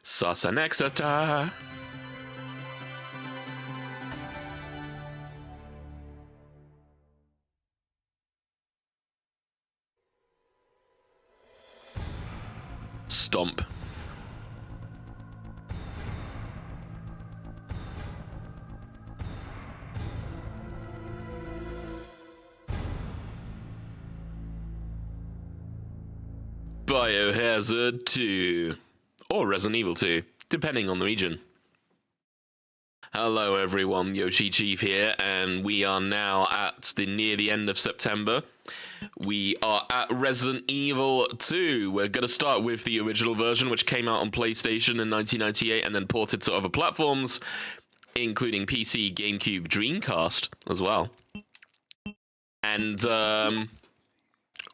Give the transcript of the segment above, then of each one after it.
Sasa Nexata. Stomp. Biohazard 2. Or Resident Evil 2, depending on the region. Hello everyone, Yoshi Chief here, and we are now at near the end of September. We are at Resident Evil 2. We're going to start with the original version, which came out on PlayStation in 1998 and then ported to other platforms, including PC, GameCube, Dreamcast as well. And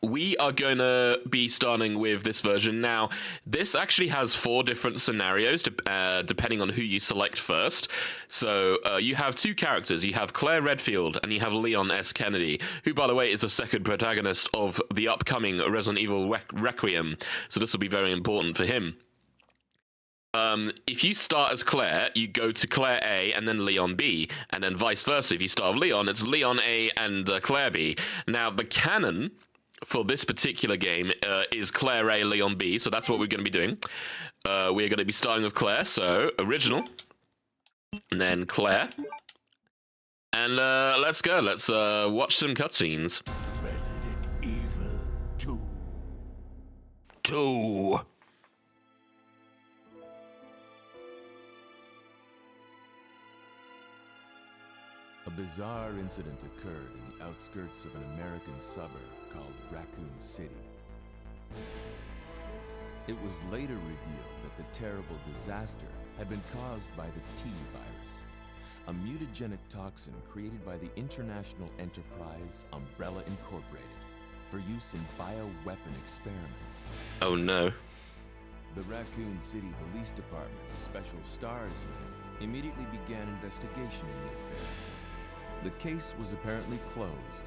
we are going to be starting with this version. Now, this actually has 4 different scenarios, depending on who you select first. So, you have 2 characters. You have Claire Redfield, and you have Leon S. Kennedy, who, by the way, is the second protagonist of the upcoming Resident Evil Requiem. So this will be very important for him. If you start as Claire, you go to Claire A and then Leon B, and then vice versa. If you start with Leon, it's Leon A and Claire B. Now, the canon for this particular game is Claire A, Leon B, so that's what we're going to be doing. We're going to be starting with Claire, so original, and then Claire, and let's go. Let's watch some cutscenes. Resident Evil 2. 2. A bizarre incident occurred in the outskirts of an American suburb called Raccoon City. It was later revealed that the terrible disaster had been caused by the T virus, a mutagenic toxin created by the international enterprise Umbrella Incorporated for use in bioweapon experiments. Oh no. The Raccoon City Police Department's Special Stars Unit immediately began investigation in the affair. The case was apparently closed,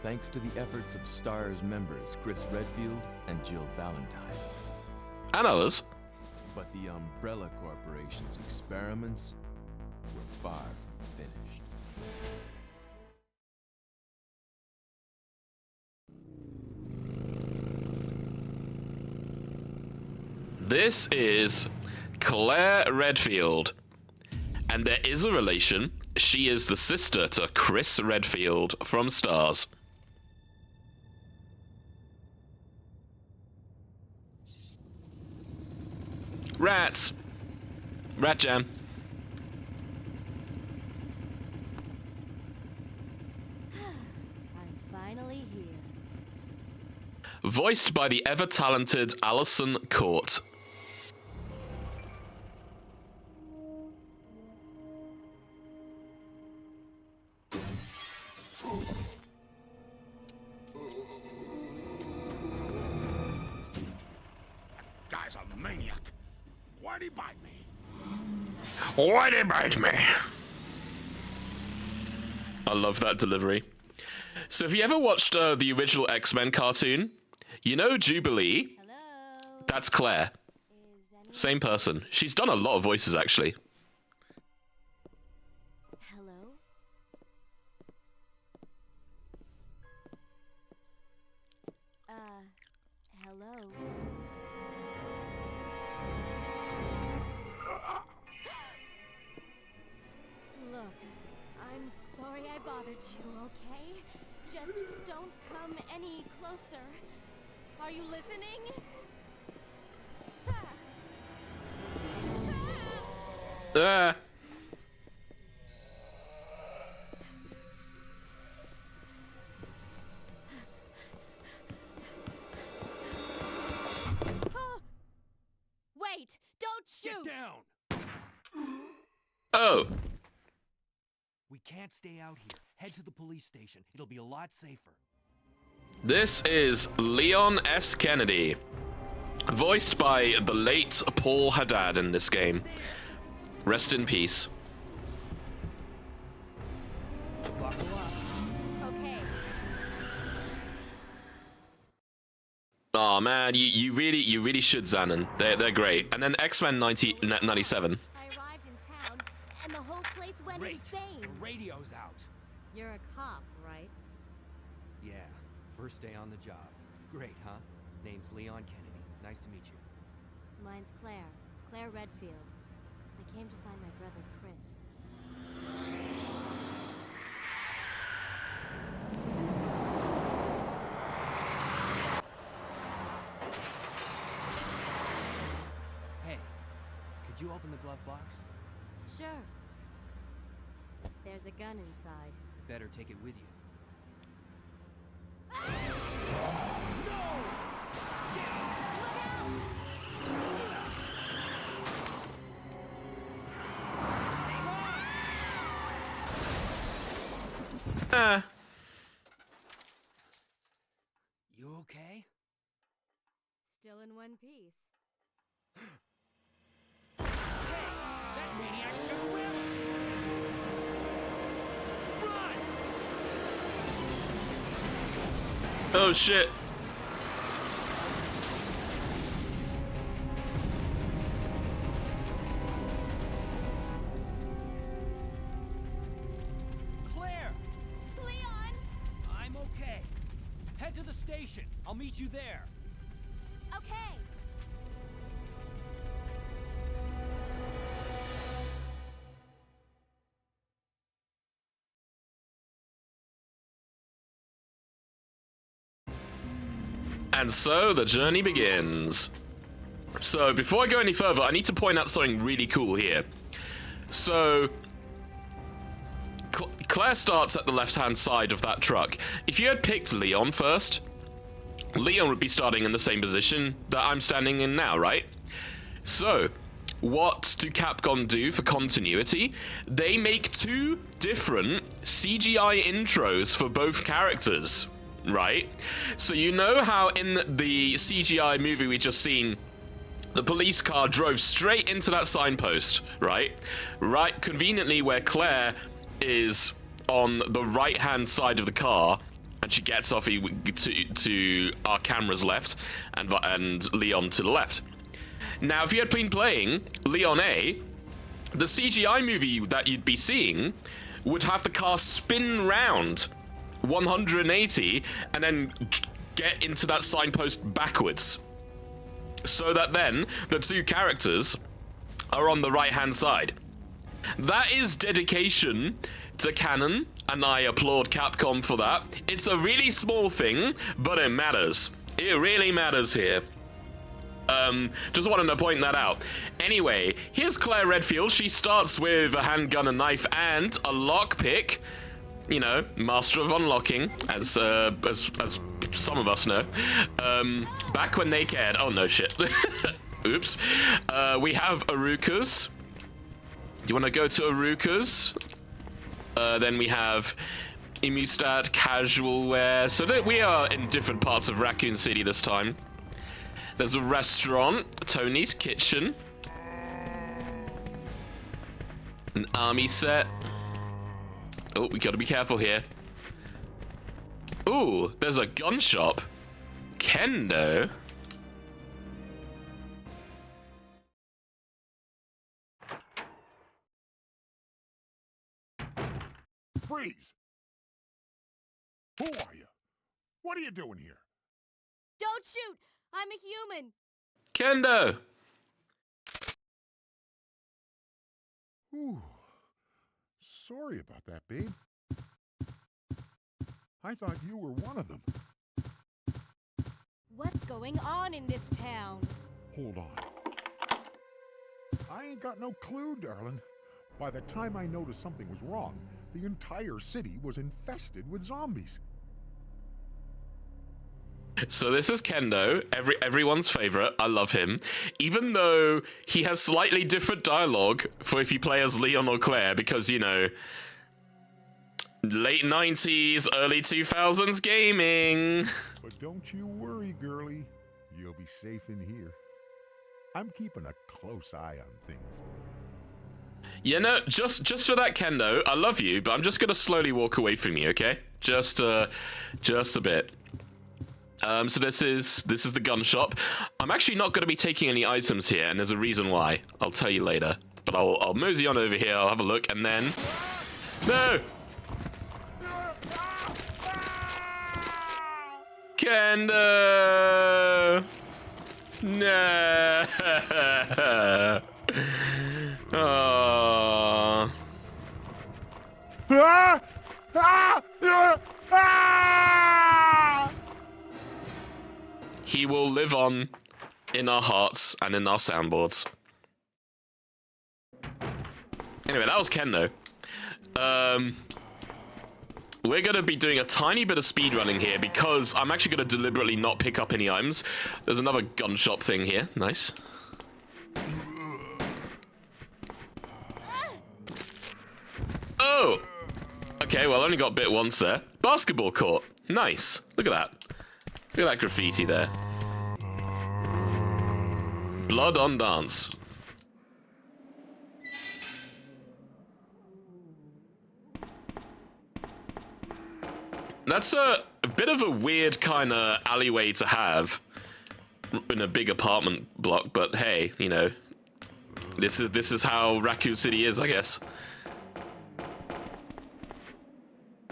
thanks to the efforts of STARS members Chris Redfield and Jill Valentine. And others. But the Umbrella Corporation's experiments were far from finished. This is Claire Redfield, and there is a relation. She is the sister to Chris Redfield from STARS. Rats! Rat Jam. I'm finally here. Voiced by the ever-talented Alison Court. Guy's a maniac. Why'd he bite me? Why'd he bite me? I love that delivery. So if you ever watched the original X-Men cartoon, you know Jubilee? Hello? That's Claire. Same person. She's done a lot of voices, actually. Hello? Hello? Look, I'm sorry I bothered you, okay? Just don't come any closer. Are you listening? Ah. Wait! Don't shoot! Get down! Oh. We can't stay out here. Head to the police station. It'll be a lot safer. This is Leon S. Kennedy, voiced by the late Paul Haddad in this game. Rest in peace. Okay. Oh man, you really should, Xanon. They're great. And then X-Men 97. I arrived in town, and the whole place went Great. insane. The radio's out. You're a cop, right? Yeah, first day on the job. Great, huh? Name's Leon Kennedy. Nice to meet you. Mine's Claire. Claire Redfield. I came to find my brother, Chris. Hey, could you open the glove box? Sure. There's a gun inside. Better take it with you. You okay? Still in one piece. That maniac's got wrists! Run! Oh shit. Claire! Leon! I'm okay. Head to the station. I'll meet you there. Okay. And so the journey begins. So before I go any further, I need to point out something really cool here. So Claire starts at the left-hand side of that truck. If you had picked Leon first, Leon would be starting in the same position that I'm standing in now, right? So what do Capcom do for continuity? They make two different CGI intros for both characters, right? So you know how in the CGI movie we just seen, the police car drove straight into that signpost, right? Right, conveniently where Claire is on the right-hand side of the car, and she gets off to our camera's left, and Leon to the left. Now, if you had been playing Leon A, the CGI movie that you'd be seeing would have the car spin round 180 and then get into that signpost backwards, so that then the two characters are on the right-hand side. That is dedication to canon, and I applaud Capcom for that. It's a really small thing, but it matters. It really matters here. Just wanted to point that out. Anyway, here's Claire Redfield. She starts with a handgun, a knife, and a lockpick. You know, master of unlocking, as some of us know. Back when they cared. Oh no, shit. Oops. We have Arukas. Do you want to go to Arukas? Then we have Imustat, casual wear. So that we are in different parts of Raccoon City this time. There's a restaurant, Tony's Kitchen. An army set. Oh, we gotta be careful here. Ooh, there's a gun shop. Kendo. Freeze! Who are you? What are you doing here? Don't shoot! I'm a human! Kendo. Ooh. Sorry about that, babe. I thought you were one of them. What's going on in this town? Hold on. I ain't got no clue, darling. By the time I noticed something was wrong, the entire city was infested with zombies. So this is Kendo, everyone's favorite. I love him. Even though he has slightly different dialogue for if you play as Leon or Claire, because, you know, late 90s, early 2000s gaming. But don't you worry, girlie. You'll be safe in here. I'm keeping a close eye on things. You know, just for that, Kendo, I love you, but I'm just gonna slowly walk away from you, okay? Just a bit. So this is the gun shop. I'm actually not going to be taking any items here, and there's a reason why. I'll tell you later. But I'll mosey on over here. I'll have a look, and then no. Kendo! No! Oh. He will live on in our hearts and in our soundboards. Anyway, that was Kendo. We're going to be doing a tiny bit of speedrunning here because I'm actually going to deliberately not pick up any items. There's another gun shop thing here. Nice. Oh! Okay, well, I only got bit once there. Basketball court. Nice. Look at that. Look at that graffiti there. Blood on dance. That's a bit of a weird kind of alleyway to have in a big apartment block, but hey, you know, this is how Raccoon City is, I guess.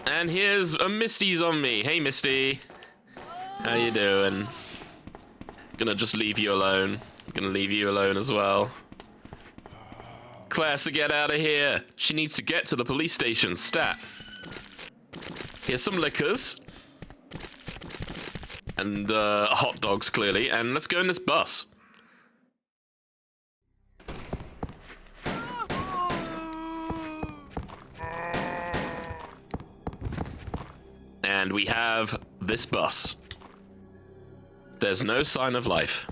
And here's a Misty zombie. Hey, Misty. How you doing? Gonna just leave you alone. Gonna leave you alone as well. Claire, to get out of here. She needs to get to the police station. Stat. Here's some liquors. And hot dogs, clearly. And let's go in this bus. And we have this bus. There's no sign of life.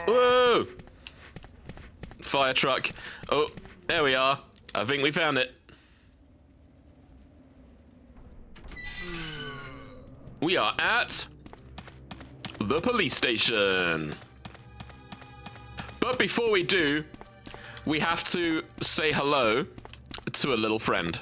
Whoa! Fire truck. Oh, there we are. I think we found it. We are at the police station. But before we do, we have to say hello to a little friend.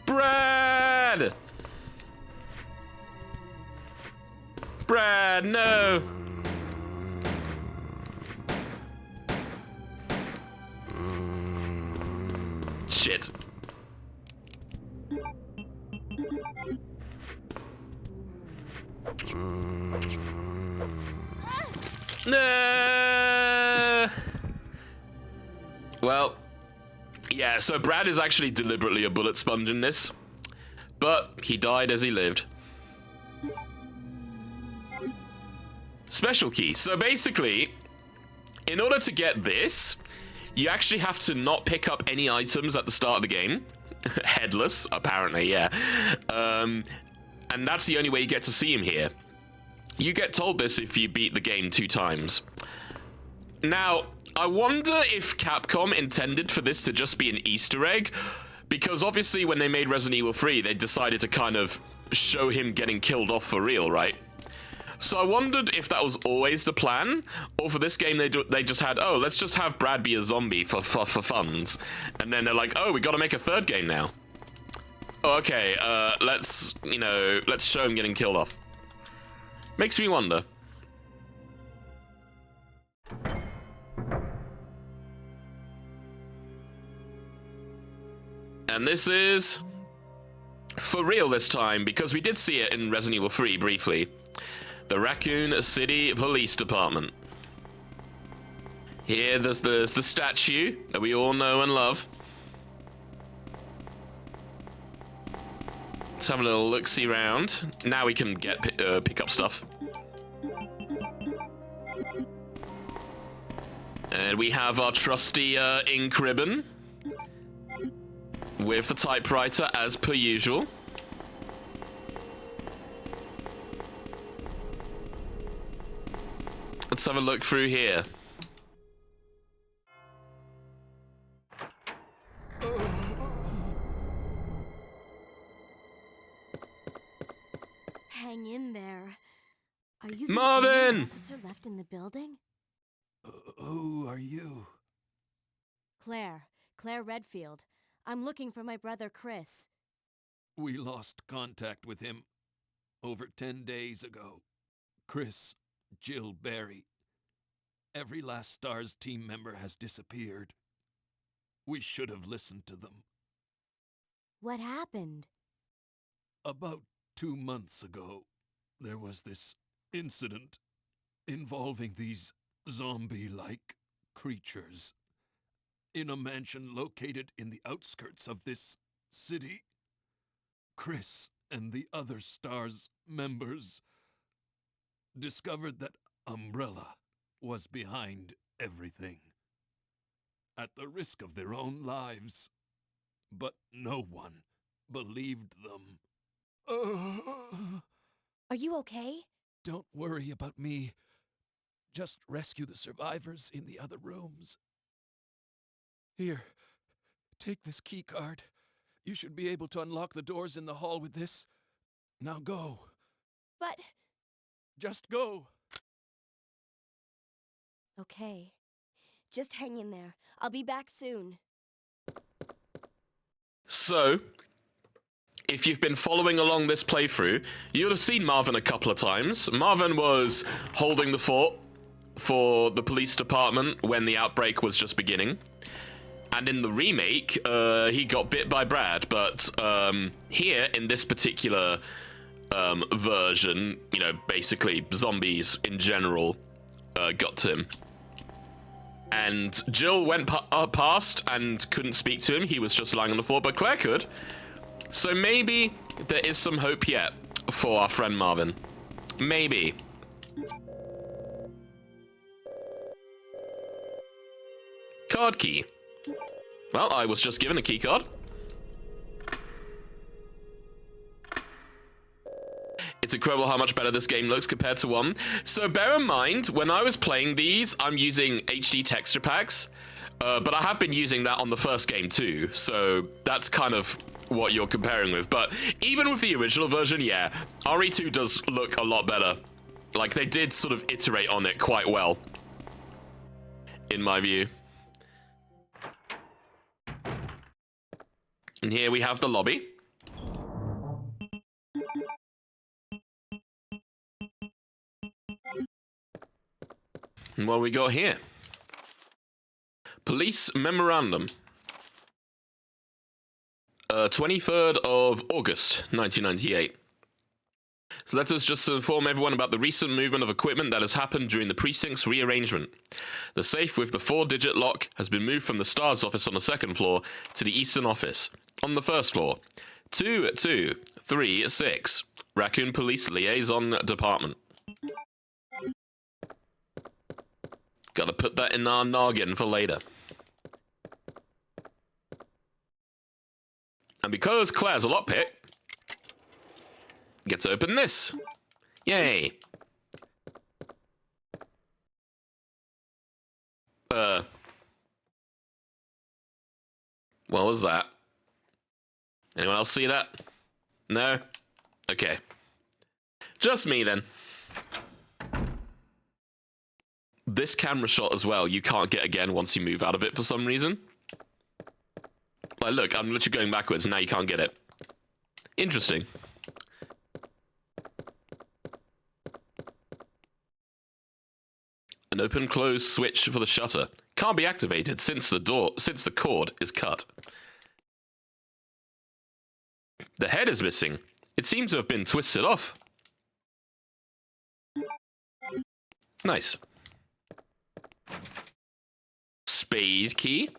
Brad! Brad, no! Shit. Well, yeah, so Brad is actually deliberately a bullet sponge in this, but he died as he lived. Special key. So basically, in order to get this, you actually have to not pick up any items at the start of the game. Headless, apparently, yeah. And that's the only way you get to see him here. You get told this if you beat the game 2 times. Now, I wonder if Capcom intended for this to just be an Easter egg, because obviously when they made Resident Evil 3, they decided to kind of show him getting killed off for real, right? So I wondered if that was always the plan, or for this game they just had, oh, let's just have Brad be a zombie for funds, and then they're like, oh, we got to make a 3rd game now. Oh, okay, let's show him getting killed off. Makes me wonder. And this is for real this time, because we did see it in Resident Evil 3 briefly. The Raccoon City Police Department. Here, there's the statue that we all know and love. Let's have a little look-see round. Now we can get pick up stuff. And we have our trusty ink ribbon with the typewriter as per usual. Let's have a look through here. Hang in there. Are you the Marvin! only officer left in the building? Who are you? Claire Redfield. I'm looking for my brother Chris. We lost contact with him over 10 days ago. Chris, Jill Barry. Every last STARS team member has disappeared. We should have listened to them. What happened? About 2 months ago, there was this incident involving these zombie-like creatures in a mansion located in the outskirts of this city. Chris and the other STARS members discovered that Umbrella was behind everything, at the risk of their own lives. But no one believed them. Are you okay? Don't worry about me. Just rescue the survivors in the other rooms. Here, take this key card. You should be able to unlock the doors in the hall with this. Now go. But... Just go. Okay. Just hang in there. I'll be back soon. So, if you've been following along this playthrough, you'll have seen Marvin a couple of times. Marvin was holding the fort for the police department when the outbreak was just beginning. And in the remake, he got bit by Brad, but here, in this particular version, you know, basically zombies in general got to him. And Jill went past and couldn't speak to him. He was just lying on the floor, but Claire could. So maybe there is some hope yet for our friend Marvin. Maybe. Card key. Well, I was just given a key card. It's incredible how much better this game looks compared to 1. So bear in mind, when I was playing these, I'm using HD texture packs, but I have been using that on the first game too, so that's kind of what you're comparing with. But even with the original version, yeah, RE2 does look a lot better. Like, they did sort of iterate on it quite well, in my view. And here we have the lobby. And what we got here? Police Memorandum. 23rd of August, 1998. So let us just inform everyone about the recent movement of equipment that has happened during the precinct's rearrangement. The safe with the 4-digit lock has been moved from the STARS office on the 2nd floor to the Eastern office on the 1st floor. 2236 Raccoon Police Liaison Department. Gotta put that in our noggin for later. And because Claire's a lockpick, get to open this. Yay. What was that? Anyone else see that? No? Okay. Just me then. This camera shot as well, you can't get again once you move out of it for some reason. Like, look, I'm literally going backwards, and now you can't get it. Interesting. An open-close switch for the shutter can't be activated since the cord is cut. The head is missing. It seems to have been twisted off. Nice. Spade key.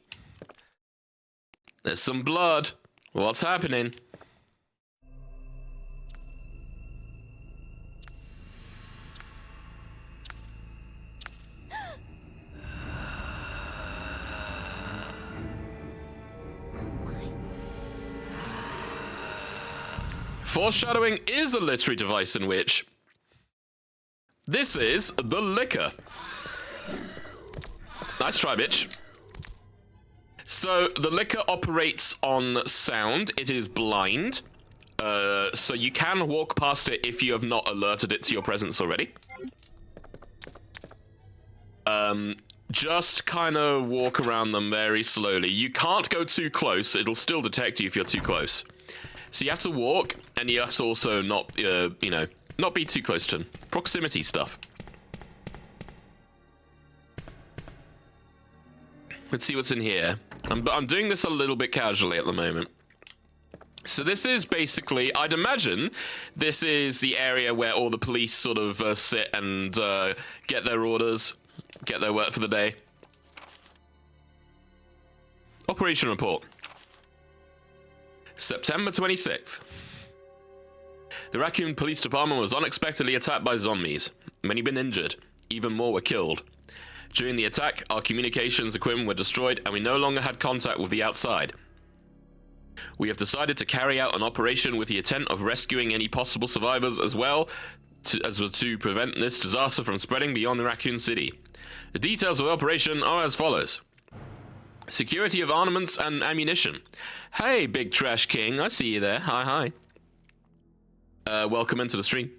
There's some blood. What's happening? Foreshadowing is a literary device in which this is the liquor. Nice try, bitch. So the liquor operates on sound. It is blind. So you can walk past it if you have not alerted it to your presence already. Just kind of walk around them very slowly. You can't go too close. It'll still detect you if you're too close. So you have to walk, and you have to also not, not be too close to them. Proximity stuff. Let's see what's in here. I'm doing this a little bit casually at the moment. So this is basically, I'd imagine, this is the area where all the police sort of sit and get their orders, get their work for the day. Operation report. September 26th. The Raccoon Police Department was unexpectedly attacked by zombies. Many been injured. Even more were killed. During the attack, our communications equipment were destroyed and we no longer had contact with the outside. We have decided to carry out an operation with the intent of rescuing any possible survivors as well to prevent this disaster from spreading beyond the Raccoon City. The details of the operation are as follows. Security of armaments and ammunition. Hey, Big Trash King, I see you there. Hi. Welcome into the stream.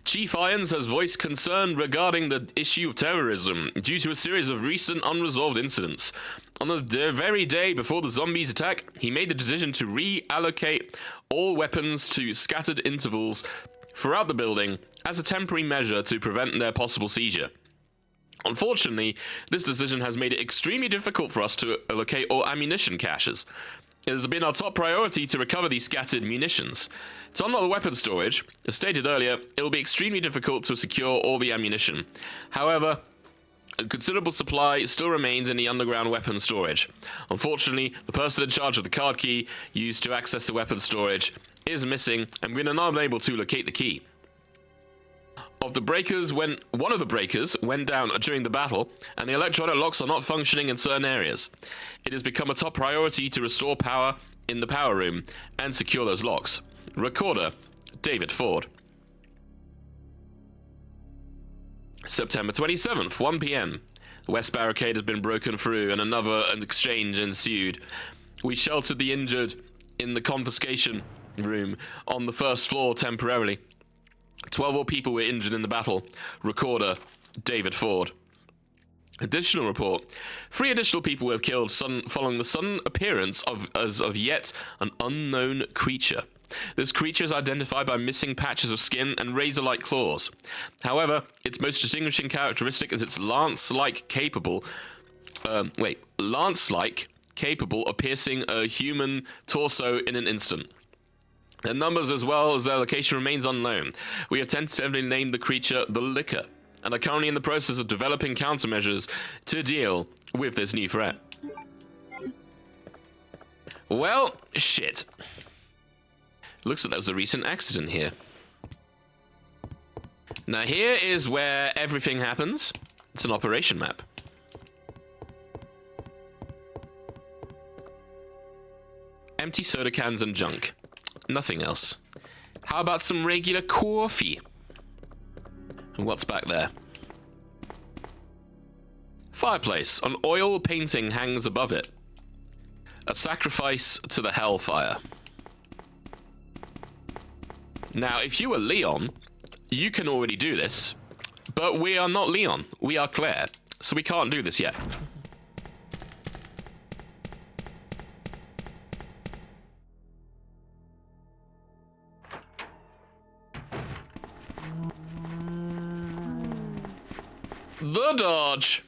Chief Irons has voiced concern regarding the issue of terrorism due to a series of recent unresolved incidents. On the very day before the zombies attack, he made the decision to reallocate all weapons to scattered intervals throughout the building as a temporary measure to prevent their possible seizure. Unfortunately, this decision has made it extremely difficult for us to allocate all ammunition caches. It has been our top priority to recover these scattered munitions. To unlock the weapon storage, as stated earlier, it will be extremely difficult to secure all the ammunition. However, a considerable supply still remains in the underground weapon storage. Unfortunately, the person in charge of the card key used to access the weapon storage is missing, and we are not able to locate the key. One of the breakers went down during the battle, and the electronic locks are not functioning in certain areas. It has become a top priority to restore power in the power room and secure those locks. Recorder, David Ford. September 27th, 1 p.m. The west barricade has been broken through and another exchange ensued. We sheltered the injured in the confiscation room on the first floor temporarily. 12 more people were injured in the battle. Recorder, David Ford. Additional report. 3 additional people were killed following the sudden appearance of yet an unknown creature. This creature is identified by missing patches of skin and razor-like claws. However, its most distinguishing characteristic is its lance-like capable of piercing a human torso in an instant. Their numbers as well as their location remains unknown. We have tentatively named the creature the Licker, and are currently in the process of developing countermeasures to deal with this new threat. Well, shit. Looks like there was a recent accident here. Now here is where everything happens. It's an operation map. Empty soda cans and junk. Nothing else. How about some regular coffee? And what's back there? Fireplace. An oil painting hangs above it. A sacrifice to the hellfire. Now, if you were Leon, you can already do this. But we are not Leon. We are Claire. So we can't do this yet. The dodge.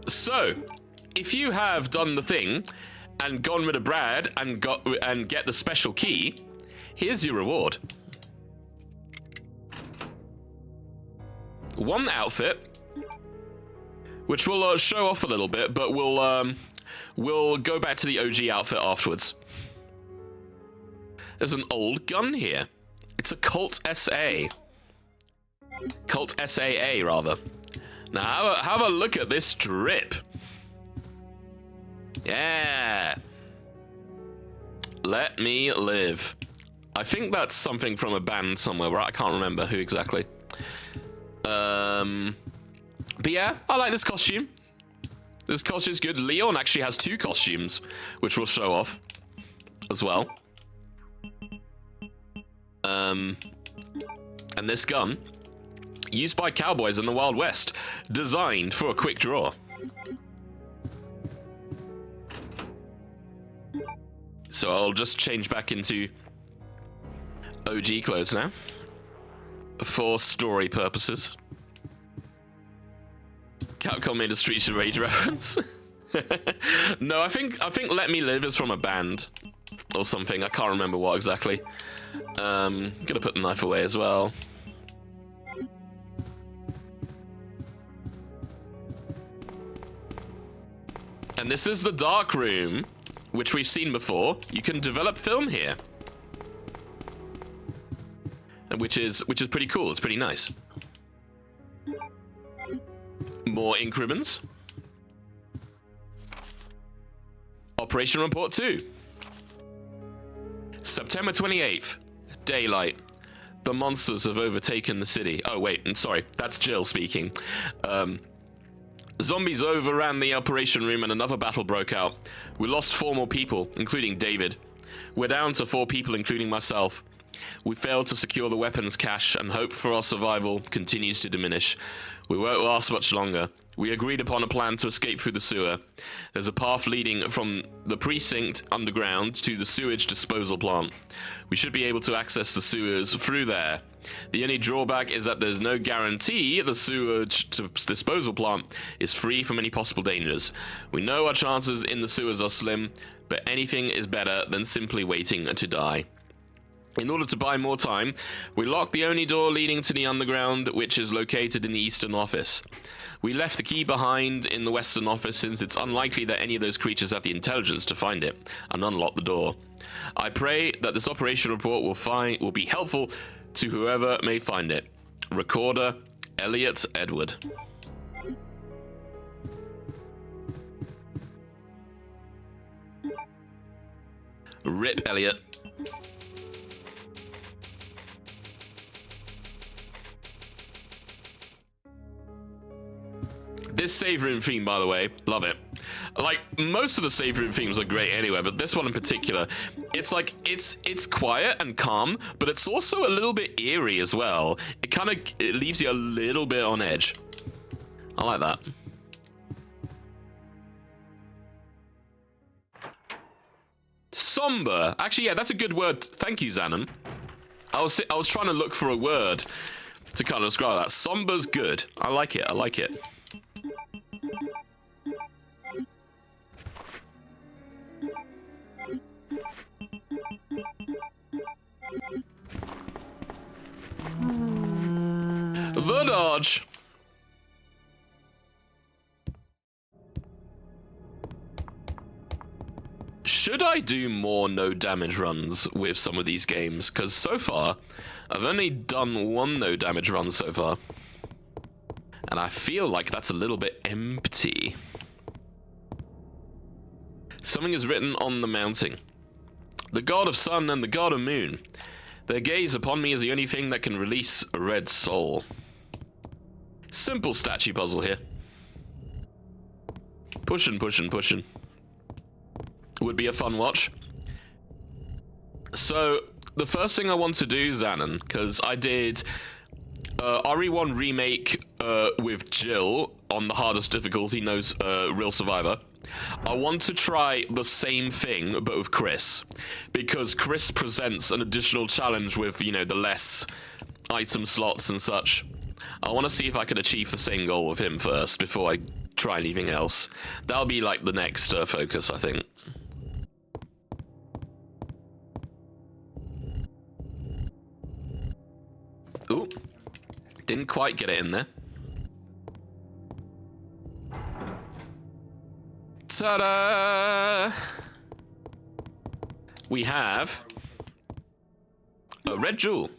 So, if you have done the thing and gone rid of Brad and get the special key, here's your reward. 1 outfit, which will show off a little bit, but we'll go back to the OG outfit afterwards. There's an old gun here. It's a Colt SA. Colt SAA, rather. Now, have a look at this drip. Yeah. Let me live. I think that's something from a band somewhere, right? I can't remember who exactly. But yeah, I like this costume. This costume's good. Leon actually has 2 costumes, which we'll show off. as well. And this gun, used by cowboys in the Wild West, designed for a quick draw. So I'll just change back into OG clothes now, for story purposes. Capcom made a Streets of Rage reference. No, I think Let Me Live is from a band or something. I can't remember what exactly. Gonna put the knife away as well. And this is the dark room, which we've seen before. You can develop film here, and which is pretty cool. It's pretty nice. More increments. Operation Report 2. September 28th. Daylight. The monsters have overtaken the city. Oh, wait, I'm sorry. That's Jill speaking. Zombies overran the operation room and another battle broke out. We lost 4 more people, including David. We're down to 4 people, including myself. We failed to secure the weapons cache, and hope for our survival continues to diminish. We won't last much longer. We agreed upon a plan to escape through the sewer. There's a path leading from the precinct underground to the sewage disposal plant. We should be able to access the sewers through there. The only drawback is that there's no guarantee the sewage disposal plant is free from any possible dangers. We know our chances in the sewers are slim, but anything is better than simply waiting to die. In order to buy more time, we locked the only door leading to the underground, which is located in the eastern office. We left the key behind in the western office since it's unlikely that any of those creatures have the intelligence to find it and unlock the door. I pray that this operation report will be helpful to whoever may find it. Recorder, Elliot Edward. Rip Elliot. This save room theme, by the way, love it. Like, most of the save room themes are great anyway, but this one in particular, it's like, it's quiet and calm, but it's also a little bit eerie as well. It leaves you a little bit on edge. I like that. Somber. Actually, yeah, that's a good word. Thank you, Xanon. I was trying to look for a word to kind of describe that. Somber's good. I like it. I like it. The dodge. Should I do more no damage runs with some of these games? Because so far, I've only done 1 no damage run so far. And I feel like that's a little bit empty. Something is written on the mounting. The god of sun and the god of moon. Their gaze upon me is the only thing that can release a red soul. Simple statue puzzle here. Pushing, pushing, pushing. Would be a fun watch. So, the first thing I want to do, Xanon, because I did RE1 Remake with Jill on the hardest difficulty, Real Survivor. I want to try the same thing, but with Chris. Because Chris presents an additional challenge with, you know, the less item slots and such. I want to see if I can achieve the same goal with him first, before I try anything else. That'll be, like, the next focus, I think. Ooh. Didn't quite get it in there. Ta-da! We have a red jewel.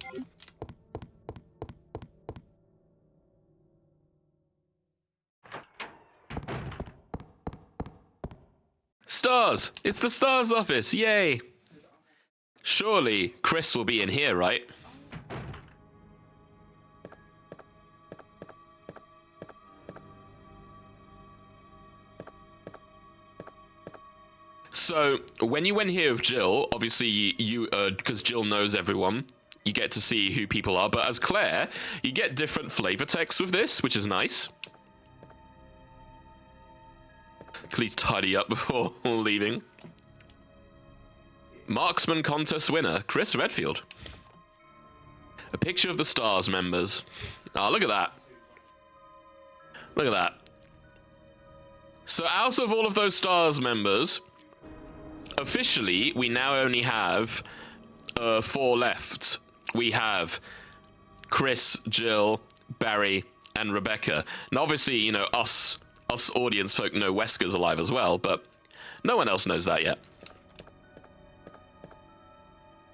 Stars! It's the Stars office! Yay! Surely Chris will be in here, right? So when you went here with Jill, obviously you because Jill knows everyone, you get to see who people are. But as Claire, you get different flavor text with this, which is nice. Please tidy up before leaving. Marksman contest winner, Chris Redfield. A picture of the STARS members. Oh, look at that. Look at that. So out of all of those STARS members, officially, we now only have 4 left. We have Chris, Jill, Barry, and Rebecca. And obviously, you know, us audience folk know Wesker's alive as well, but no one else knows that yet.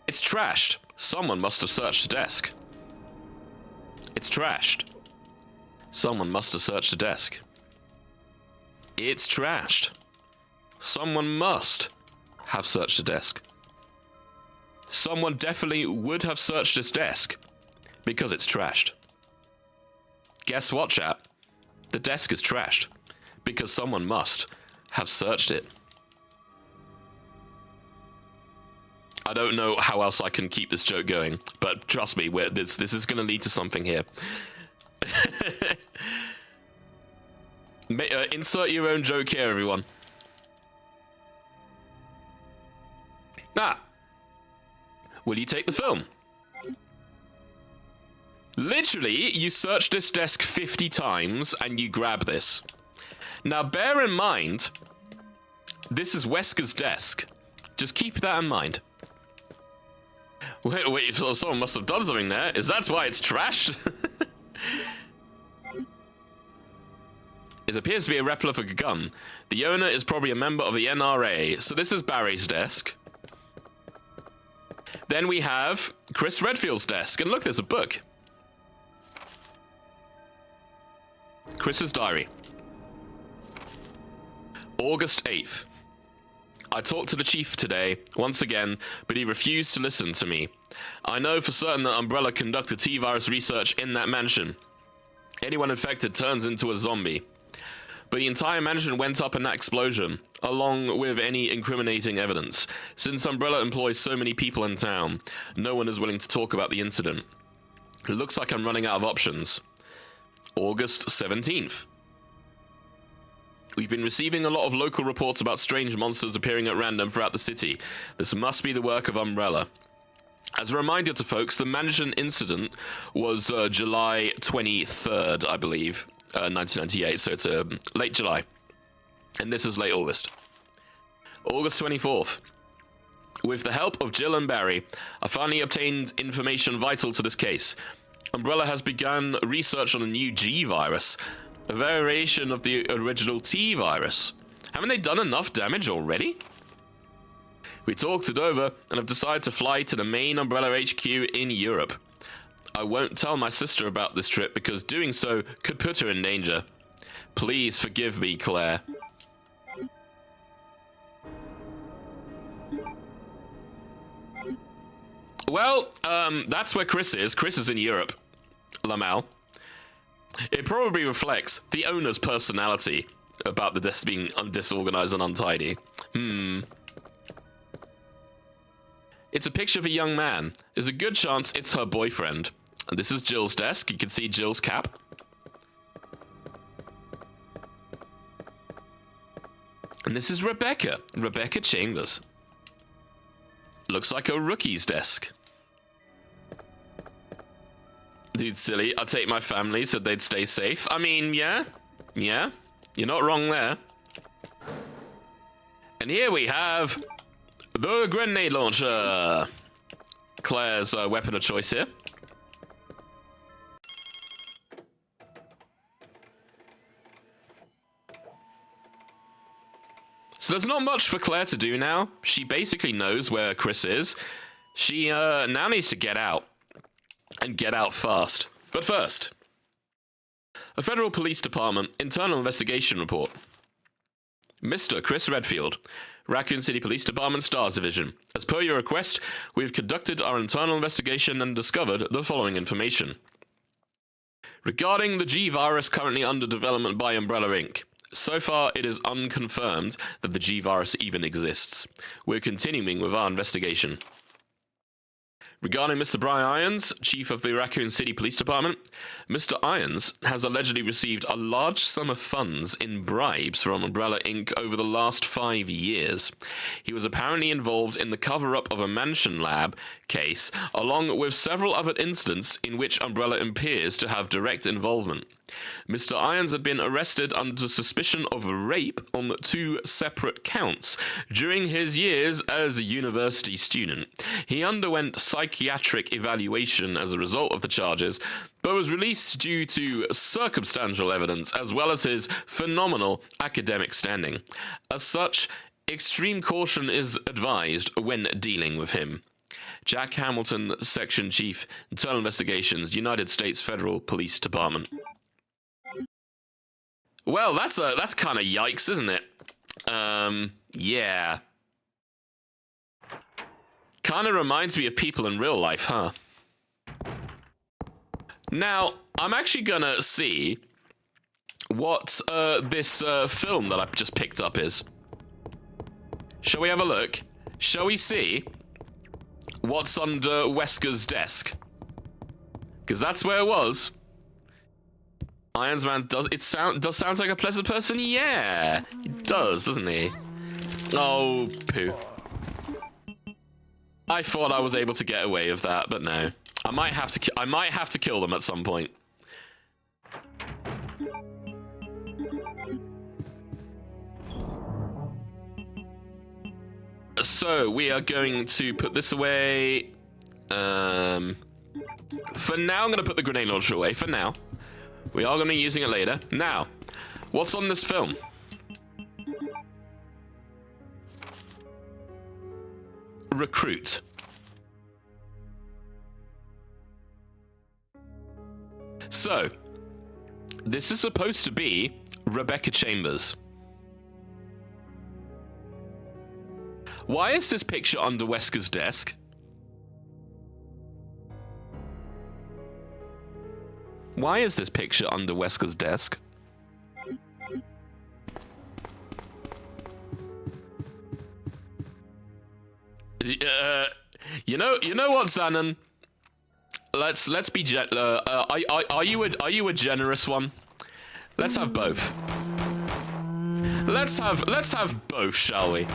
It's trashed. Someone must have searched the desk. It's trashed. Someone must have searched the desk. It's trashed. Someone must have searched the desk. Someone definitely would have searched this desk because it's trashed. Guess what, chat? The desk is trashed because someone must have searched it. I don't know how else I can keep this joke going, but trust me, this is going to lead to something here. Insert your own joke here, everyone. Will you take the film? Literally, you search this desk 50 times and you grab this. Now, bear in mind, this is Wesker's desk. Just keep that in mind. Wait, so someone must have done something there. That's why it's trashed? It appears to be a replica of a gun. The owner is probably a member of the NRA. So this is Barry's desk. Then we have Chris Redfield's desk. And look, there's a book. Chris's diary. August 8th. I talked to the chief today, once again, but he refused to listen to me. I know for certain that Umbrella conducted T-virus research in that mansion. Anyone infected turns into a zombie. But the entire mansion went up in that explosion, along with any incriminating evidence. Since Umbrella employs so many people in town, no one is willing to talk about the incident. It looks like I'm running out of options. August 17th. We've been receiving a lot of local reports about strange monsters appearing at random throughout the city. This must be the work of Umbrella. As a reminder to folks, the mansion incident was July 23rd, I believe, 1998, so it's late July. And this is late August. August 24th. With the help of Jill and Barry, I finally obtained information vital to this case. Umbrella has begun research on a new G virus, a variation of the original T virus. Haven't they done enough damage already? We talked it over and have decided to fly to the main Umbrella HQ in Europe. I won't tell my sister about this trip because doing so could put her in danger. Please forgive me, Claire. Well, that's where Chris is. Chris is in Europe. Lamal. It probably reflects the owner's personality about the desk being disorganized and untidy. It's a picture of a young man. There's a good chance it's her boyfriend. And this is Jill's desk. You can see Jill's cap. And this is Rebecca. Rebecca Chambers. Looks like a rookie's desk. Dude, silly. I'll take my family so they'd stay safe. I mean, yeah. Yeah. You're not wrong there. And here we have the grenade launcher. Claire's weapon of choice here. So there's not much for Claire to do now. She basically knows where Chris is. She now needs to get out. And get out fast. But first, a federal police department internal investigation report. Mr. Chris Redfield, Raccoon City Police Department STARS Division. As per your request, we've conducted our internal investigation and discovered the following information. Regarding the G virus currently under development by Umbrella Inc., So far, it is unconfirmed that the G-Virus even exists. We're continuing with our investigation. Regarding Mr. Brian Irons, chief of the Raccoon City Police Department, Mr. Irons has allegedly received a large sum of funds in bribes from Umbrella Inc. over the last 5 years. He was apparently involved in the cover-up of a mansion lab case, along with several other incidents in which Umbrella appears to have direct involvement. Mr. Irons had been arrested under suspicion of rape on 2 separate counts during his years as a university student. He underwent psychiatric evaluation as a result of the charges, but was released due to circumstantial evidence as well as his phenomenal academic standing. As such, extreme caution is advised when dealing with him. Jack Hamilton, Section Chief, Internal Investigations, United States Federal Police Department. Well, that's kind of yikes, isn't it? Yeah. Kind of reminds me of people in real life, huh? Now, I'm actually gonna see what this film that I've just picked up is. Shall we have a look? Shall we see what's under Wesker's desk? Because that's where it was. Ironsman does sound like a pleasant person? Yeah, he does, doesn't he? Oh, poo. I thought I was able to get away with that, but no. I might have to kill them at some point. So we are going to put this away. For now, I'm going to put the grenade launcher away. For now. We are going to be using it later. Now, what's on this film? Recruit. So, this is supposed to be Rebecca Chambers. Why is this picture under Wesker's desk? Why is this picture under Wesker's desk? You know what, Xanon? Let's be are you a generous one? Let's have both. Let's have both, shall we?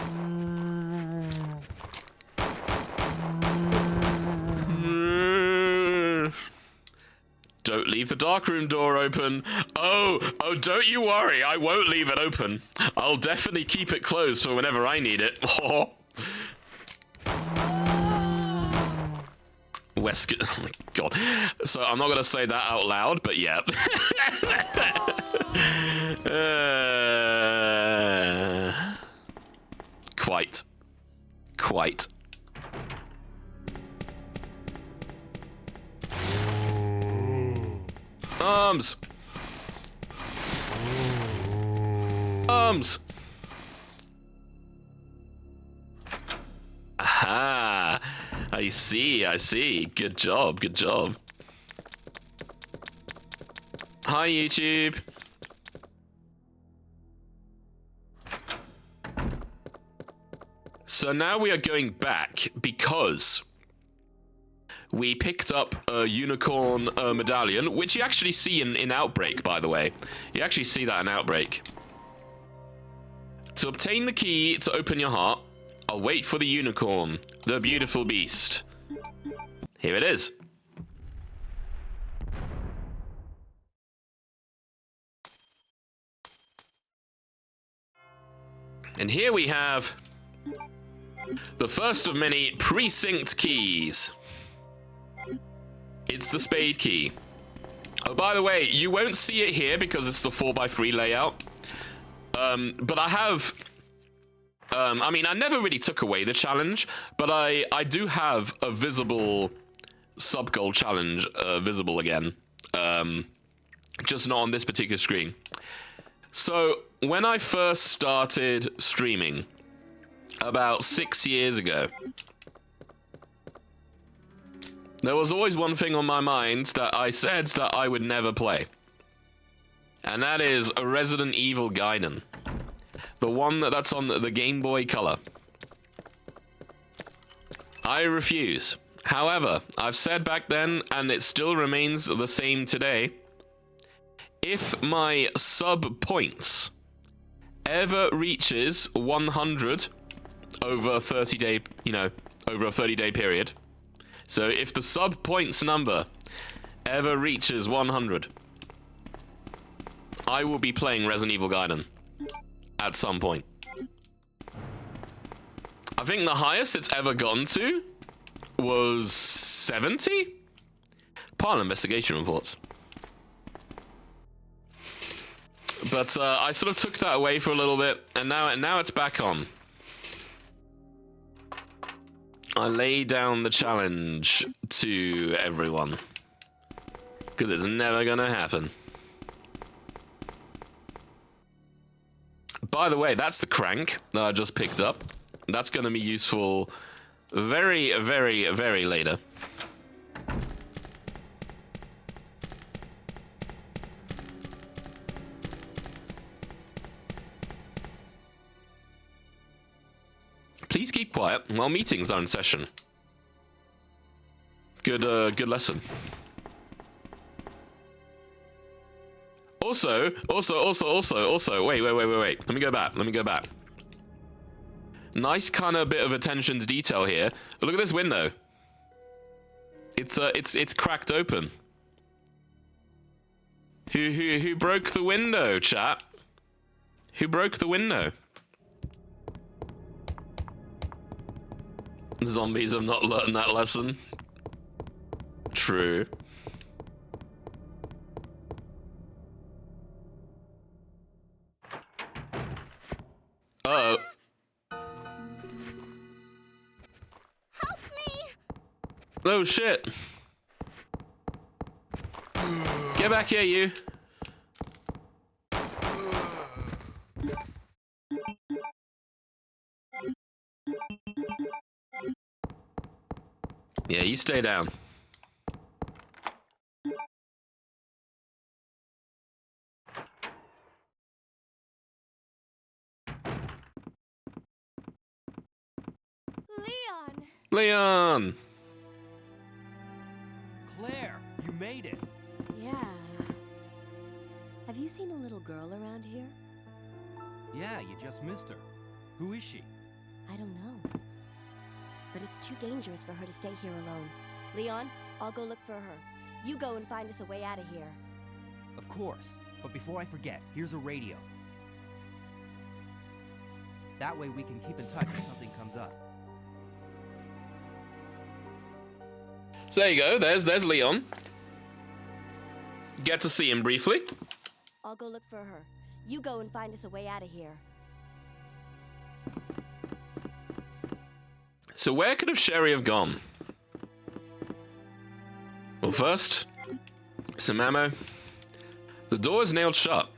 Don't leave the darkroom door open. Oh, don't you worry. I won't leave it open. I'll definitely keep it closed for whenever I need it. Wesker. Oh my god. So I'm not going to say that out loud, but yeah. Quite. Arms! Aha! I see. Good job. Hi, YouTube. So now we are going back because we picked up a unicorn medallion, which you actually see in Outbreak, by the way. You actually see that in Outbreak. To obtain the key to open your heart, I'll wait for the unicorn, the beautiful beast. Here it is. And here we have the first of many precinct keys. It's the spade key. Oh, by the way, you won't see it here because it's the 4x3 layout. But I have... I mean, I never really took away the challenge, but I do have a visible sub-goal challenge visible again. Just not on this particular screen. So, when I first started streaming, about 6 years ago, there was always one thing on my mind that I said that I would never play. And that is a Resident Evil Gaiden. The one that's on the Game Boy Color. I refuse. However, I've said back then, and it still remains the same today, if my sub points ever reaches 100 over a 30-day, over a 30-day period. So if the sub points number ever reaches 100, I will be playing Resident Evil Gaiden at some point. I think the highest it's ever gotten to was 70? Pile investigation reports. But I sort of took that away for a little bit, and now it's back on. I lay down the challenge to everyone. Because it's never gonna happen. By the way, that's the crank that I just picked up. That's gonna be useful very, very, very later. Please keep quiet while meetings are in session. Good lesson. Also, wait. Let me go back. Nice kind of bit of attention to detail here. Look at this window. It's cracked open. Who broke the window, chat? Who broke the window? Zombies have not learned that lesson. True. Uh-oh. Help me! Oh shit. Get back here, you. Yeah, you stay down. Leon! Claire, you made it. Yeah. Have you seen a little girl around here? Yeah, you just missed her. Who is she? I don't know. But it's too dangerous for her to stay here alone. Leon, I'll go look for her. You go and find us a way out of here. Of course. But before I forget, here's a radio. That way we can keep in touch if something comes up. So there you go, there's Leon. Get to see him briefly. I'll go look for her. You go and find us a way out of here. So where could Sherry have gone? Well, first, some ammo. The door is nailed shut.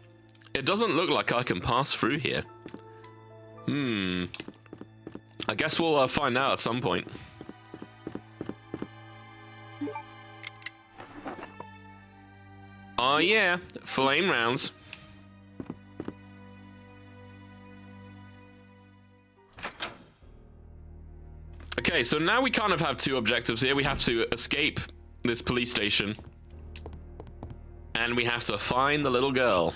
It doesn't look like I can pass through here. I guess we'll find out at some point. Oh yeah, flame rounds. Okay, so now we kind of have two objectives here. We have to escape this police station. And we have to find the little girl.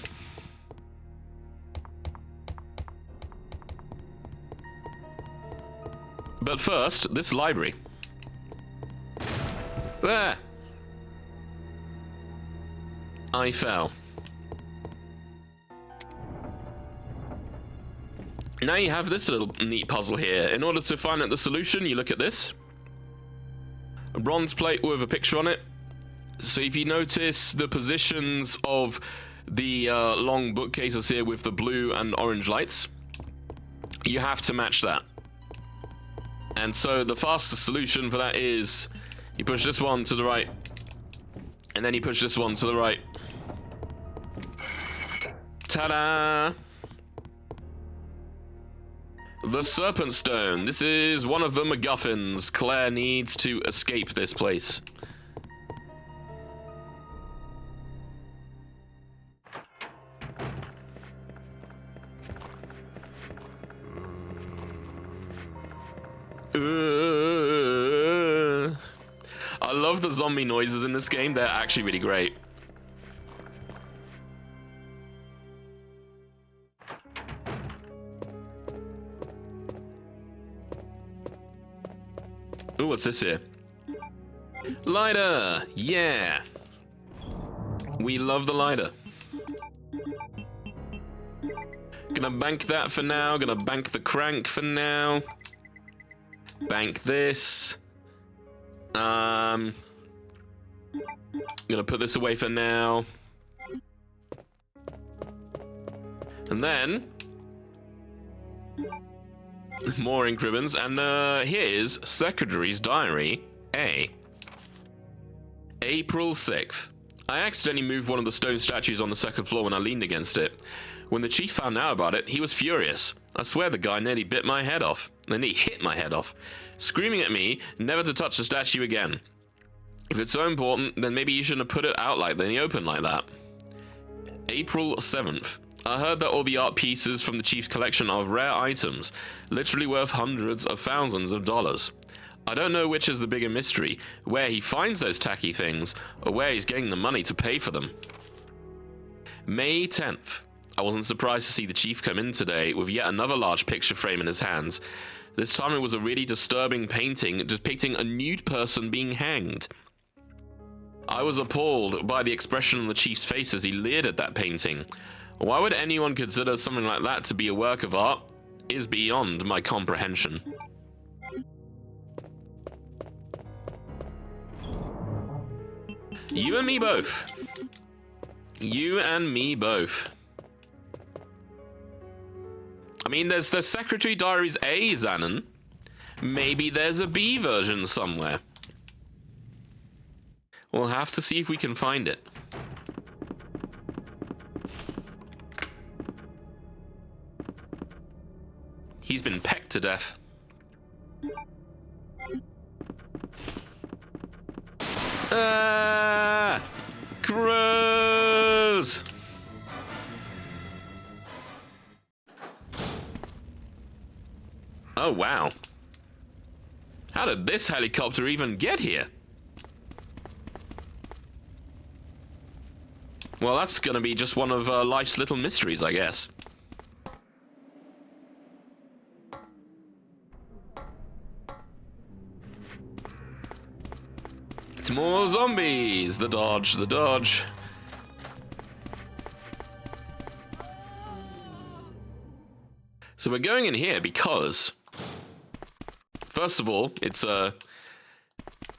But first, this library. There! I fell. Now you have this little neat puzzle here. In order to find out the solution, you look at this. A bronze plate with a picture on it. So if you notice the positions of the long bookcases here with the blue and orange lights, you have to match that. And so the fastest solution for that is you push this one to the right, and then you push this one to the right. Ta-da! The Serpent Stone. This is one of the MacGuffins. Claire needs to escape this place. I love the zombie noises in this game. They're actually really great. Ooh, what's this here? Lighter! Yeah! We love the lighter. Gonna bank that for now. Gonna bank the crank for now. Bank this. Gonna put this away for now. And then more ink ribbons, and here's Secretary's Diary A. April 6th. I accidentally moved one of the stone statues on the second floor when I leaned against it. When the chief found out about it, he was furious. I swear the guy nearly bit my head off. Then he hit my head off, screaming at me never to touch the statue again. If it's so important, then maybe you shouldn't have put it out like in the open like that. April 7th. I heard that all the art pieces from the chief's collection are rare items, literally worth hundreds of thousands of dollars. I don't know which is the bigger mystery, where he finds those tacky things, or where he's getting the money to pay for them. May 10th. I wasn't surprised to see the chief come in today with yet another large picture frame in his hands. This time it was a really disturbing painting depicting a nude person being hanged. I was appalled by the expression on the chief's face as he leered at that painting. Why would anyone consider something like that to be a work of art is beyond my comprehension. You and me both. You and me both. I mean, there's the Secretary Diaries A, Xanon. Maybe there's a B version somewhere. We'll have to see if we can find it. He's been pecked to death. Ah! Gross! Oh, wow. How did this helicopter even get here? Well, that's gonna be just one of life's little mysteries, I guess. It's more zombies! The dodge, the dodge. So we're going in here because, first of all, it's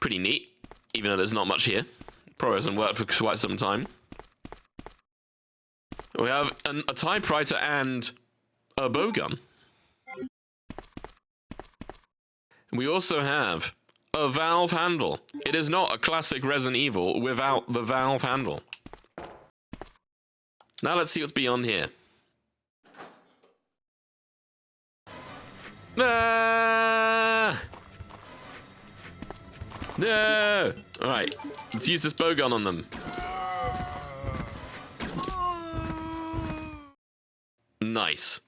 pretty neat, even though there's not much here. Probably hasn't worked for quite some time. We have a typewriter and a bowgun. We also have a valve handle. It is not a classic Resident Evil without the valve handle. Now let's see what's beyond here. Ah! No! Alright, let's use this bowgun on them. Nice.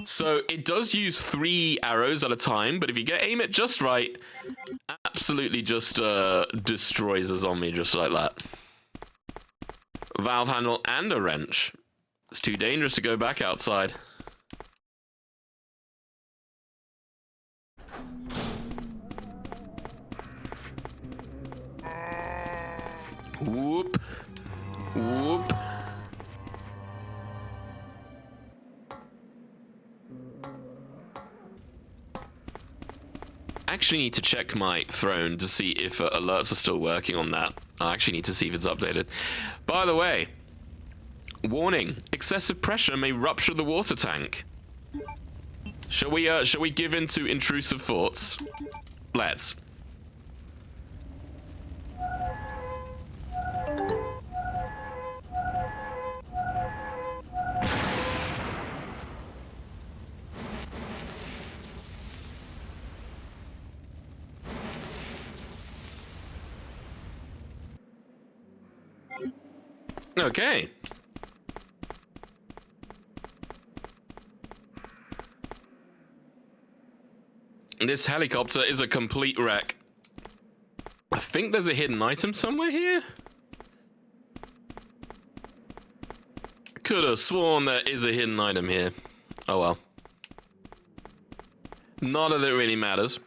So it does use 3 arrows at a time, but if you aim it just right, absolutely just destroys a zombie just like that. Valve handle and a wrench. It's too dangerous to go back outside. Whoop. Whoop. I actually need to check my throne to see if alerts are still working on that. I actually need to see if it's updated. By the way, warning, excessive pressure may rupture the water tank. Shall we give in to intrusive thoughts? Let's. Okay. This helicopter is a complete wreck. I think there's a hidden item somewhere here. Could have sworn there is a hidden item here. Oh well. Not that it really matters.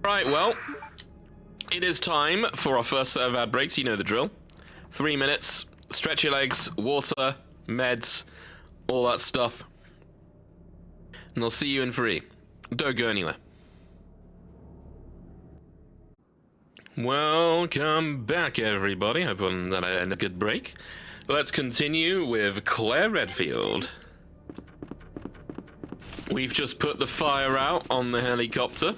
Right, well, it is time for our first set of ad breaks. You know the drill. 3 minutes, stretch your legs, water, meds, all that stuff. And I'll see you in 3. Don't go anywhere. Welcome back, everybody. Hope that I had a good break. Let's continue with Claire Redfield. We've just put the fire out on the helicopter.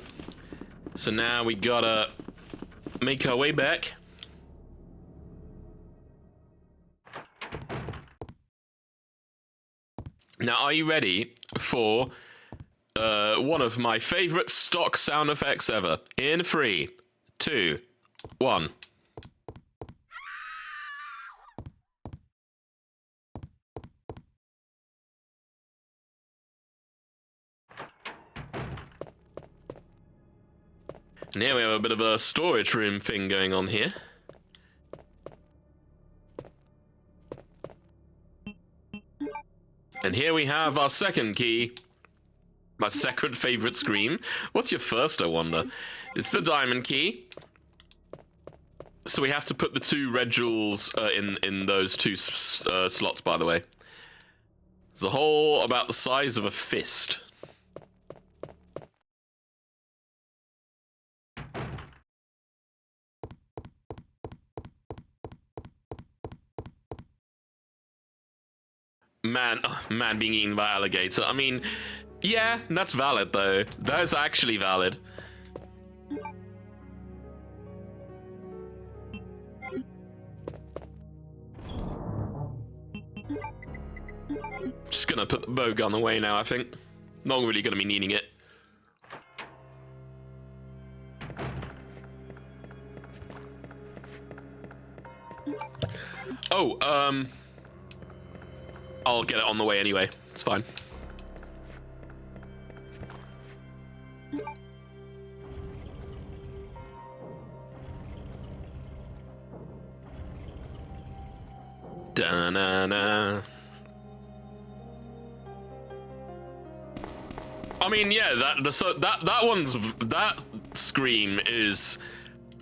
So now we gotta make our way back. Now, are you ready for one of my favorite stock sound effects ever? In 3, 2, 1. And here we have a bit of a storage room thing going on here. And here we have our second key. My second favorite scream. What's your first, I wonder? It's the diamond key. So we have to put the 2 red jewels in those 2 slots, by the way. There's a hole about the size of a fist. Man being eaten by alligator. I mean, yeah, that's valid though. That is actually valid. Just gonna put the bow gun away now, I think. Not really gonna be needing it. Oh, I'll get it on the way anyway. It's fine. Da-na-na. I mean, yeah, that scream is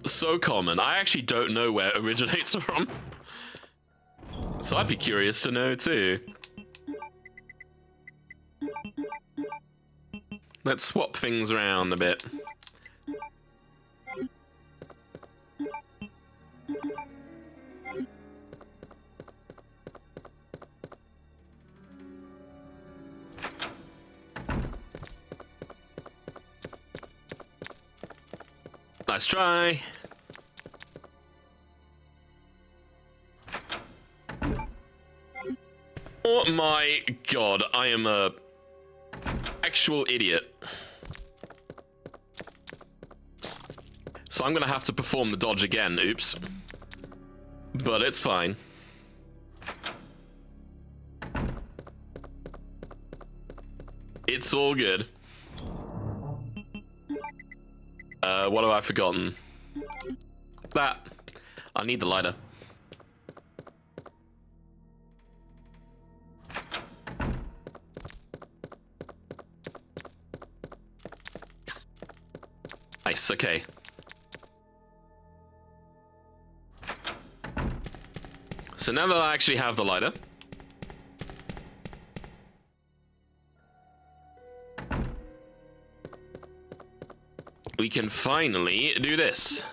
so common. I actually don't know where it originates from. So I'd be curious to know too. Let's swap things around a bit. Nice try. Oh my god, I am a actual idiot. So I'm gonna have to perform the dodge again, oops. But it's fine. It's all good. What have I forgotten? That. I need the lighter. Nice, okay. So now that I actually have the lighter, we can finally do this.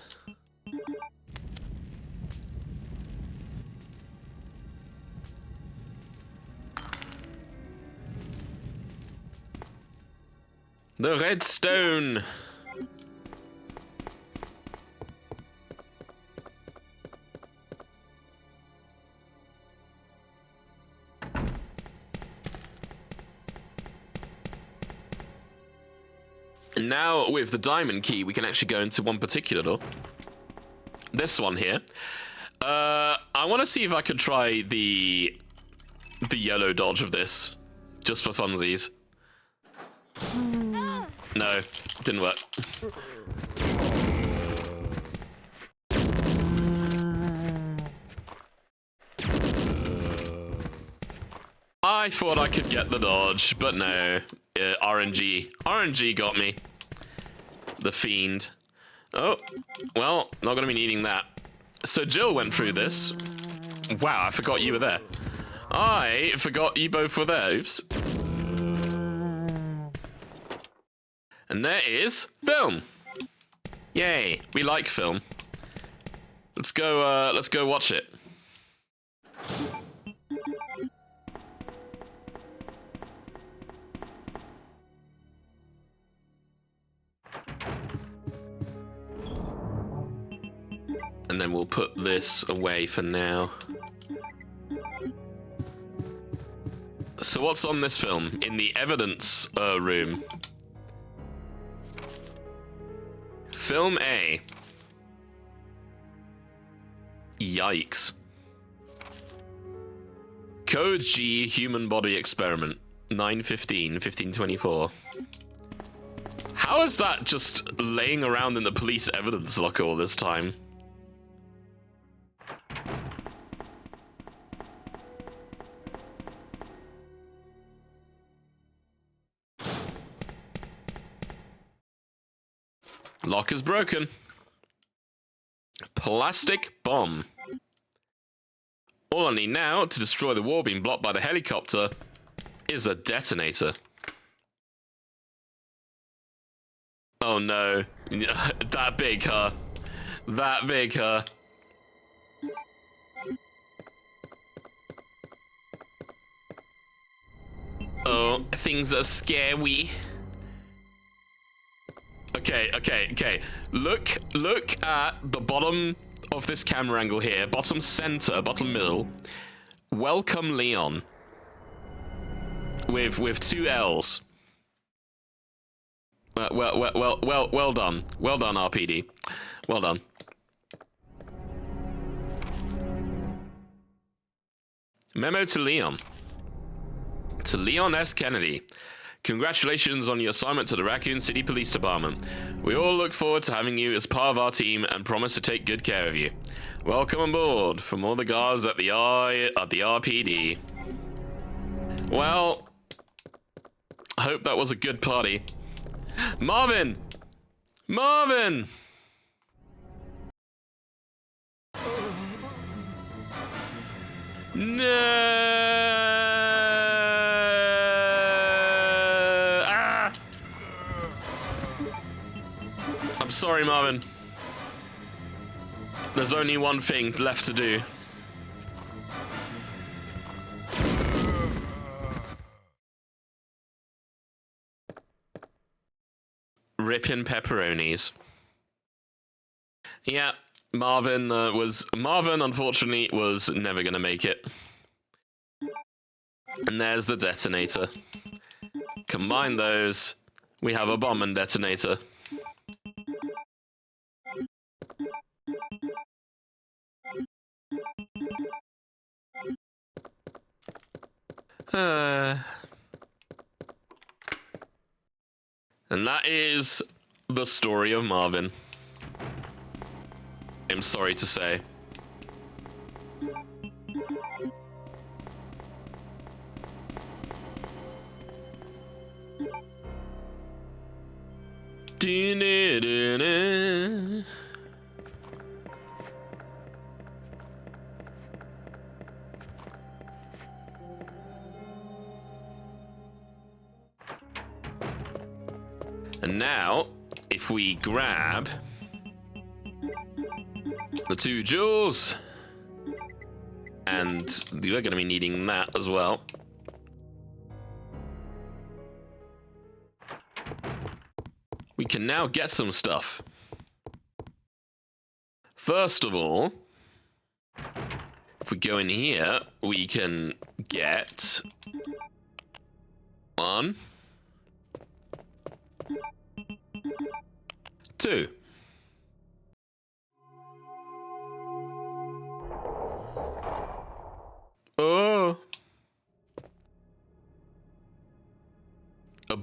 The redstone. And now with the diamond key, we can actually go into one particular door. This one here. I want to see if I could try the yellow dodge of this. Just for funsies. No, didn't work. I thought I could get the dodge, but no. RNG. RNG got me. The fiend. Oh, well, not gonna be needing that. So Jill went through this. Wow, I forgot you were there. I forgot you both were there. Oops. And there is film. Yay, we like film. Let's go watch it. And then we'll put this away for now. So what's on this film? In the evidence room. Film A. Yikes. Code G human body experiment. 9/15/1524. How is that just laying around in the police evidence locker all this time? Lock is broken. Plastic bomb. All I need now to destroy the wall being blocked by the helicopter is a detonator. Oh no. That big, huh? That big, huh? Oh, things are scary. Okay. Look at the bottom of this camera angle here. Bottom center, bottom middle. Welcome Leon. With 2 L's. Well done. Well done, RPD. Well done. Memo to Leon. To Leon S. Kennedy. Congratulations on your assignment to the Raccoon City Police Department. We all look forward to having you as part of our team and promise to take good care of you. Welcome aboard from all the guards at the RPD. Well, I hope that was a good party. Marvin! Marvin! No! I'm sorry, Marvin. There's only one thing left to do. Ripping pepperonis. Yeah, Marvin unfortunately was never gonna make it. And there's the detonator. Combine those, we have a bomb and detonator. And that is the story of Marvin. I'm sorry to say. And now, if we grab the 2 jewels, and we're going to be needing that as well. We can now get some stuff. First of all, if we go in here, we can get 1, 2. Oh.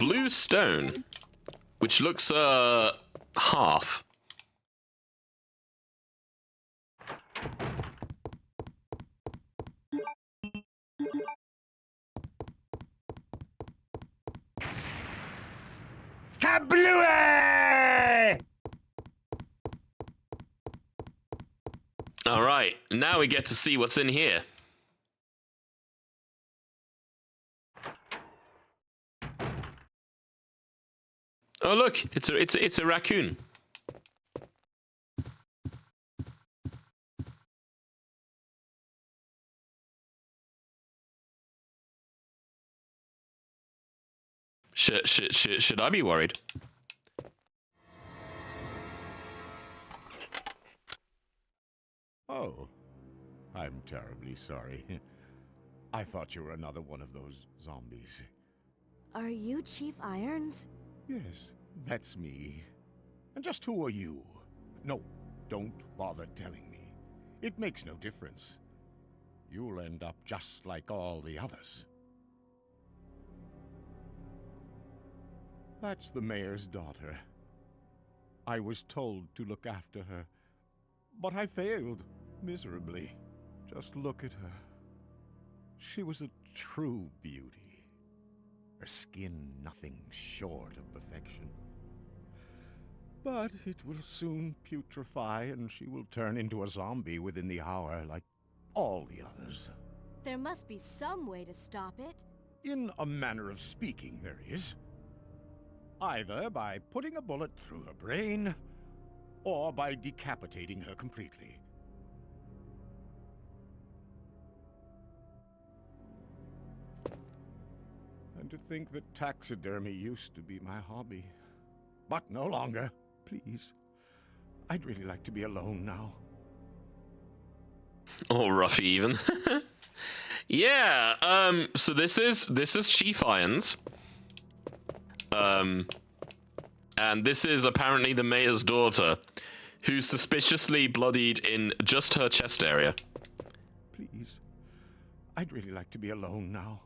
blue stone, which looks, half. Kablooey! All right, now we get to see what's in here. Oh look, it's a raccoon. Should I be worried? Oh, I'm terribly sorry. I thought you were another one of those zombies. Are you Chief Irons? Yes, that's me. And just who are you? No, don't bother telling me. It makes no difference. You'll end up just like all the others. That's the mayor's daughter. I was told to look after her, but I failed miserably. Just look at her. She was a true beauty. Her skin nothing short of perfection. But it will soon putrefy, and she will turn into a zombie within the hour like all the others. There must be some way to stop it. In a manner of speaking, there is. Either by putting a bullet through her brain, or by decapitating her completely. And to think that taxidermy used to be my hobby. But no longer. Please. I'd really like to be alone now. All rough even. Yeah, so this is Chief Irons. And this is apparently the mayor's daughter, who's suspiciously bloodied in just her chest area. Please. I'd really like to be alone now.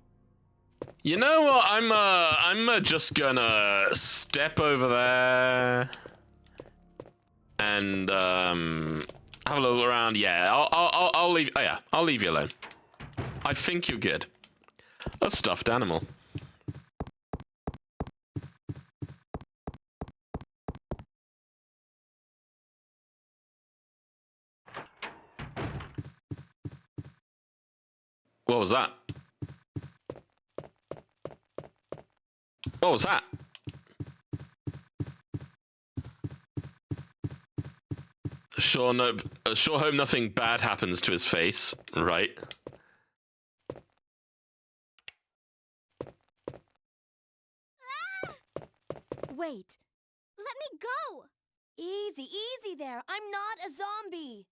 You know what? I'm just gonna step over there and have a look around. Yeah, I'll leave. Oh yeah, I'll leave you alone. I think you're good. A stuffed animal. What was that? What was that? Sure hope nothing bad happens to his face, right? Wait. Let me go! Easy, easy there. I'm not a zombie.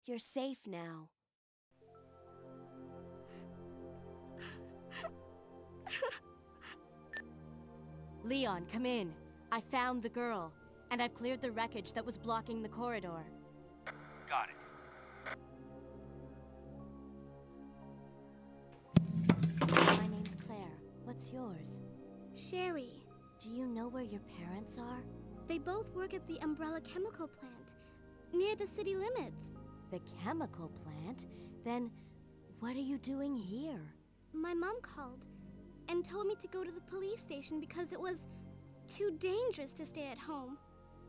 You're safe now. Leon, come in. I found the girl, and I've cleared the wreckage that was blocking the corridor. Got it. My name's Claire. What's yours? Sherry. Do you know where your parents are? They both work at the Umbrella Chemical Plant, near the city limits. The chemical plant? Then what are you doing here? My mom called and told me to go to the police station because it was too dangerous to stay at home.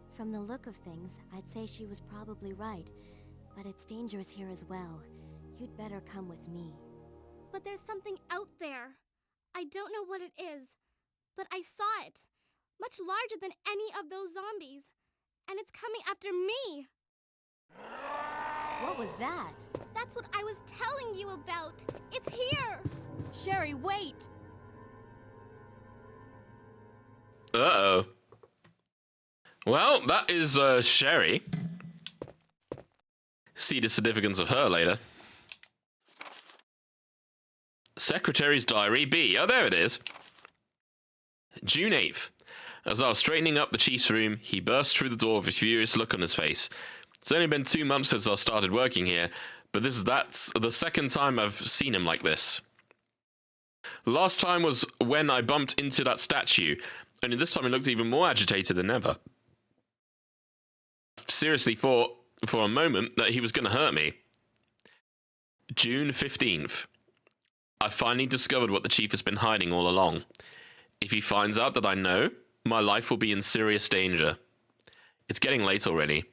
From the look of things, I'd say she was probably right. But it's dangerous here as well. You'd better come with me. But there's something out there. I don't know what it is, but I saw it. Much larger than any of those zombies. And it's coming after me. What was that? That's what I was telling you about. It's here. Sherry, wait! Uh-oh. Well, that is, Sherry. See the significance of her later. Secretary's Diary B. Oh, there it is. June 8th. As I was straightening up the chief's room, he burst through the door with a furious look on his face. It's only been 2 months since I started working here, but that's the second time I've seen him like this. Last time was when I bumped into that statue. Only this time he looked even more agitated than ever. Seriously thought for a moment that he was going to hurt me. June 15th. I finally discovered what the chief has been hiding all along. If he finds out that I know, my life will be in serious danger. It's getting late already.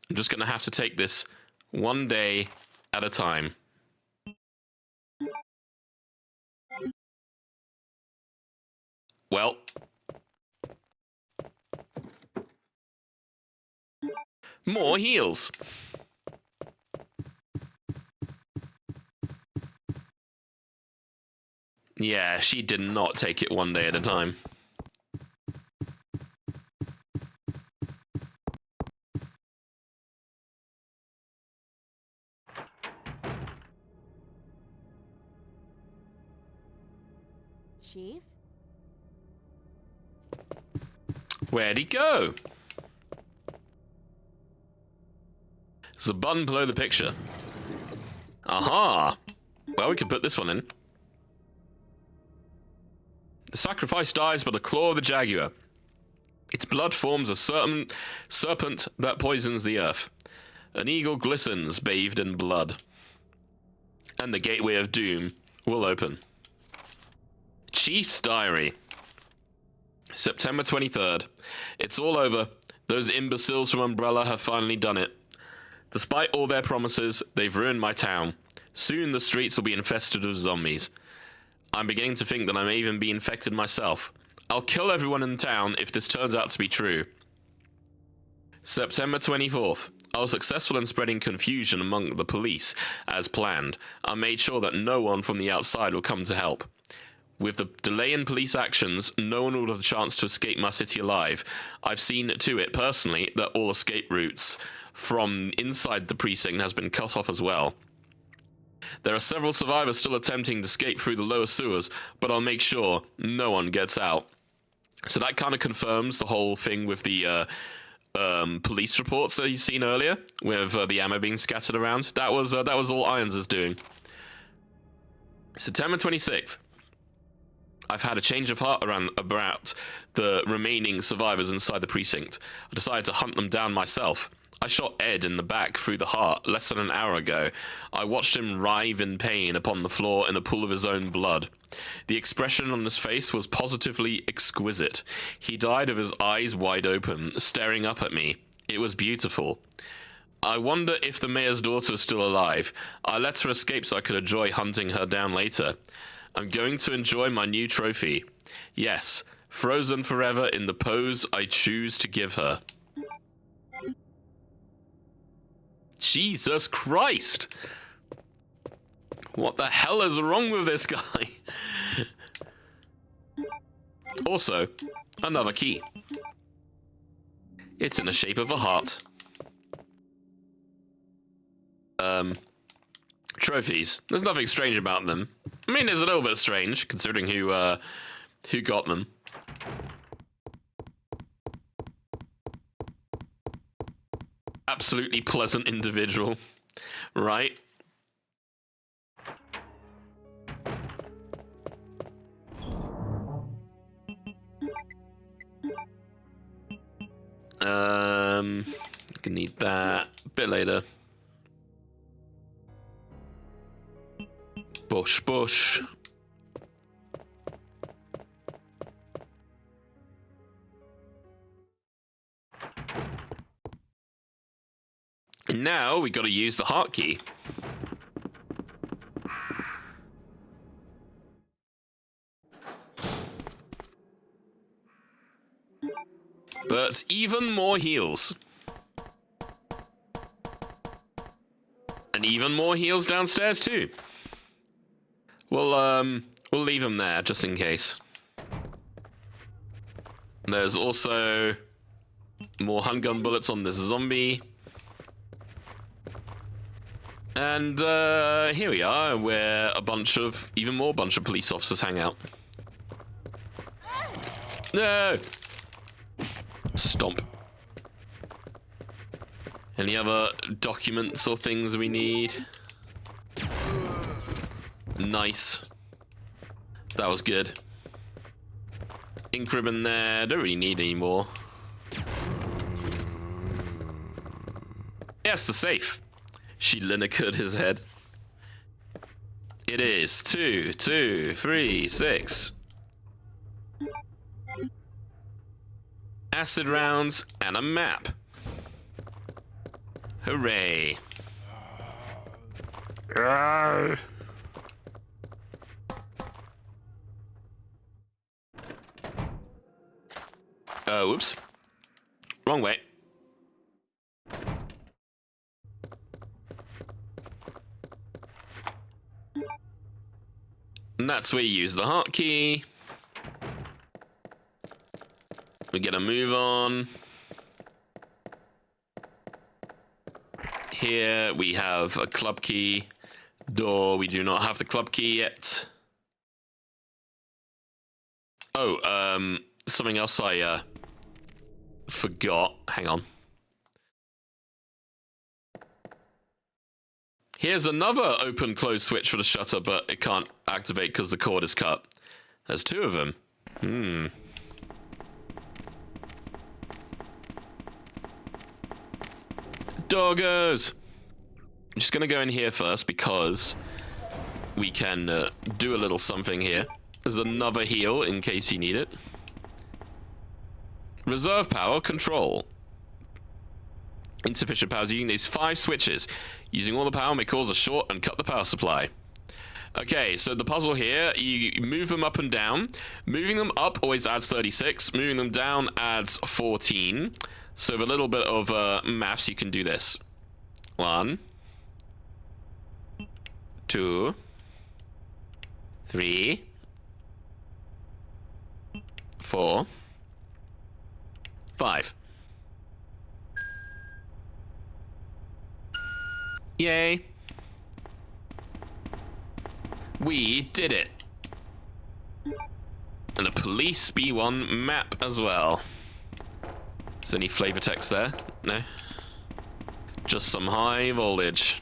I'm just going to have to take this one day at a time. Well, more heals. Yeah, she did not take it one day at a time. Chief? Where'd he go? There's a button below the picture. Aha! Well, we can put this one in. The sacrifice dies by the claw of the jaguar. Its blood forms a serpent that poisons the earth. An eagle glistens, bathed in blood. And the gateway of doom will open. Chief's diary. September 23rd. It's all over. Those imbeciles from Umbrella have finally done it. Despite all their promises, they've ruined my town. Soon the streets will be infested with zombies. I'm beginning to think that I may even be infected myself. I'll kill everyone in town if this turns out to be true. September 24th. I was successful in spreading confusion among the police, as planned. I made sure that no one from the outside will come to help. With the delay in police actions, no one will have the chance to escape my city alive. I've seen to it, personally, that all escape routes from inside the precinct has been cut off as well. There are several survivors still attempting to escape through the lower sewers, but I'll make sure no one gets out. So that kind of confirms the whole thing with the police reports that you've seen earlier, with the ammo being scattered around. That was all Irons is doing. September 26th. I've had a change of heart about the remaining survivors inside the precinct. I decided to hunt them down myself. I shot Ed in the back through the heart less than an hour ago. I watched him writhe in pain upon the floor in a pool of his own blood. The expression on his face was positively exquisite. He died with his eyes wide open, staring up at me. It was beautiful. I wonder if the mayor's daughter is still alive. I let her escape so I could enjoy hunting her down later. I'm going to enjoy my new trophy. Yes, frozen forever in the pose I choose to give her. Jesus Christ! What the hell is wrong with this guy? Also, another key. It's in the shape of a heart. Trophies. There's nothing strange about them. I mean, there's a little bit strange, considering who got them. Absolutely pleasant individual, right? Gonna need that a bit later. Bush. And now we got to use the heart key. But even more heals. And even more heals downstairs too. We'll leave them there just in case. There's also more handgun bullets on this zombie. And here we are, where even more bunch of police officers hang out. No! Stomp. Any other documents or things we need? Nice. That was good. ink ribbon there. Don't really need any more. Yes, the safe. She linacred his head. It is 2, 2, 3, 6. Acid rounds and a map. Hooray. Whoops. Wrong way. And that's where you use the hotkey. We get a move on. Here we have a club key. Door, we do not have the club key yet. Oh, something else I forgot. Hang on. Here's another open-close switch for the shutter, but it can't activate because the cord is cut. There's 2 of them. Doggos! I'm just gonna go in here first because we can do a little something here. There's another heal in case you need it. Reserve power control. Insufficient power using these 5 switches. Using all the power may cause a short and cut the power supply. Okay, so the puzzle here, you move them up and down. Moving them up always adds 36. Moving them down adds 14. So with a little bit of maths, you can do this. 1, 2, 3, 4, 5. Yay. We did it. And a police B1 map as well. Is there any flavor text there? No. Just some high voltage.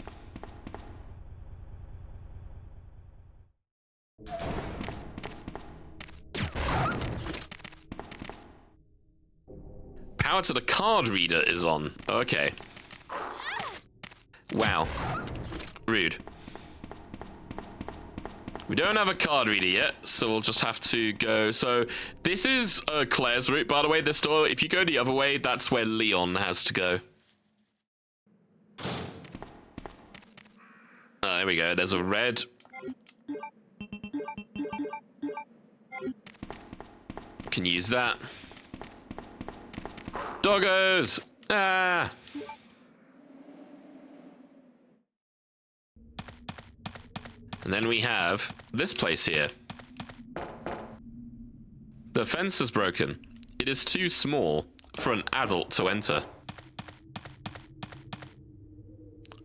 Power to the card reader is on. Okay. Wow. Rude. We don't have a card reader yet, so we'll just have to go. So this is Claire's route, by the way, this door. If you go the other way, that's where Leon has to go. There we go. There's a red. Can use that. Doggos! Ah! And then we have this place here. The fence is broken. It is too small for an adult to enter.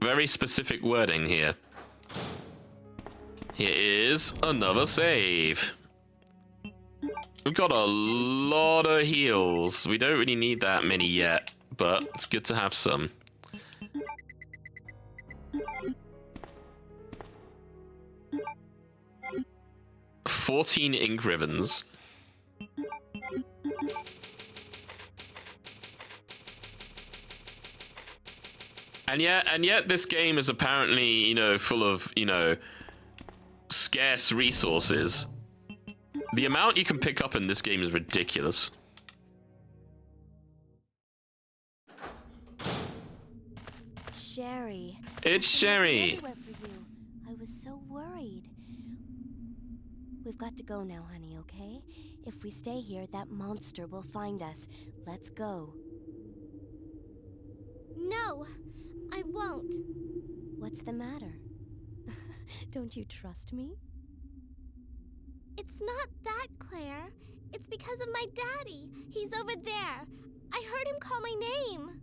Very specific wording here. Here is another save. We've got a lot of heals. We don't really need that many yet, but it's good to have some. $14 ink ribbons. And yet this game is apparently, you know, full of, you know, scarce resources. The amount you can pick up in this game is ridiculous. Sherry. It's Sherry. I went for you. I was so worried. We've got to go now, honey, okay? If we stay here, that monster will find us. Let's go. No, I won't. What's the matter? Don't you trust me? It's not that, Claire. It's because of my daddy. He's over there. I heard him call my name.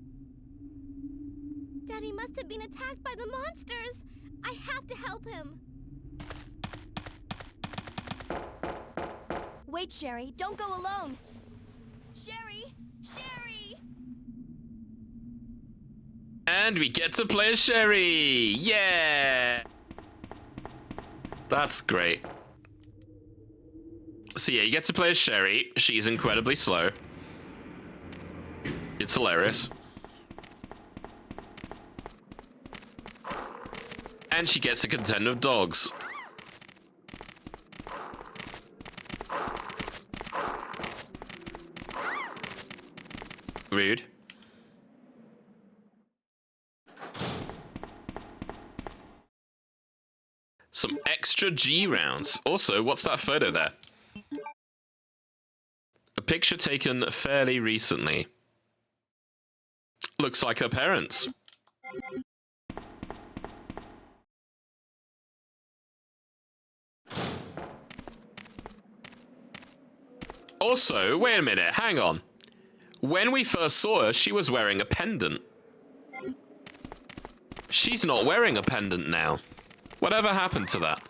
Daddy must have been attacked by the monsters. I have to help him. Wait, Sherry. Don't go alone. Sherry! Sherry! And we get to play as Sherry. Yeah! That's great. So yeah, you get to play as Sherry. She's incredibly slow. It's hilarious. And she gets to contend with dogs. Rude. Some extra G rounds. Also, what's that photo there? A picture taken fairly recently. Looks like her parents. Also, wait a minute, hang on. When we first saw her, she was wearing a pendant. She's not wearing a pendant now. Whatever happened to that?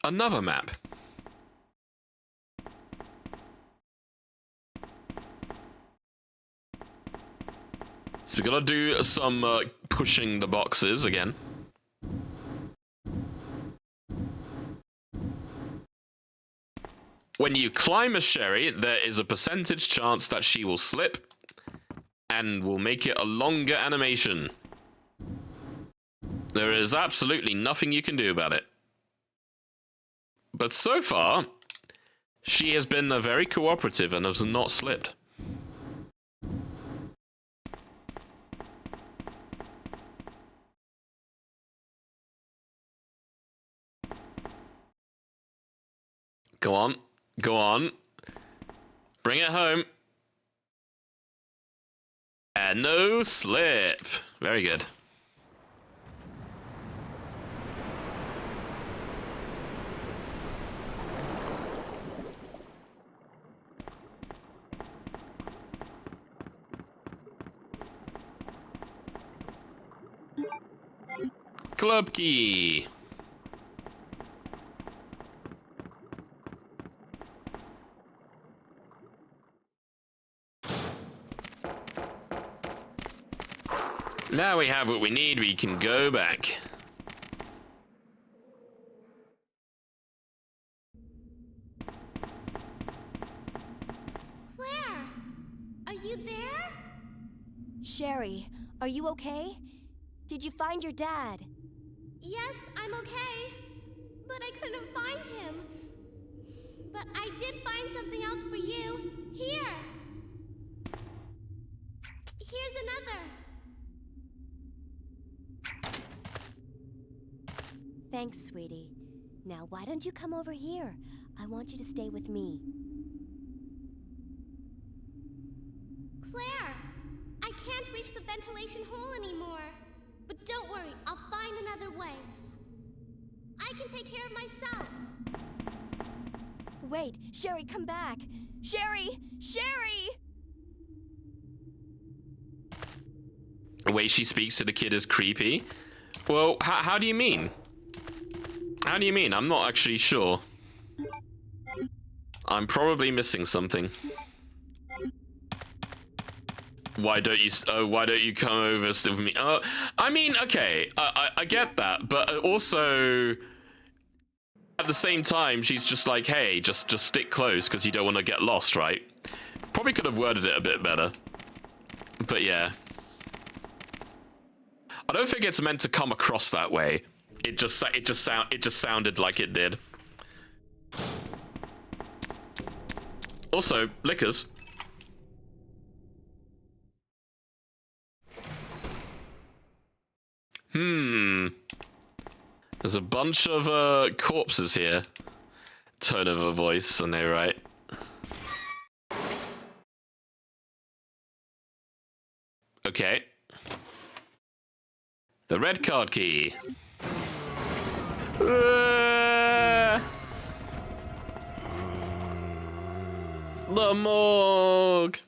Another map. So we gotta do some pushing the boxes again. When you climb a Sherry, there is a percentage chance that she will slip and will make it a longer animation. There is absolutely nothing you can do about it. But so far, she has been very cooperative and has not slipped. Go on. Go on. Bring it home. And no slip. Very good. Club key. Now we have what we need, we can go back. Claire, are you there? Sherry, are you okay? Did you find your dad? Yes, I'm okay. But I couldn't find him. But I did find something else for you. Here. Here's another. Thanks, sweetie. Now, why don't you come over here? I want you to stay with me. Claire, I can't reach the ventilation hole anymore. But don't worry, I'll find another way. I can take care of myself. Wait, Sherry, come back. Sherry! Sherry! The way she speaks to the kid is creepy. Well, how do you mean? How do you mean? I'm not actually sure. I'm probably missing something. Why don't you come over still with me? I mean, okay, I get that, but also at the same time, she's just like, hey, just stick close because you don't want to get lost, right? Probably could have worded it a bit better, but yeah. I don't think it's meant to come across that way. It just sounded like it did. Also, liquors. There's a bunch of corpses here. Tone of a voice, and they're right. Okay. The red card key. The morgue.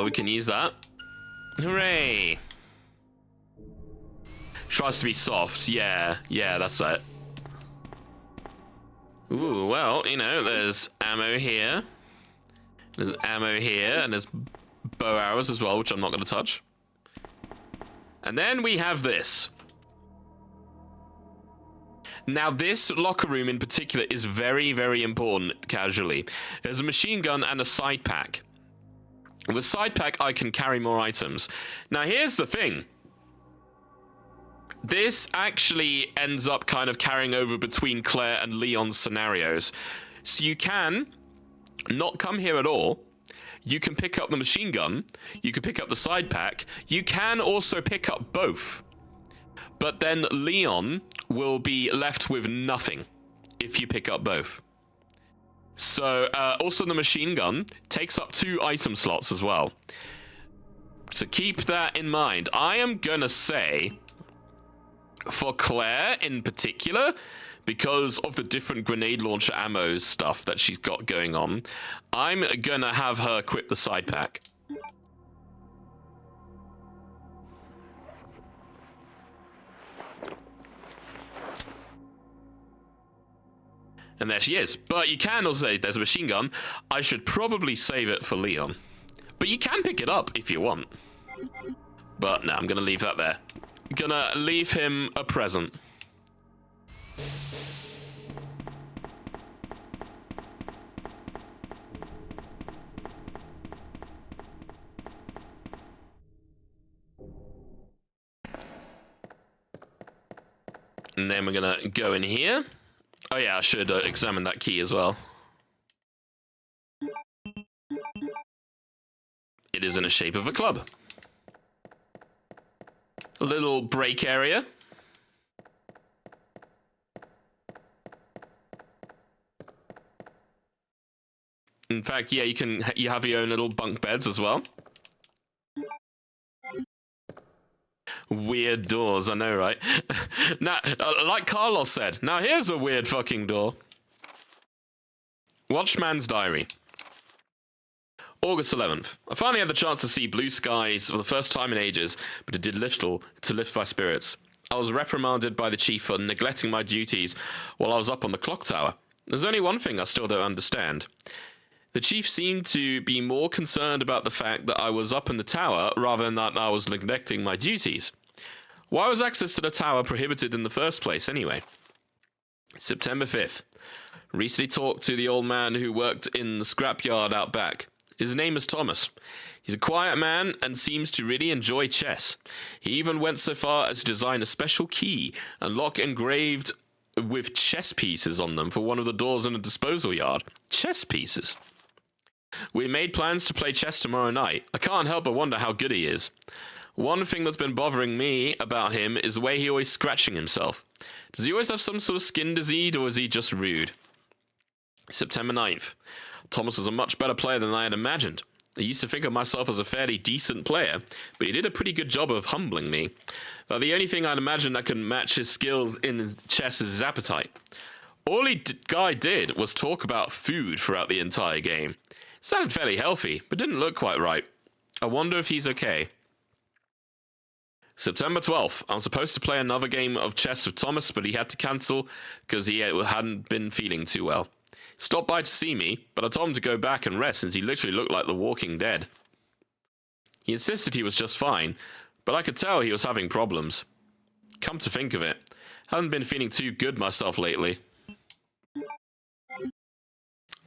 So we can use that. Hooray! Tries to be soft. Yeah, that's it. Ooh, well, you know, there's ammo here. There's ammo here, and there's bow arrows as well, which I'm not going to touch. And then we have this. Now, this locker room in particular is very, very important casually. There's a machine gun and a side pack. With a side pack, I can carry more items. Now, here's the thing. This actually ends up kind of carrying over between Claire and Leon's scenarios. So you can not come here at all. You can pick up the machine gun. You can pick up the side pack. You can also pick up both. But then Leon will be left with nothing if you pick up both. So, also the machine gun takes up 2 item slots as well. So keep that in mind. I am gonna say, for Claire in particular, because of the different grenade launcher ammo stuff that she's got going on, I'm gonna have her equip the side pack. And there she is. But you can also say there's a machine gun. I should probably save it for Leon. But you can pick it up if you want. But no, I'm going to leave that there. Gonna leave him a present. And then we're going to go in here. Oh yeah, I should examine that key as well. It is in the shape of a club. A little break area. In fact, yeah, you have your own little bunk beds as well. Weird doors, I know, right? Now, like Carlos said, now here's a weird fucking door. Watchman's Diary. August 11th. I finally had the chance to see blue skies for the first time in ages, but it did little to lift my spirits. I was reprimanded by the chief for neglecting my duties while I was up on the clock tower. There's only one thing I still don't understand. The chief seemed to be more concerned about the fact that I was up in the tower rather than that I was neglecting my duties. Why was access to the tower prohibited in the first place, anyway? September 5th. Recently talked to the old man who worked in the scrapyard out back. His name is Thomas. He's a quiet man and seems to really enjoy chess. He even went so far as to design a special key and lock engraved with chess pieces on them for one of the doors in the disposal yard. Chess pieces? We made plans to play chess tomorrow night. I can't help but wonder how good he is. One thing that's been bothering me about him is the way he always scratching himself. Does he always have some sort of skin disease, or is he just rude? September 9th. Thomas was a much better player than I had imagined. I used to think of myself as a fairly decent player, but he did a pretty good job of humbling me. But the only thing I'd imagined that could match his skills in chess is his appetite. All guy did was talk about food throughout the entire game. It sounded fairly healthy, but didn't look quite right. I wonder if he's okay. September 12th. I'm supposed to play another game of chess with Thomas, but he had to cancel because he hadn't been feeling too well. He stopped by to see me, but I told him to go back and rest since he literally looked like the Walking Dead. He insisted he was just fine, but I could tell he was having problems. Come to think of it, I haven't been feeling too good myself lately.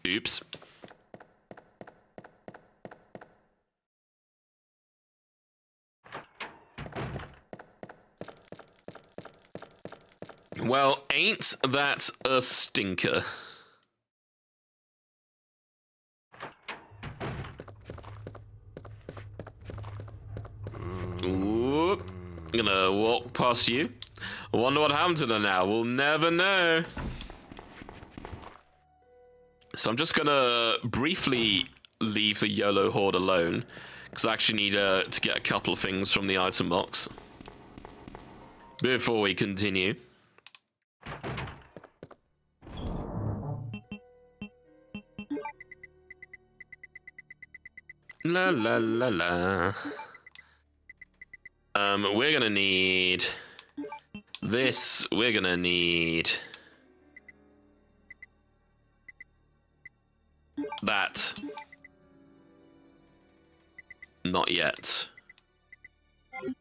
Oops. Well, ain't that a stinker? Ooh, I'm gonna walk past you. I wonder what happened to her now. We'll never know. So I'm just gonna briefly leave the YOLO Horde alone, because I actually need to get a couple of things from the item box before we continue. La la la la. We're gonna need this. We're gonna need that. Not yet.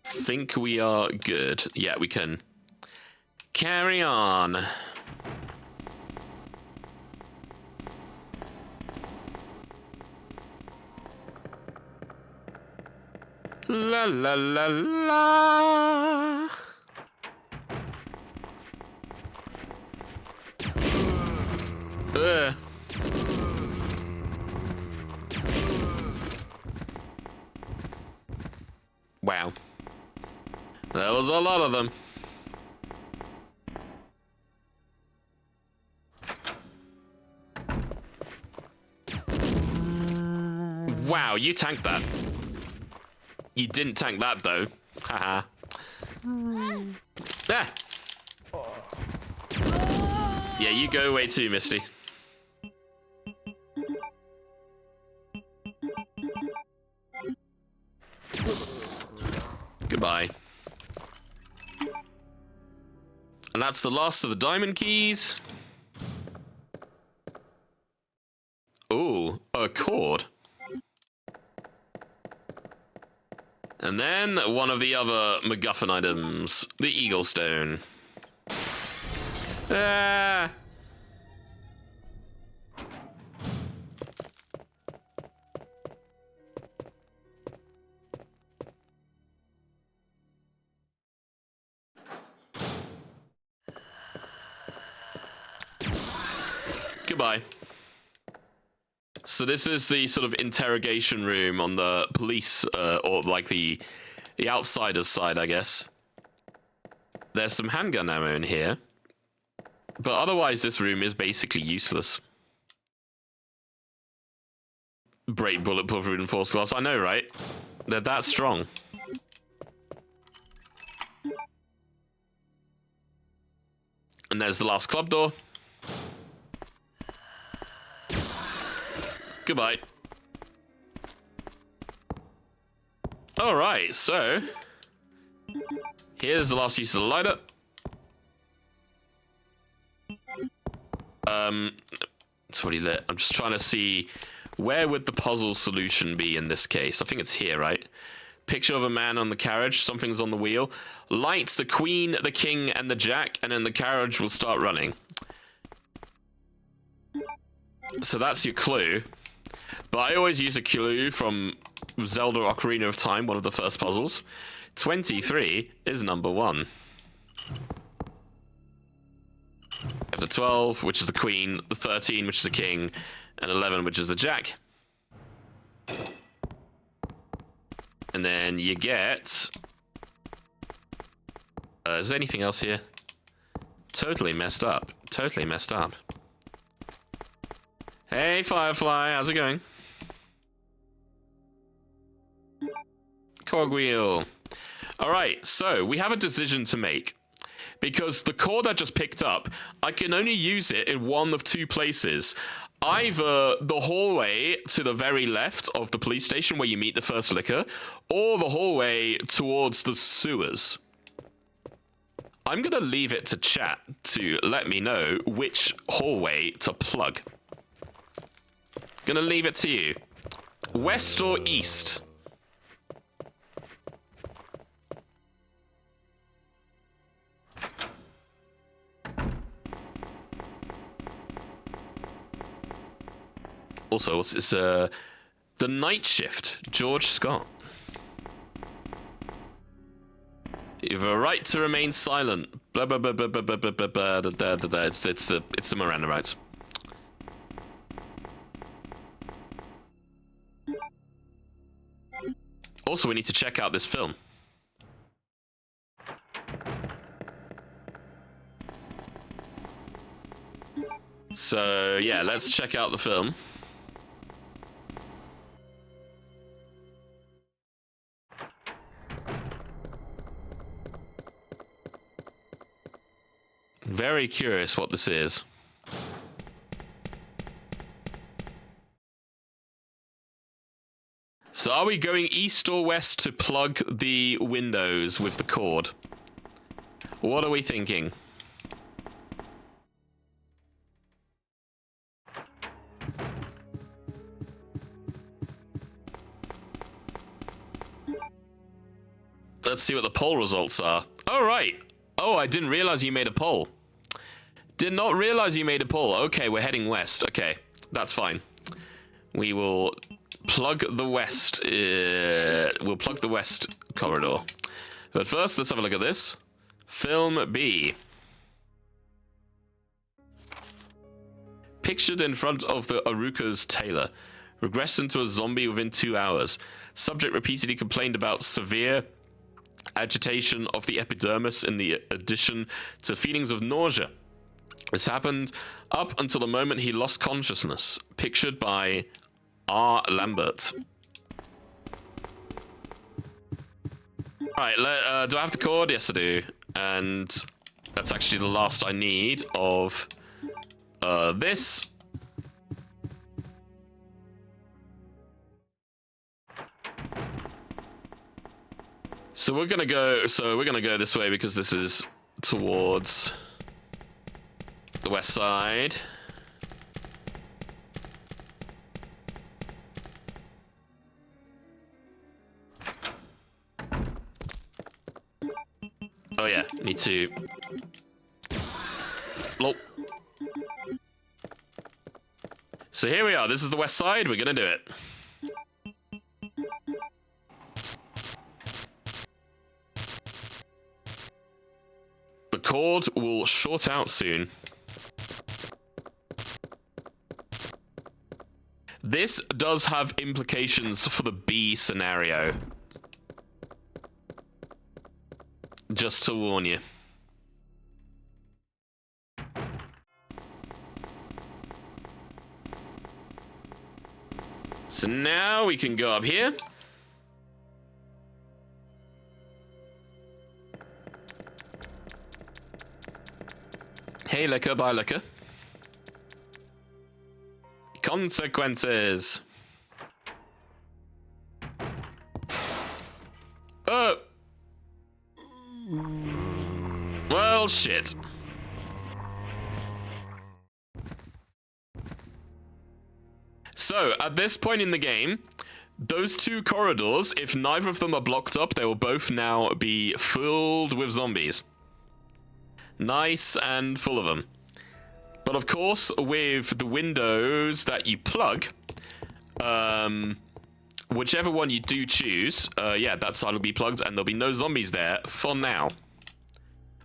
Think we are good. Yeah, we can carry on. La la la la. Ugh. Wow. There was a lot of them. Wow, you tanked that. You didn't tank that, though. Haha. Ah! Yeah, you go away too, Misty. Goodbye. And that's the last of the diamond keys. Ooh, a cord. And then one of the other MacGuffin items, the Eagle Stone. Ah! Goodbye. So this is the sort of interrogation room on the police, or like the outsider's side, I guess. There's some handgun ammo in here. But otherwise, this room is basically useless. Break bulletproof reinforced glass. I know, right? They're that strong. And there's the last club door. Goodbye. Alright, so here's the last use of the lighter. It's already lit. I'm just trying to see where would the puzzle solution be in this case. I think it's here, right? Picture of a man on the carriage, something's on the wheel. Light the queen, the king, and the jack, and then the carriage will start running. So that's your clue. But I always use a clue from Zelda Ocarina of Time, one of the first puzzles. 23 is number 1. After 12, which is the queen, the 13, which is the king, and 11, which is the jack. And then you get... is there anything else here? Totally messed up. Totally messed up. Hey, Firefly, how's it going? Cogwheel. Alright, so we have a decision to make. Because the cord I just picked up, I can only use it in one of two places. Either the hallway to the very left of the police station where you meet the first licker, or the hallway towards the sewers. I'm going to leave it to chat to let me know which hallway to plug. Gonna leave it to you. West or east? Also, it's the night shift, George Scott. You have a right to remain silent. Blah blah blah blah blah blah blah blah blah. It's the Miranda rights. Also, we need to check out this film. So, yeah, let's check out the film. Very curious what this is. So are we going east or west to plug the windows with the cord? What are we thinking? Let's see what the poll results are. Oh, right. Oh, I didn't realize you made a poll. Did not realize you made a poll. Okay, we're heading west. Okay, that's fine. We will plug the west. We'll plug the west corridor. But first, let's have a look at this. Film B. Pictured in front of the Aruka's tailor. Regressed into a zombie within 2 hours. Subject repeatedly complained about severe agitation of the epidermis in the addition to feelings of nausea. This happened up until the moment he lost consciousness. Pictured by R. Lambert. Alright, do I have the cord? Yes, I do. And that's actually the last I need of this. So we're gonna go this way because this is towards the west side. Oh yeah, need to. Lol. So here we are. This is the west side. We're gonna do it. The cord will short out soon. This does have implications for the B scenario. Just to warn you. So now we can go up here. Hey, liquor, bye, liquor. Consequences. Oh. Well, shit. So, at this point in the game, those two corridors, if neither of them are blocked up, they will both now be filled with zombies. Nice and full of them. But of course, with the windows that you plug, whichever one you do choose, yeah, that side will be plugged and there'll be no zombies there for now.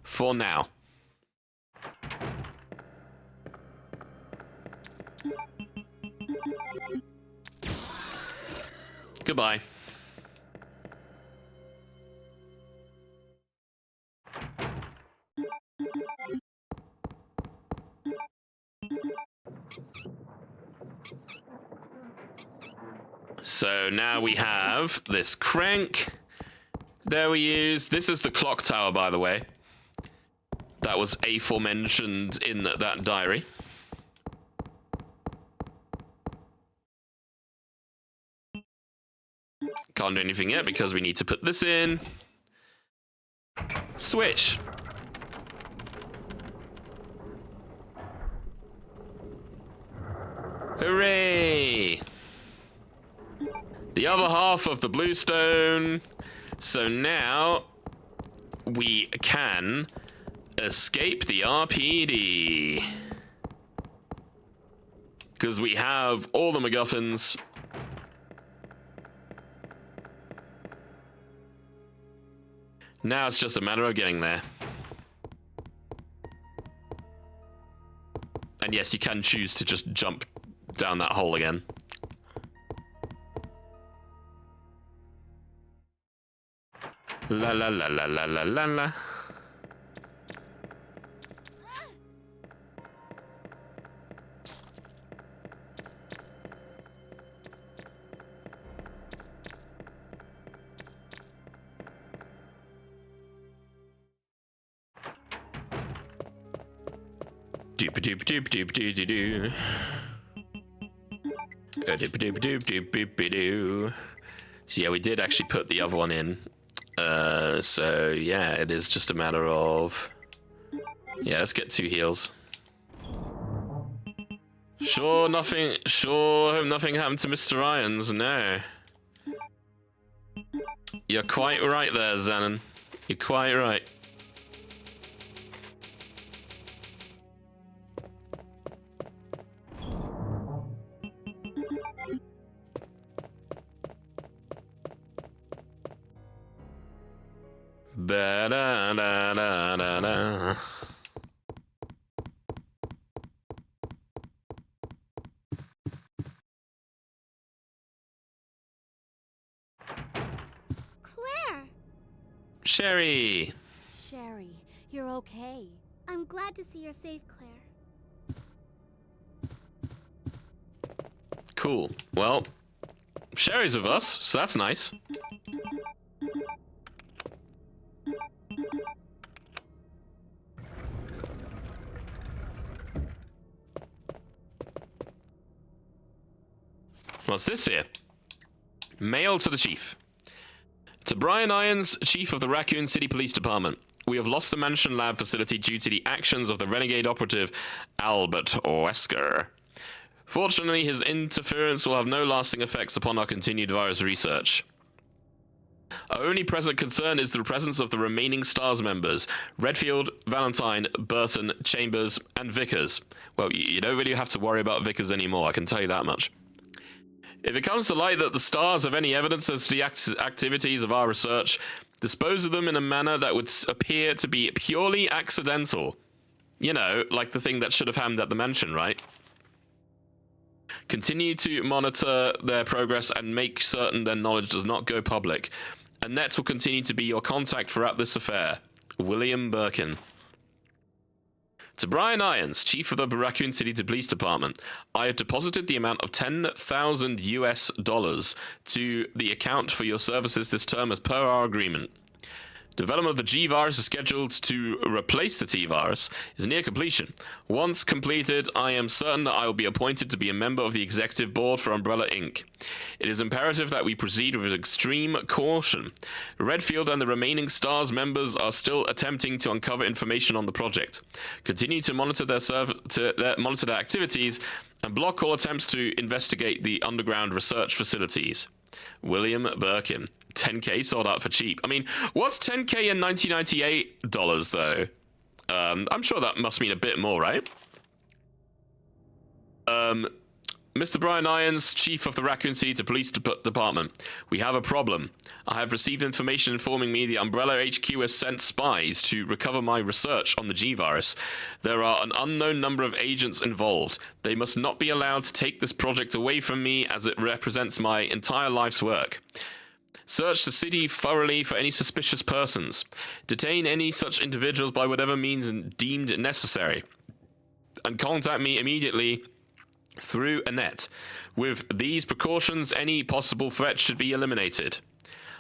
For now. Goodbye. So now we have this crank that we use. This is the clock tower, by the way. That was aforementioned in that diary. Can't do anything yet because we need to put this in. Switch. Hooray! The other half of the bluestone. So now we can escape the RPD. Because we have all the MacGuffins. Now it's just a matter of getting there. And yes, you can choose to just jump down that hole again. La la la la la la la la. Doop doop doop doop doop doo doo. Doop doop doop doop doop doo. So yeah, we did actually put the other one in. So yeah, it is just a matter of... Yeah, let's get 2 heals. Sure, nothing happened to Mr. Irons, no. You're quite right there, Xanon. You're quite right. Ba-da-da-da-da-da. Claire! Sherry! Sherry, you're okay. I'm glad to see you're safe, Claire. Cool. Well, Sherry's with us, so that's nice. What's this here? Mail to the chief. To Brian Irons, chief of the Raccoon City Police Department. We have lost the Mansion Lab facility due to the actions of the renegade operative Albert Wesker. Fortunately, his interference will have no lasting effects upon our continued virus research. Our only present concern is the presence of the remaining STARS members, Redfield, Valentine, Burton, Chambers, and Vickers. Well, you don't really have to worry about Vickers anymore, I can tell you that much. If it comes to light that the STARS have any evidence as to the activities of our research, dispose of them in a manner that would appear to be purely accidental. You know, like the thing that should have happened at the mansion, right? Continue to monitor their progress and make certain their knowledge does not go public. Annette will continue to be your contact throughout this affair. William Birkin. To Brian Irons, chief of the Raccoon City Police Department, I have deposited the amount of $10,000 US to the account for your services this term as per our agreement. Development of the G-Virus is scheduled to replace the T-Virus is near completion. Once completed, I am certain that I will be appointed to be a member of the executive board for Umbrella Inc. It is imperative that we proceed with extreme caution. Redfield and the remaining STARS members are still attempting to uncover information on the project. Continue to monitor their activities and block all attempts to investigate the underground research facilities. William Birkin. 10k sold out for cheap. I mean, what's 10k in 1998 dollars though? I'm sure that must mean a bit more, right? Mr. Brian Irons, chief of the Raccoon City Police Department. We have a problem. I have received information informing me the Umbrella HQ has sent spies to recover my research on the G-Virus. There are an unknown number of agents involved. They must not be allowed to take this project away from me as it represents my entire life's work. Search the city thoroughly for any suspicious persons. Detain any such individuals by whatever means deemed necessary. And contact me immediately through Annette. With these precautions, any possible threat should be eliminated.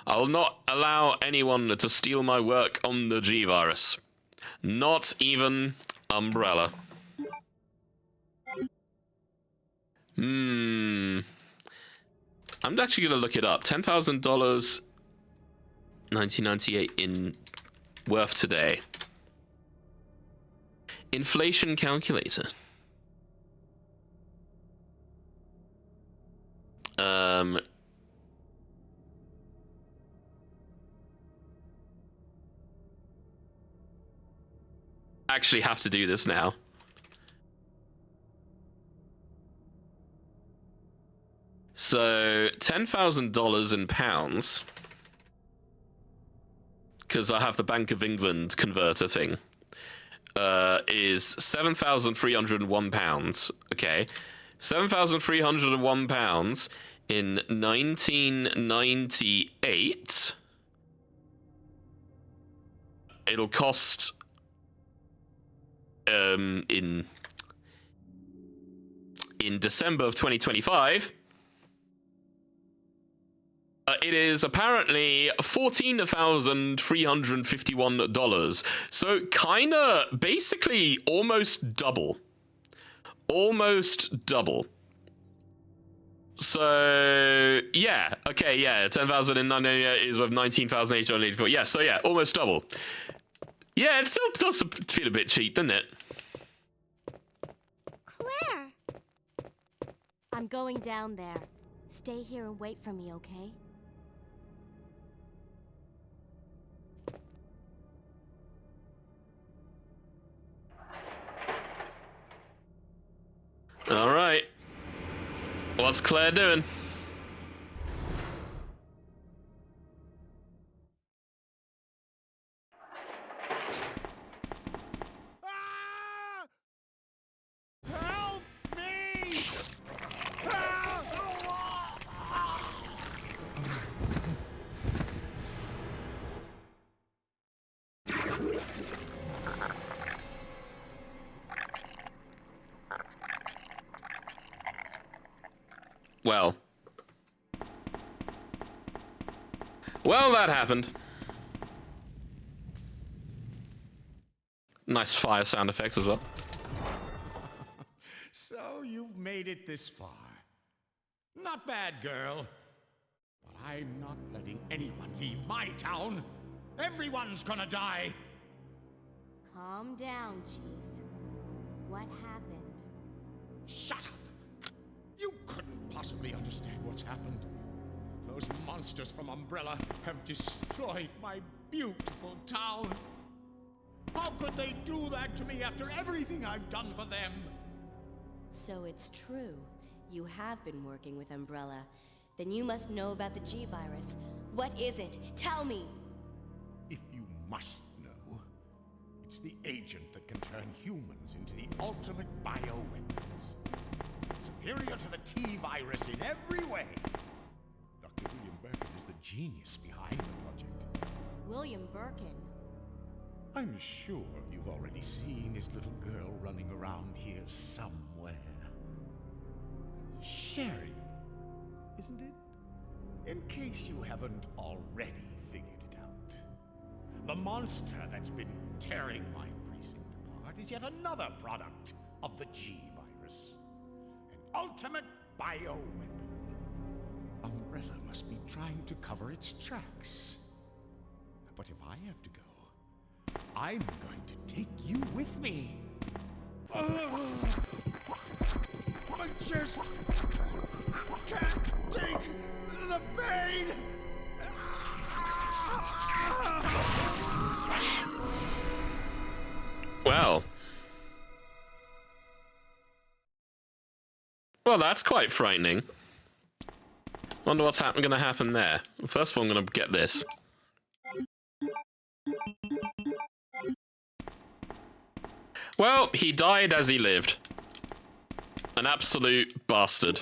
I will not allow anyone to steal my work on the G-Virus. Not even Umbrella. I'm actually going to look it up. $10,000, 1998 in worth today. Inflation calculator. Actually have to do this now. So $10,000 in pounds, because I have the Bank of England converter thing, is £7,301. Okay, £7,301 in 1998. It'll cost in December of 2025. It is apparently $14,351. So kinda, basically, almost double. Almost double. So, yeah. Okay, yeah. 10,998 is with 19,884. Yeah, so yeah, almost double. Yeah, it still does feel a bit cheap, doesn't it? Claire! I'm going down there. Stay here and wait for me, okay? All right. What's Claire doing? Ah! Help me! Ah! Well. Well, that happened. Nice fire sound effects as well. So you've made it this far. Not bad, girl. But I'm not letting anyone leave my town. Everyone's gonna die. Calm down, Chief. What happened? Shut up! You couldn't possibly understand what's happened. Those monsters from Umbrella have destroyed my beautiful town. How could they do that to me after everything I've done for them? So it's true. You have been working with Umbrella. Then you must know about the G-Virus. What is it? Tell me! If you must know, it's the agent that can turn humans into the ultimate bioweapons. Superior to the T-Virus in every way. Dr. William Birkin is the genius behind the project. William Birkin. I'm sure you've already seen his little girl running around here somewhere. Sherry, isn't it? In case you haven't already figured it out. The monster that's been tearing my precinct apart is yet another product of the G-Virus. An ultimate bioweapon. Umbrella must be trying to cover its tracks. But if I have to go, I'm going to take you with me. I just can't take the pain. Well. Well, that's quite frightening. Wonder what's going to happen there. First of all, I'm going to get this. Well, he died as he lived. An absolute bastard.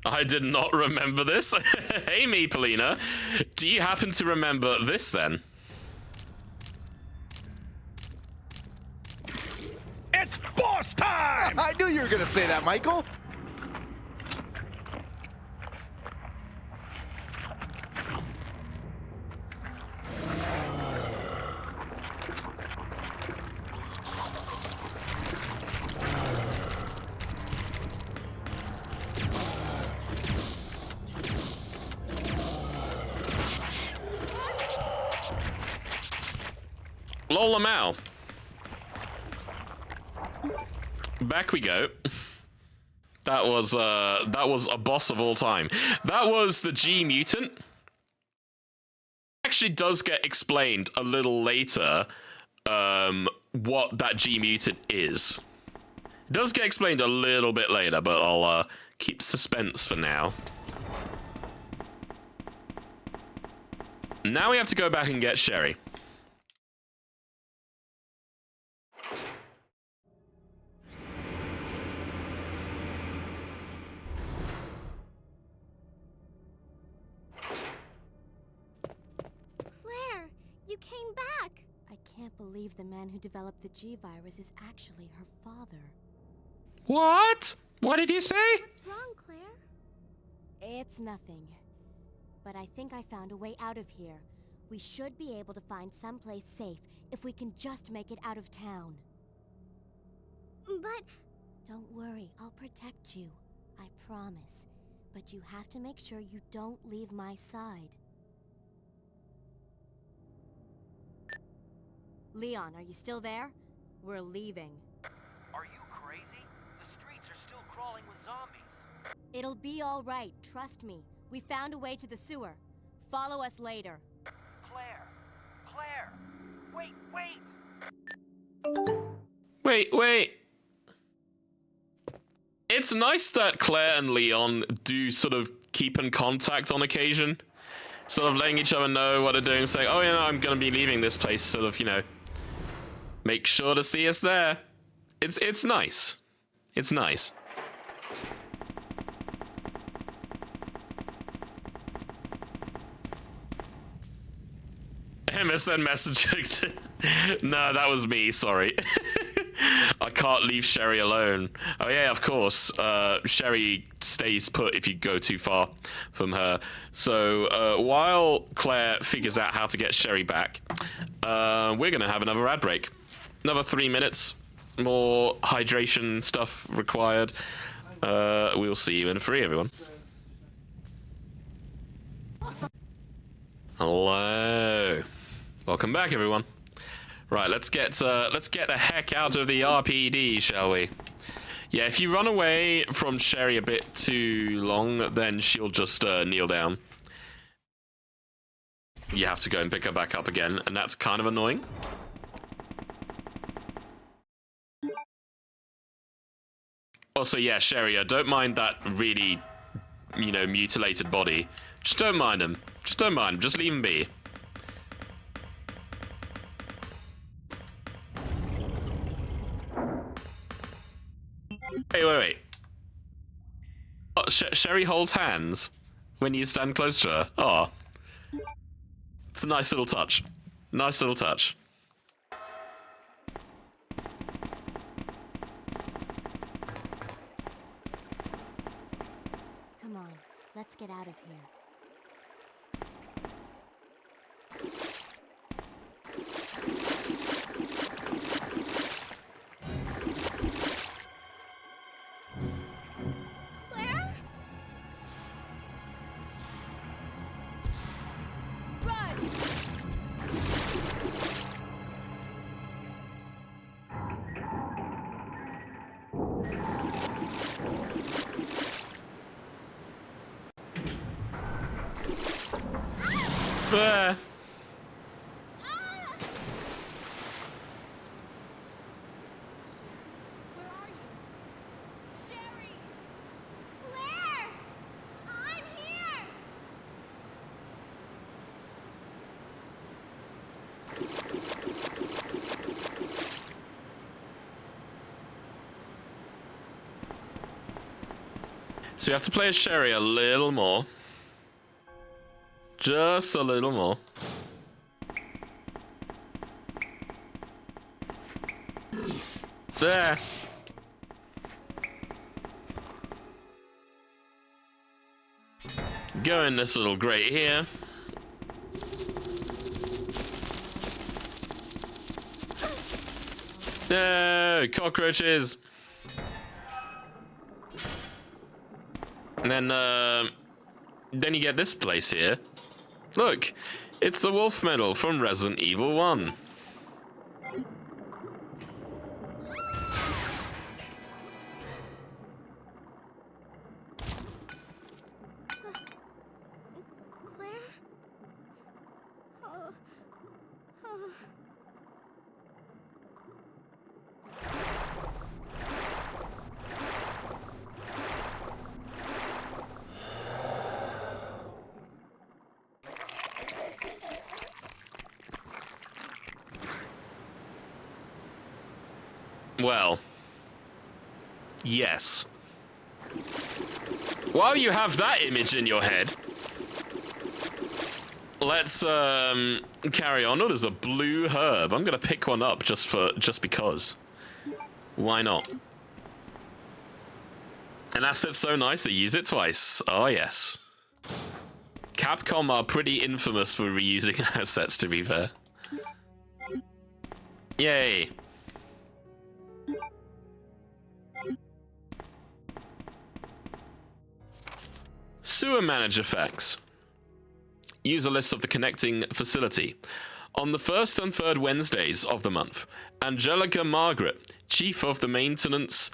I did not remember this. Hey, Meeplina. Do you happen to remember this, then? It's boss time! I knew you were gonna say that, Michael. Lola Mao. Back we go. That was a boss of all time. That was the G mutant. Actually does get explained a little later what that G mutant is. It does get explained a little bit later, but I'll keep suspense for now. Now we have to go back and get Sherry. You came back! I can't believe the man who developed the G-Virus is actually her father. What? What did you say? What's wrong, Claire? It's nothing. But I think I found a way out of here. We should be able to find someplace safe if we can just make it out of town. But... Don't worry, I'll protect you. I promise. But you have to make sure you don't leave my side. Leon, are you still there? We're leaving. Are you crazy? The streets are still crawling with zombies. It'll be all right, trust me. We found a way to the sewer. Follow us later. Claire! Claire! Wait, wait! Wait. It's nice that Claire and Leon do sort of keep in contact on occasion. Sort of letting each other know what they're doing, saying, oh, you know, I'm going to be leaving this place, sort of, you know, make sure to see us there. It's nice. It's nice. MSN messages. No, that was me, sorry. I can't leave Sherry alone. Oh yeah, of course. Sherry stays put if you go too far from her. So while Claire figures out how to get Sherry back, we're gonna have another ad break. Another 3 minutes. More hydration stuff required. We'll see you in 3, everyone. Hello. Welcome back, everyone. Right, let's get the heck out of the RPD, shall we? Yeah, if you run away from Sherry a bit too long, then she'll just kneel down. You have to go and pick her back up again, and that's kind of annoying. Also, yeah, Sherry, don't mind that really, you know, mutilated body. Just don't mind him. Just don't mind him. Just leave him be. Wait. Oh, Sherry holds hands when you stand close to her. Oh. It's a nice little touch. Nice little touch. Come on, let's get out of here. Claire? Run! Bah. Where are you? Sherry! Claire! I'm here! So you have to play as Sherry a little more. Just a little more. There. Go in this little grate here. No, cockroaches. And then you get this place here. Look, it's the wolf medal from Resident Evil 1. Claire? Oh. Oh. Well, yes. While you have that image in your head, let's carry on. Oh, there's a blue herb. I'm gonna pick one up just because. Why not? And that's it. So nice to use it twice. Oh yes. Capcom are pretty infamous for reusing assets, to be fair. Yay. Sewer manage effects. Use a list of the connecting facility. On the first and third Wednesdays of the month, Angelica Margaret, Chief of Maintenance,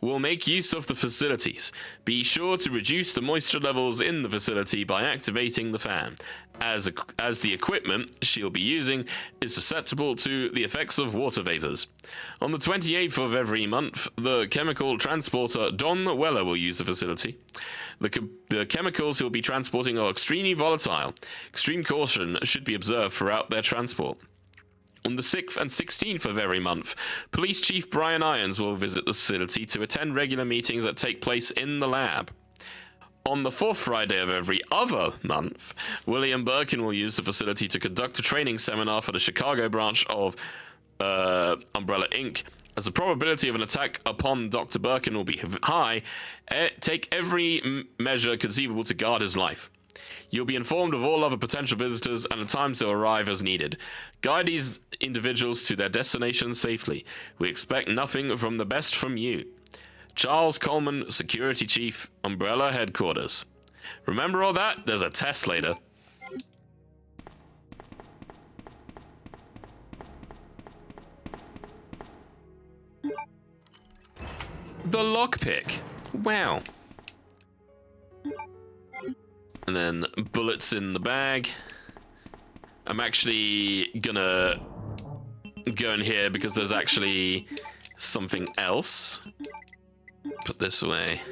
will make use of the facilities. Be sure to reduce the moisture levels in the facility by activating the fan, as the equipment she'll be using is susceptible to the effects of water vapors. On the 28th of every month, the chemical transporter Don Weller will use the facility. The chemicals he'll be transporting are extremely volatile. Extreme caution should be observed throughout their transport. On the 6th and 16th of every month, Police Chief Brian Irons will visit the facility to attend regular meetings that take place in the lab. On the 4th Friday of every other month, William Birkin will use the facility to conduct a training seminar for the Chicago branch of Umbrella Inc. As the probability of an attack upon Dr. Birkin will be high, take every measure conceivable to guard his life. You'll be informed of all other potential visitors and the times to arrive as needed. Guide these individuals to their destination safely. We expect nothing from the best from you. Charles Coleman, Security Chief, Umbrella Headquarters. Remember all that? There's a test later. The lockpick. Wow. And then bullets in the bag. I'm actually gonna go in here because there's actually something else. Put this away.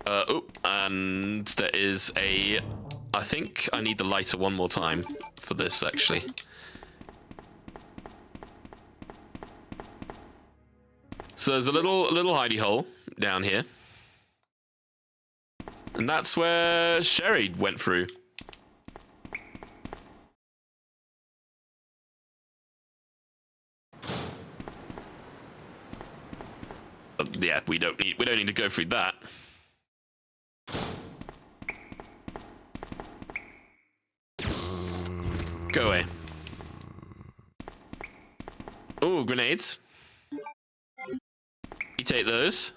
Oh, and there is a... I think I need the lighter one more time for this, actually. So there's a little hidey hole down here. And that's where Sherry went through. Yeah, we don't need to go through that. Go away. Ooh, grenades. You take those.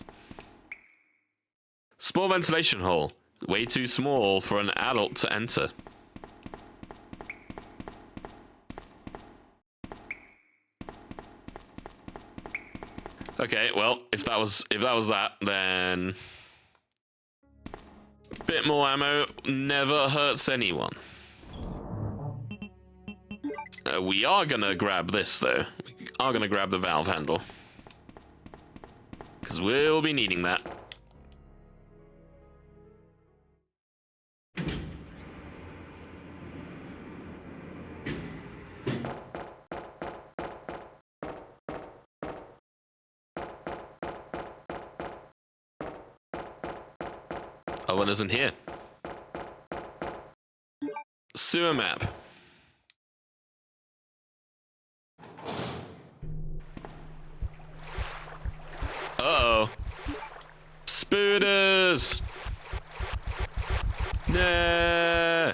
Small ventilation hole. Way too small for an adult to enter. Okay, well, if that was that, then a bit more ammo never hurts anyone. We are gonna grab this though. We are gonna grab the valve handle because we'll be needing that. One isn't here. Sewer map. Uh-oh. Spooters! Nah.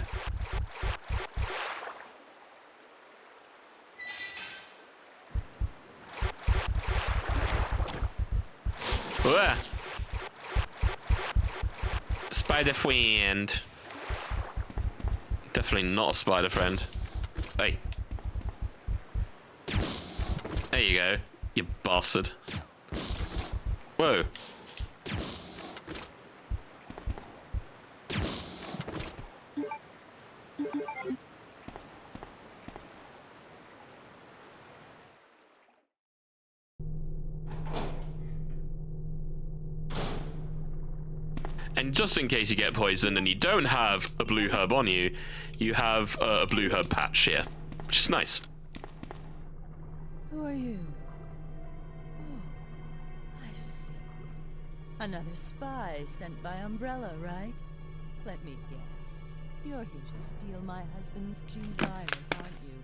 Wah. Spider friend. Definitely not a spider friend. Hey. There you go, you bastard. Whoa. And just in case you get poisoned and you don't have a blue herb on you, you have a blue herb patch here, which is nice. Who are you? Oh, I see. Another spy sent by Umbrella, right? Let me guess. You're here to steal my husband's G-virus, aren't you?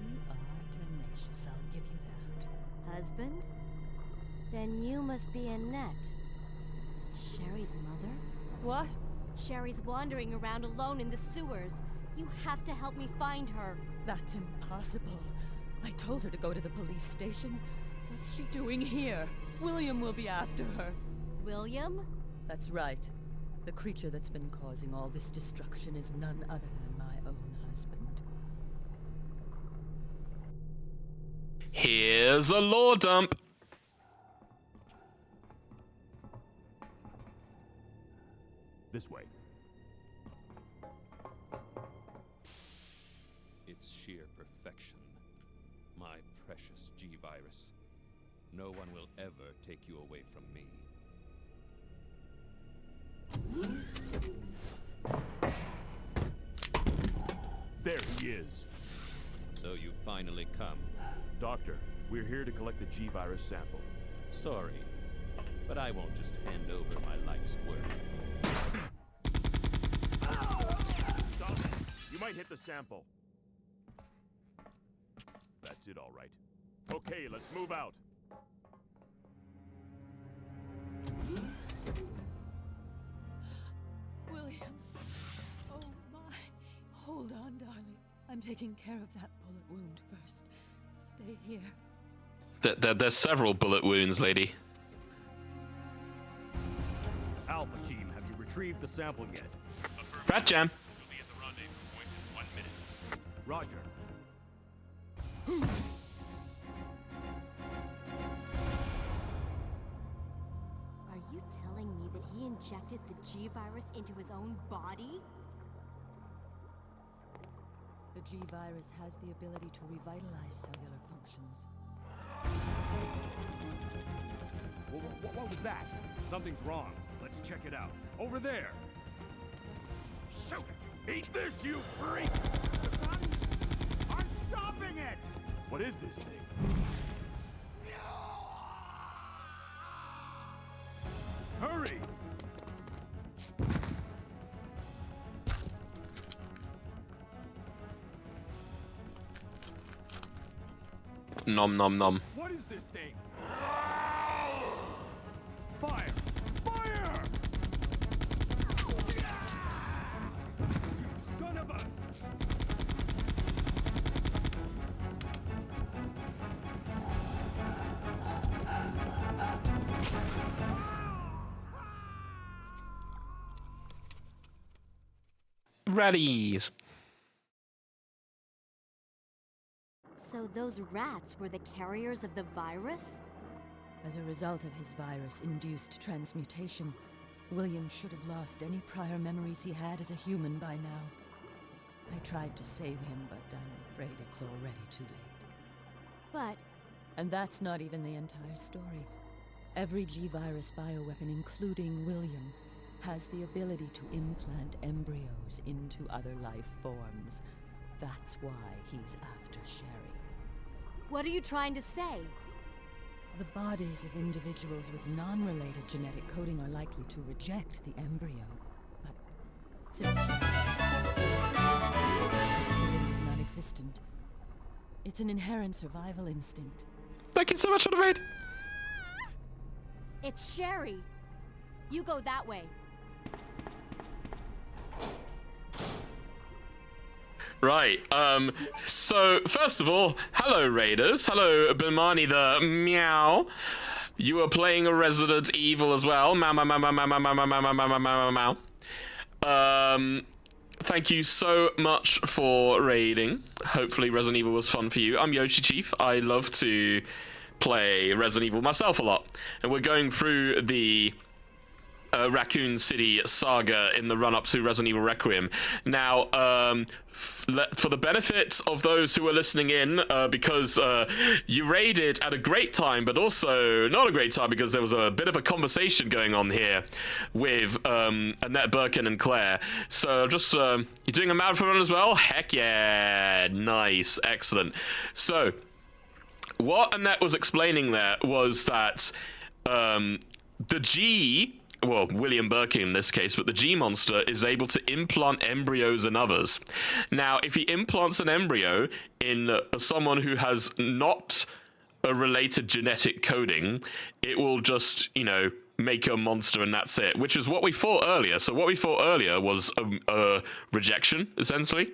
You are tenacious, I'll give you that. Husband? Then you must be Annette. Sherry's mother? What? Sherry's wandering around alone in the sewers. You have to help me find her. That's impossible. I told her to go to the police station. What's she doing here? William will be after her. William? That's right. The creature that's been causing all this destruction is none other than my own husband. Here's a lore dump. This way. It's sheer perfection. My precious G-Virus. No one will ever take you away from me. There he is. So you finally come. Doctor, we're here to collect the G-Virus sample. Sorry, but I won't just hand over my life's work. Stop! You might hit the sample. That's it, all right. Okay, let's move out. William. Oh my. Hold on, darling. I'm taking care of that bullet wound first. Stay here. There's several bullet wounds, lady. Alpha team, have you retrieved the sample yet? Rat Jam. We'll be at the rendezvous point in 1 minute. Roger. Are you telling me that he injected the G-Virus into his own body? The G-Virus has the ability to revitalize cellular functions. What was that? Something's wrong. Let's check it out. Over there! Shoot it! Eat this, you freak! The guns aren't stopping it! What is this thing? Hurry! Nom nom nom. What is this thing? Fire! Fire! Son of a... Ratties. So those rats were the carriers of the virus? As a result of his virus-induced transmutation, William should have lost any prior memories he had as a human by now. I tried to save him, but I'm afraid it's already too late. But... And that's not even the entire story. Every G-Virus bioweapon, including William, has the ability to implant embryos into other life forms. That's why he's after Sherry. What are you trying to say? The bodies of individuals with non-related genetic coding are likely to reject the embryo. But since William is non-existent, it's an inherent survival instinct. Thank you so much for the raid. It's Sherry. You go that way. Right, so first of all, hello Raiders, hello Bimani the meow. You are playing a Resident Evil as well, meow meow meow meow meow meow meow meow meow meow meow meow. Thank you so much for raiding. Hopefully Resident Evil was fun for you. I'm Yoshi Chief. I love to play Resident Evil myself a lot, and we're going through the Raccoon City Saga in the run-up to Resident Evil Requiem. Now, for the benefit of those who are listening in, because you raided at a great time, but also not a great time because there was a bit of a conversation going on here with Annette Birkin and Claire. So just, you're doing a marathon run as well? Heck yeah, nice, excellent. So, what Annette was explaining there was that William Birkin in this case, but the G-Monster is able to implant embryos in others. Now, if he implants an embryo in someone who has not a related genetic coding, it will just, make a monster and that's it, which is what we fought earlier. So what we fought earlier was a rejection, essentially.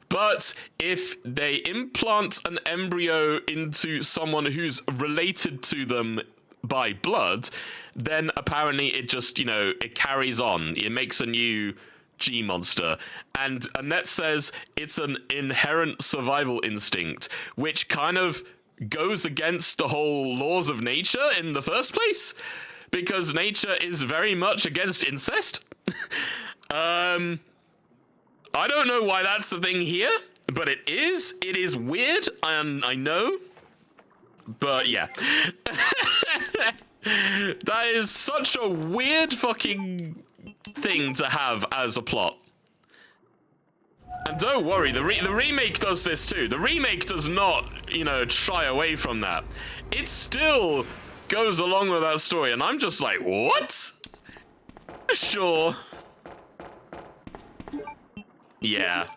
But if they implant an embryo into someone who's related to them by blood, then apparently it just, you know, it carries on. It makes a new G monster. And Annette says it's an inherent survival instinct, which kind of goes against the whole laws of nature in the first place, because nature is very much against incest. I don't know why that's the thing here, but it is. It is weird, and I know. But yeah. That is such a weird fucking thing to have as a plot. And don't worry, the remake does this too. The remake does not, you know, shy away from that. It still goes along with that story, and I'm just like, what? Sure. Yeah.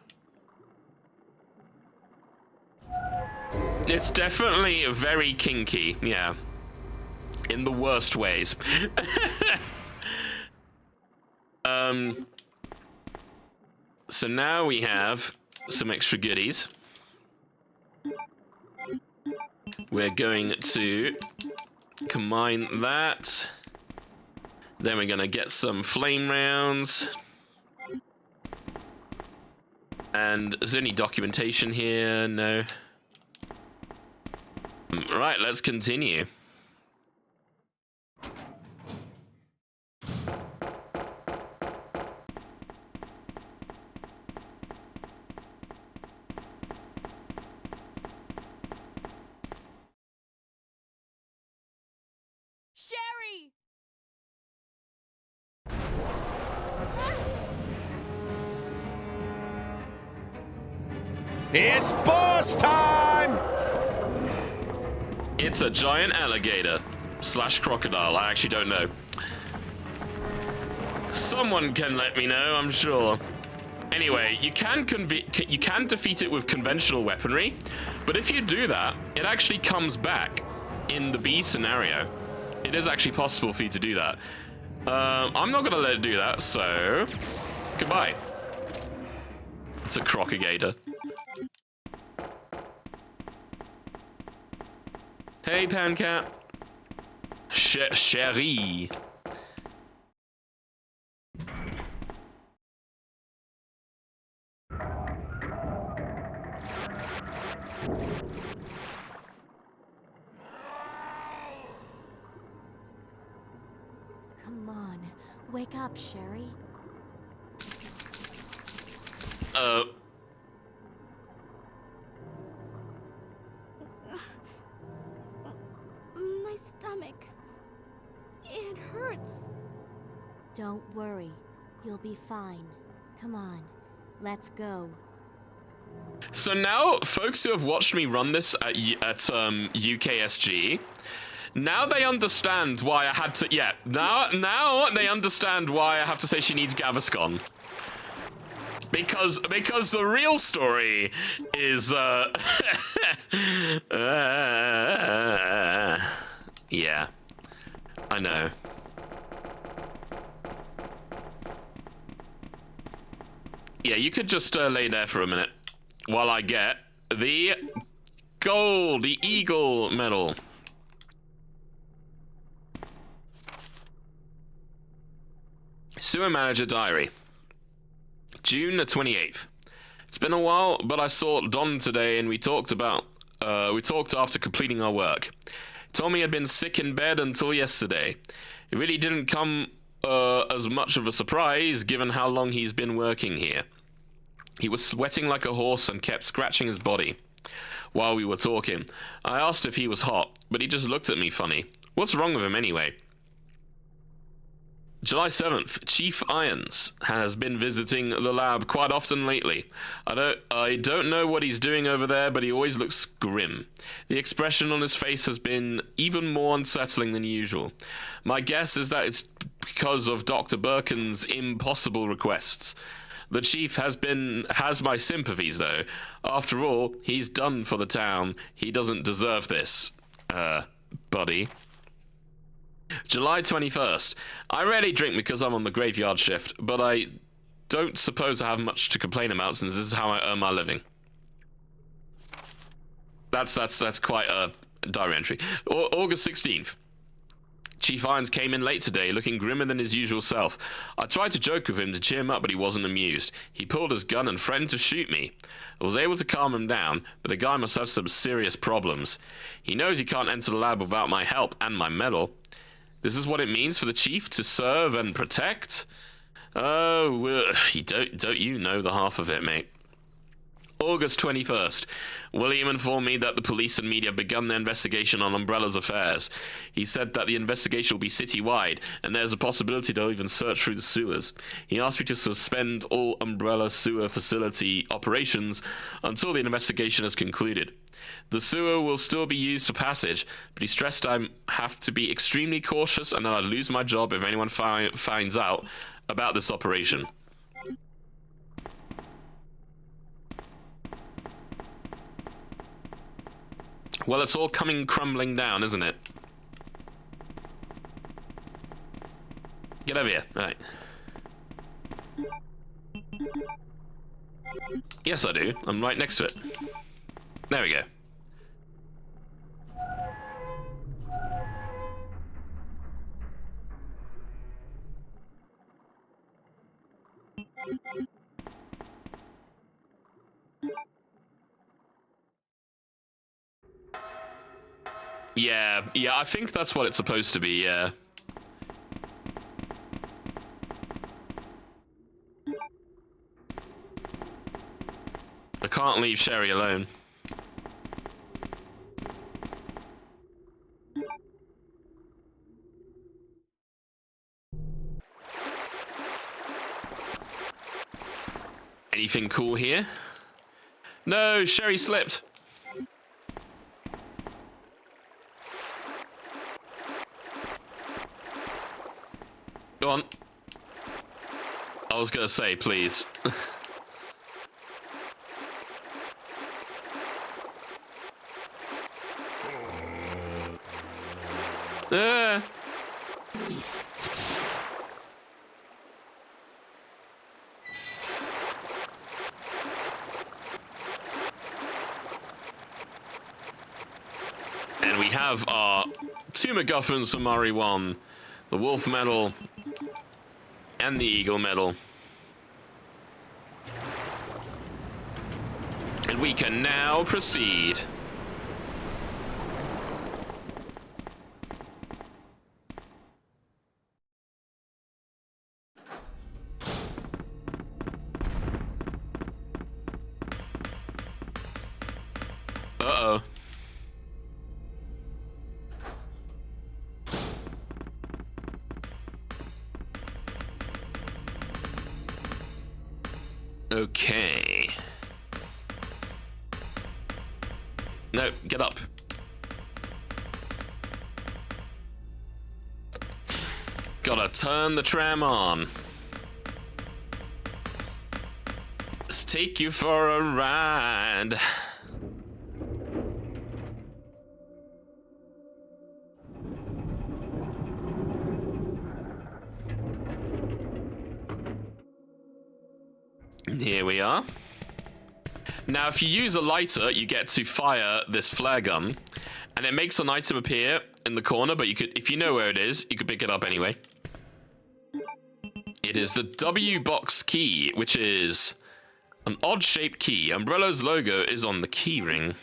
It's definitely very kinky, yeah. In the worst ways. So now we have some extra goodies. We're going to combine that. Then we're going to get some flame rounds. And is there any documentation here? No. Right, let's continue. Sherry! It's boss time! It's a giant alligator / crocodile. I actually don't know. Someone can let me know, I'm sure. Anyway, you can defeat it with conventional weaponry, but if you do that, it actually comes back in the B scenario. It is actually possible for you to do that. I'm not gonna let it do that, so goodbye. It's a crocagator. Hey, Pancat. Chérie. Come on, wake up, Sherry. My stomach. It hurts. Don't worry, you'll be fine. Come on, let's go. So now, folks who have watched me run this at UKSG, now they understand why I had to. Yeah, now they understand why I have to say she needs Gaviscon. Because the real story is yeah, I know. Yeah, you could just lay there for a minute while I get the gold, the Eagle medal. Sewer Manager Diary. June the 28th. It's been a while, but I saw Don today and we talked after completing our work. He told me he'd been sick in bed until yesterday. It really didn't come as much of a surprise given how long he's been working here. He was sweating like a horse and kept scratching his body while we were talking. I asked if he was hot, but he just looked at me funny. What's wrong with him anyway? July 7th, Chief Irons has been visiting the lab quite often lately. I don't know what he's doing over there, but he always looks grim. The expression on his face has been even more unsettling than usual. My guess is that it's because of Dr. Birkin's impossible requests. The chief has my sympathies, though. After all, he's done for the town. He doesn't deserve this, buddy. July 21st. I rarely drink because I'm on the graveyard shift, but I don't suppose I have much to complain about since this is how I earn my living. That's quite a diary entry. August 16th. Chief Irons came in late today, looking grimmer than his usual self. I tried to joke with him to cheer him up, but he wasn't amused. He pulled his gun and threatened to shoot me. I was able to calm him down, but the guy must have some serious problems. He knows he can't enter the lab without my help and my medal. This is what it means for the chief to serve and protect? Oh, don't you know the half of it, mate. August 21st. William informed me that the police and media have begun their investigation on Umbrella's affairs. He said that the investigation will be city-wide, and there's a possibility they'll even search through the sewers. He asked me to suspend all Umbrella sewer facility operations until the investigation is concluded. The sewer will still be used for passage, but he stressed I have to be extremely cautious and that I'd lose my job if anyone finds out about this operation. Well, it's all coming crumbling down, isn't it? Get over here. All right. Yes, I do. I'm right next to it. There we go. Yeah, I think that's what it's supposed to be, yeah. I can't leave Sherry alone. Anything cool here? No, Sherry slipped. Go on. I was gonna say, please. And we have our two MacGuffins from RE1, the Wolf Medal and the Eagle Medal. And we can now proceed. Uh-oh. Okay. No, get up. Gotta turn the tram on. Let's take you for a ride. Here we are. Now, if you use a lighter, you get to fire this flare gun, and it makes an item appear in the corner, but you could, if you know where it is, you could pick it up anyway. It is the W box key, which is an odd-shaped key. Umbrella's logo is on the key ring.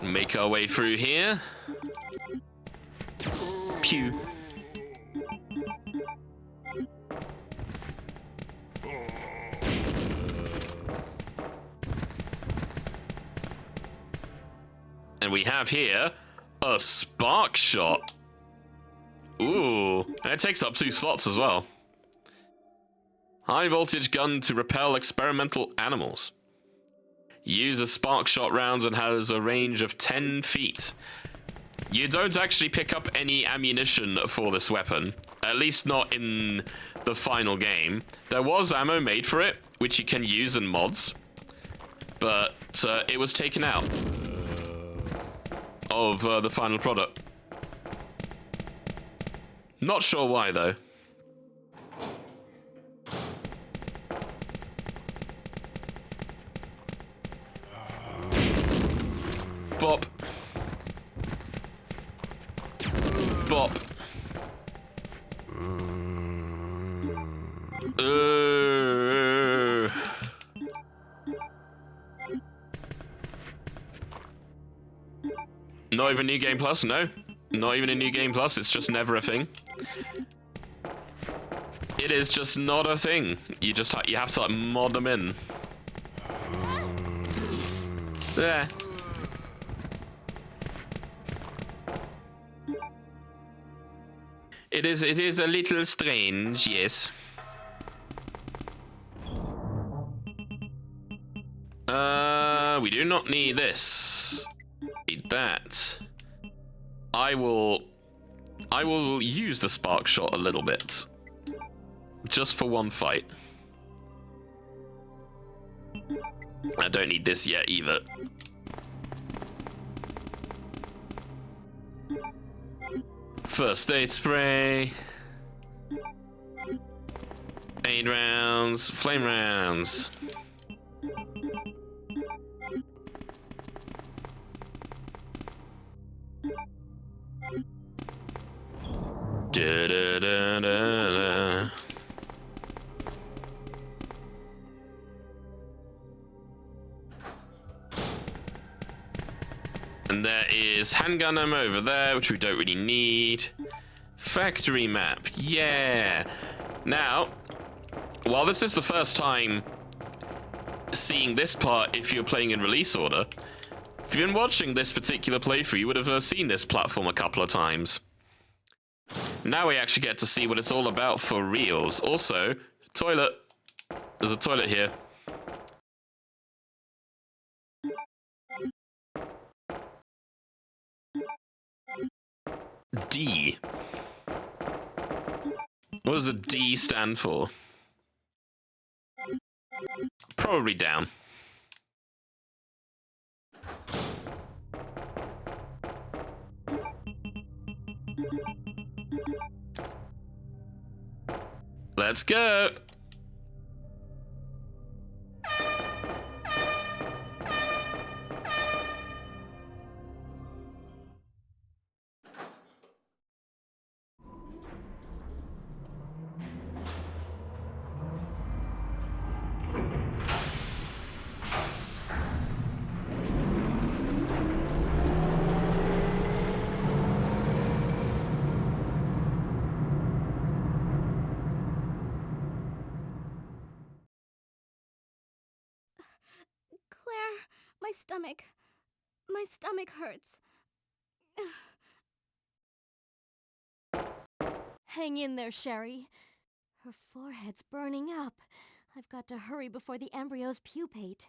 Make our way through here. Pew. And we have here a spark shot. Ooh, and it takes up 2 slots as well. High voltage gun to repel experimental animals. Uses spark shot rounds and has a range of 10 feet. You don't actually pick up any ammunition for this weapon. At least not in the final game. There was ammo made for it, which you can use in mods, but it was taken out of the final product. Not sure why, though. Bop. Bop. Not even New Game Plus? No. Not even a New Game Plus, it's just never a thing. It is just not a thing. You just you have to like mod them in. There. It is a little strange, yes. We do not need this. Need that. I will use the spark shot a little bit. Just for one fight. I don't need this yet either. First aid spray. Aid rounds. Flame rounds. Da, da, da, da, da. And there is handgun ammo over there, which we don't really need. Factory map, yeah. Now, while this is the first time seeing this part if you're playing in release order, if you've been watching this particular playthrough, you would have seen this platform a couple of times. Now we actually get to see what it's all about for reals. Also, toilet. There's a toilet here. D. What does a D stand for? Probably down. Let's go. My stomach hurts. Hang in there, Sherry. Her forehead's burning up. I've got to hurry before the embryos pupate.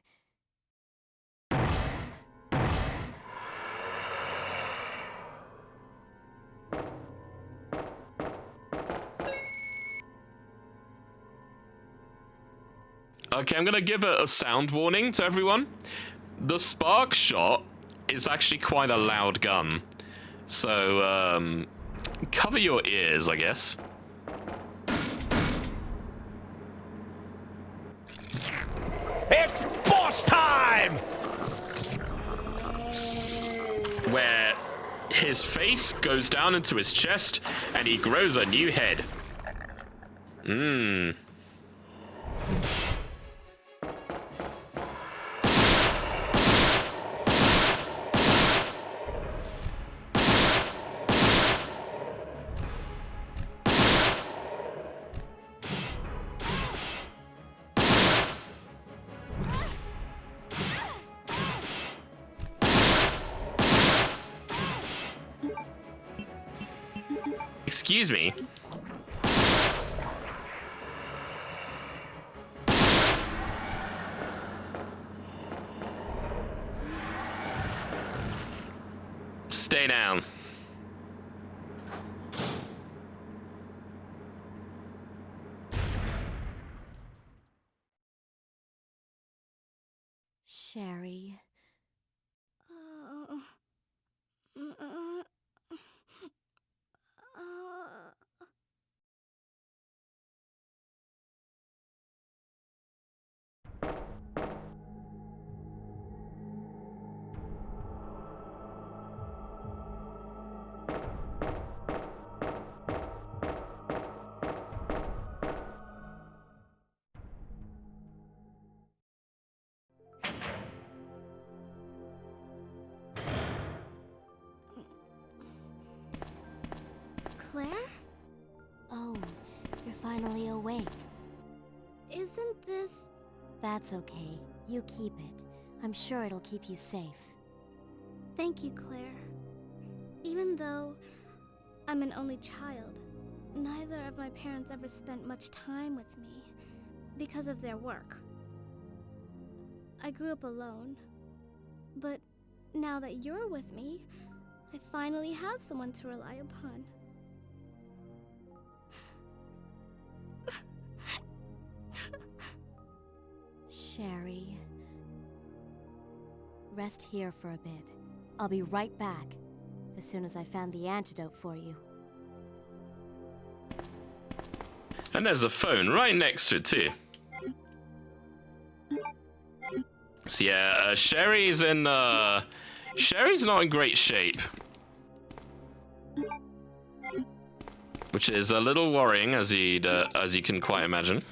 Okay, I'm gonna give a sound warning to everyone. The spark shot is actually quite a loud gun. So, cover your ears, I guess. It's boss time! Where his face goes down into his chest and he grows a new head. Mmm. Excuse me. Stay down. Sherry. Claire? Oh, you're finally awake. Isn't this... That's okay. You keep it. I'm sure it'll keep you safe. Thank you, Claire. Even though I'm an only child, neither of my parents ever spent much time with me because of their work. I grew up alone, but now that you're with me, I finally have someone to rely upon. Sherry. Rest here for a bit. I'll be right back, as soon as I found the antidote for you. And there's a phone right next to it, too. So yeah, Sherry's not in great shape. Which is a little worrying, as you can quite imagine.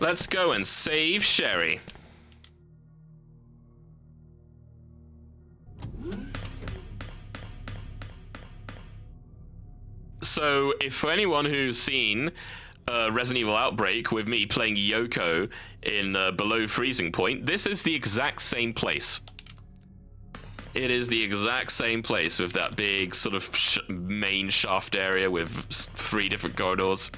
Let's go and save Sherry. So, if for anyone who's seen Resident Evil Outbreak with me playing Yoko in Below Freezing Point, this is the exact same place. It is the exact same place with that big sort of main shaft area with 3 different corridors.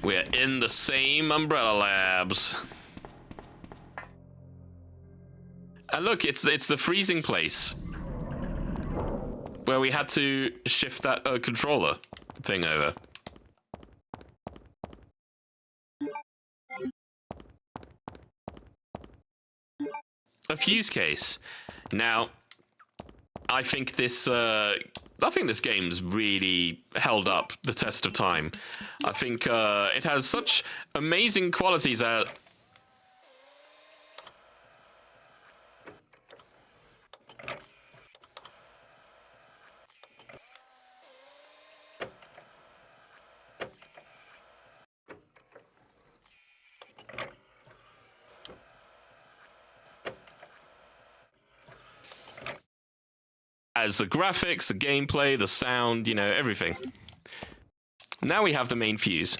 We're in the same Umbrella Labs. And look, it's the freezing place where we had to shift that controller thing over. A fuse case. Now, I think this game's really held up the test of time. I think it has such amazing qualities that as the graphics, the gameplay, the sound, you know, everything. Now we have the main fuse.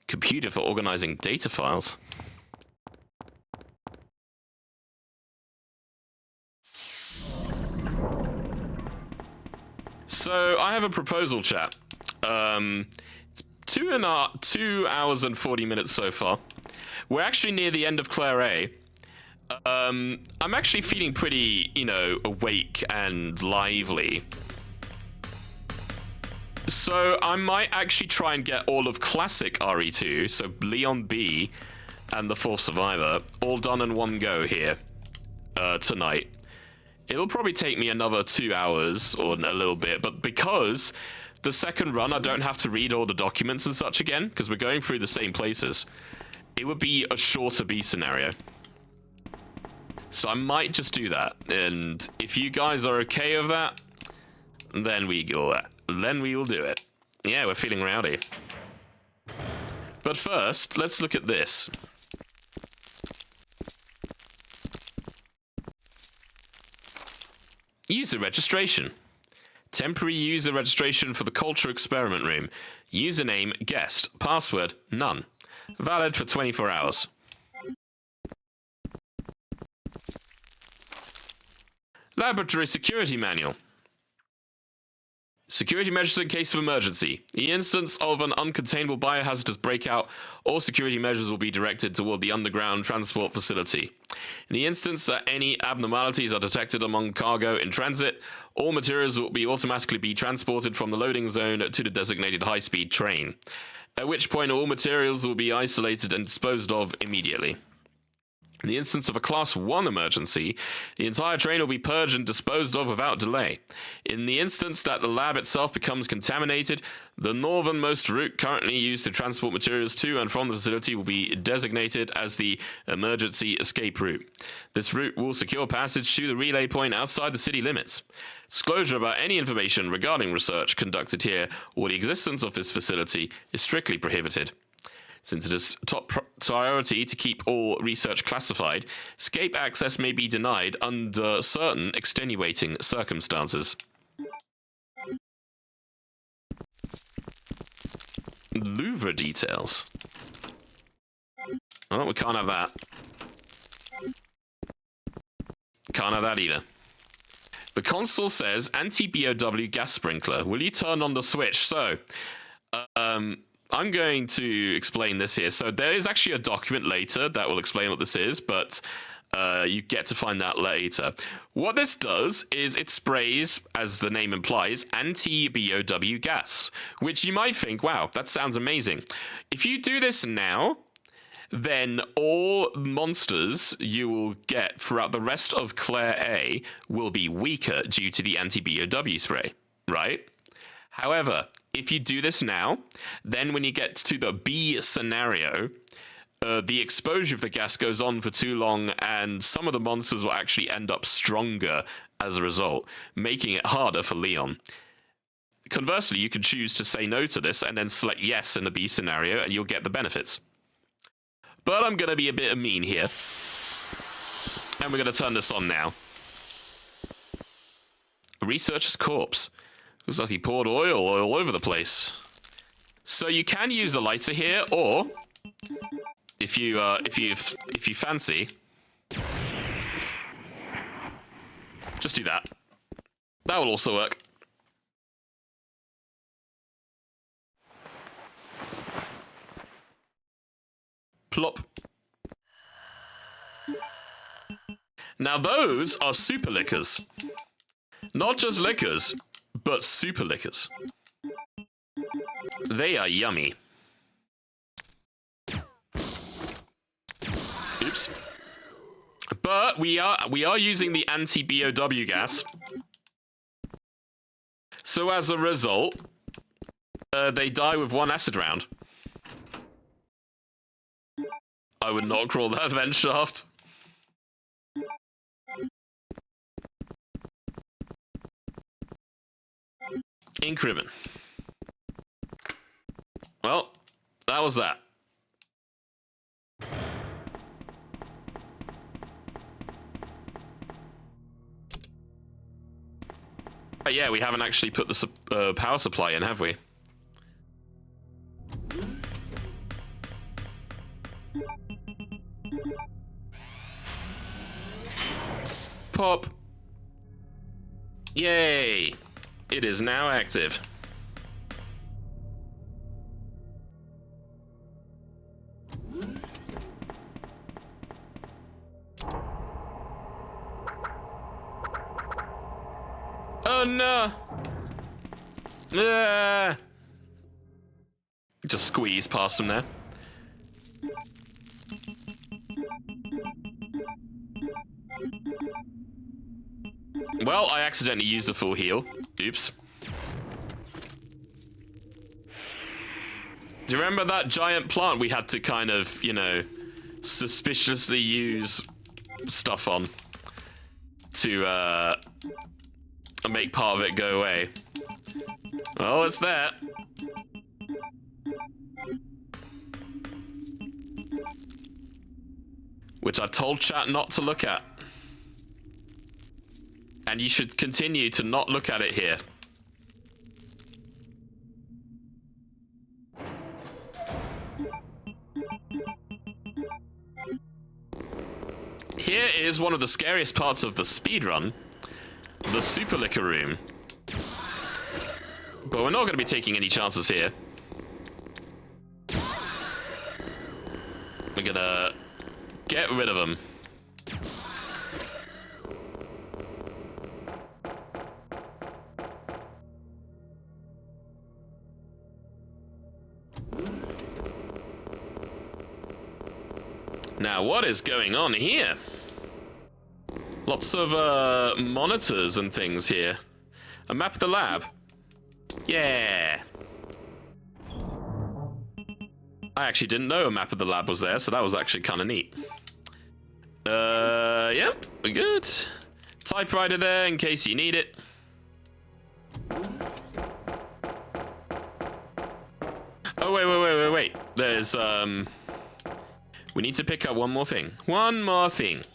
Computer for organizing data files. So I have a proposal, chat. It's 2 hours and 40 minutes so far. We're actually near the end of Claire A. I'm actually feeling pretty, you know, awake and lively. So I might actually try and get all of classic RE2, so Leon B and the Fourth Survivor, all done in one go here tonight. It'll probably take me another 2 hours or a little bit, but because the second run I don't have to read all the documents and such again, because we're going through the same places, it would be a shorter B scenario. So I might just do that, and if you guys are okay with that, then we will do it. Yeah, we're feeling rowdy. But first, let's look at this. User registration. Temporary user registration for the Culture Experiment Room. Username, guest. Password, none. Valid for 24 hours. Laboratory Security Manual. Security measures in case of emergency. In the instance of an uncontainable biohazardous breakout, all security measures will be directed toward the underground transport facility. In the instance that any abnormalities are detected among cargo in transit, all materials will be automatically be transported from the loading zone to the designated high-speed train, at which point all materials will be isolated and disposed of immediately. In the instance of a Class 1 emergency, the entire train will be purged and disposed of without delay. In the instance that the lab itself becomes contaminated, the northernmost route currently used to transport materials to and from the facility will be designated as the emergency escape route. This route will secure passage to the relay point outside the city limits. Disclosure about any information regarding research conducted here or the existence of this facility is strictly prohibited. Since it is top priority to keep all research classified, escape access may be denied under certain extenuating circumstances. Louvre details. Oh, we can't have that. Can't have that either. The console says anti-BOW gas sprinkler. Will you turn on the switch? So, I'm going to explain this here. So there is actually a document later that will explain what this is, but you get to find that later. What this does is it sprays, as the name implies, anti-BOW gas, which you might think, wow, that sounds amazing. If you do this now, then all monsters you will get throughout the rest of Claire A will be weaker due to the anti-BOW spray, right? However, if you do this now, then when you get to the B scenario, the exposure of the gas goes on for too long, and some of the monsters will actually end up stronger as a result, making it harder for Leon. Conversely, you can choose to say no to this and then select yes in the B scenario, and you'll get the benefits. But I'm going to be a bit mean here, and we're going to turn this on now. Researcher's corpse. Looks like he poured oil all over the place. So you can use a lighter here, or if you fancy, just do that. That will also work. Plop. Now those are super liquors. Not just liquors, but super liquors. They are yummy. Oops. But we are using the anti-BOW gas. So as a result, they die with one acid round. I would not crawl that vent shaft. Ink ribbon. Well, that was that. Yeah, we haven't actually put the power supply in, have we? Pop. Yay! It is now active. Oh no! Just squeeze past him there. Well, I accidentally used a full heal. Oops. Do you remember that giant plant we had to kind of, you know, suspiciously use stuff on to make part of it go away? Well, it's there. Which I told chat not to look at. And you should continue to not look at it here. Here is one of the scariest parts of the speedrun. The super liquor room. But we're not going to be taking any chances here. We're gonna get rid of them. Now, what is going on here? Lots of monitors and things here. A map of the lab. Yeah. I actually didn't know a map of the lab was there, so that was actually kind of neat. Yep, we're good. Typewriter there in case you need it. Oh, wait. There's, we need to pick up one more thing. One more thing.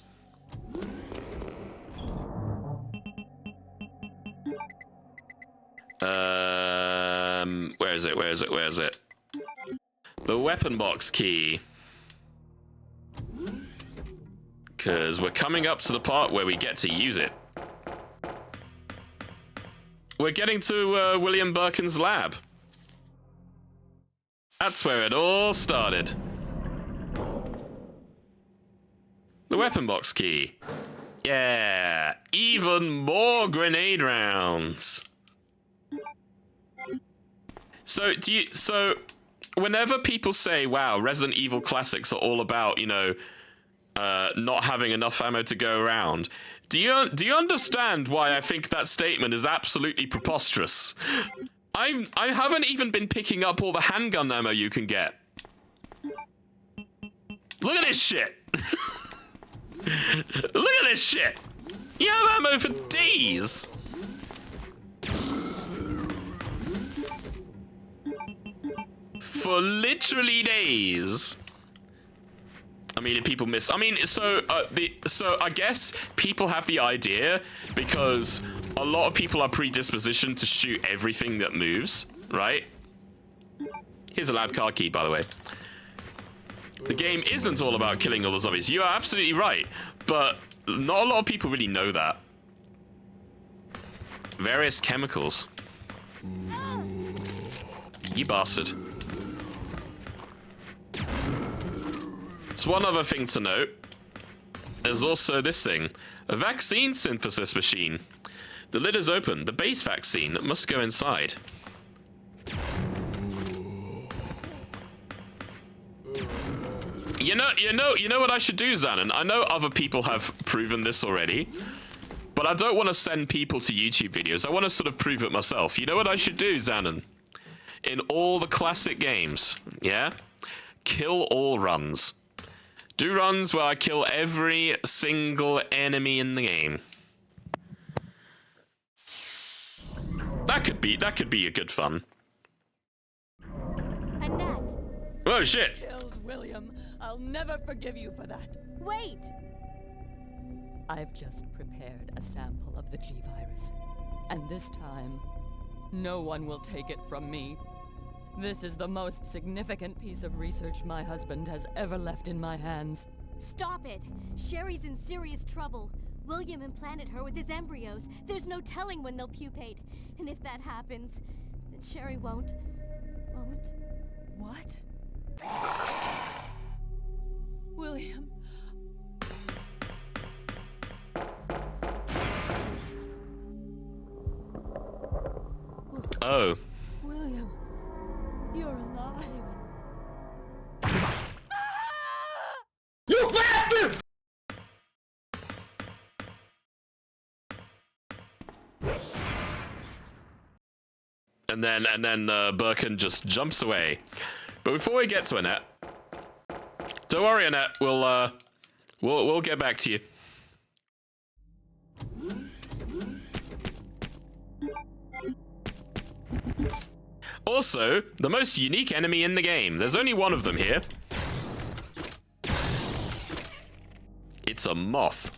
Where is it? The weapon box key. Because we're coming up to the part where we get to use it. We're getting to William Birkin's lab. That's where it all started. The weapon box key. Yeah, even more grenade rounds. So whenever people say, wow, Resident Evil classics are all about, you know, not having enough ammo to go around, do you understand why I think that statement is absolutely preposterous? I haven't even been picking up all the handgun ammo you can get. Look at this shit. Look at this shit. You have ammo for days. For literally days. I mean, if people miss... I mean, so I guess people have the idea because a lot of people are predispositioned to shoot everything that moves, right? Here's a lab card key, by the way. The game isn't all about killing all the zombies. You are absolutely right, but not a lot of people really know that. Various chemicals. You bastard. So one other thing to note, there's also this thing, a vaccine synthesis machine. The lid is open. The base vaccine must go inside. You know what I should do, Xanon? I know other people have proven this already, but I don't want to send people to YouTube videos. I want to sort of prove it myself. You know what I should do, Xanon? In all the classic games, yeah? Kill all runs. Do runs where I kill every single enemy in the game. That could be a good fun. Annette! Oh shit! Killed William. I'll never forgive you for that. Wait! I've just prepared a sample of the G-Virus. And this time, no one will take it from me. This is the most significant piece of research my husband has ever left in my hands. Stop it! Sherry's in serious trouble. William implanted her with his embryos. There's no telling when they'll pupate. And if that happens, then Sherry won't... What? William... Oh. William, you're alive. You bastard! And then Birkin just jumps away. But before we get to Annette, don't worry, Annette. We'll get back to you. Also, the most unique enemy in the game. There's only one of them here. It's a moth.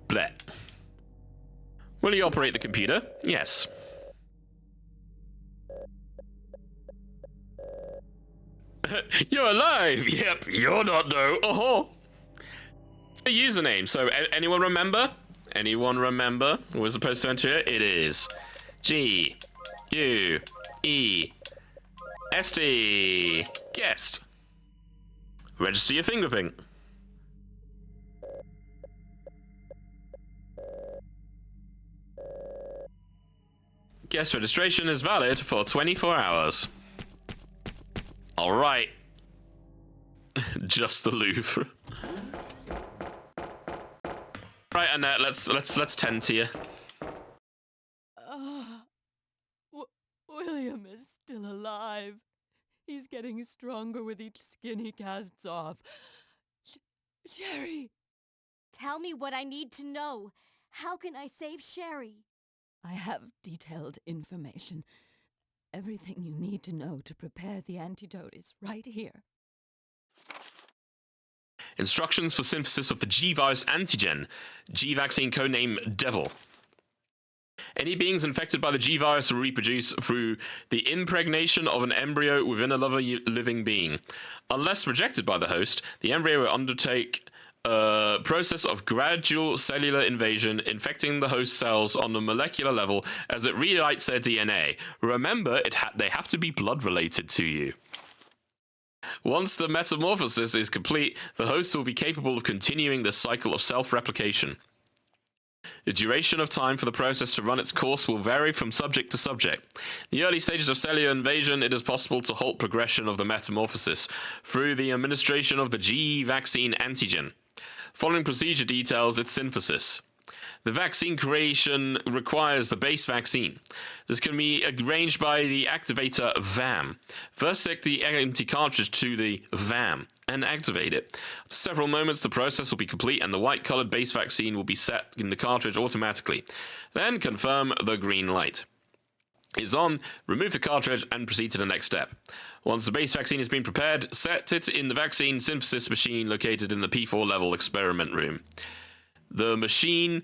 Bleh. Will you operate the computer? Yes. You're alive! Yep, you're not though. Oh-ho. A username. So, anyone remember? Anyone remember who was supposed to enter it? It is G-U-E-S-T. Guest. Register your fingerprint. Guest registration is valid for 24 hours. All right. Just the Louvre. Right, Annette, let's tend to you. William is still alive. He's getting stronger with each skin he casts off. Sherry! Tell me what I need to know. How can I save Sherry? I have detailed information. Everything you need to know to prepare the antidote is right here. Instructions for synthesis of the G-virus antigen. G-vaccine codename Devil. Any beings infected by the G-virus will reproduce through the impregnation of an embryo within another living being. Unless rejected by the host, the embryo will undertake a process of gradual cellular invasion, infecting the host cells on the molecular level as it rewrites their DNA. Remember, they have to be blood-related to you. Once the metamorphosis is complete, the host will be capable of continuing the cycle of self-replication. The duration of time for the process to run its course will vary from subject to subject. In the early stages of cellular invasion, it is possible to halt progression of the metamorphosis through the administration of the G-vaccine antigen. Following procedure details its synthesis. The vaccine creation requires the base vaccine. This can be arranged by the activator VAM. First, stick the empty cartridge to the VAM and activate it. After several moments, the process will be complete and the white-colored base vaccine will be set in the cartridge automatically. Then confirm the green light is on, remove the cartridge, and proceed to the next step. Once the base vaccine has been prepared, set it in the vaccine synthesis machine located in the P4 level experiment room. The machine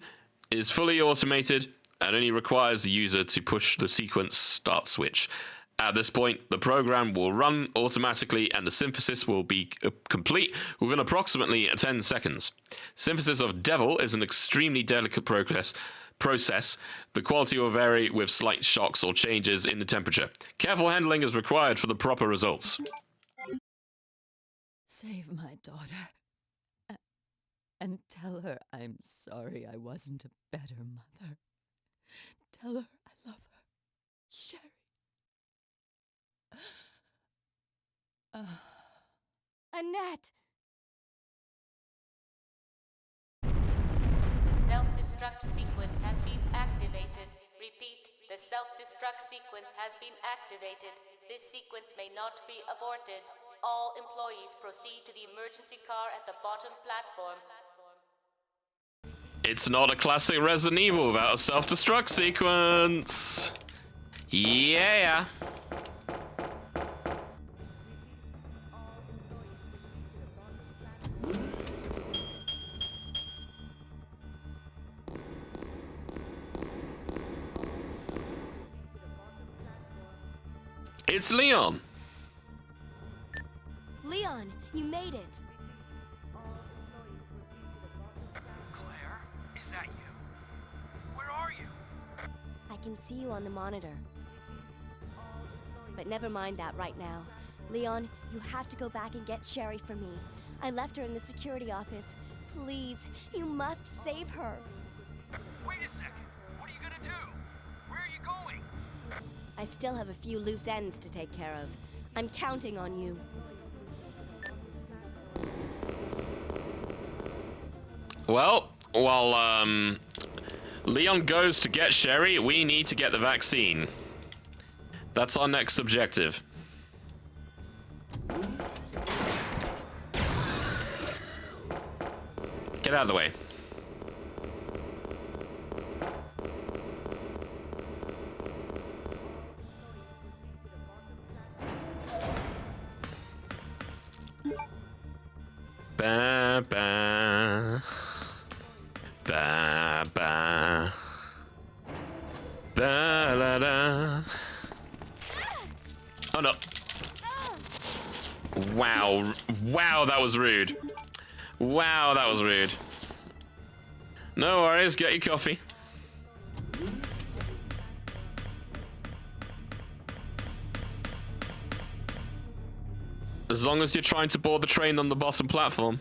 is fully automated and only requires the user to push the sequence start switch. At this point, the program will run automatically and the synthesis will be complete within approximately 10 seconds. Synthesis of Devil is an extremely delicate process. The quality will vary with slight shocks or changes in the temperature. Careful handling is required for the proper results. Save my daughter. And tell her I'm sorry I wasn't a better mother. Tell her I love her. Sherry. Annette! The self-destruct sequence has been activated. Repeat, the self-destruct sequence has been activated. This sequence may not be aborted. All employees proceed to the emergency car at the bottom platform. It's not a classic Resident Evil without a self-destruct sequence. Yeah. It's Leon. Leon, you made it. Claire, is that you? Where are you? I can see you on the monitor. But never mind that right now. Leon, you have to go back and get Sherry for me. I left her in the security office. Please, you must save her. Wait a second. What are you gonna do? Where are you going? I still have a few loose ends to take care of. I'm counting on you. Well, while Leon goes to get Sherry, we need to get the vaccine. That's our next objective. Get out of the way. Ba ba ba ba ba la da. Oh no! Wow! Wow, that was rude. Wow, that was rude. No worries, get your coffee. As long as you're trying to board the train on the bottom platform.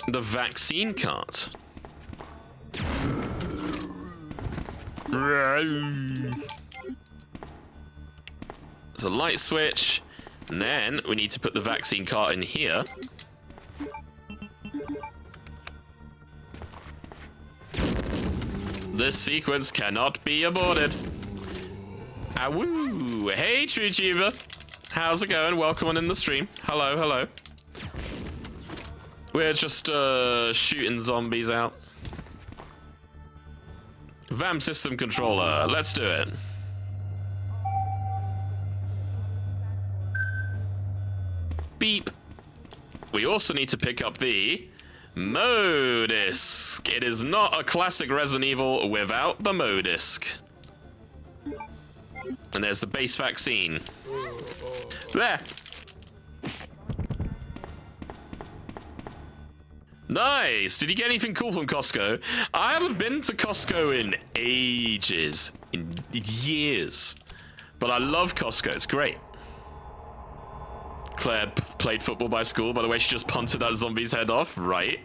The vaccine cart. There's a light switch, and then we need to put the vaccine cart in here. This sequence cannot be aborted. Awoo! Hey, TrueTuber! How's it going? Welcome on in the stream. Hello, hello. We're just shooting zombies out. VAM system controller, let's do it. Beep. We also need to pick up the Modisc. It is not a classic Resident Evil without the Modisc. And there's the base vaccine. There. Nice! Did you get anything cool from Costco? I haven't been to Costco in ages. In years. But I love Costco, it's great. Claire played football by school, by the way, she just punted that zombie's head off, right?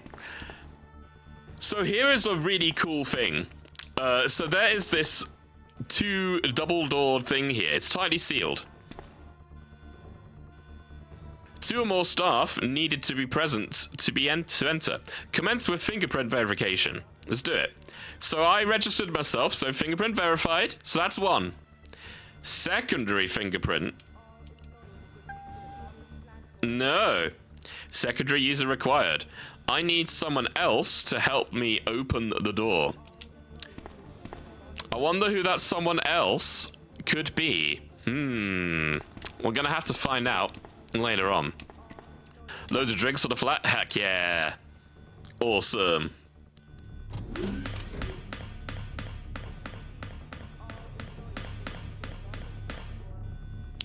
So here is a really cool thing. So there is this double-doored thing here. It's tightly sealed. 2 or more staff needed to be present to enter. Commence with fingerprint verification. Let's do it. So I registered myself, so fingerprint verified. So that's 1. Secondary fingerprint. No. Secondary user required. I need someone else to help me open the door. I wonder who that someone else could be. We're gonna have to find out later on. Loads of drinks for the flat? Heck yeah. Awesome.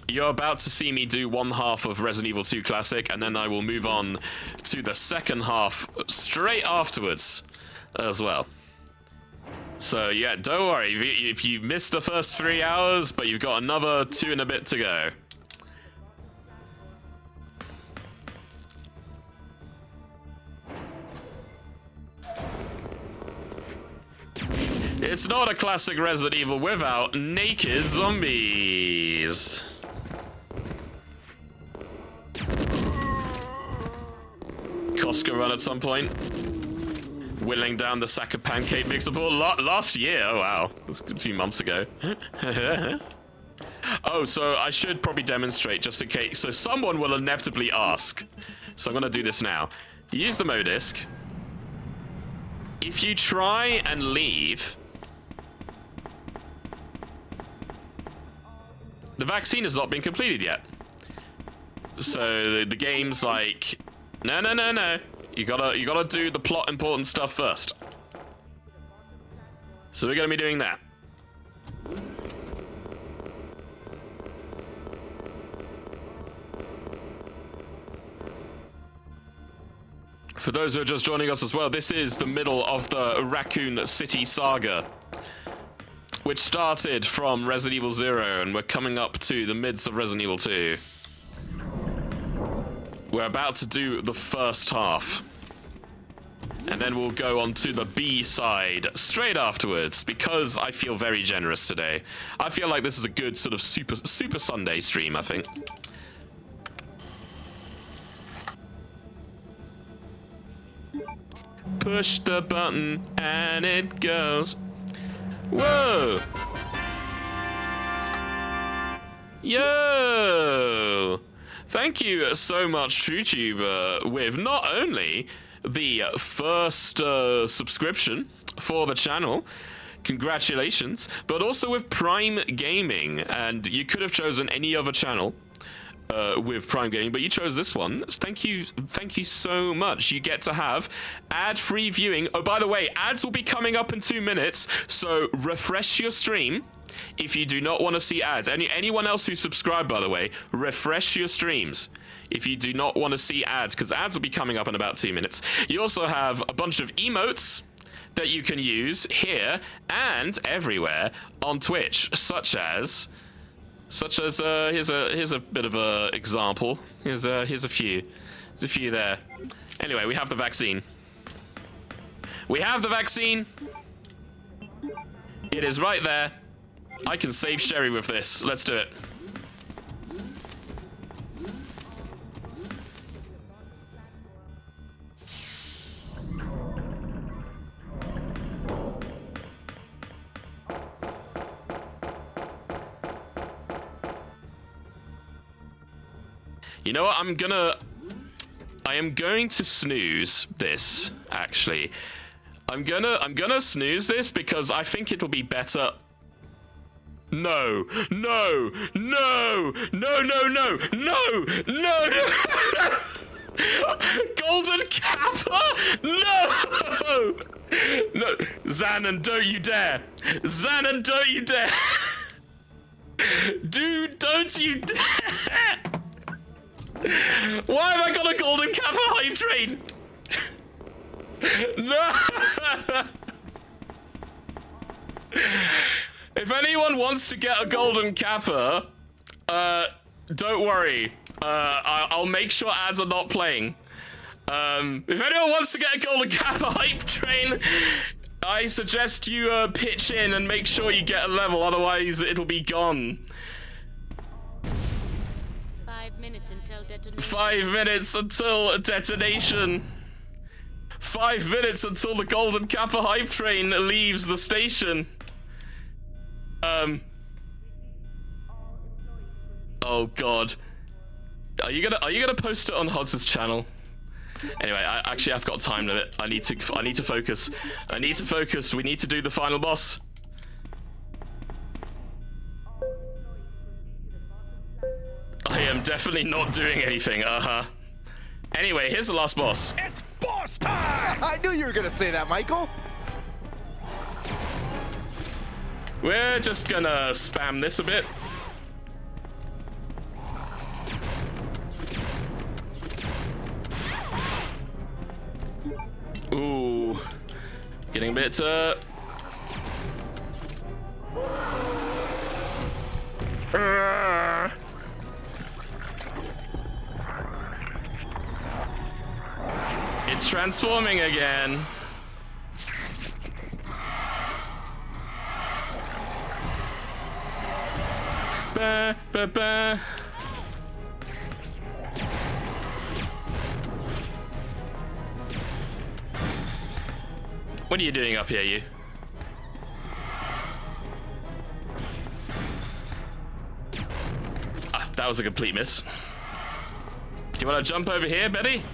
You're about to see me do one half of Resident Evil 2 Classic, and then I will move on to the second half straight afterwards as well. So yeah, don't worry if you missed the first 3 hours, but you've got another 2 and a bit to go. It's not a classic Resident Evil without naked zombies. Costco run at some point. Whittling down the sack of pancake mixer board last year. Oh wow, that's a few months ago. Oh, so I should probably demonstrate just in case. So someone will inevitably ask. So I'm gonna do this now. Use the Modisc. If you try and leave, the vaccine has not been completed yet. So the game's like, no. You gotta do the plot important stuff first. So we're gonna be doing that. For those who are just joining us as well, this is the middle of the Raccoon City Saga, which started from Resident Evil 0, and we're coming up to the midst of Resident Evil 2. We're about to do the first half. And then we'll go on to the B side straight afterwards, because I feel very generous today. I feel like this is a good sort of super Sunday stream, I think. Push the button and it goes. Whoa! Yo! Thank you so much, TrueTuber, with not only the first subscription for the channel, congratulations, but also with Prime Gaming, and you could have chosen any other channel. with Prime Gaming, but you chose this one. Thank you so much. You get to have ad-free viewing. Oh, by the way, ads will be coming up in 2 minutes, so refresh your stream if you do not want to see ads. Anyone else who's subscribed, by the way, refresh your streams if you do not want to see ads, because ads will be coming up in about 2 minutes. You also have a bunch of emotes that you can use here and everywhere on Twitch, such as here's a bit of a example. Here's a few. There's a few there. Anyway, we have the vaccine. We have the vaccine. It is right there. I can save Sherry with this. Let's do it. You know what? I am going to snooze this, actually. I'm gonna snooze this because I think it'll be better. No. Golden Kappa! No! No, Xanon, don't you dare! Xanon, don't you dare! Dude, don't you dare! Why have I got a Golden Kappa hype train? No! If anyone wants to get a Golden Kappa, don't worry. I'll make sure ads are not playing. If anyone wants to get a Golden Kappa hype train, I suggest you pitch in and make sure you get a level, otherwise it'll be gone. 5 minutes until detonation. 5 minutes until detonation. 5 minutes until the Golden Kappa hype train leaves the station. Oh God. Are you gonna post it on Hodz's channel? Anyway, I've got a time limit. I need to focus. I need to focus. We need to do the final boss. I am definitely not doing anything. Anyway, here's the last boss. It's boss time! I knew you were gonna say that, Michael. We're just gonna spam this a bit. Ooh, getting a bit it's transforming again. Ba, ba, ba. What are you doing up here, you? Ah, that was a complete miss. Do you want to jump over here, Betty?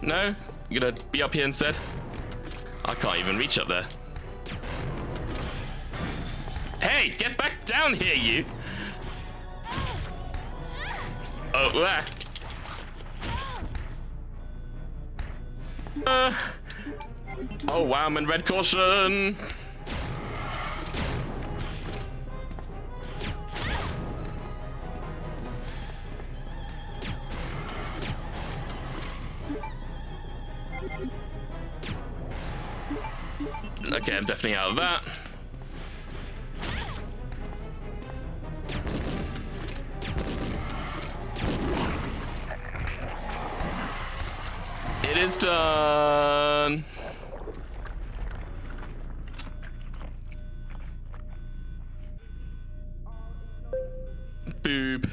No? You're gonna be up here instead? I can't even reach up there. Hey, get back down here, you! Oh, oh wow, I'm in red caution! Okay, I'm definitely out of that. It is done. Boop.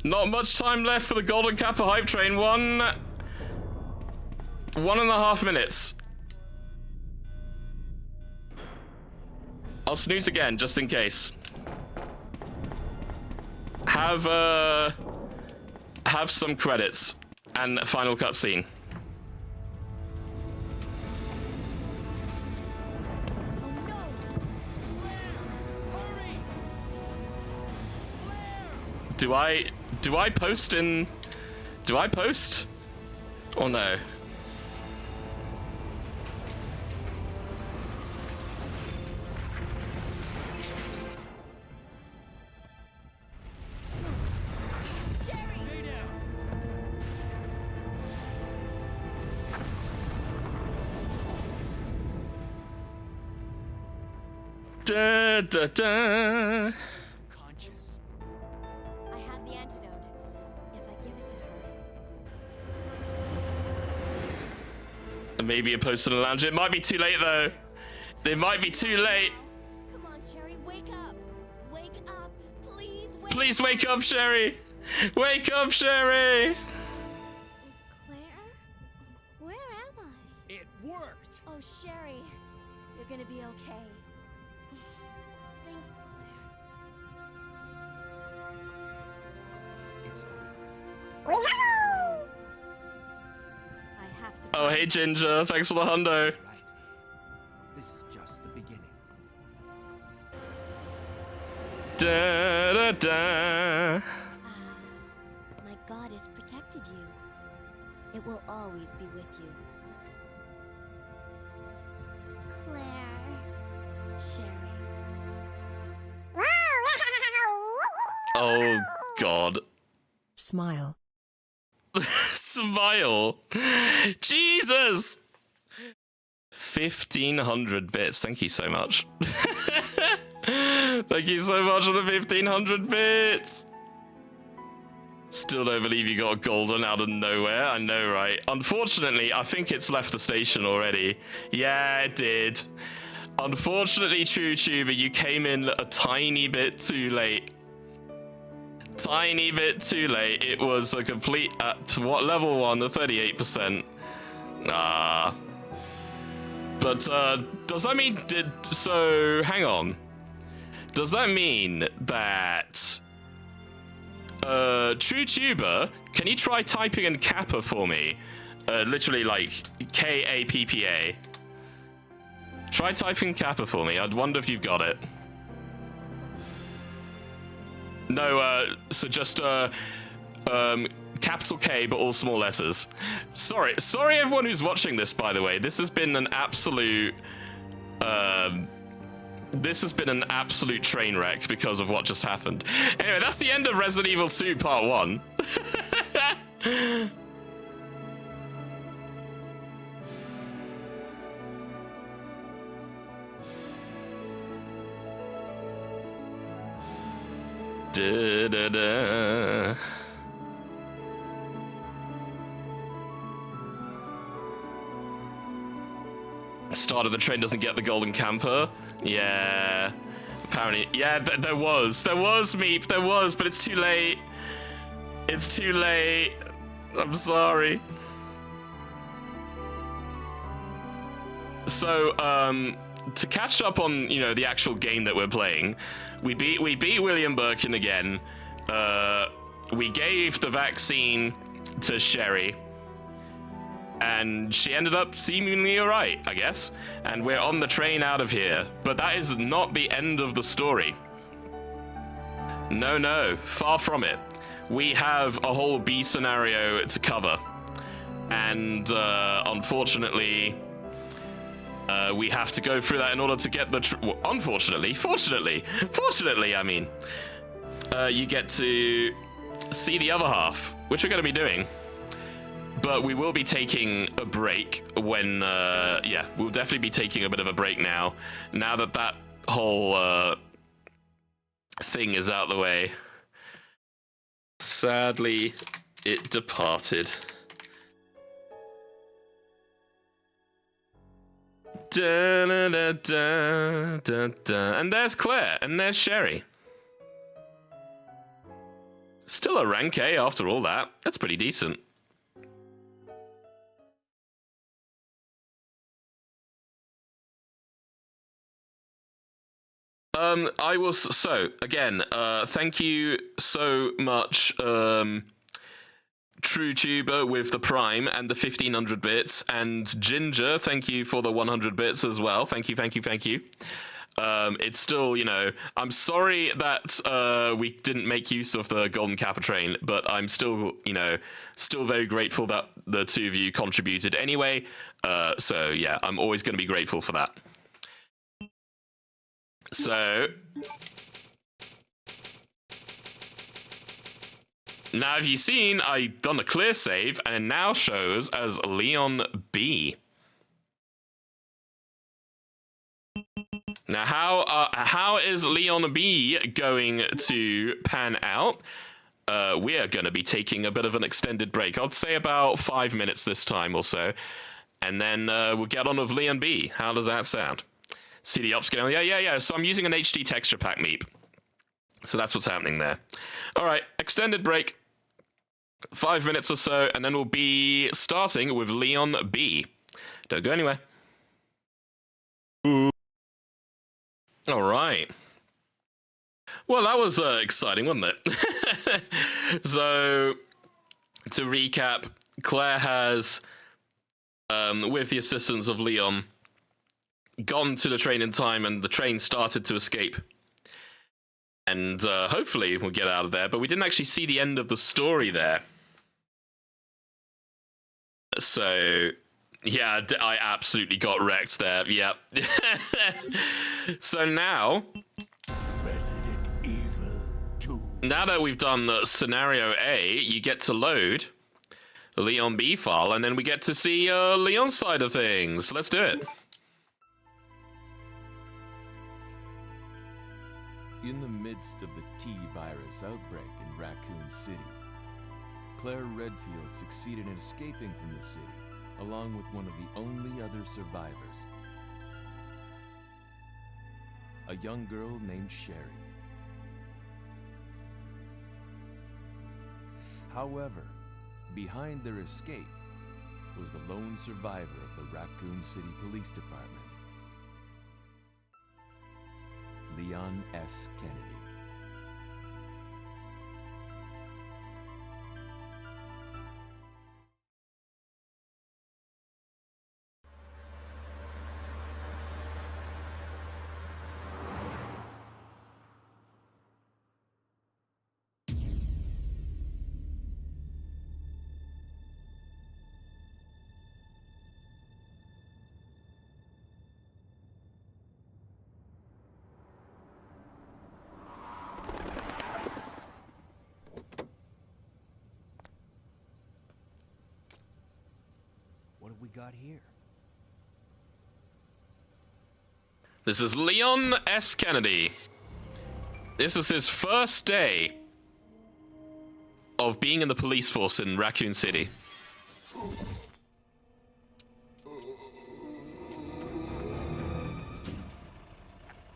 Not much time left for the Golden Kappa hype train. 1.5 minutes. I'll snooze again, just in case. Have some credits and final cutscene. Do I post in... Do I post? Or no? Da, da, da. Conscious. I have the antidote. If I give it to her. Maybe a post in the lounge. It might be too late though. It might be too late. Come on, Sherry, wake up. Wake up. Please wake Please wake up, Sherry. Wake up, Sherry. Claire? Where am I? It worked! Oh, Sherry, you're gonna be okay. Thanks, Claire. It's over. I have to. Oh, hey, Ginger. Thanks for the hundo. Right. This is just the beginning. Da, da, da. My God has protected you. It will always be with you. Claire. Sherry. Oh, God. Smile. Smile. Jesus. 1,500 bits. Thank you so much. Thank you so much for the 1,500 bits. Still don't believe you got golden out of nowhere. I know, right? Unfortunately, I think it's left the station already. Yeah, it did. Unfortunately, True Tuber, you came in a tiny bit too late. Tiny bit too late. It was a complete at what level 1? The 38%. Ah. But does that mean so hang on. Does that mean that True Tuber, can you try typing in Kappa for me? Literally like Kappa. Try typing Kappa for me. I'd wonder if you've got it. No, so just capital K, but all small letters. Sorry everyone who's watching this, by the way. This has been an absolute train wreck because of what just happened. Anyway, that's the end of Resident Evil 2 Part 1. Da, da, da. Start of the train doesn't get the golden camper. Yeah, apparently. Yeah, there was Meep. There was, but it's too late. It's too late. I'm sorry. So, to catch up on, the actual game that we're playing, we beat William Birkin again. We gave the vaccine to Sherry, and she ended up seemingly alright, I guess. And we're on the train out of here. But that is not the end of the story. No, far from it. We have a whole B scenario to cover. And unfortunately, we have to go through that in order to get the... Fortunately, I mean. You get to see the other half, which we're going to be doing. But we will be taking a break when... we'll definitely be taking a bit of a break now. Now that whole thing is out the way. Sadly, it departed. Da, da, da, da, da, da. And there's Claire, and there's Sherry. Still a rank A after all that. That's pretty decent. I will, so, again, thank you so much, True Tuber with the Prime and the 1,500 bits, and Ginger, thank you for the 100 bits as well. Thank you. it's still, you know, I'm sorry that we didn't make use of the Golden Kappa train, but I'm still, you know, still very grateful that the two of you contributed anyway. So yeah, I'm always going to be grateful for that. So now, have you seen, I've done a clear save, and it now shows as Leon B. Now, how is Leon B going to pan out? We are going to be taking a bit of an extended break. I'd say about 5 minutes this time or so. And then we'll get on with Leon B. How does that sound? CD upscale. Yeah. So I'm using an HD texture pack meep. So that's what's happening there. All right, extended break. 5 minutes or so, and then we'll be starting with Leon B. Don't go anywhere. All right. Well, that was exciting, wasn't it? So, to recap, Claire has, with the assistance of Leon, gone to the train in time, and the train started to escape. And hopefully we'll get out of there, but we didn't actually see the end of the story there. So, yeah, I absolutely got wrecked there. Yep. So now, Resident Evil 2. Now that we've done the scenario A, you get to load the Leon B file, and then we get to see Leon's side of things. Let's do it. In the midst of the T-virus outbreak in Raccoon City, Claire Redfield succeeded in escaping from the city, along with one of the only other survivors, a young girl named Sherry. However, behind their escape was the lone survivor of the Raccoon City Police Department, Leon S. Kennedy. What have we got here? This is Leon S. Kennedy. This is his first day of being in the police force in Raccoon City.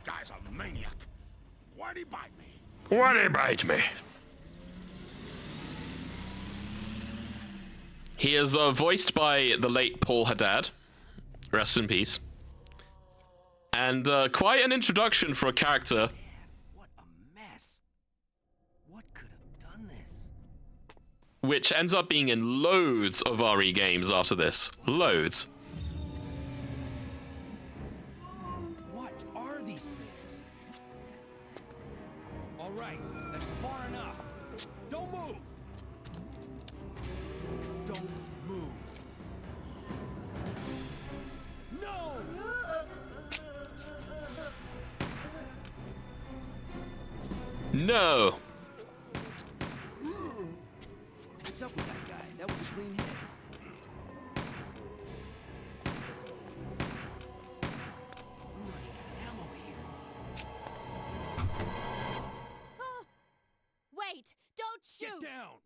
That guy's a maniac. Why'd he bite me? Why'd he bite me? He is voiced by the late Paul Haddad. Rest in peace. And quite an introduction for a character. What a mess. What could have done this? Which ends up being in loads of RE games after this. Loads. What are these things? All right, that's far enough. Don't move. Don't move. No! No. What's up with that guy? That was a clean hit. I'm running out of ammo here. Wait! Don't shoot! Get down!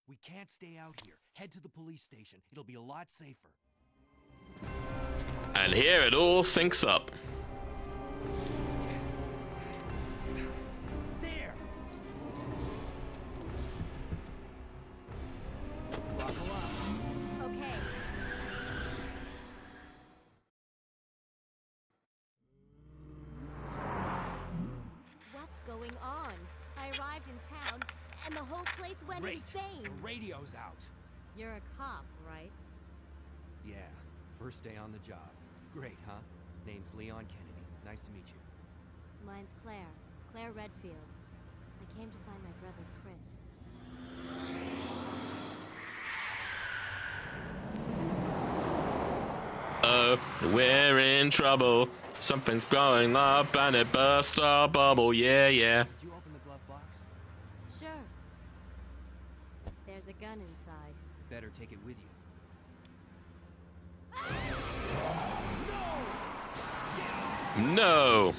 We can't stay out here. Head to the police station. It'll be a lot safer. And here it all syncs up. There! Buckle up. Okay. What's going on? I arrived in town, and the whole place went Great. insane. The radio's out. You're a cop, right? Yeah, first day on the job. Great, huh? Name's Leon Kennedy. Nice to meet you. Mine's Claire. Claire Redfield. I came to find my brother, Chris. Oh, we're in trouble. Something's growing up and it burst our bubble. Yeah, yeah. Did you open the glove box? Sure. There's a gun inside. Better take it with you. No.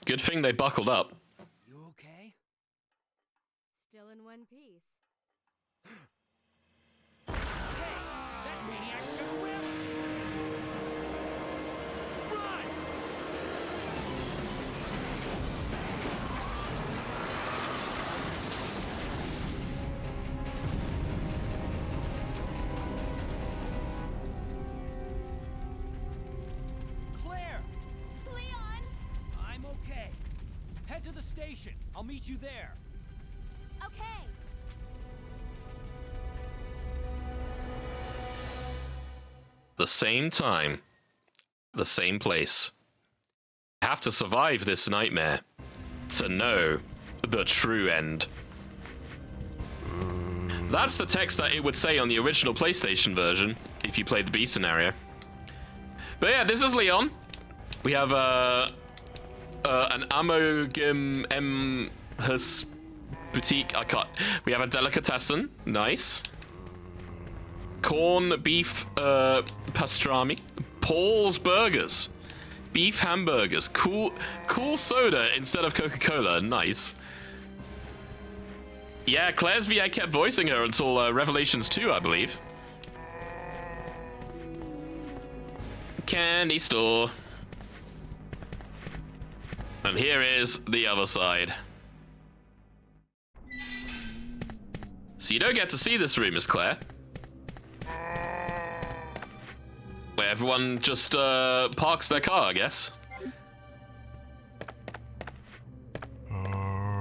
Good thing they buckled up. You okay? Still in one piece. Hey, that maniac's got wrists! Run! Claire! Leon! I'm okay. Head to the station. I'll meet you there. Okay. The same time, the same place. Have to survive this nightmare to know the true end. That's the text that it would say on the original PlayStation version if you played the B scenario. But yeah, this is Leon. We have an Amalgam M Hus boutique. I can't. We have a delicatessen. Nice. Corn beef pastrami. Paul's Burgers. Beef hamburgers. Cool soda instead of Coca-Cola. Nice. Yeah, Claire's VI kept voicing her until Revelations 2, I believe. Candy store. And here is the other side. So you don't get to see this room, Miss Claire. Where everyone just parks their car, I guess.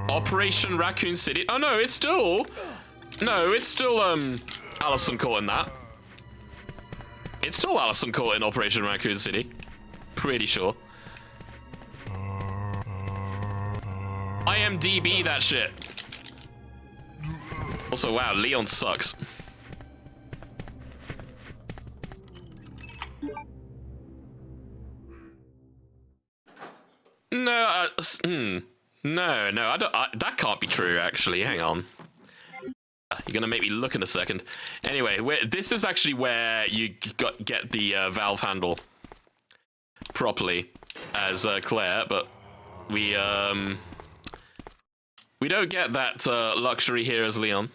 Operation Raccoon City. Oh no, it's still... No, it's still Allison Court in that. It's still Allison Court in Operation Raccoon City. Pretty sure. IMDb that shit. Also, wow, Leon sucks. No, no, I don't. That can't be true. Actually, hang on. You're gonna make me look in a second. Anyway, this is actually where you get the valve handle properly as Claire, but we don't get that luxury here as Leon.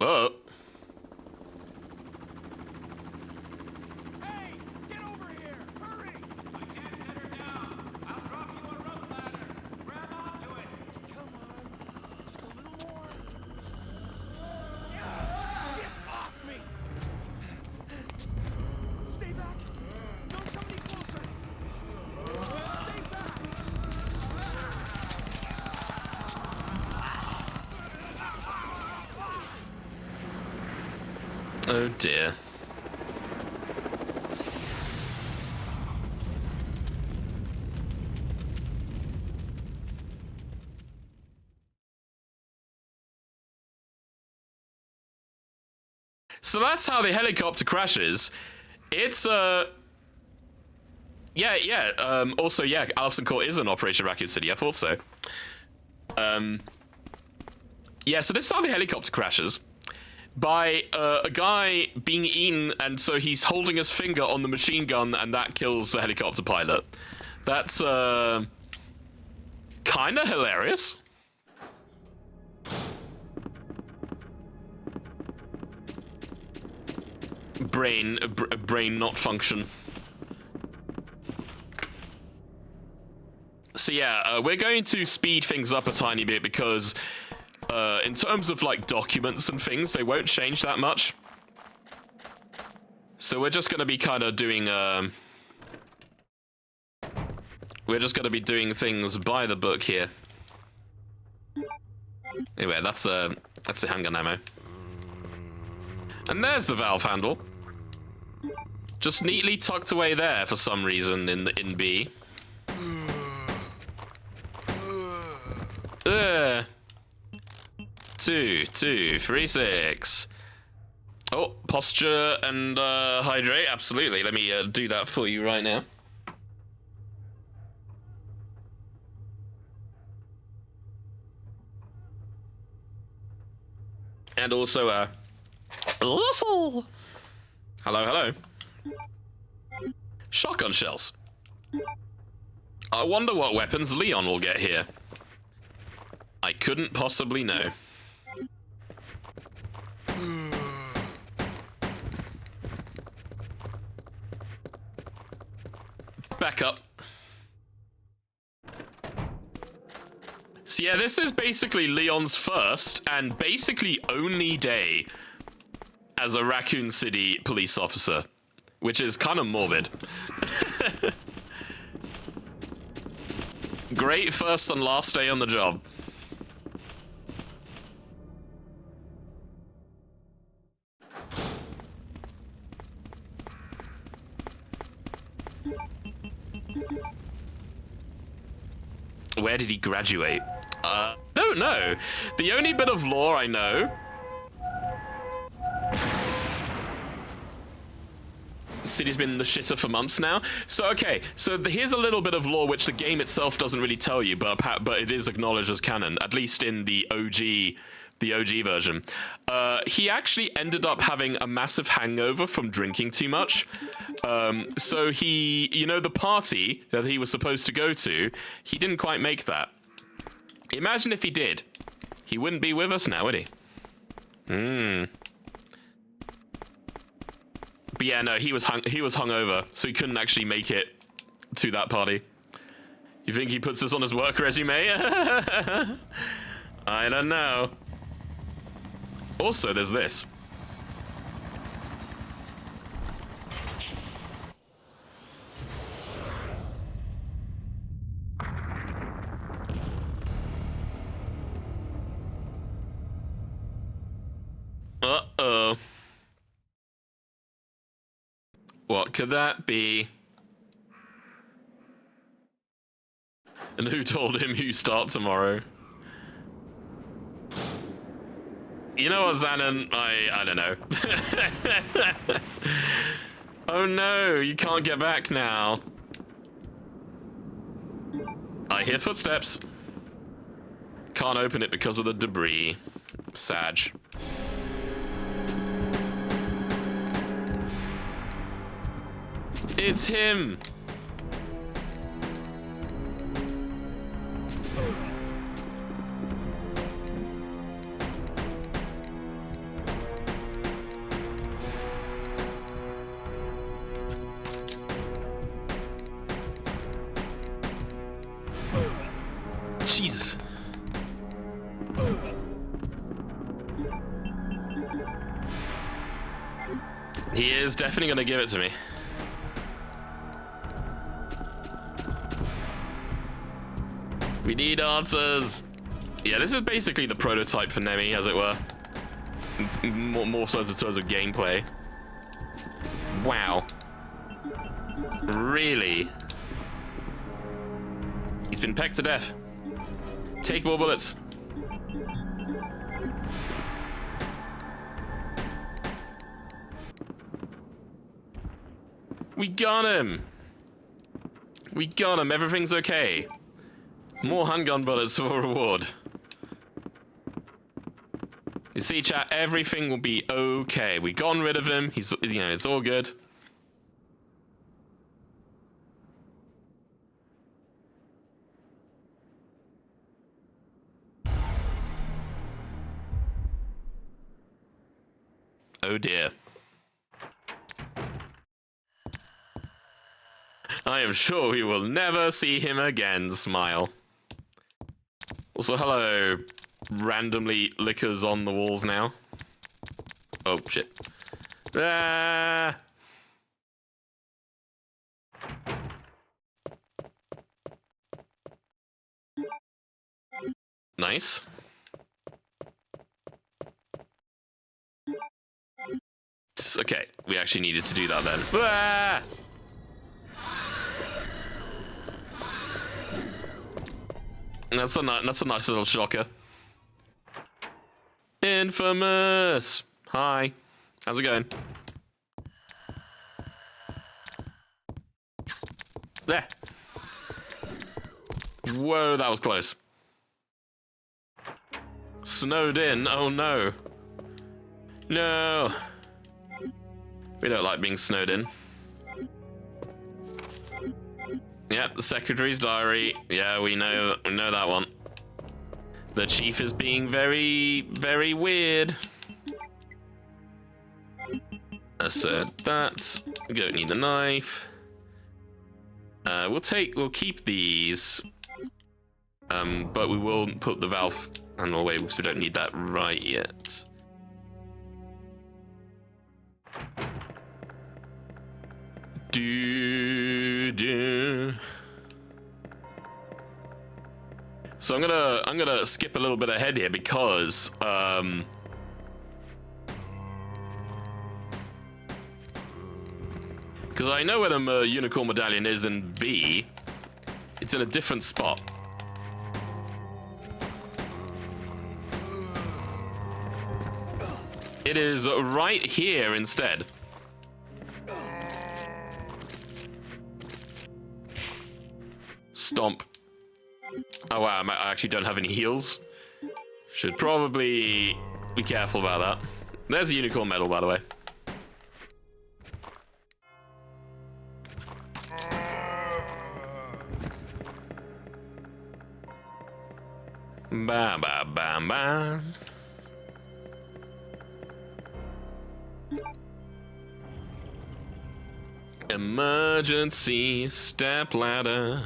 Oh. Hey, get over here! Hurry! I can't set her down. I'll drop you a rope ladder. Grab onto it. Come on, just a little more. Get off me! Stay back! Don't come any closer! Stay back! Oh dear. So that's how the helicopter crashes. It's yeah. Also, yeah, Allison Court is an Operation Raccoon City. I thought so. Yeah. So this is how the helicopter crashes. By a guy being eaten, and so he's holding his finger on the machine gun, and that kills the helicopter pilot. That's kind of hilarious. Brain not function. So yeah, we're going to speed things up a tiny bit because In terms of, like, documents and things, they won't change that much. So we're just going to be kind of doing, we're just going to be doing things by the book here. Anyway, that's the handgun ammo. And there's the valve handle. Just neatly tucked away there for some reason in B. 2, 2, 3, 6. Oh, posture and hydrate, absolutely. Let me do that for you right now. And also, hello, hello. Shotgun shells. I wonder what weapons Leon will get here. I couldn't possibly know. Back up. So yeah, this is basically Leon's first and basically only day as a Raccoon City police officer, which is kind of morbid. Great first and last day on the job. Where did he graduate? I don't know. The only bit of lore I know... City's been in the shitter for months now. So, okay. So here's a little bit of lore which the game itself doesn't really tell you, but it is acknowledged as canon, at least in the OG version. He actually ended up having a massive hangover from drinking too much. So he, you know, the party that he was supposed to go to, he didn't quite make that. Imagine if he did. He wouldn't be with us now, would he? But yeah, no, he was hungover, so he couldn't actually make it to that party. You think he puts this on his work resume? I don't know. Also, there's this. Uh-oh. What could that be? And who told him you start tomorrow? You know what, Xanon? I don't know. Oh no, you can't get back now. I hear footsteps. Can't open it because of the debris. Sag. It's him! Jesus. He is definitely gonna give it to me. We need answers. Yeah, this is basically the prototype for Nemi, as it were. More so in terms of gameplay. Wow. Really? He's been pecked to death. Take more bullets. We got him. We got him. Everything's okay. More handgun bullets for a reward. You see, chat, everything will be okay. We gotten rid of him. He's, you know, it's all good. Oh dear. I am sure we will never see him again, smile. Also, hello, randomly liquors on the walls now. Oh, shit. Ah! Nice. Okay, we actually needed to do that then. Ah! That's a nice little shocker. Infamous! Hi. How's it going? There. Whoa, that was close. Snowed in? Oh no. No. We don't like being snowed in. Yep, the Secretary's diary. Yeah, we know that one. The chief is being very, very weird. Assert that. We don't need the knife. We'll keep these. But we will put the valve handle away because we don't need that right yet. So I'm gonna skip a little bit ahead here because I know where the unicorn medallion is in B. It's in a different spot. It is right here instead. Stomp. Oh wow, I actually don't have any heals. Should probably be careful about that. There's a unicorn medal, by the way. Ba ba ba ba. Emergency step ladder.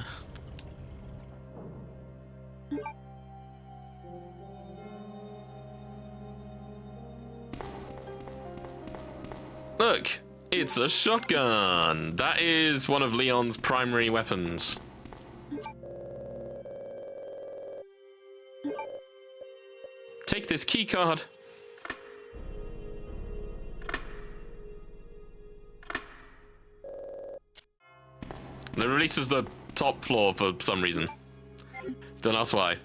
Look, it's a shotgun. That is one of Leon's primary weapons. Take this keycard. It releases the top floor for some reason. Don't ask why.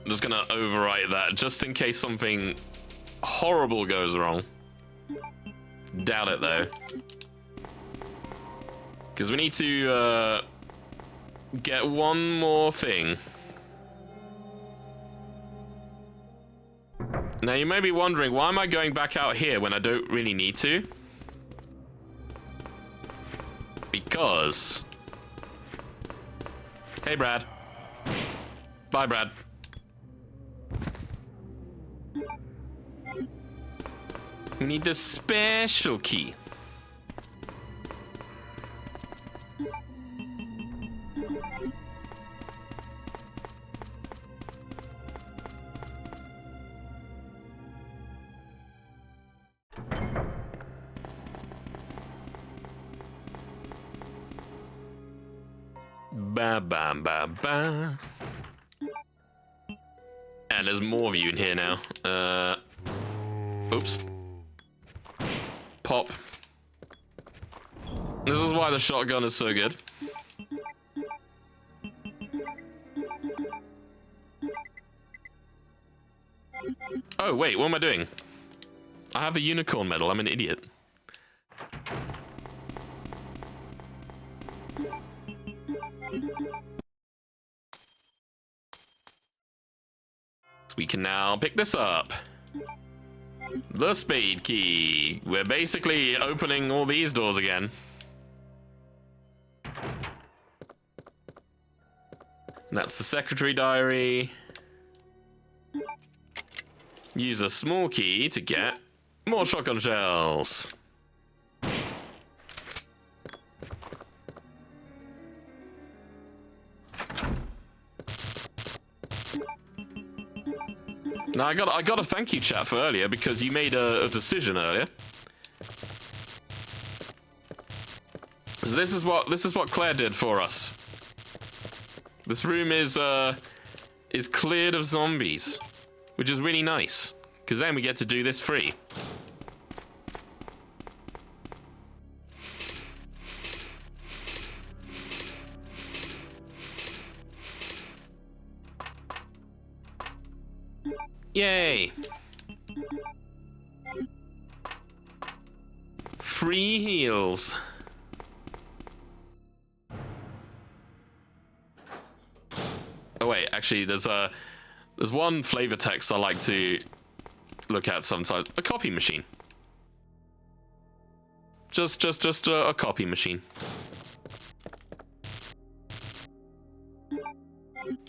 I'm just gonna overwrite that just in case something horrible goes wrong. Doubt it though. Because we need to get one more thing. Now you may be wondering, why am I going back out here when I don't really need to? Because... Hey, Brad. Bye, Brad. We need the special key. Ba ba ba ba. And there's more of you in here now. Oops. Pop. This is why the shotgun is so good. Oh wait, what am I doing? I have a unicorn medal, I'm an idiot. So we can now pick this up. The spade key. We're basically opening all these doors again. And that's the secretary diary. Use a small key to get more shotgun shells. Now I got to thank you, chat, for earlier because you made a decision earlier. So this is what Claire did for us. This room is cleared of zombies, which is really nice because then we get to do this free. Yay! Free heals. Oh wait, actually, there's one flavor text I like to look at sometimes. A copy machine. Just a copy machine.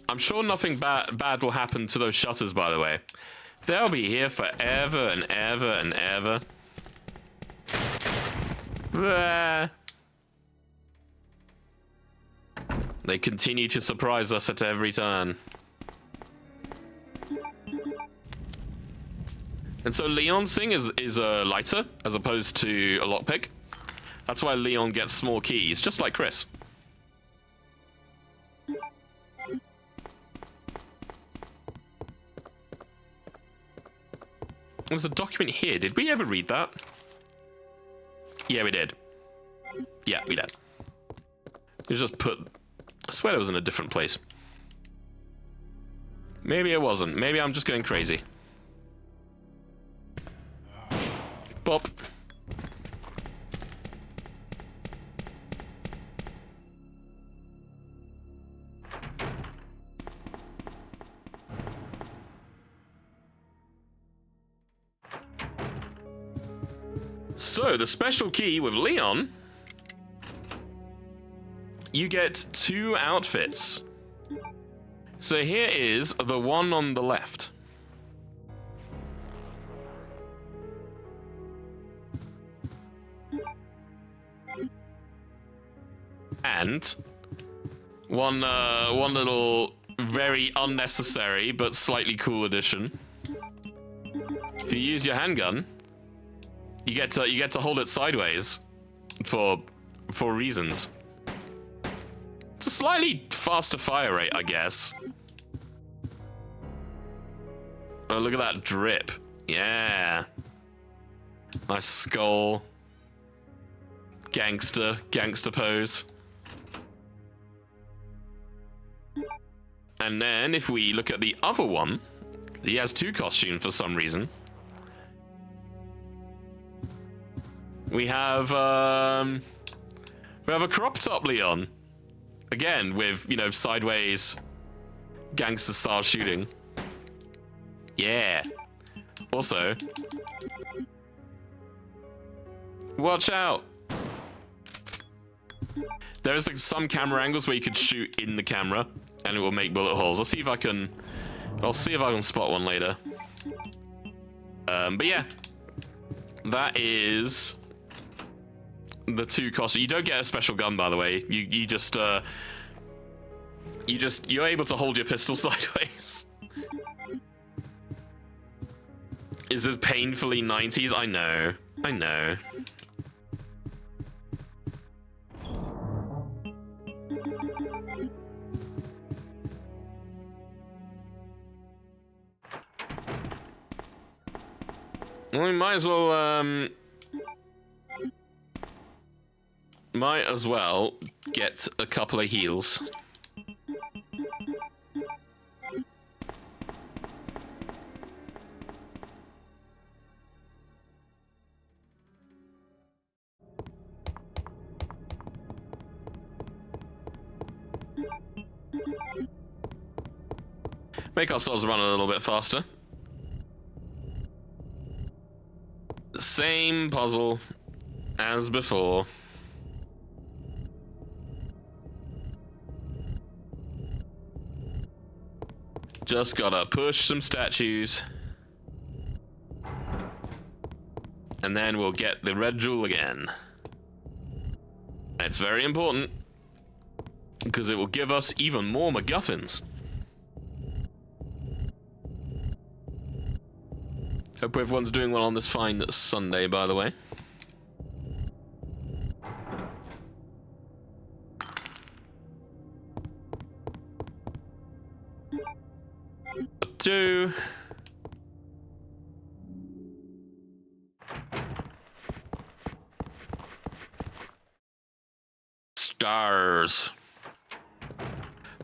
I'm sure nothing bad will happen to those shutters, by the way. They'll be here forever and ever and ever. They continue to surprise us at every turn. And so Leon's thing is a lighter as opposed to a lockpick. That's why Leon gets small keys, just like Chris. There's a document here. Did we ever read that? Yeah, we did. Yeah, we did. We just put... I swear it was in a different place. Maybe it wasn't. Maybe I'm just going crazy. Bop. So, the special key with Leon, you get 2 outfits. So here is the one on the left. And one little very unnecessary but slightly cool addition. If you use your handgun, you get to hold it sideways for reasons. It's a slightly faster fire rate, I guess. Oh, look at that drip. Yeah. Nice skull. Gangster pose. And then if we look at the other one, he has 2 costumes for some reason. We have a crop top Leon. Again, with, you know, sideways gangster style shooting. Yeah. Also, watch out. There's like some camera angles where you could shoot in the camera and it will make bullet holes. I'll see if I can spot one later. But yeah. That is the 2 costumes. You don't get a special gun, by the way. You're able to hold your pistol sideways. Is this painfully 90s? I know. Well, we might as well get a couple of heals. Make ourselves run a little bit faster. Same puzzle as before. Just gotta push some statues. And then we'll get the red jewel again. It's very important, because it will give us even more MacGuffins. Hope everyone's doing well on this fine Sunday, by the way. Two. Stars.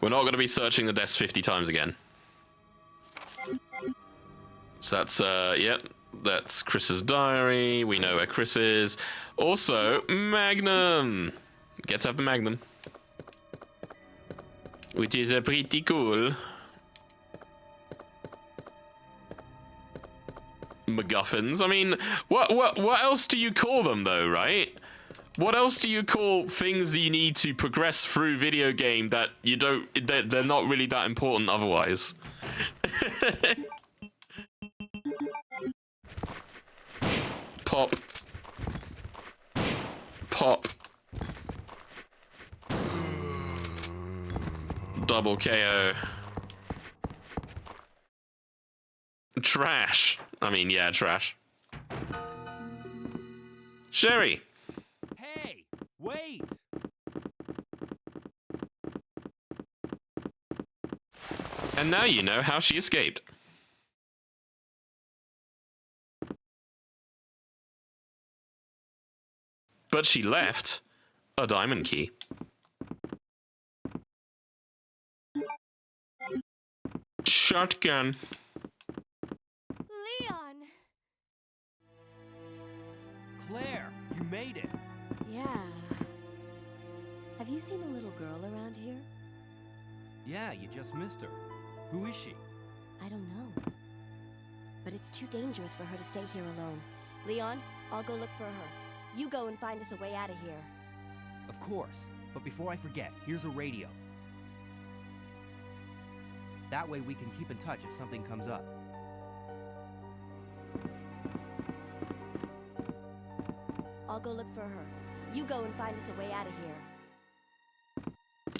We're not going to be searching the desk 50 times again. So that's, yep, that's Chris's diary. We know where Chris is. Also, Magnum. Get to have the Magnum. Which is pretty cool. MacGuffins. I mean, what else do you call them, though, right? What else do you call things that you need to progress through video game that you don't, they're not really that important otherwise? Pop. Pop. Double KO. Trash. I mean, yeah, trash. Sherry. Hey, wait! And now you know how she escaped. But she left a diamond key. Shotgun. Leon! Claire, you made it! Yeah. Have you seen a little girl around here? Yeah, you just missed her. Who is she? I don't know. But it's too dangerous for her to stay here alone. Leon, I'll go look for her. You go and find us a way out of here. Of course. But before I forget, here's a radio. That way we can keep in touch if something comes up. I'll go look for her. You go and find us a way out of here.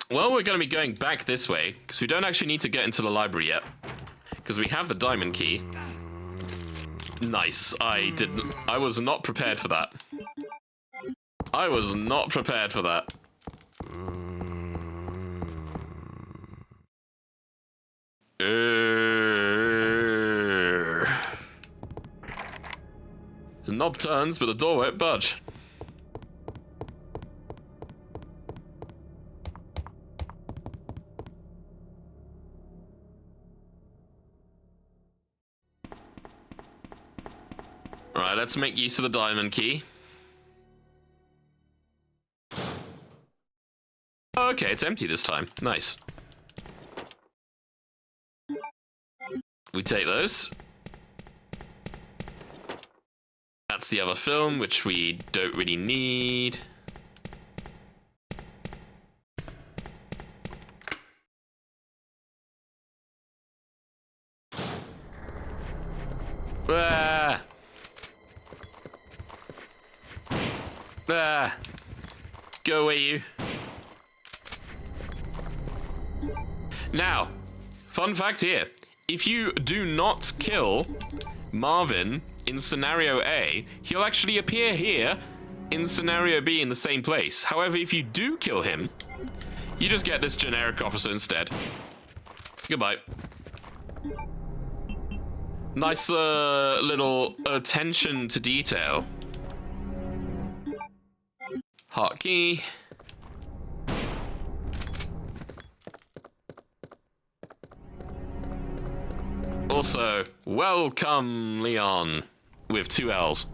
Well, we're going to be going back this way, because we don't actually need to get into the library yet. Because we have the diamond key. Nice. I was not prepared for that. I was not prepared for that. The knob turns, but the door won't budge. Right, let's make use of the diamond key. Okay, it's empty this time. Nice. We take those. That's the other film, which we don't really need. Ah! Ah! Go away, you. Now, fun fact here. If you do not kill Marvin in scenario A, he'll actually appear here in scenario B in the same place. However, if you do kill him, you just get this generic officer instead. Goodbye. Nice little attention to detail. Hotkey. Also, welcome, Leon, with 2 L's.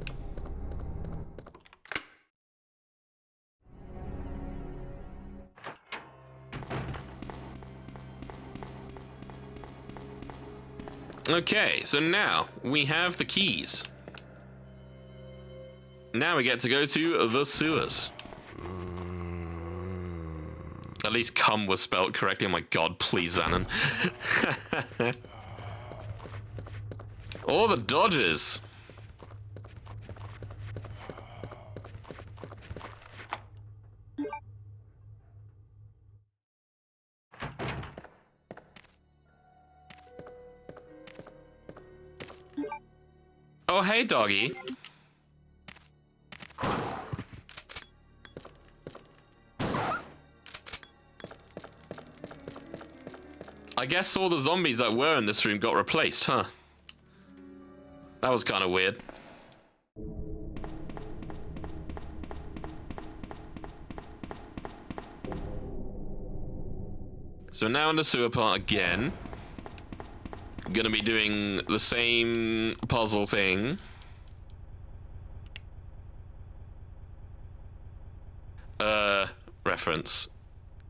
Okay, so now we have the keys. Now we get to go to the sewers. At least cum was spelled correctly. Oh my god, please, Xanon. All the dodges. hey, doggy. I guess all the zombies that were in this room got replaced, huh? That was kind of weird. So now in the sewer part again. Gonna be doing the same puzzle thing. Reference.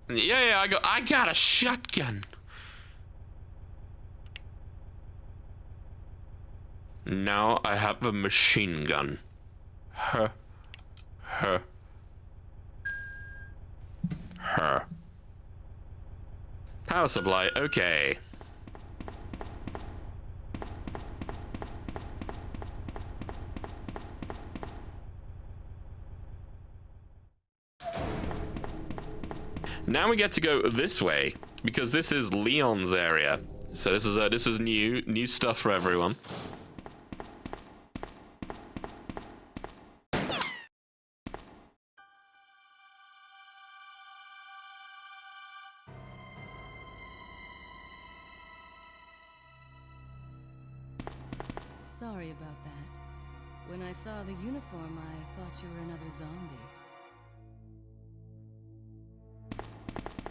Yeah, I got a shotgun. Now I have a machine gun. Huh. Power supply, okay. Now we get to go this way because this is Leon's area. So this is new stuff for everyone. Sorry about that. When I saw the uniform, I thought you were another zombie.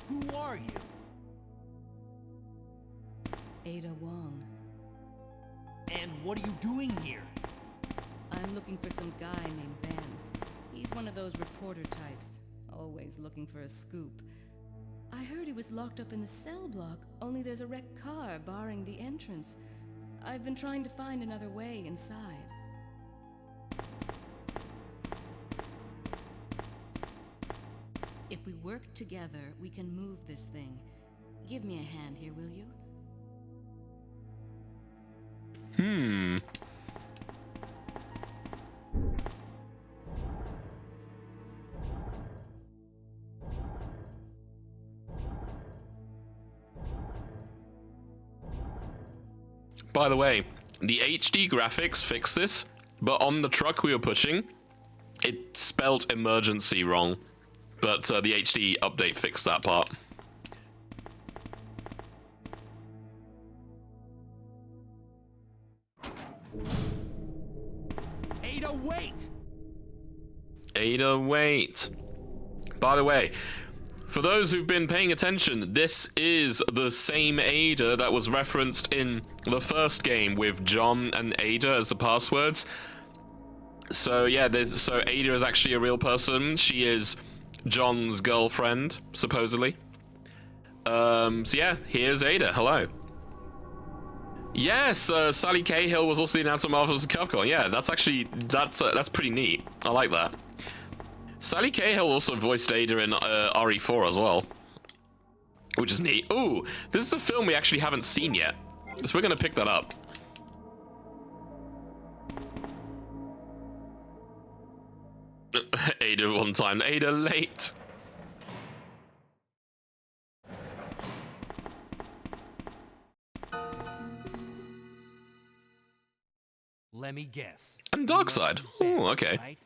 Who are you? Ada Wong. And what are you doing here? I'm looking for some guy named Ben. He's one of those reporter types, always looking for a scoop. I heard he was locked up in the cell block, only there's a wrecked car barring the entrance. I've been trying to find another way inside. If we work together, we can move this thing. Give me a hand here, will you? By the way, the HD graphics fixed this, but on the truck we were pushing, it spelled emergency wrong. But the HD update fixed that part. Ada, wait! Ada, wait. By the way, for those who've been paying attention, this is the same Ada that was referenced in the first game with John and Ada as the passwords. So yeah, so Ada is actually a real person. She is John's girlfriend, supposedly. So yeah, here's Ada. Hello. Yes, Sally Cahill was also the announcer of Marvel's Capcom. Yeah, that's actually that's pretty neat. I like that. Sally Cahill also voiced Ada in RE4 as well, which is neat. Ooh, this is a film we actually haven't seen yet, so we're gonna pick that up. Ada on time, Ada late. Let me guess. And Darkseid. Oh, okay. Right?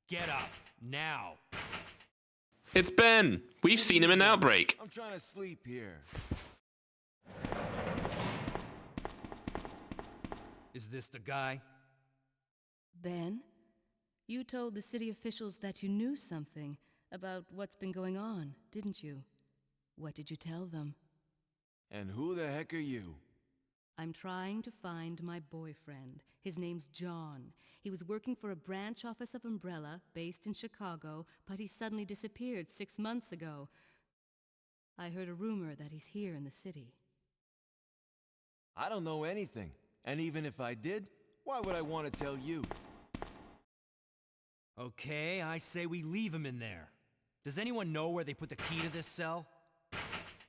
Get up, now. It's Ben. We've seen him in Outbreak. I'm trying to sleep here. Is this the guy? Ben? You told the city officials that you knew something about what's been going on, didn't you? What did you tell them? And who the heck are you? I'm trying to find my boyfriend. His name's John. He was working for a branch office of Umbrella, based in Chicago, but he suddenly disappeared 6 months ago. I heard a rumor that he's here in the city. I don't know anything. And even if I did, why would I want to tell you? Okay, I say we leave him in there. Does anyone know where they put the key to this cell?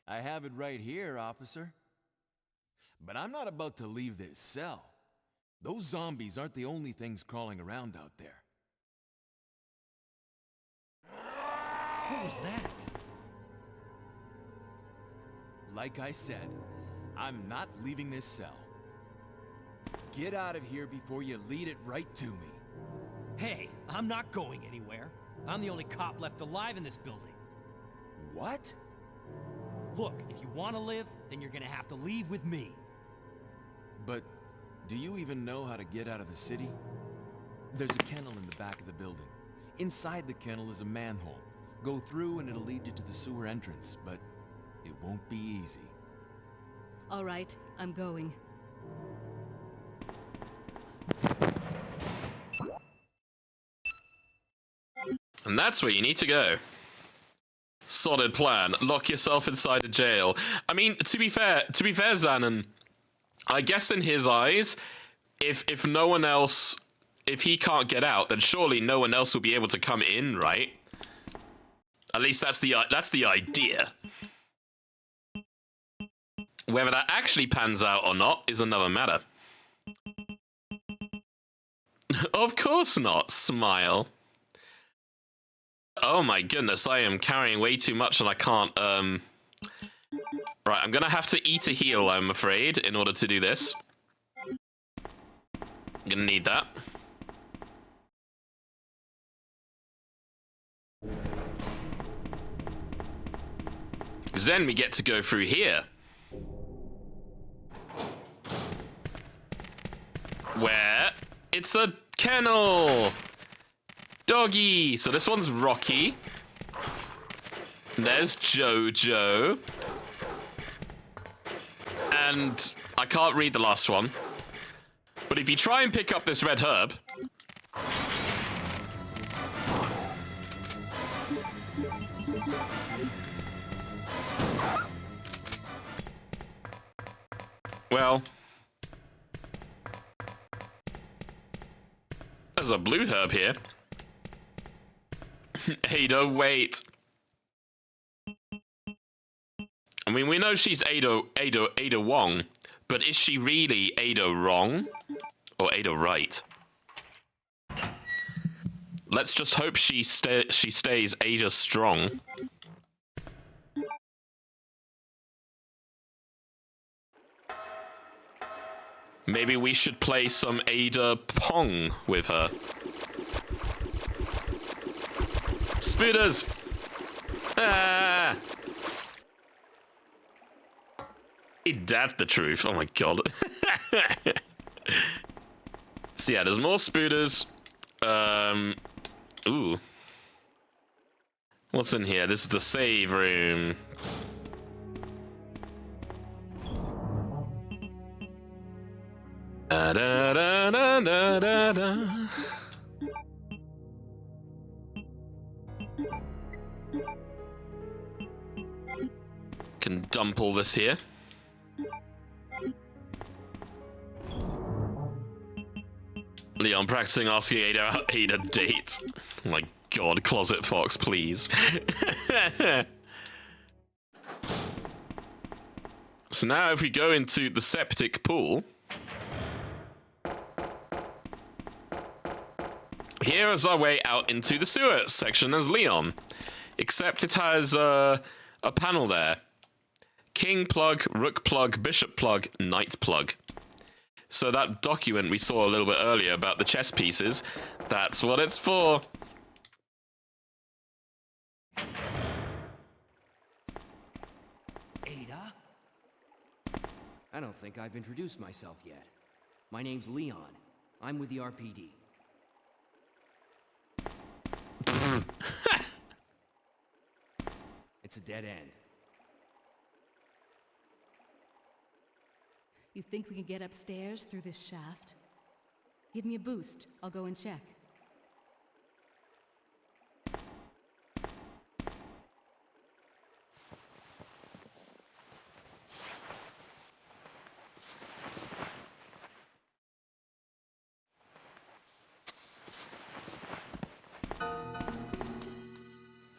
I have it right here, officer. But I'm not about to leave this cell. Those zombies aren't the only things crawling around out there. What was that? Like I said, I'm not leaving this cell. Get out of here before you lead it right to me. Hey, I'm not going anywhere. I'm the only cop left alive in this building. What? Look, if you want to live, then you're gonna have to leave with me. But do you even know how to get out of the city? There's a kennel in the back of the building. Inside the kennel is a manhole. Go through and it'll lead you to the sewer entrance, but it won't be easy. All right, I'm going. And that's where you need to go. Solid plan. Lock yourself inside a jail. I mean, to be fair, Xanon, I guess in his eyes, if no one else, if he can't get out, then surely no one else will be able to come in, right? At least that's the idea. Whether that actually pans out or not is another matter. Of course not. Smile. Oh my goodness, I am carrying way too much and I can't, Right, I'm gonna have to eat a heal, I'm afraid, in order to do this. I'm gonna need that. Then we get to go through here. Where it's a kennel! Doggy! So this one's Rocky. There's Jojo. And I can't read the last one. But if you try and pick up this red herb... Well... There's a blue herb here. Ada, wait. I mean, we know she's Ada Wong, but is she really Ada wrong? Or Ada right? Let's just hope she stays Ada strong. Maybe we should play some Ada Pong with her. Spooters! Ah! Ain't that the truth? Oh my god. So yeah, there's more spooters. Ooh. What's in here? This is the save room. Da da da da da da da. Can dump all this here. Leon practicing asking Ada a date. Oh my god, Closet Fox, please. So now if we go into the septic pool, here is our way out into the sewer section as Leon. Except it has a panel there. King plug, rook plug, bishop plug, knight plug. So that document we saw a little bit earlier about the chess pieces, that's what it's for. Ada? I don't think I've introduced myself yet. My name's Leon. I'm with the RPD. It's a dead end. You think we can get upstairs through this shaft? Give me a boost. I'll go and check.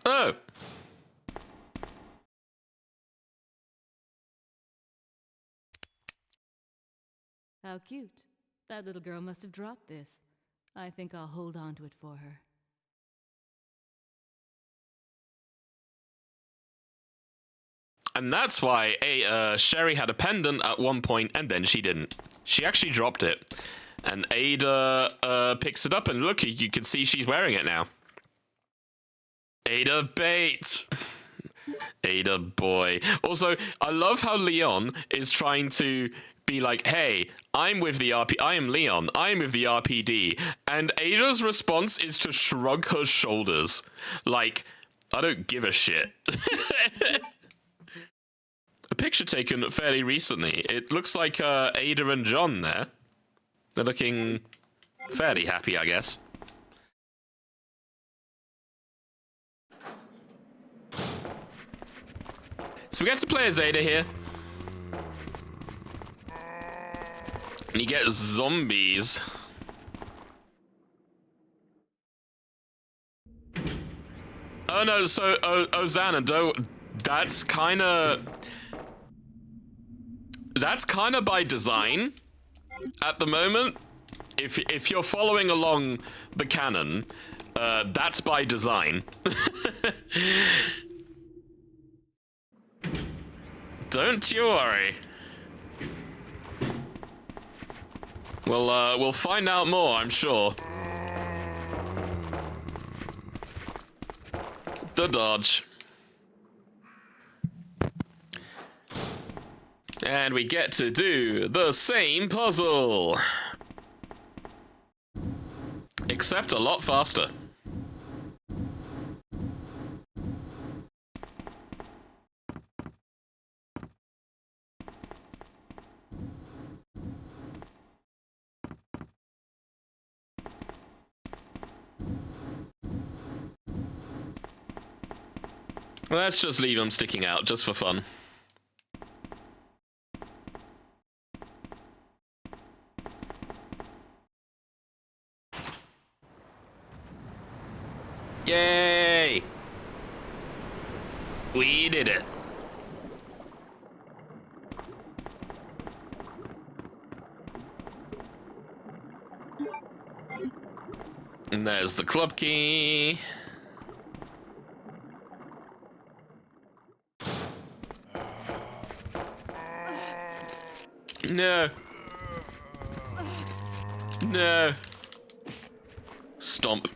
Oh. How cute. That little girl must have dropped this. I think I'll hold on to it for her. And that's why Sherry had a pendant at one point, and then she didn't. She actually dropped it. And Ada picks it up, and look, you can see she's wearing it now. Ada bait. Ada boy. Also, I love how Leon is trying to be like, hey, I am Leon, I am with the RPD. And Ada's response is to shrug her shoulders. Like, I don't give a shit. A picture taken fairly recently. It looks like Ada and John there. They're looking fairly happy, I guess. So we get to play as Ada here. And you get zombies. Oh no, so Ozana, that's kinda by design at the moment. If you're following along the canon, that's by design. Don't you worry. We'll find out more, I'm sure. The dodge. And we get to do the same puzzle. Except a lot faster. Let's just leave them sticking out, just for fun. Yay! We did it. And there's the club key. No. No. Stomp.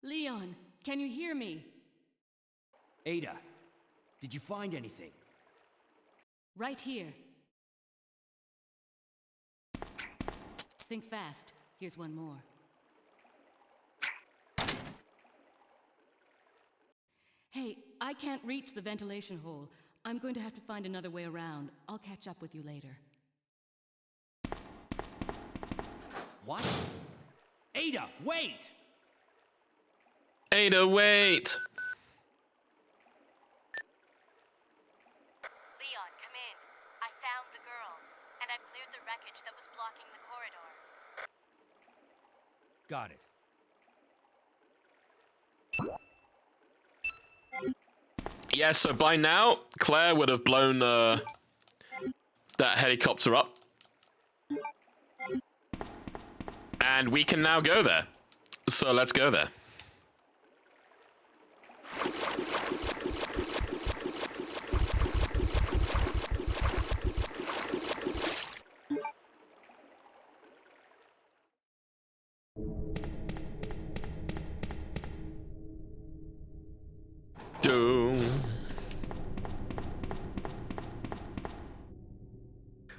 Leon, can you hear me? Ada, did you find anything? Right here. Think fast. Here's one more. Hey, I can't reach the ventilation hole. I'm going to have to find another way around. I'll catch up with you later. What? Ada, wait! Ada, wait! Leon, come in. I found the girl, and I've cleared the wreckage that was blocking the corridor. Got it. Yeah, so by now, Claire would have blown that helicopter up. And we can now go there. So let's go there.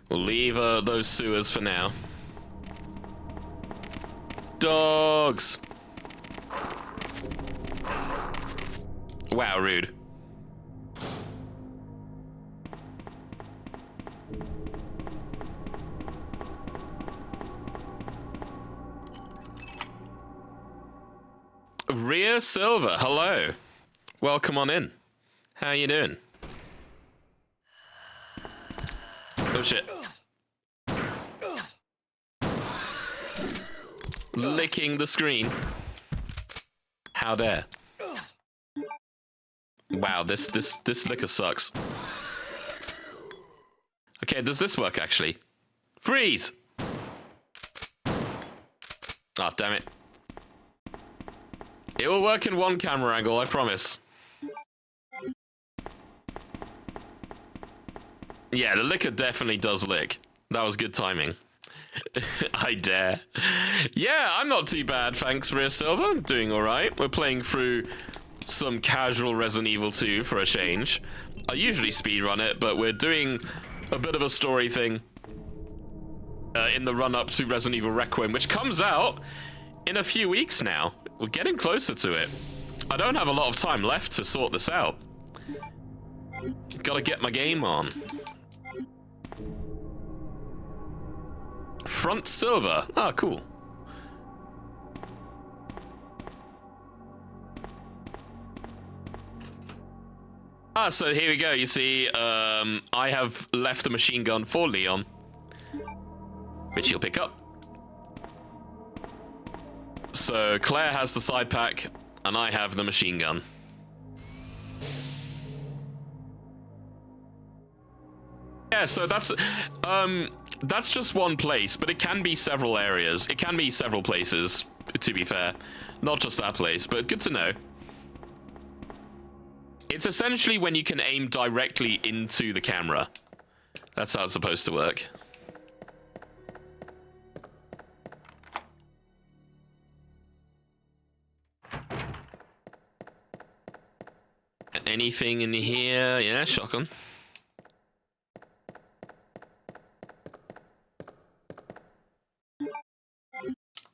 We'll leave those sewers for now. Dogs! Wow, rude. Rhea Silver, hello. Welcome on in. How you doing? Oh shit. Licking the screen. How dare. Wow, this liquor sucks. Okay, does this work actually? Freeze! Oh, damn it. It will work in one camera angle, I promise. Yeah, the licker definitely does lick. That was good timing. I dare. Yeah, I'm not too bad, thanks, Rhea Silver. I'm doing alright. We're playing through some casual Resident Evil 2 for a change. I usually speedrun it, but we're doing a bit of a story thing in the run-up to Resident Evil Raccoon, which comes out in a few weeks now. We're getting closer to it. I don't have a lot of time left to sort this out. Gotta get my game on. Front silver. Ah, cool. Ah, so here we go. You see, I have left the machine gun for Leon, which you'll pick up. So Claire has the side pack, and I have the machine gun. Yeah, so that's just one place, but it can be several areas. It can be several places, to be fair. Not just that place, but good to know. It's essentially when you can aim directly into the camera. That's how it's supposed to work. Anything in here? Yeah, shotgun.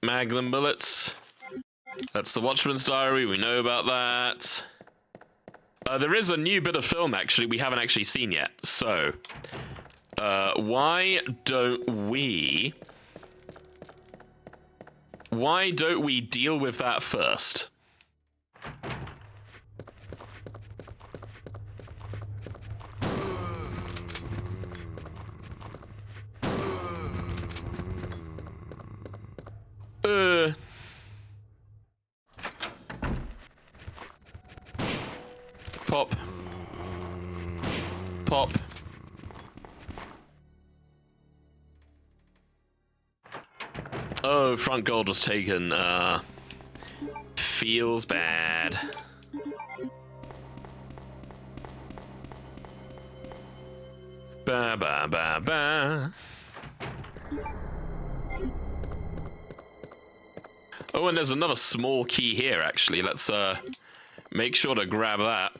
Magnum bullets. That's the Watchman's Diary. We know about that. There is a new bit of film, actually, we haven't actually seen yet. So, why don't we deal with that first? Pop. Pop. Oh, front gold was taken. Feels bad. Ba ba ba ba. Oh, and there's another small key here, actually. Let's make sure to grab that.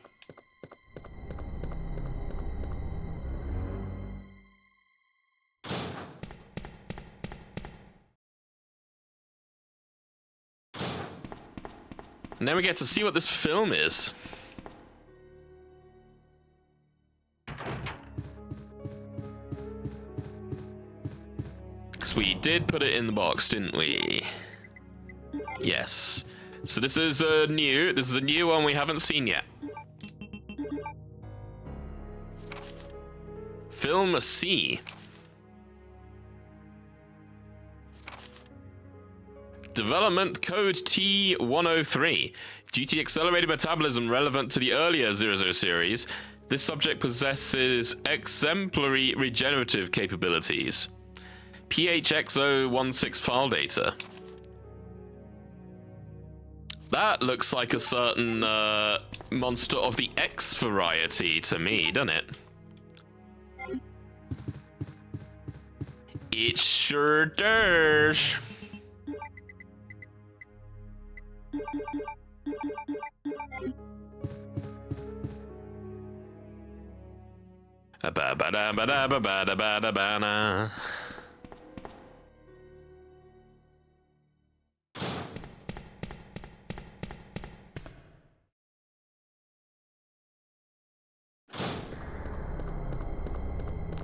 And then we get to see what this film is. Because we did put it in the box, didn't we? Yes. So this is a new one we haven't seen yet. Film C. Development code T103. Due to the accelerated metabolism relevant to the earlier 00 series, this subject possesses exemplary regenerative capabilities. PHX016 file data. That looks like a certain monster of the X variety to me, doesn't it? It sure does.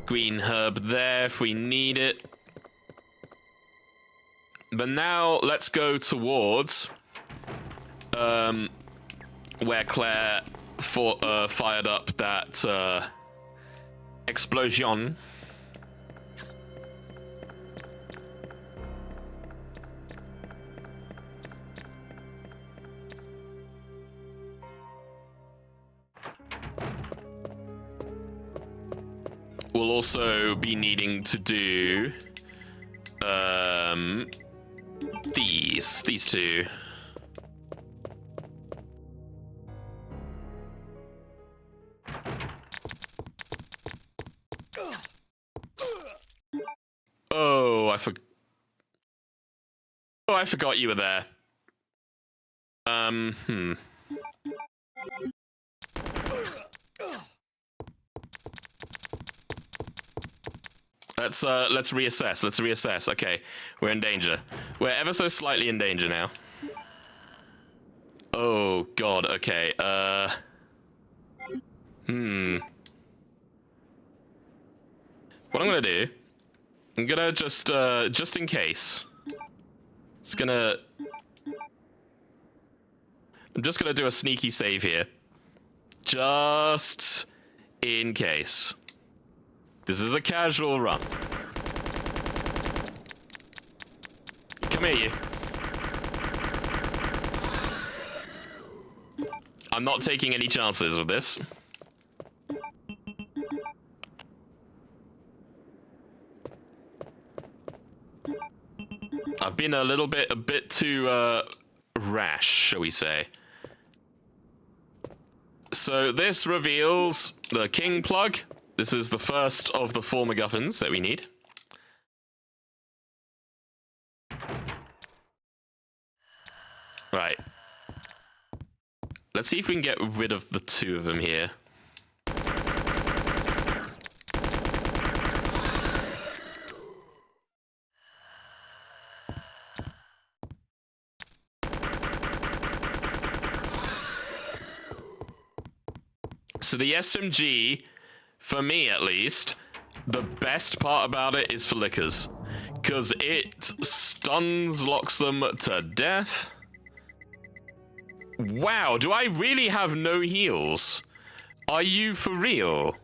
Green herb there if we need it. But now let's go towards where Claire fired up that explosion. We'll also be needing to do These two. Oh, I forgot you were there. Let's reassess. Let's reassess. Okay, we're in danger. We're ever so slightly in danger now. Oh God. Okay. What I'm gonna do? I'm gonna just in case. I'm just gonna do a sneaky save here. Just in case. This is a casual run. Come here, you. I'm not taking any chances with this. I've been a bit too rash, shall we say. So this reveals the king plug. This is the first of the 4 MacGuffins that we need. Right. Let's see if we can get rid of the 2 of them here. So the SMG, for me at least, the best part about it is for lickers. Because it stuns, locks them to death. Wow, do I really have no heals? Are you for real?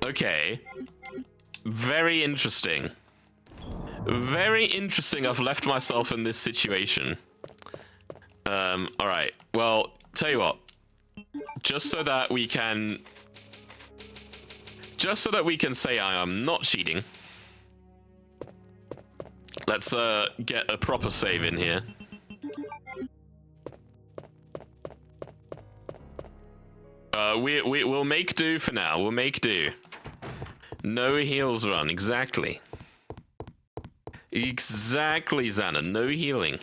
Okay. Very interesting. Very interesting I've left myself in this situation. Alright. Well, tell you what. Just so that we can say I am not cheating. Let's get a proper save in here. We'll make do for now. We'll make do. No heals run. Exactly. Exactly, Xana. No healing.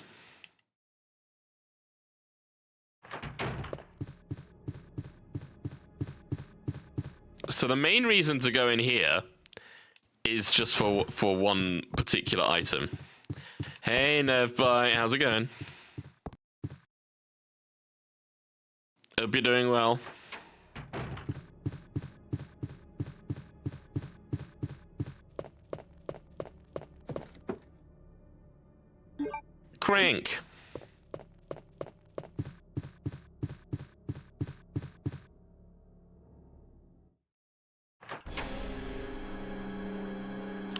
So the main reason to go in here is just for one particular item. Hey, Nervby, how's it going? Hope you're doing well. Crank.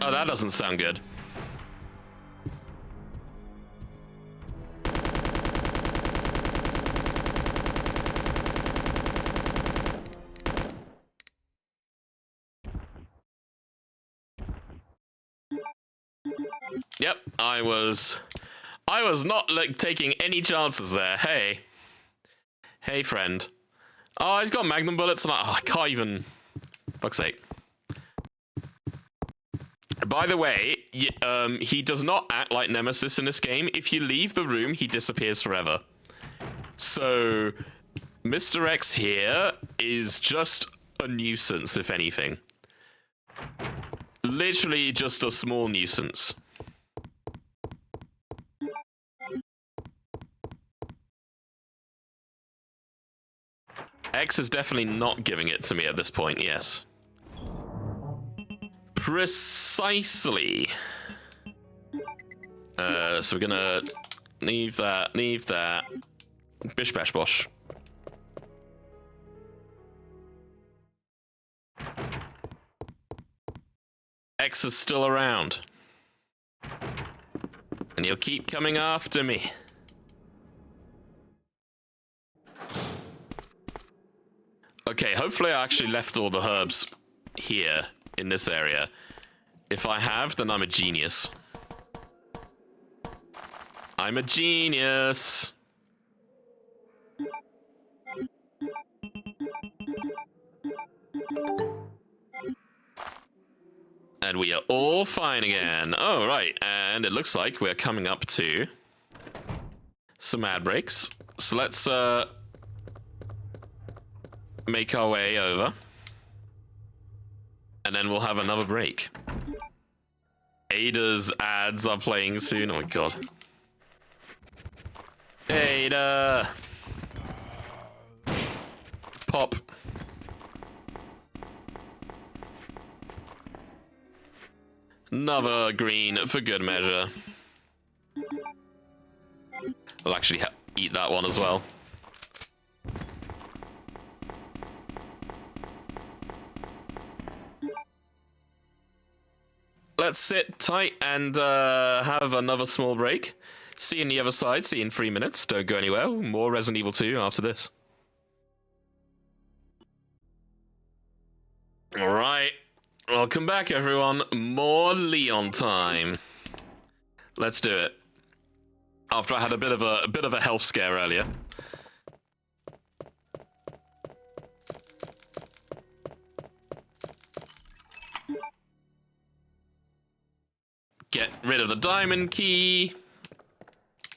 Oh, that doesn't sound good. Yep, I was not like taking any chances there. Hey, friend. Oh, he's got magnum bullets, and I can't even. Fuck's sake. By the way, he does not act like Nemesis in this game. If you leave the room, he disappears forever. So, Mr. X here is just a nuisance, if anything. Literally just a small nuisance. X is definitely not giving it to me at this point, yes. Precisely. So we're gonna leave that. Bish bash bosh. X is still around. And he'll keep coming after me. Okay, hopefully I actually left all the herbs here in this area. If I have, then I'm a genius. I'm a genius. And we are all fine again. Oh, right. And it looks like we're coming up to some ad breaks. So let's make our way over. And then we'll have another break. Ada's ads are playing soon. Oh my god. Ada! Pop. Another green for good measure. I'll actually eat that one as well. Let's sit tight and have another small break. See you on the other side. See you in 3 minutes. Don't go anywhere. More Resident Evil 2 after this. Alright. Welcome back, everyone. More Leon time. Let's do it. After I had a bit of a health scare earlier. Get rid of the diamond key.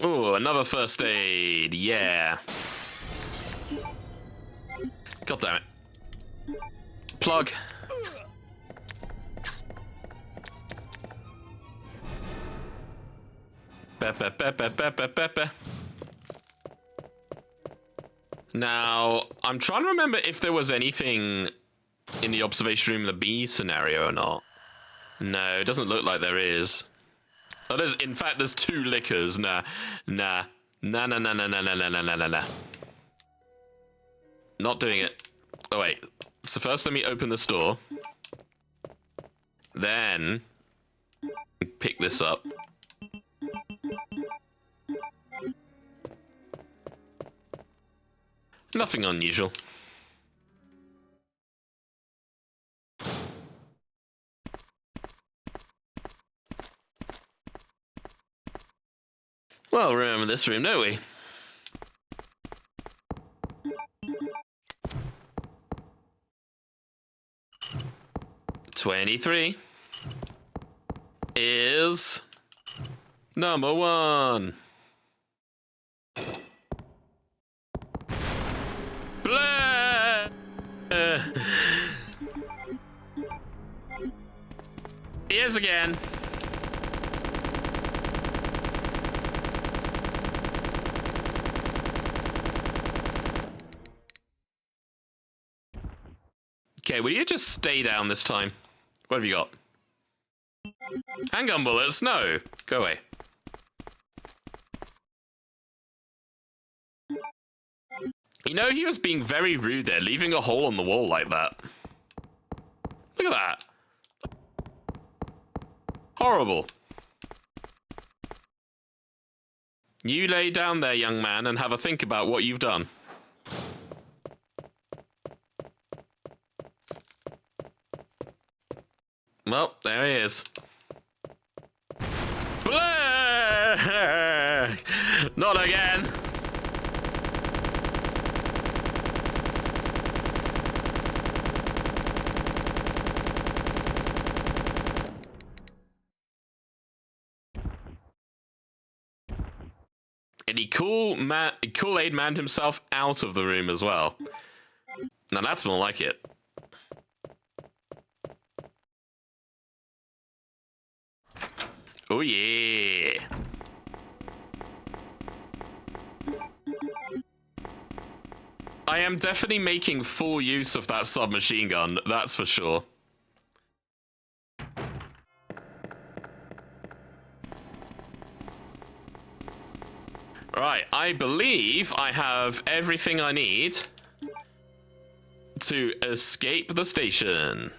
Oh, another first aid. Yeah. God damn it. Plug. Now, I'm trying to remember if there was anything in the observation room in the B scenario or not. No, it doesn't look like there is. Oh, there's, in fact, there's 2 liquors. Nah. Not doing it. Oh, wait. So first let me open this door. Then pick this up. Nothing unusual. Well, remember this room, don't we? #23 is number 1. Blah! He is again. Okay, will you just stay down this time? What have you got? Handgun bullets? No. Go away. You know, he was being very rude there, leaving a hole on the wall like that. Look at that. Horrible. You lay down there, young man, and have a think about what you've done. Well, there he is. Blah! Not again. And he Kool-Aid manned himself out of the room as well. Now that's more like it. Oh yeah. I am definitely making full use of that submachine gun, that's for sure. Right, I believe I have everything I need to escape the station.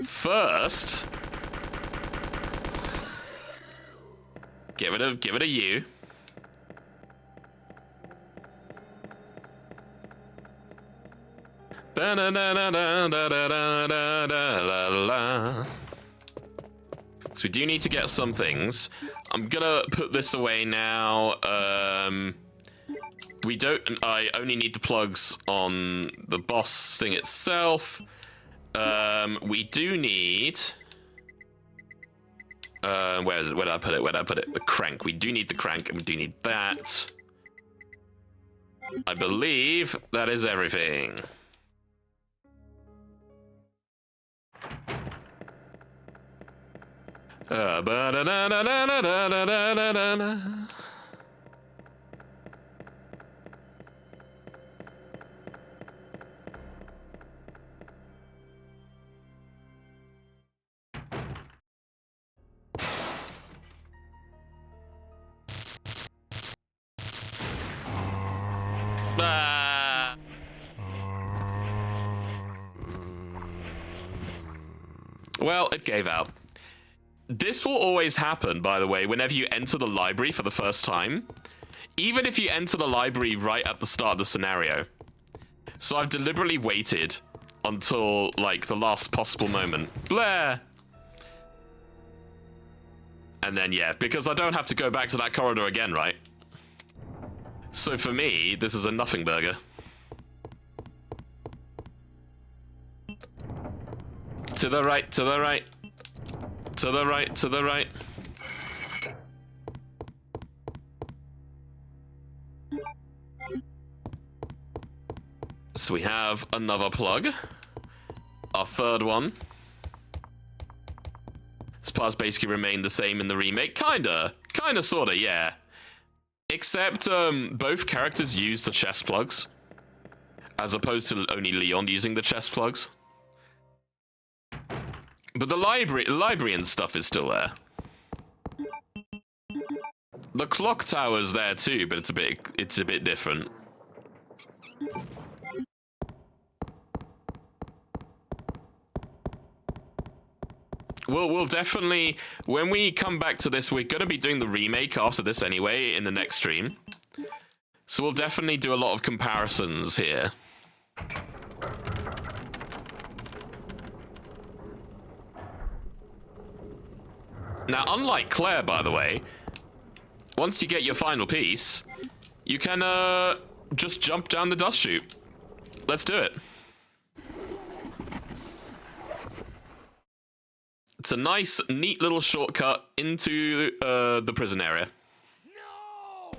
First, give it a U. So we do need to get some things. I'm gonna put this away now. I only need the plugs on the boss thing itself. We do need... where did I put it? The crank. We do need the crank, and we do need that. I believe that is everything. Well, it gave out. This will always happen, by the way, whenever you enter the library for the first time. Even if you enter the library right at the start of the scenario. So I've deliberately waited until, like, the last possible moment. Blair! And then, yeah, because I don't have to go back to that corridor again, right? So for me, this is a nothing burger. To the right, to the right. To the right, to the right. So we have another plug. Our third one. This part's basically remained the same in the remake. Kinda, sorta, yeah. Except, both characters use the chest plugs. As opposed to only Leon using the chest plugs. But the library and stuff is still there. The clock tower's there too, but it's a bit different. We'll definitely, when we come back to this, we're gonna be doing the remake after this anyway in the next stream. So we'll definitely do a lot of comparisons here. Now, unlike Claire, by the way, once you get your final piece, you can just jump down the dust chute. Let's do it. It's a nice, neat little shortcut into the prison area. No!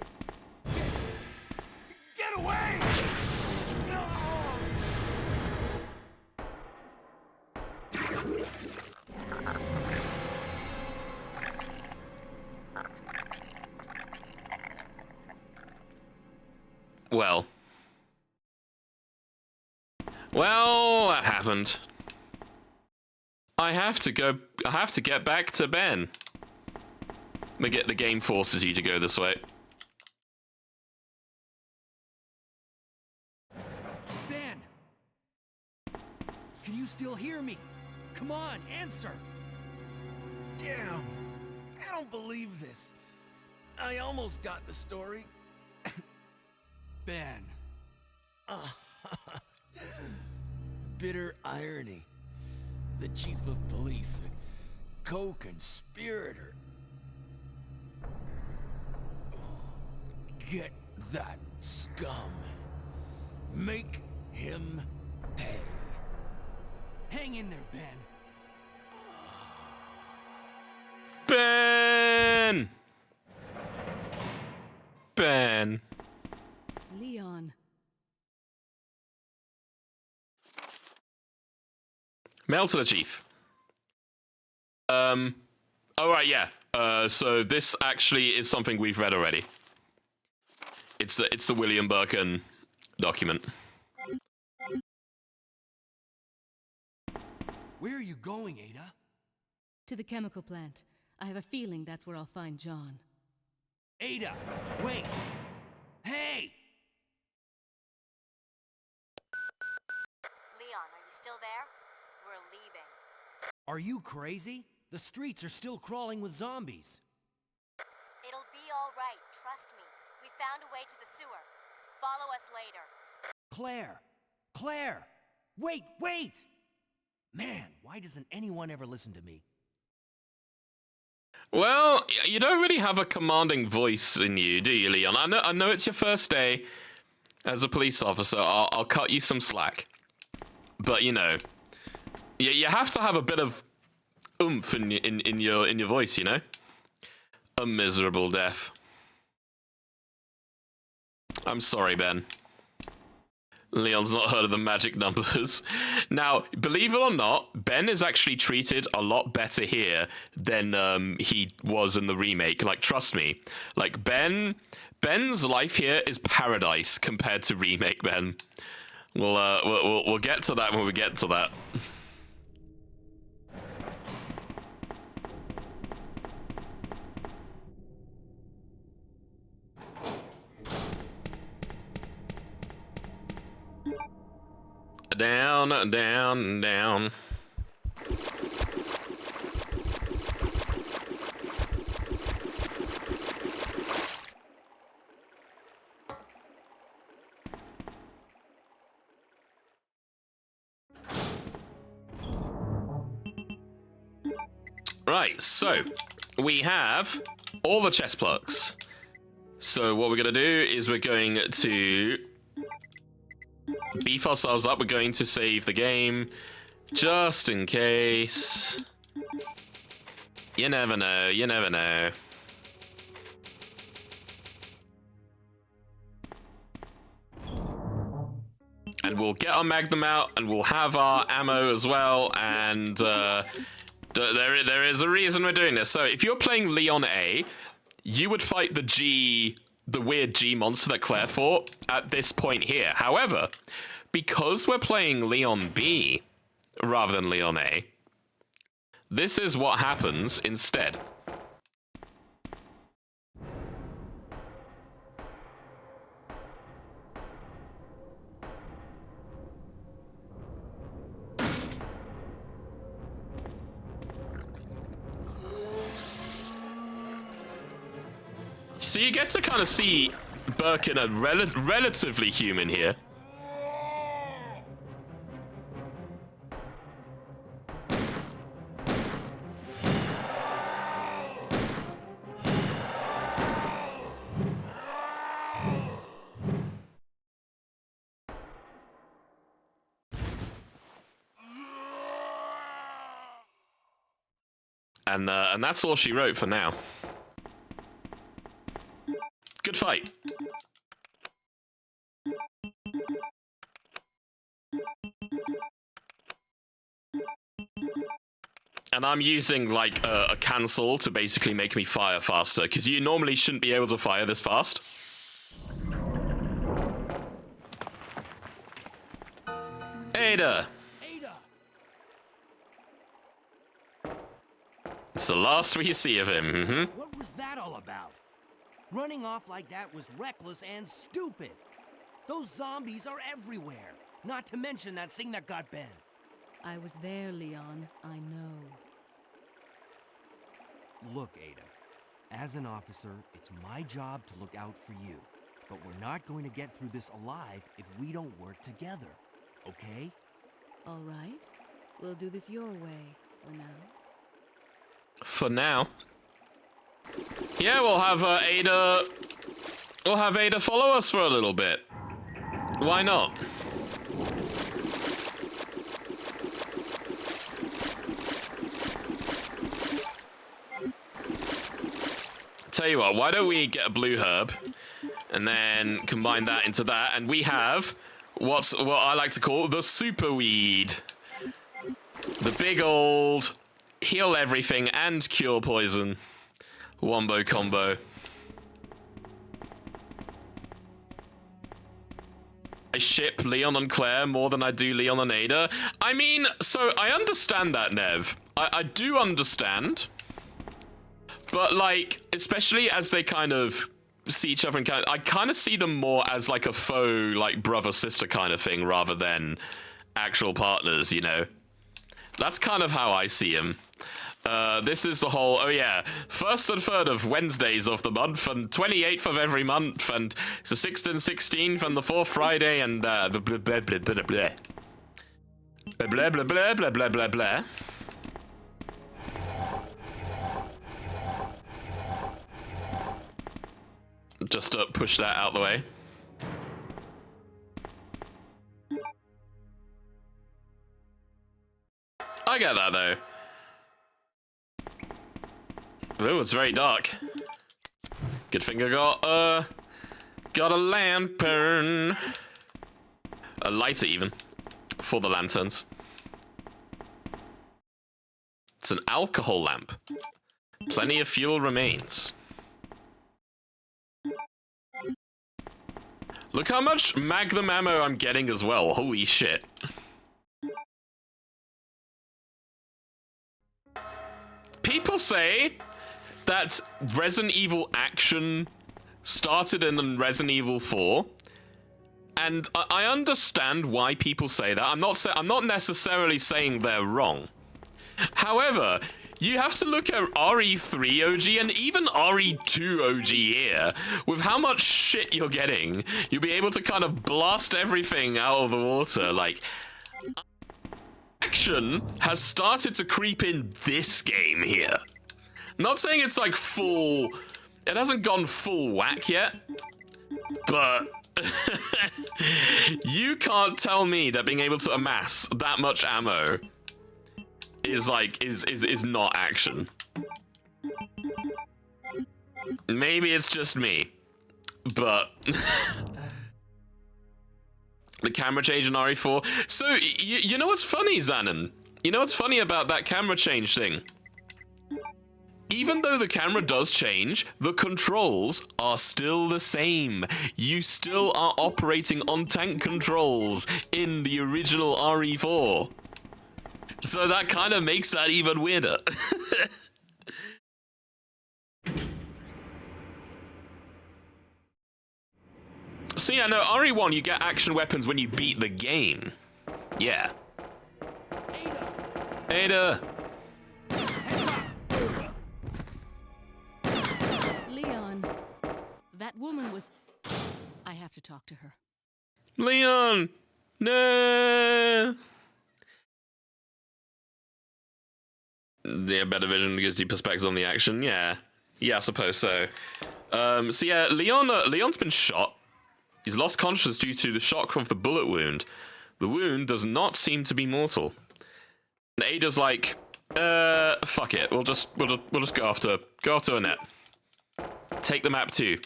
Get away! No! Well, that happened. I have to get back to Ben. The game forces you to go this way. Ben! Can you still hear me? Come on, answer! Damn. I don't believe this. I almost got the story. Ben. Bitter irony. The chief of police, a co-conspirator. Get that scum. Make him pay. Hang in there, Ben. Ben! Ben. Leon. Mail to the chief. Oh right, yeah. So this actually is something we've read already. It's the William Birkin document. Where are you going, Ada? To the chemical plant. I have a feeling that's where I'll find John. Ada, wait! Hey! Leon, are you still there? We're leaving. Are you crazy? The streets are still crawling with zombies. It'll be all right, trust me. We found a way to the sewer. Follow us later. Claire! Claire! Wait! Man, why doesn't anyone ever listen to me? Well, you don't really have a commanding voice in you, do you, Leon? I know it's your first day as a police officer. I'll cut you some slack. But, you know, you have to have a bit of oomph in your voice, you know? A miserable death. I'm sorry, Ben. Leon's not heard of the magic numbers. Now, believe it or not, Ben is actually treated a lot better here than he was in the remake. Like, trust me. Like, Ben's life here is paradise compared to remake Ben. We'll get to that when we get to that. Down, down, down. Right, so we have all the chest plugs. So what we're gonna do is we're going to beef ourselves up. We're going to save the game just in case. You never know, you never know. And we'll get our Magnum out, and we'll have our ammo as well, and there is a reason we're doing this. So if you're playing Leon A, you would fight the weird G monster that Claire fought at this point here. However, because we're playing Leon B rather than Leon A, this is what happens instead. So you get to kind of see Birkin a relatively human here. And that's all she wrote for now. Good fight. And I'm using like a cancel to basically make me fire faster, because you normally shouldn't be able to fire this fast. Ada! It's the last we see of him. Mm-hmm. What was that all about? Running off like that was reckless and stupid. Those zombies are everywhere. Not to mention that thing that got Ben. I was there, Leon. I know. Look, Ada. As an officer, it's my job to look out for you. But we're not going to get through this alive if we don't work together. Okay? All right. We'll do this your way for now. For now. Yeah, we'll have Ada. We'll have Ada follow us for a little bit. Why not? Tell you what, why don't we get a blue herb and then combine that into that, and we have what I like to call the super weed. The big old heal everything and cure poison wombo combo. I ship Leon and Claire more than I do Leon and Ada. I mean, so I understand that, Nev. I do understand. But, like, especially as they kind of see each other and I kind of see them more as, like, a faux, like, brother-sister kind of thing rather than actual partners, you know? That's kind of how I see them. This is the whole, oh yeah, 1st and 3rd of Wednesdays of the month, and 28th of every month, and the 6th and 16th, and the 4th Friday, and the blah blah blah blah blah. Blah blah blah blah blah blah blah blah. Just push that out the way. I get that, though. Oh, it's very dark. Good thing I got a lantern. A lighter, even, for the lanterns. It's an alcohol lamp. Plenty of fuel remains. Look how much magnum ammo I'm getting as well. Holy shit. People say that Resident Evil action started in Resident Evil 4. And I understand why people say that. I'm not necessarily saying they're wrong. However, you have to look at RE3 OG and even RE2 OG here. With how much shit you're getting, you'll be able to kind of blast everything out of the water. Like, action has started to creep in this game here. Not saying it's like full... It hasn't gone full whack yet, but... You can't tell me that being able to amass that much ammo is like is not action. Maybe it's just me, but the camera change in RE4. So you know what's funny, Xanon? You know what's funny about that camera change thing? Even though the camera does change, the controls are still the same. You still are operating on tank controls in the original RE4. So that kind of makes that even weirder. So yeah, no, RE1, you get action weapons when you beat the game. Yeah. Ada! Leon, that woman was... I have to talk to her. Leon! No! Yeah, better vision gives you perspective on the action. Yeah, I suppose so. So yeah, Leon's been shot. He's lost consciousness due to the shock of the bullet wound. The wound does not seem to be mortal. And Ada's like, fuck it. We'll just go after Annette. Take the map too.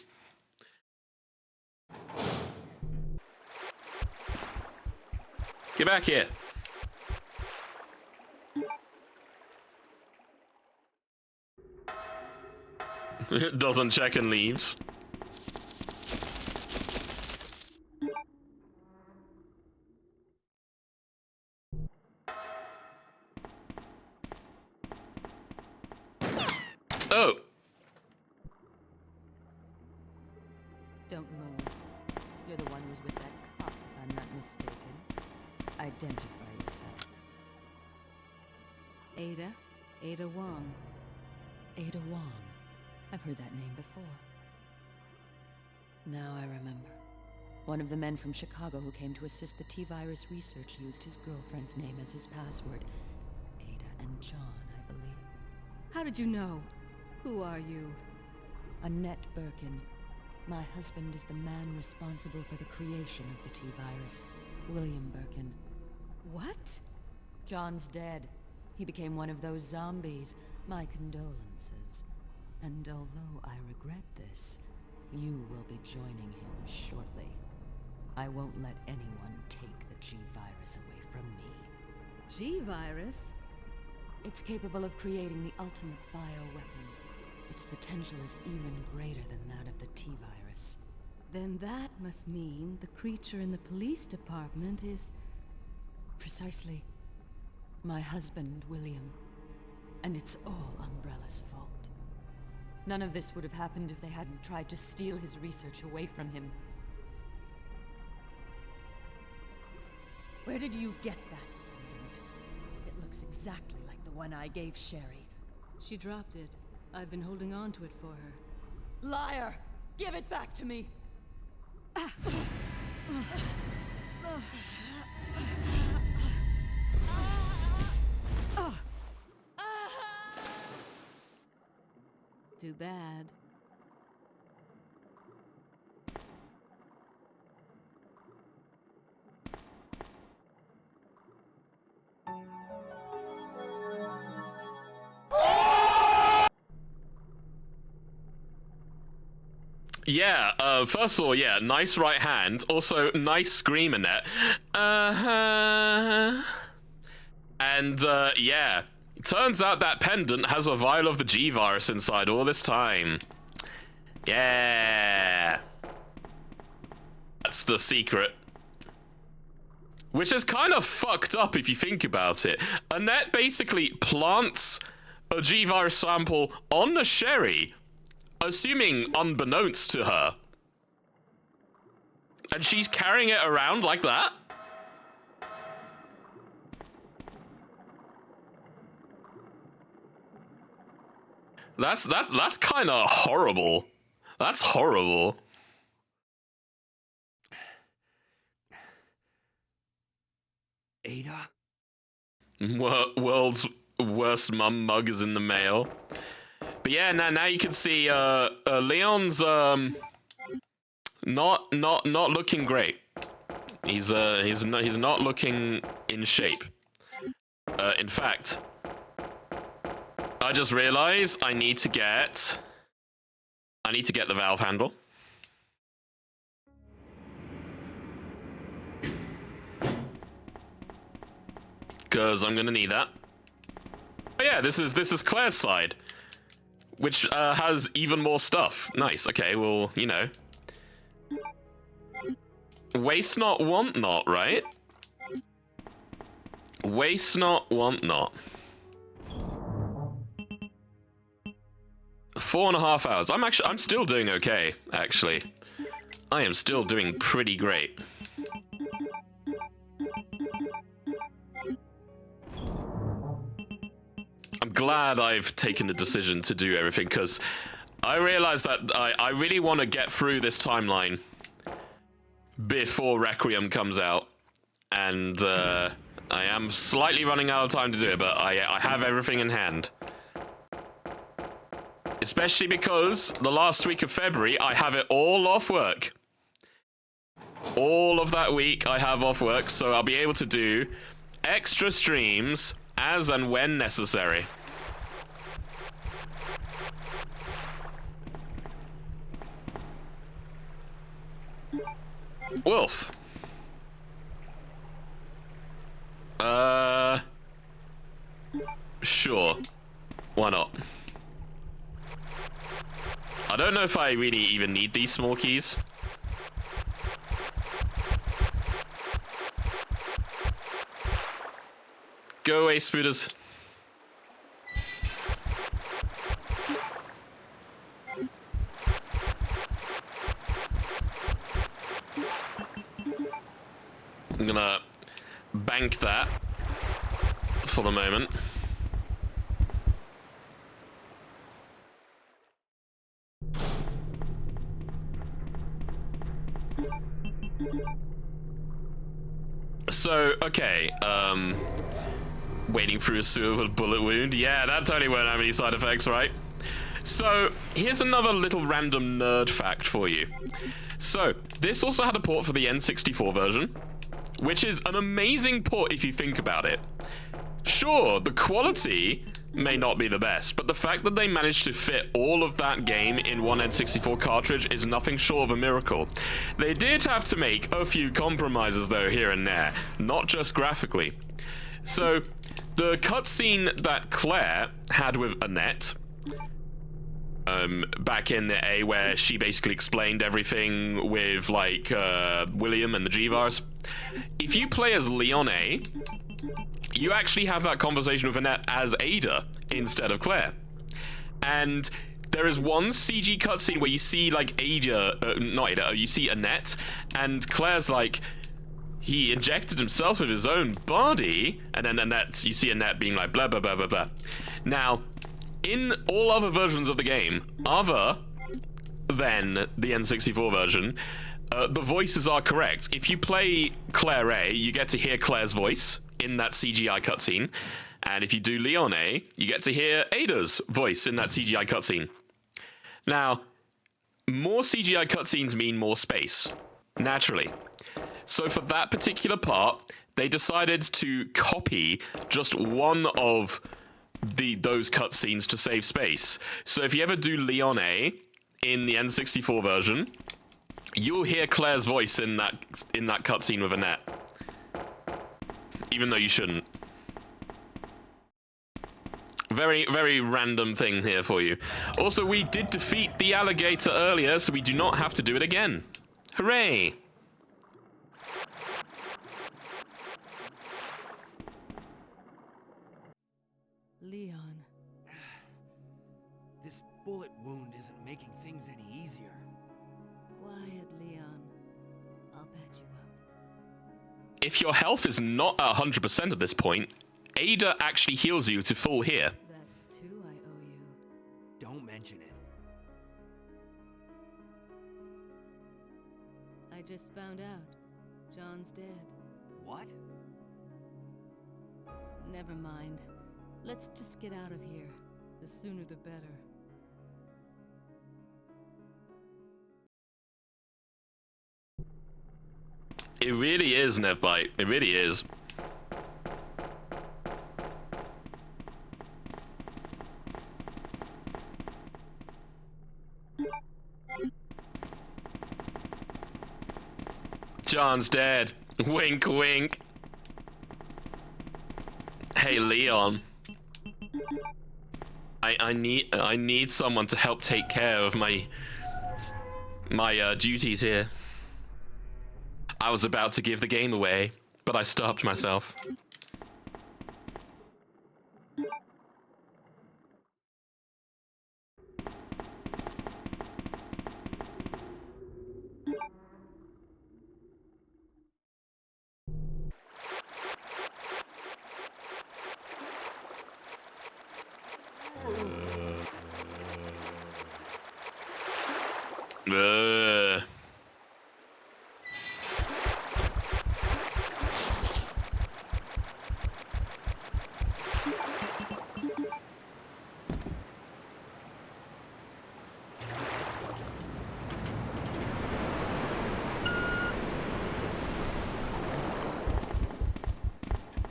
Get back here. Doesn't check and leaves. Oh. Don't move. You're the one who's with that cop, if I'm not mistaken. Identify yourself. Ada Wong. Ada Wong. I've heard that name before. Now I remember. One of the men from Chicago who came to assist the T-virus research used his girlfriend's name as his password. Ada and John, I believe. How did you know? Who are you? Annette Birkin. My husband is the man responsible for the creation of the T-virus, William Birkin. What? John's dead. He became one of those zombies. My condolences. And although I regret this, you will be joining him shortly. I won't let anyone take the G-virus away from me. G-virus? It's capable of creating the ultimate bioweapon. Its potential is even greater than that of the T-virus. Then that must mean the creature in the police department is... Precisely. My husband, William. And it's all Umbrella's fault. None of this would have happened if they hadn't tried to steal his research away from him. Where did you get that pendant? It looks exactly like the one I gave Sherry. She dropped it. I've been holding on to it for her. Liar! Give it back to me! Too bad. Yeah, first of all, yeah, nice right hand. Also, nice scream, Annette. Uh-huh. And, yeah. Turns out that pendant has a vial of the G-Virus inside all this time. Yeah. That's the secret. Which is kind of fucked up if you think about it. Annette basically plants a G-Virus sample on the sherry, assuming unbeknownst to her. And she's carrying it around like that? That's kind of horrible. That's horrible. Ada? World's worst mum mug is in the mail. But yeah, now you can see Leon's not looking great. He's not looking in shape. In fact, I just realized I need to get the valve handle. Cause I'm gonna need that. Oh yeah, this is Claire's side, which has even more stuff. Nice. Okay, well, you know, waste not, want not, right? Waste not, want not. 4.5 hours. I'm still doing okay, actually. I am still doing pretty great. I'm glad I've taken the decision to do everything, because I realize that I really want to get through this timeline before Requiem comes out, and I am slightly running out of time to do it, but I have everything in hand. Especially because the last week of February, I have it all off work. All of that week I have off work, so I'll be able to do extra streams as and when necessary. Wolf. Sure. Why not? I don't know if I really even need these small keys. Go away, spooters. I'm gonna bank that for the moment. So, okay, waiting through a sewer with a bullet wound. Yeah, that totally won't have any side effects, right? So, here's another little random nerd fact for you. So, this also had a port for the N64 version, which is an amazing port if you think about it. Sure, the quality may not be the best, but the fact that they managed to fit all of that game in one N64 cartridge is nothing short of a miracle. They did have to make a few compromises though here and there, not just graphically. So, the cutscene that Claire had with Annette, back in the A, where she basically explained everything with, like, William and the G-Virus, if you play as Leon A, you actually have that conversation with Annette as Ada instead of Claire. And there is one CG cutscene where you see, like, you see Annette, and Claire's like, he injected himself with his own body, and then you see Annette being like, blah, blah, blah, blah, blah. Now, in all other versions of the game, other than the N64 version, the voices are correct. If you play Claire A, you get to hear Claire's voice in that CGI cutscene, and if you do Leon A, you get to hear Ada's voice in that CGI cutscene. Now, more CGI cutscenes mean more space, naturally. So for that particular part, they decided to copy just one of those cutscenes to save space. So if you ever do Leon A in the N64 version, you'll hear Claire's voice in that cutscene with Annette. Even though you shouldn't. Very, very random thing here for you. Also, we did defeat the alligator earlier, so we do not have to do it again. Hooray! Leon. This bullet wound isn't making things any easier. Quiet, Leon. I'll patch you up. If your health is not 100% at this point, Ada actually heals you to full here. That's two I owe you. Don't mention it. I just found out. John's dead. What? Never mind. Let's just get out of here. The sooner the better. It really is, Nevbite. It really is. John's dead. Wink, wink. Hey, Leon. I need someone to help take care of my duties here. I was about to give the game away, but I stopped myself.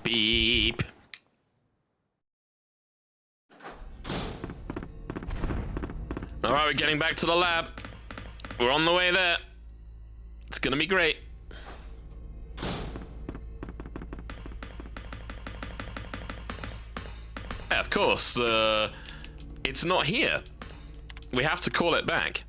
Beep. All right, we're getting back to the lab. We're on the way there. It's gonna be great. Yeah, of course. It's not here. We have to call it back.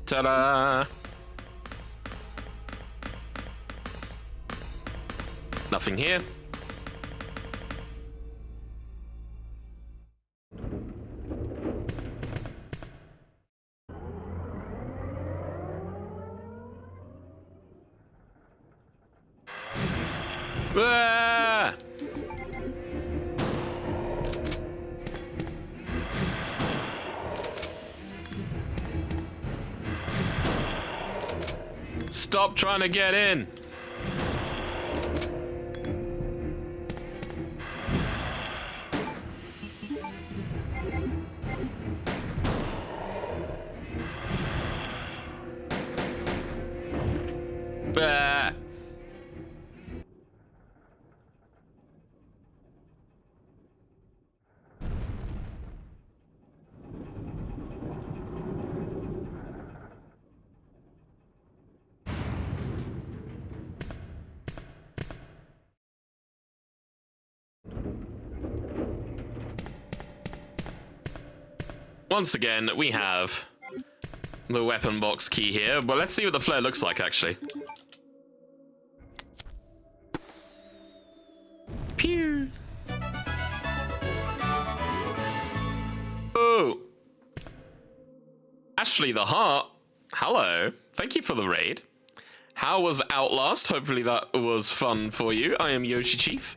Ta-da! Nothing here. Ah! Stop trying to get in. Ah. Once again, we have the weapon box key here, but let's see what the flare looks like, actually. Pew! Oh! Ashley the Heart, hello. Thank you for the raid. How was Outlast? Hopefully that was fun for you. I am Yoshi Chief.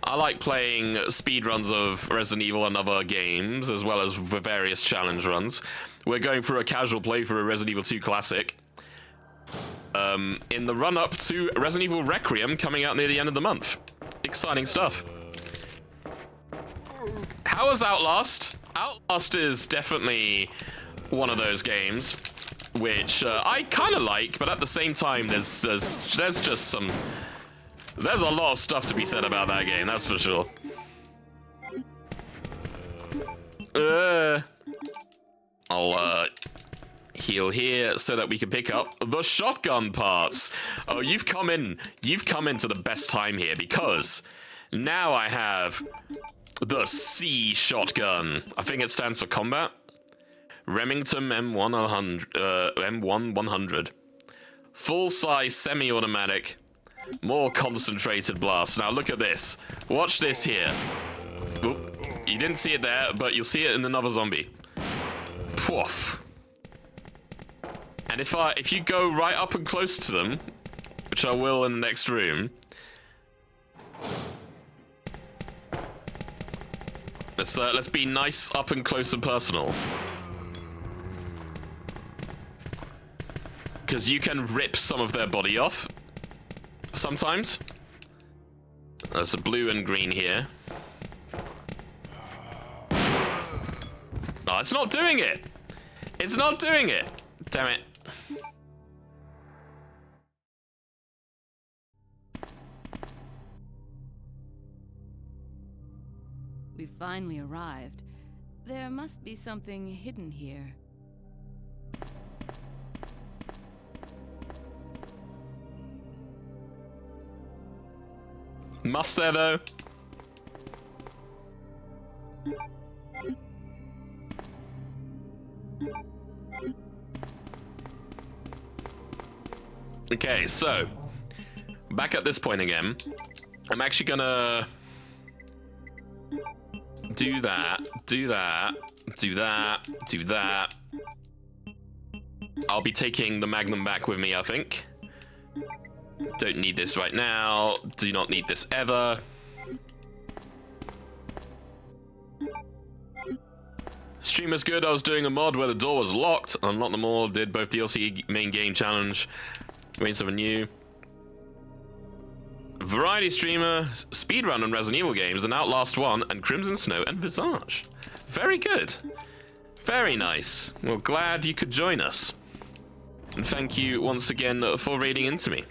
I like playing speedruns of Resident Evil and other games, as well as various challenge runs. We're going through a casual playthrough of Resident Evil 2 Classic. In the run-up to Resident Evil Requiem coming out near the end of the month. Exciting stuff. How was Outlast? Outlast is definitely one of those games which I kind of like, but at the same time, there's just some... There's a lot of stuff to be said about that game, that's for sure. I'll heal here so that we can pick up the shotgun parts. Oh, you've come into the best time here, because now I have the C shotgun. I think it stands for combat. Remington M100. Full-size semi-automatic, more concentrated blast. Now look at this. Watch this here. Oop, you didn't see it there, but you'll see it in another zombie. Poof. And if you go right up and close to them, which I will in the next room, let's be nice, up and close and personal. Because you can rip some of their body off sometimes. There's a blue and green here. Oh, it's not doing it. It's not doing it. Damn it. We finally arrived. There must be something hidden here. Must there, though? Okay, so back at this point again. I'm actually gonna do that, do that, do that, do that. I'll be taking the Magnum back with me, I think. Don't need this right now. Do not need this ever. Streamer's good. I was doing a mod where the door was locked. Unlocked them all. Did both DLC main game challenge. Waiting something new. Variety streamer. Speedrun on Resident Evil games and Outlast 1 and Crimson Snow and Visage. Very good. Very nice. Well, glad you could join us. And thank you once again for raiding into me.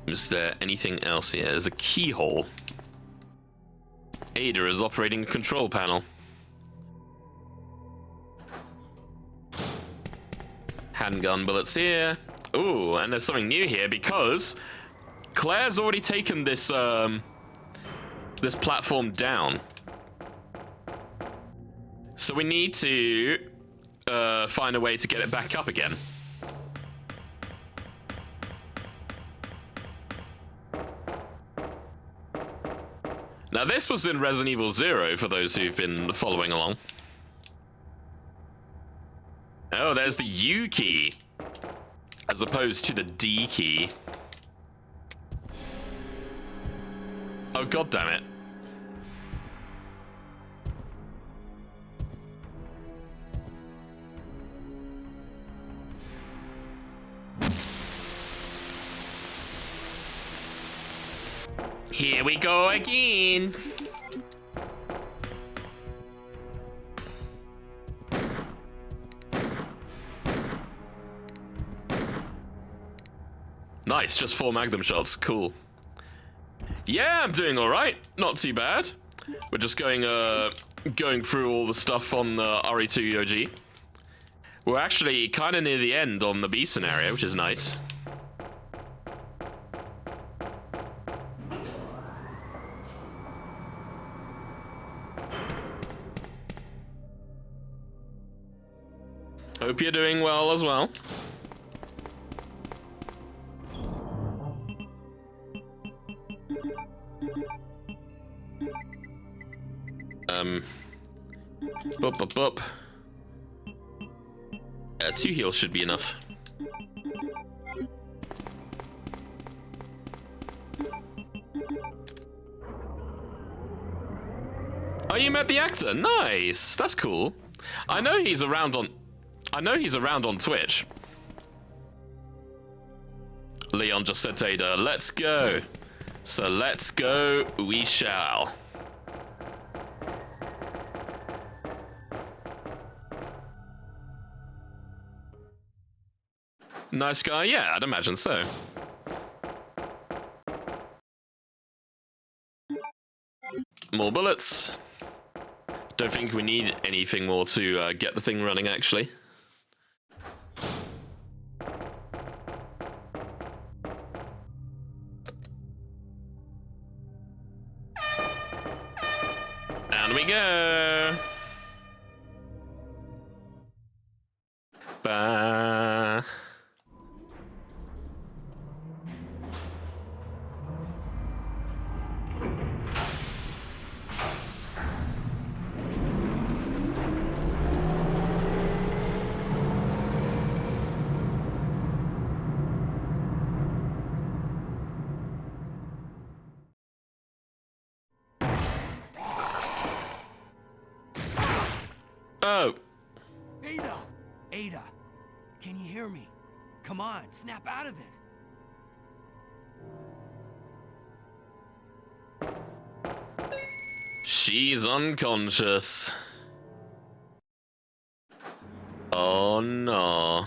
Is there anything else here? There's a keyhole. Ada is operating a control panel. Handgun bullets here. Ooh, and there's something new here because Claire's already taken this this platform down. So we need to find a way to get it back up again. Now this was in Resident Evil 0 for those who've been following along. Oh, there's the U key as opposed to the D key. Oh, god damn it. Here we go again. Nice, just 4 Magnum shots. Cool. Yeah, I'm doing all right. Not too bad. We're just going through all the stuff on the RE2 OG. We're actually kind of near the end on the B scenario, which is nice. Hope you're doing well as well. Bup. 2 heals should be enough. Oh, you met the actor? Nice. That's cool. I know he's around on Twitch. Leon just said to Ada, let's go. So let's go, we shall. Nice guy? Yeah, I'd imagine so. More bullets. Don't think we need anything more to get the thing running, actually. And we go. Bah. Oh. Ada, can you hear me? Come on, snap out of it. She's unconscious. Oh no.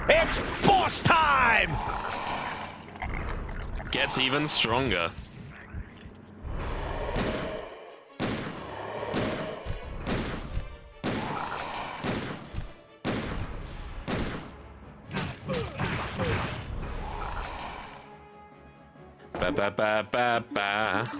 It's boss time! Gets even stronger. Ba ba ba ba ba.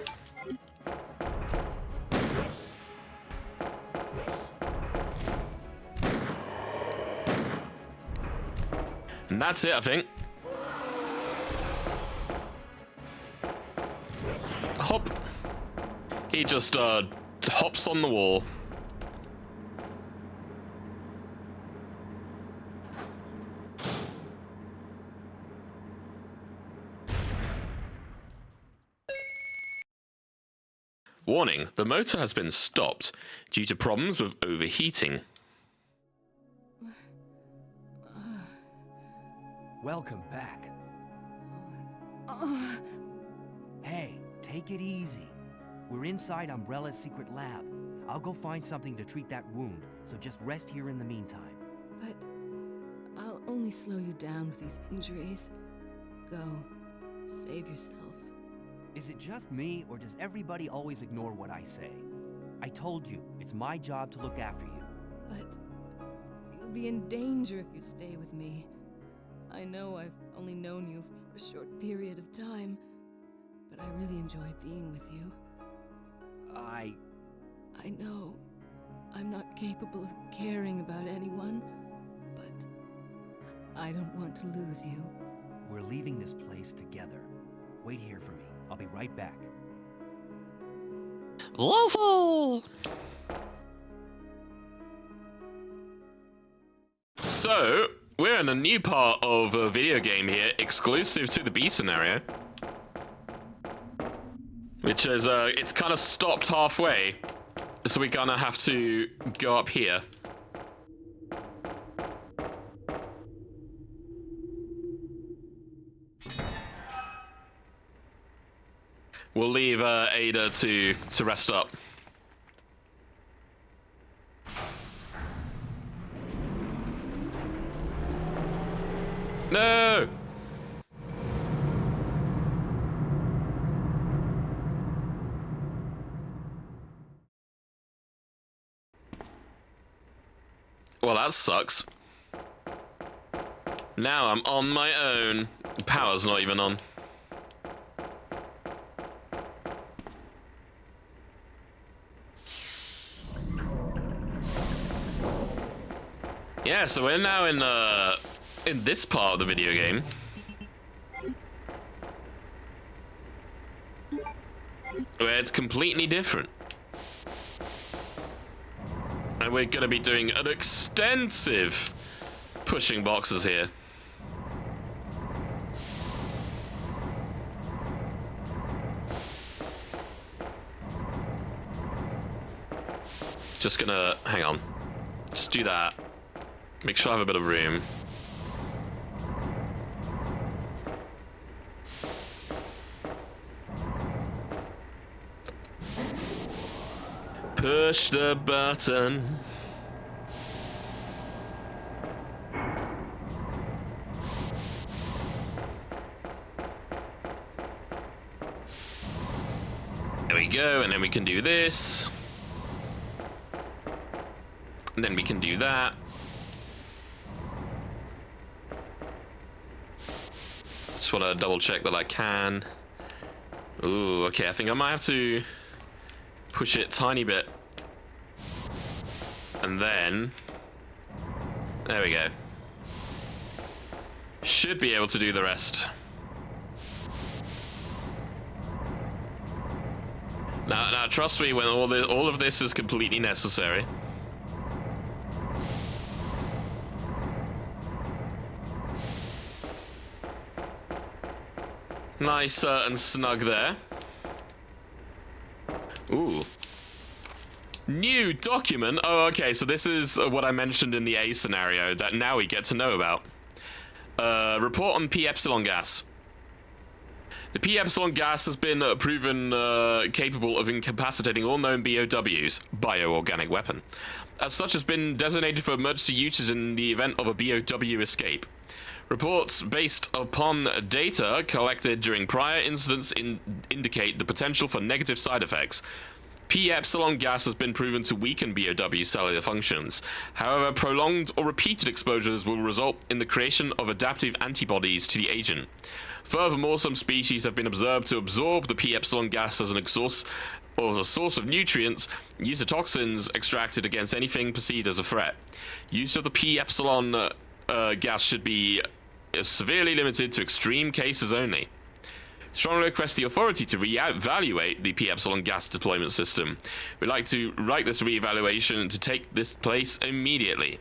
And that's it, I think. Hop. He just hops on the wall. Warning, the motor has been stopped due to problems with overheating. Welcome back. Hey, take it easy. We're inside Umbrella's secret lab. I'll go find something to treat that wound, so just rest here in the meantime. But I'll only slow you down with these injuries. Go. Save yourself. Is it just me, or does everybody always ignore what I say? I told you, it's my job to look after you. But you'll be in danger if you stay with me. I know I've only known you for a short period of time, but I really enjoy being with you. I know I'm not capable of caring about anyone, but I don't want to lose you. We're leaving this place together. Wait here for me. I'll be right back. Awful. So, we're in a new part of a video game here, exclusive to the B scenario. Which is, it's kind of stopped halfway. So we're gonna have to go up here. We'll leave Ada to rest up. No! Well, that sucks. Now I'm on my own. The power's not even on. Yeah, so we're now in this part of the video game. Where it's completely different. And we're gonna be doing an extensive pushing boxes here. Just gonna, hang on. Just do that. Make sure I have a bit of room. Push the button. There we go, and then we can do this. And then we can do that. Just want to double check that I can. Ooh, okay, I think I might have to push it a tiny bit. And then... there we go. Should be able to do the rest. Now, trust me when all of this is completely necessary. Nice and snug there. Ooh. New document? Oh, okay, so this is what I mentioned in the A scenario that now we get to know about. Report on P Epsilon gas. The P Epsilon gas has been proven capable of incapacitating all known BOWs, bioorganic weapon. As such, has been designated for emergency uses in the event of a BOW escape. Reports based upon data collected during prior incidents indicate the potential for negative side effects. P Epsilon gas has been proven to weaken BOW cellular functions. However, prolonged or repeated exposures will result in the creation of adaptive antibodies to the agent. Furthermore, some species have been observed to absorb the P Epsilon gas as an exhaust or a source of nutrients, use of toxins extracted against anything perceived as a threat. Use of the P Epsilon gas should be severely limited to extreme cases only. Strongly request the authority to re-evaluate the P Epsilon gas deployment system. We'd like to write this re-evaluation to take this place immediately.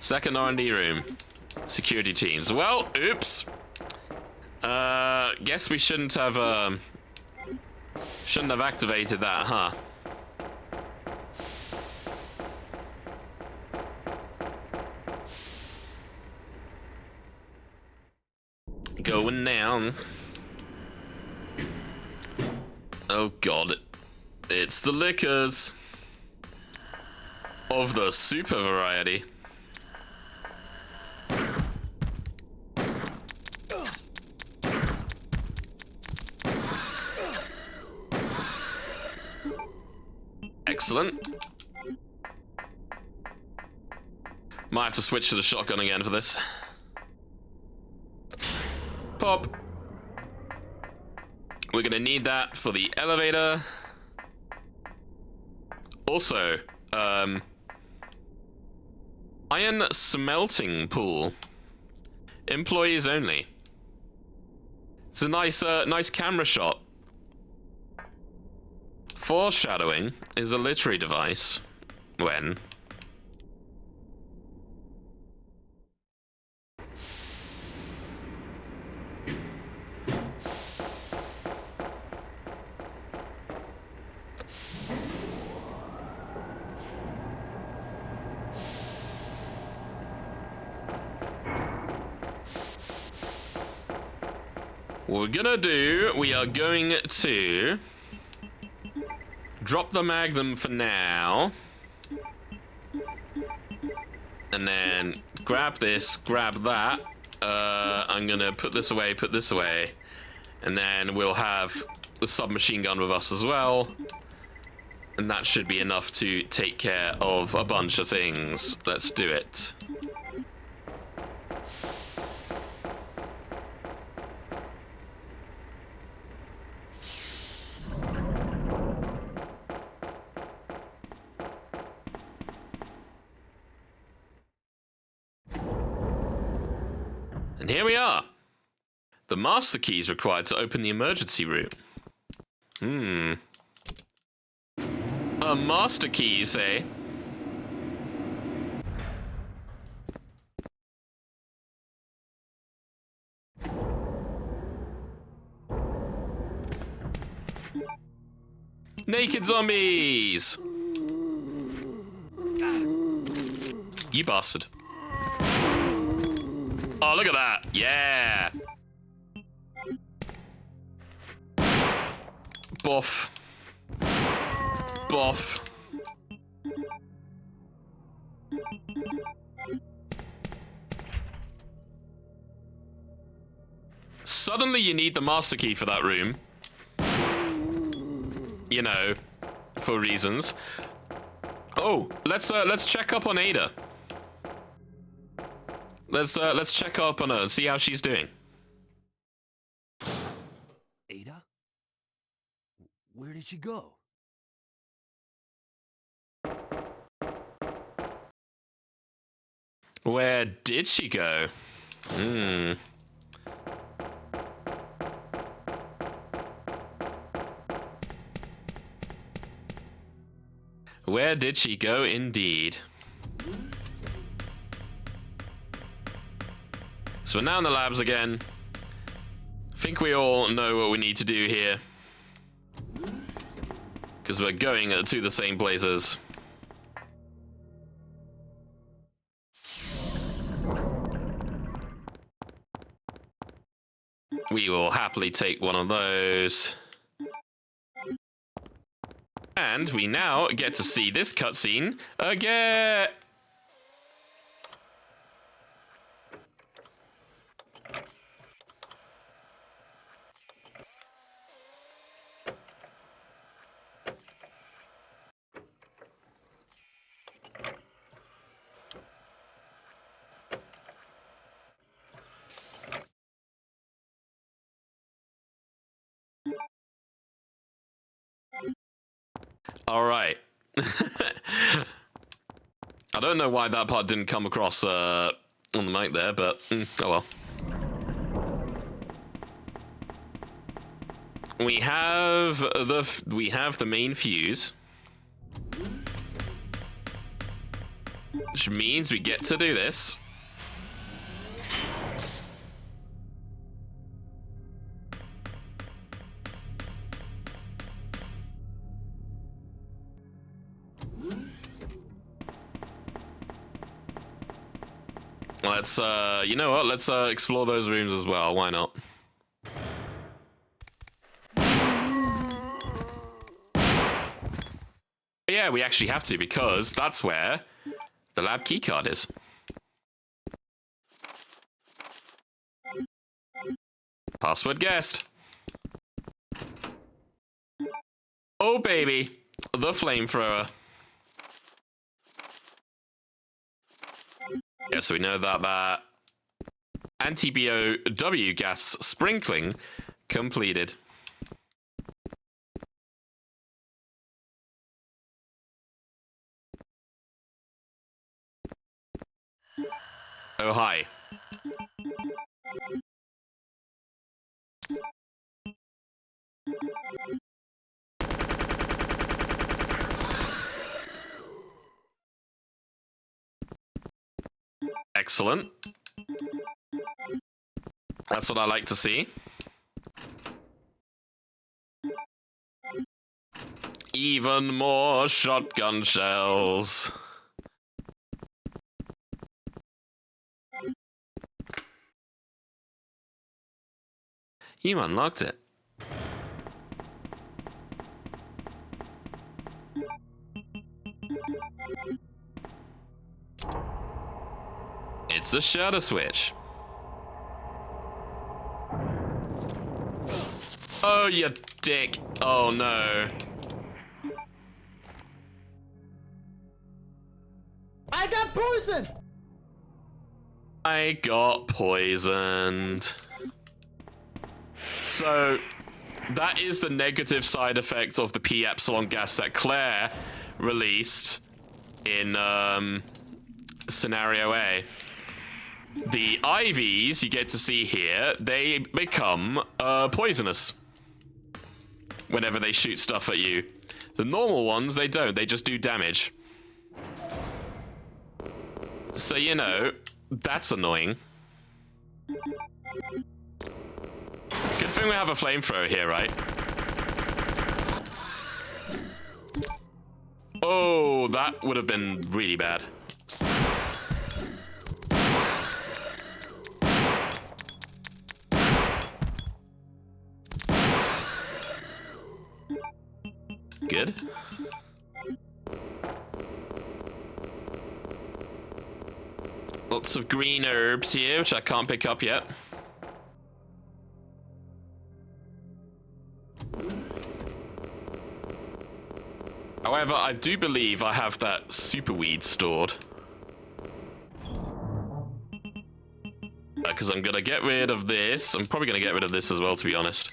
Second R&D room. Security teams. Well, oops. Guess we shouldn't have activated that, huh? Going down. Oh god, it's the liquors of the super variety. Excellent. Might have to switch to the shotgun again for this. Pop. We're gonna need that for the elevator. Also, iron smelting pool. Employees only. It's a nice camera shot. Foreshadowing is a literary device when we are going to drop the magnum for now. And then grab this, grab that. I'm gonna put this away. And then we'll have the submachine gun with us as well. And that should be enough to take care of a bunch of things. Let's do it. And here we are. The master key is required to open the emergency room. A master key, you say? Naked zombies! You bastard. Oh, look at that. Yeah. Boff. Boff. Suddenly you need the master key for that room. You know, for reasons. Oh, let's check up on Ada. Let's check up on her and see how she's doing. Ada? Where did she go? Where did she go? Where did she go indeed? So we're now in the labs again. I think we all know what we need to do here. Because we're going to the same places. We will happily take one of those. And we now get to see this cutscene again. All right. I don't know why that part didn't come across on the mic there, but oh well. We have the main fuse, which means we get to do this. Let's, you know what? Let's explore those rooms as well. Why not? Yeah, we actually have to because that's where the lab keycard is. Password guessed. Oh, baby. The flamethrower. Yeah, so we know that that anti-BOW gas sprinkling completed. Oh, hi. Excellent. That's what I like to see. Even more shotgun shells. You unlocked it. It's a shutter switch. Oh, you dick. Oh, no. I got poisoned! I got poisoned. So, that is the negative side effect of the P epsilon gas that Claire released in scenario A. The IVs you get to see here, they become poisonous whenever they shoot stuff at you. The normal ones, they don't. They just do damage. So, you know, that's annoying. Good thing we have a flamethrower here, right? Oh, that would have been really bad. good. Lots of green herbs here, which I can't pick up yet. However, I do believe I have that super weed stored. Because I'm going to get rid of this. I'm probably going to get rid of this as well, to be honest.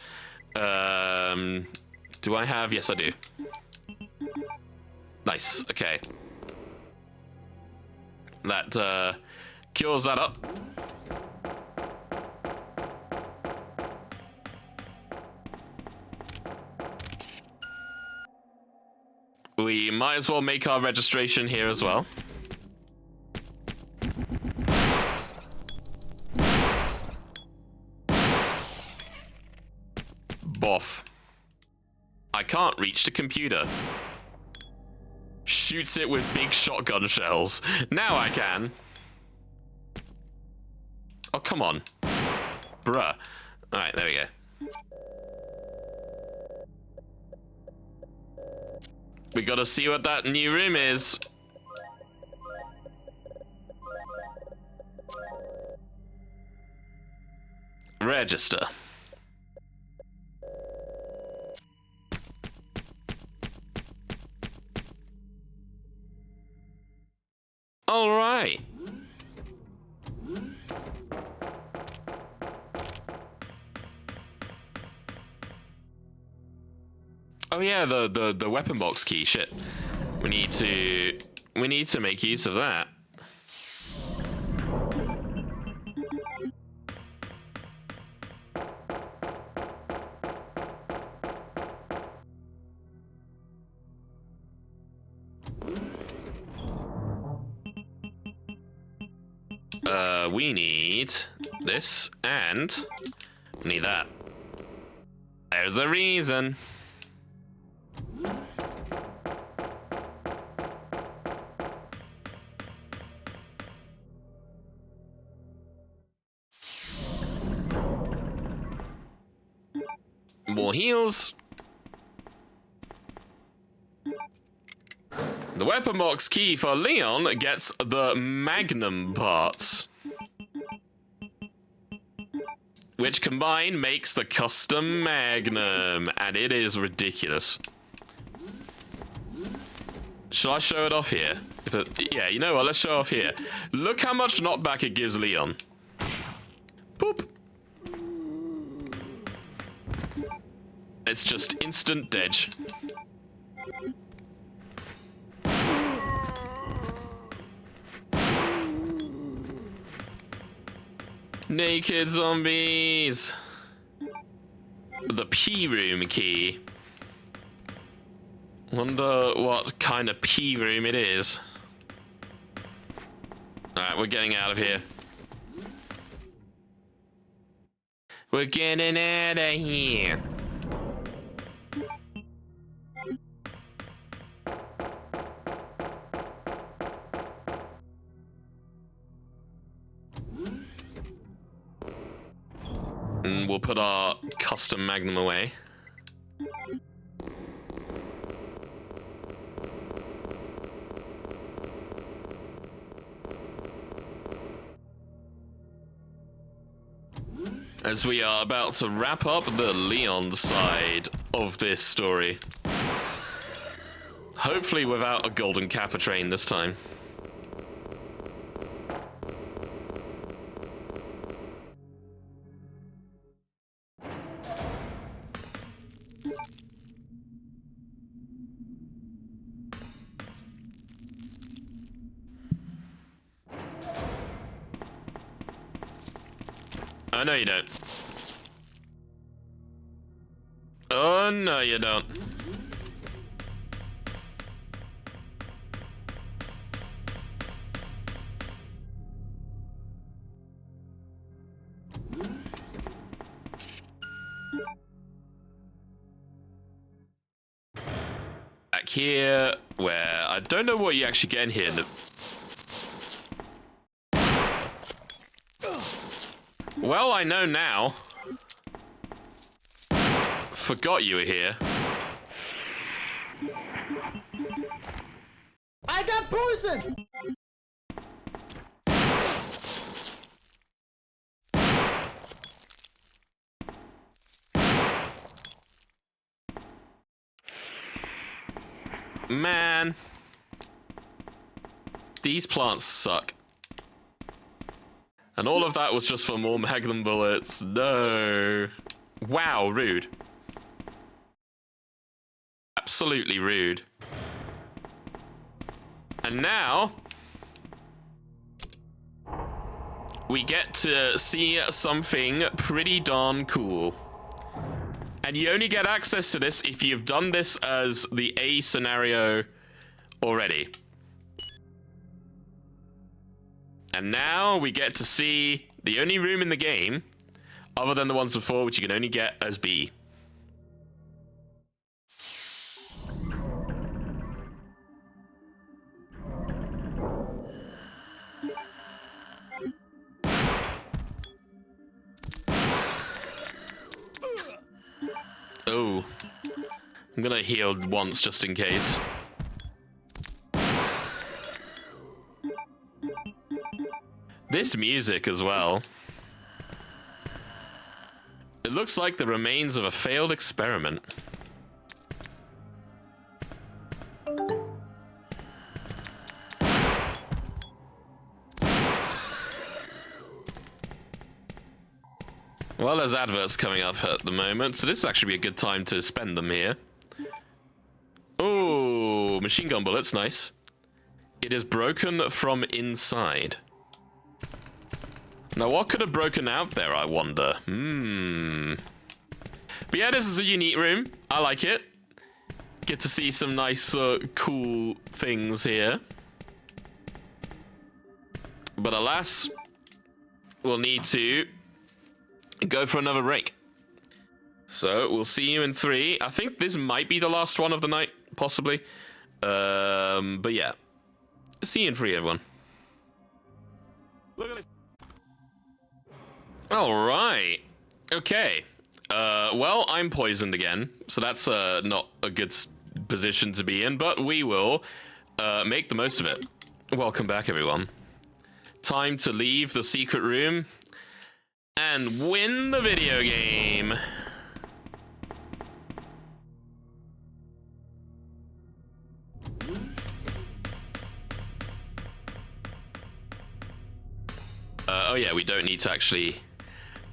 Do I have? Yes, I do. Nice. Okay. That cures that up. We might as well make our registration here as well. Boff. I can't reach the computer. Shoots it with big shotgun shells. Now I can. Oh, come on. Bruh. Alright, there we go. We gotta see what that new room is. Register. All right. Oh yeah, the weapon box key. Shit. We need to make use of that. We need this and we need that. There's a reason. More heals. The weapon box key for Leon gets the Magnum parts, which combined makes the custom Magnum, and it is ridiculous. Shall I show it off here? Yeah, you know what? Let's show off here. Look how much knockback it gives Leon. Boop. It's just instant dodge. Naked zombies. The P room key. Wonder what kind of P room it is. Alright, we're getting out of here. We're getting out of here. And we'll put our custom Magnum away. As we are about to wrap up the Leon side of this story. Hopefully without a golden Kappa train this time. Oh, no, you don't. Oh, no, you don't. Back here, where I don't know what you actually get in here. Well, I know now. Forgot you were here. got poison! Man. These plants suck. And all of that was just for more magnum bullets. No. Wow, rude. Absolutely rude. And now we get to see something pretty darn cool. And you only get access to this if you've done this as the A scenario already. And now we get to see the only room in the game, other than the ones before, which you can only get as B. Oh. I'm gonna heal once just in case. This music as well. It looks like the remains of a failed experiment. Well, there's adverts coming up at the moment, so this is actually be a good time to spend them here. Oh, machine gun bullets, nice. It is broken from inside. Now, what could have broken out there, I wonder? But yeah, this is a unique room. I like it. Get to see some nice, cool things here. But alas, we'll need to go for another break. So, we'll see you in 3. I think this might be the last one of the night, possibly. But yeah. See you in 3, everyone. Look at it. Alright. Okay. Well, I'm poisoned again, so that's not a good position to be in, but we will make the most of it. Welcome back, everyone. Time to leave the secret room and win the video game. Oh yeah, we don't need to actually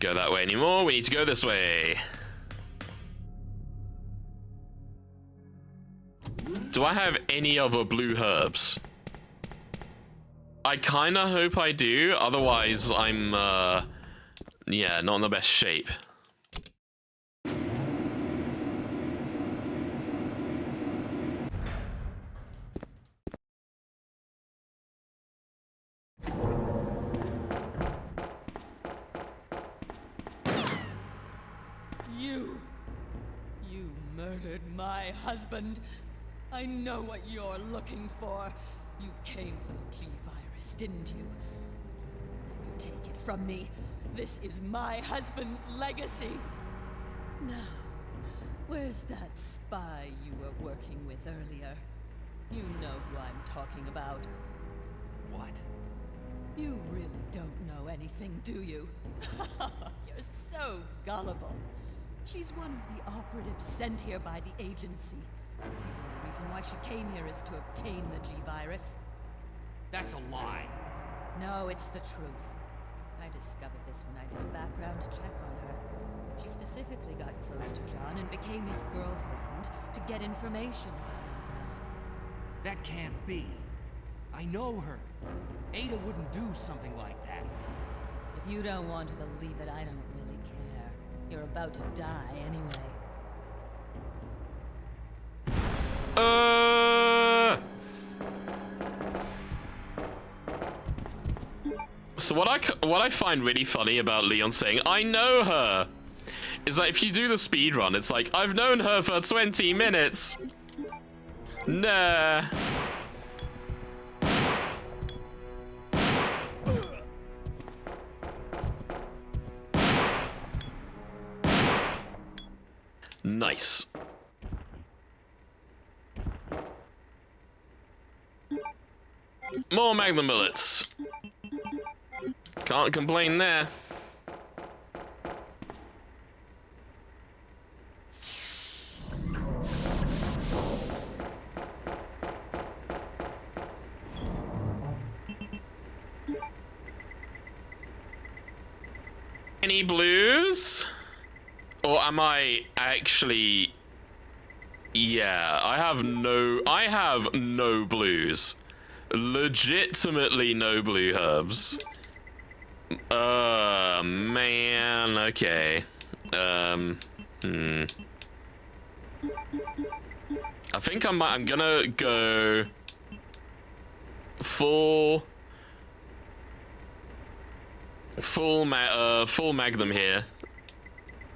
go that way anymore. We need to go this way. Do I have any other blue herbs? I kind of hope I do. Otherwise, I'm, yeah, not in the best shape. You murdered my husband. I know what you're looking for. You came for the G-Virus, didn't you? But you'll never take it from me. This is my husband's legacy. Now, where's that spy you were working with earlier? You know who I'm talking about. What? You really don't know anything, do you? You're so gullible. She's one of the operatives sent here by the agency. The only reason why she came here is to obtain the G-Virus. That's a lie. No, it's the truth. I discovered this when I did a background check on her. She specifically got close to John and became his girlfriend to get information about Umbrella. That can't be. I know her. Ada wouldn't do something like that. If you don't want to believe it, I don't really care. You're about to die anyway. So what I find really funny about Leon saying, I know her, is that if you do the speed run, it's like, I've known her for 20 minutes. Nah. Nice. more magnum bullets. Can't complain there. Any blues? Or am I actually... Yeah, I have no blues. Legitimately no blue herbs. Man, okay. I think I'm gonna go full magnum here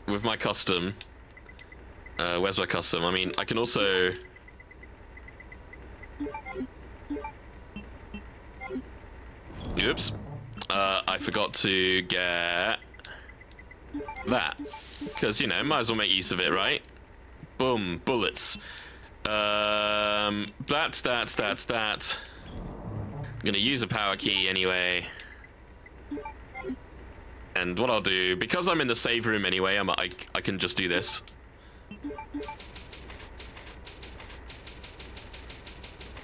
with my custom. Where's my custom? I mean, I can also... Oops. I forgot to get that. Because, you know, might as well make use of it, right? Boom, bullets. That's that. I'm gonna use a power key anyway. And what I'll do, because I'm in the save room anyway, I can just do this.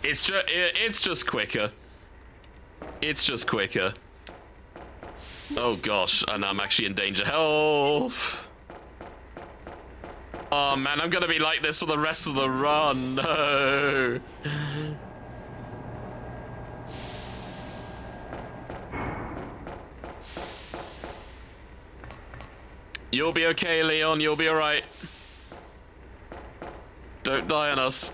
It's just quicker. It's just quicker. Oh gosh, and I'm actually in danger. Help! Oh man, I'm gonna be like this for the rest of the run. No. You'll be okay, Leon. You'll be alright. Don't die on us.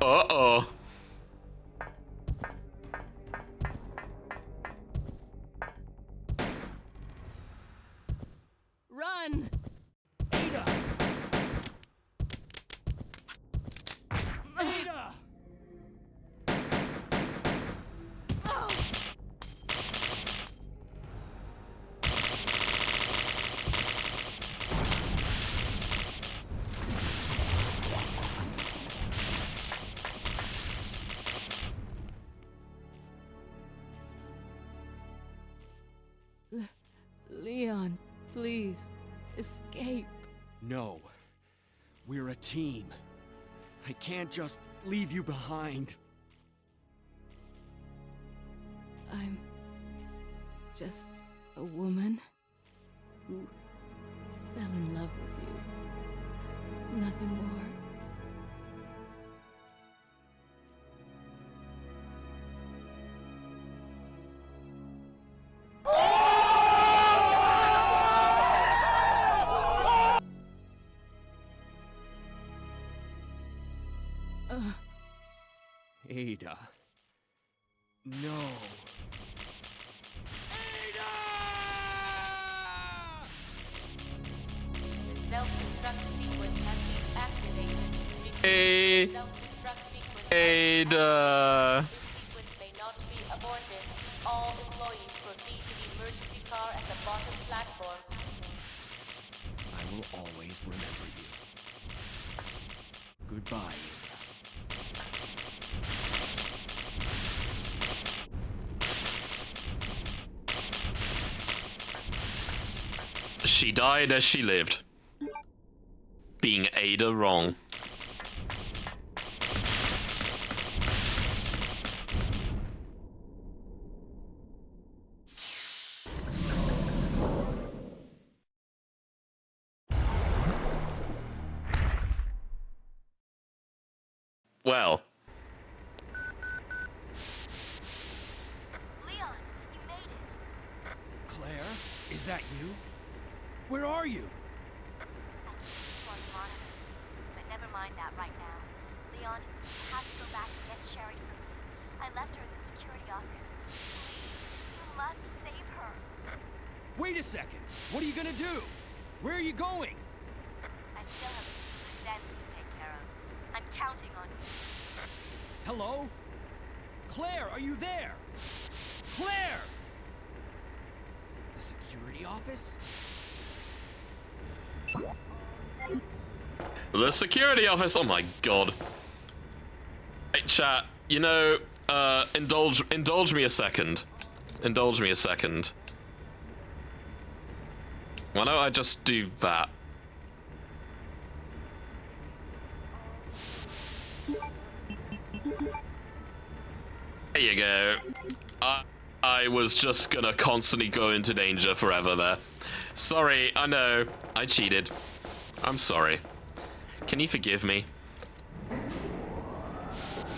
Uh-oh. Run! Ada! Ada! Leon, please, escape. No. We're a team. I can't just leave you behind. I'm just a woman who fell in love with you. Nothing more. Ada. No. The self-destruct sequence has been activated. Hey. Self-destruct sequence. Ada. This sequence may not be aborted. All employees proceed to the emergency car at the bottom platform. I will always remember you. Goodbye. She died as she lived. Being Ada wrong. Well. Leon, you made it. Claire, is that you? Where are you? I can see you on the monitor. But never mind that right now. Leon, you have to go back and get Sherry for me. I left her in the security office. Please, you must save her. Wait a second. What are you gonna do? Where are you going? I still have a few loose ends to take care of. I'm counting on you. Hello? Claire, are you there? Claire! The security office? The security office. Oh my god. Hey, chat. You know, indulge me a second. Indulge me a second. Why don't I just do that? There you go. I was just gonna constantly go into danger forever there. Sorry, I know. I cheated. I'm sorry. Can you forgive me?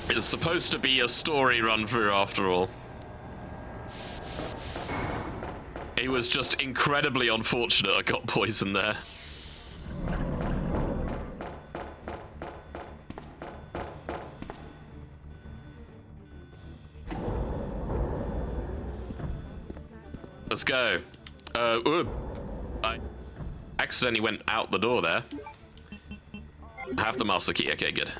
It's supposed to be a story run through after all. It was just incredibly unfortunate I got poisoned there. Let's go. Ooh. I accidentally went out the door there. I have the master key. Okay, good.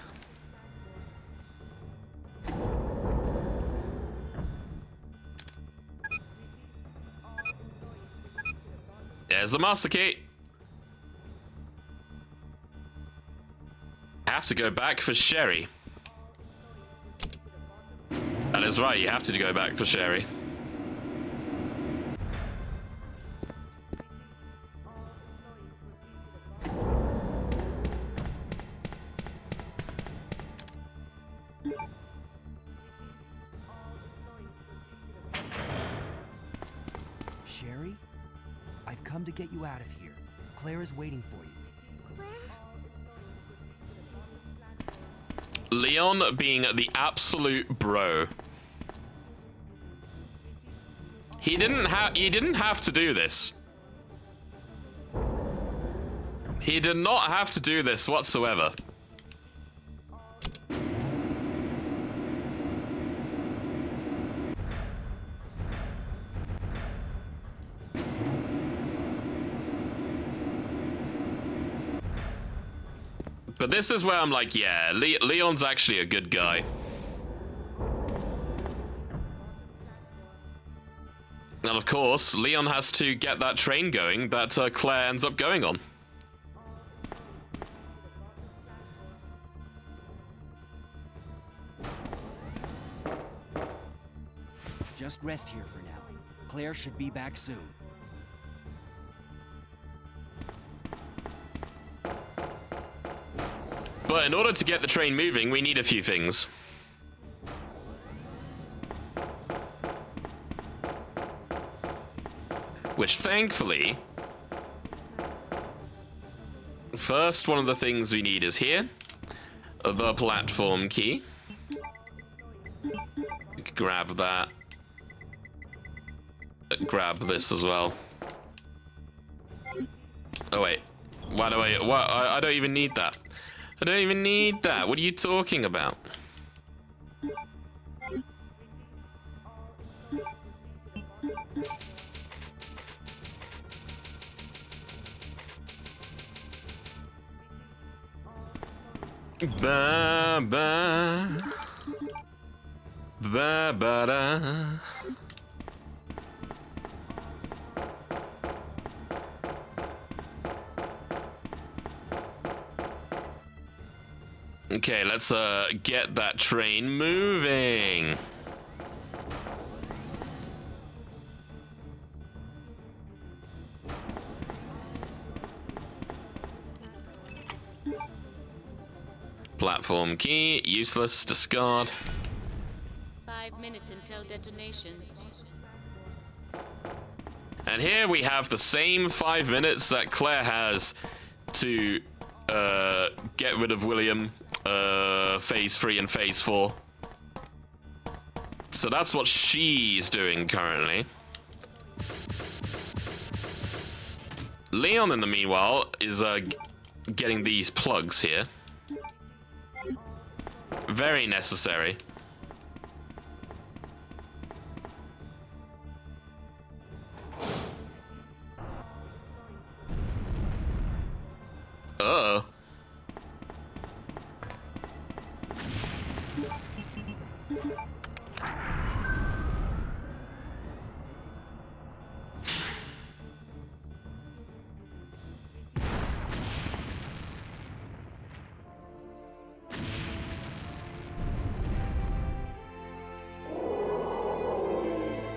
There's the master key. I have to go back for Sherry. That is right, you have to go back for Sherry. Sherry? I've come to get you out of here. Claire is waiting for you. Claire? Leon being the absolute bro. He didn't have to do this. He did not have to do this whatsoever. But this is where I'm like, yeah, Leon's actually a good guy. And of course, Leon has to get that train going that Claire ends up going on. Just rest here for now. Claire should be back soon. But in order to get the train moving, we need a few things. Which, thankfully, first one of the things we need is here. The platform key. Grab that. Grab this as well. Oh wait. Why do I don't even need that. I don't even need that. What are you talking about? Ba ba ba ba da. Okay, let's get that train moving. Platform key, useless, discard. 5 minutes until detonation. And here we have the same 5 minutes that Claire has to get rid of William, phase 3 and phase 4. So that's what she's doing currently. Leon, in the meanwhile, is getting these plugs here. Very necessary.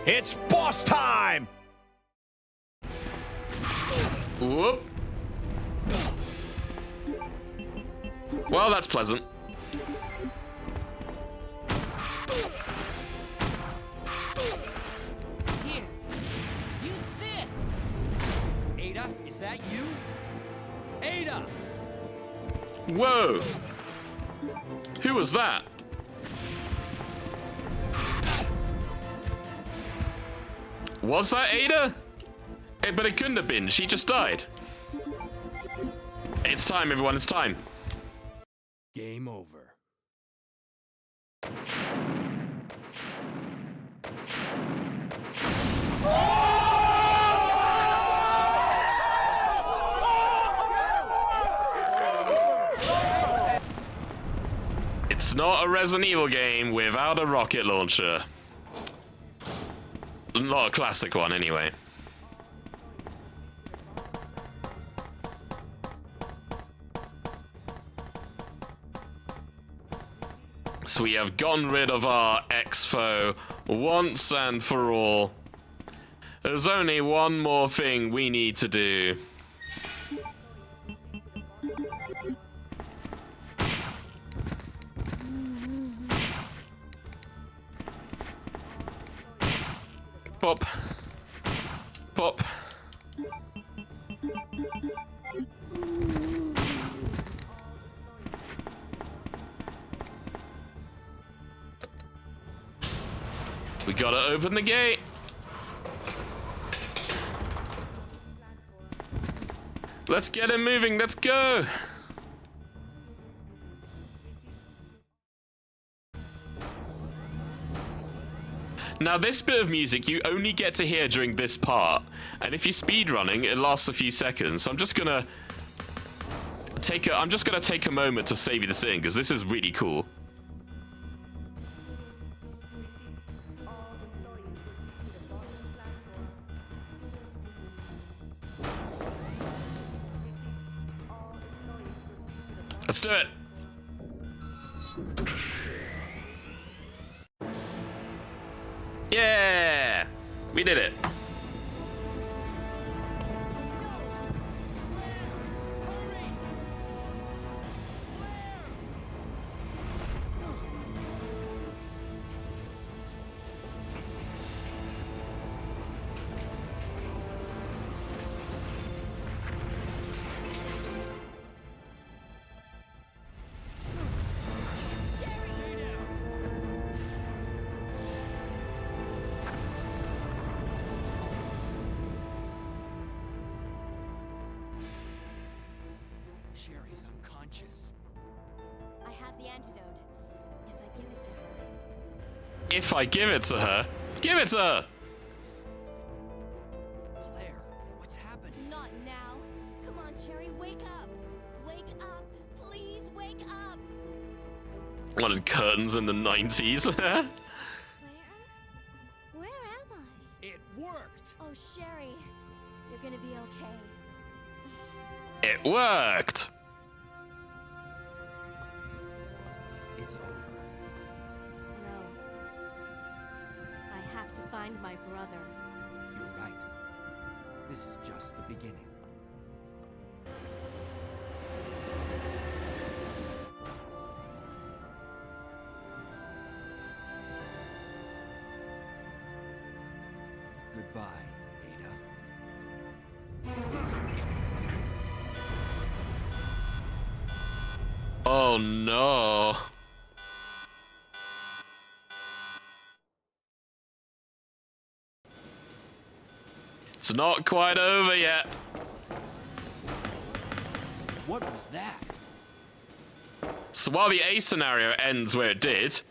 It's boss time! Whoop. Well, that's pleasant. Here, use this! Ada, is that you? Ada! Whoa! Who was that? Was that Ada? But it couldn't have been. She just died. It's time, everyone. It's time. Game over. It's not a Resident Evil game without a rocket launcher. Not a classic one, anyway. So we have gotten rid of our ex-foe once and for all. There's only one more thing we need to do. Pop. Pop. We gotta open the gate. Let's get him moving. Let's go. Now, this bit of music you only get to hear during this part, and if you're speedrunning, it lasts a few seconds. So I'm just gonna take a moment to save you the scene because this is really cool. Let's do it. Yeah! We did it. Sherry's unconscious. I have the antidote. If I give it to her. If I give it to her, give it to her! Claire, what's happened? Not now. Come on, Sherry, wake up. Wake up. Please wake up. Wanted curtains in the 90s. Where am I? It worked! Oh, Sherry, you're gonna be okay. It worked! It's over. No. I have to find my brother. You're right. This is just the beginning. Goodbye, Ada. Oh no. It's not quite over yet. What was that? So while the A scenario ends where it did,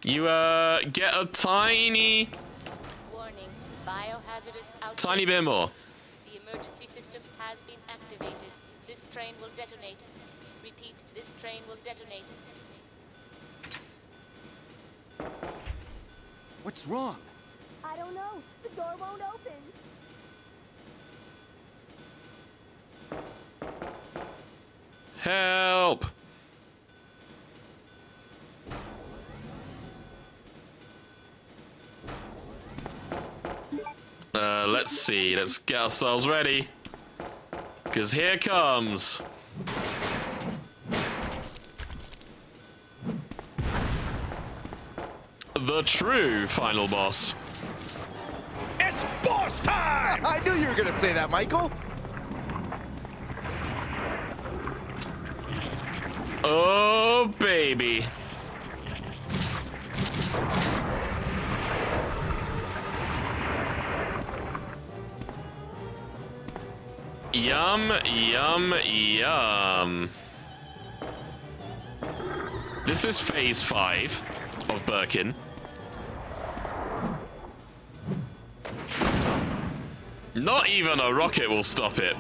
you get a tiny Biohazardous outbreak. tiny bit more. The emergency system has been activated. This train will detonate. Repeat, this train will detonate. What's wrong? I don't know. The door won't open. Help! Let's see. Let's get ourselves ready. Because here comes... the true final boss. It's boss time! I knew you were gonna say that, Michael. Oh, baby. Yum, yum, yum. This is phase 5 of Birkin. Not even a rocket will stop it.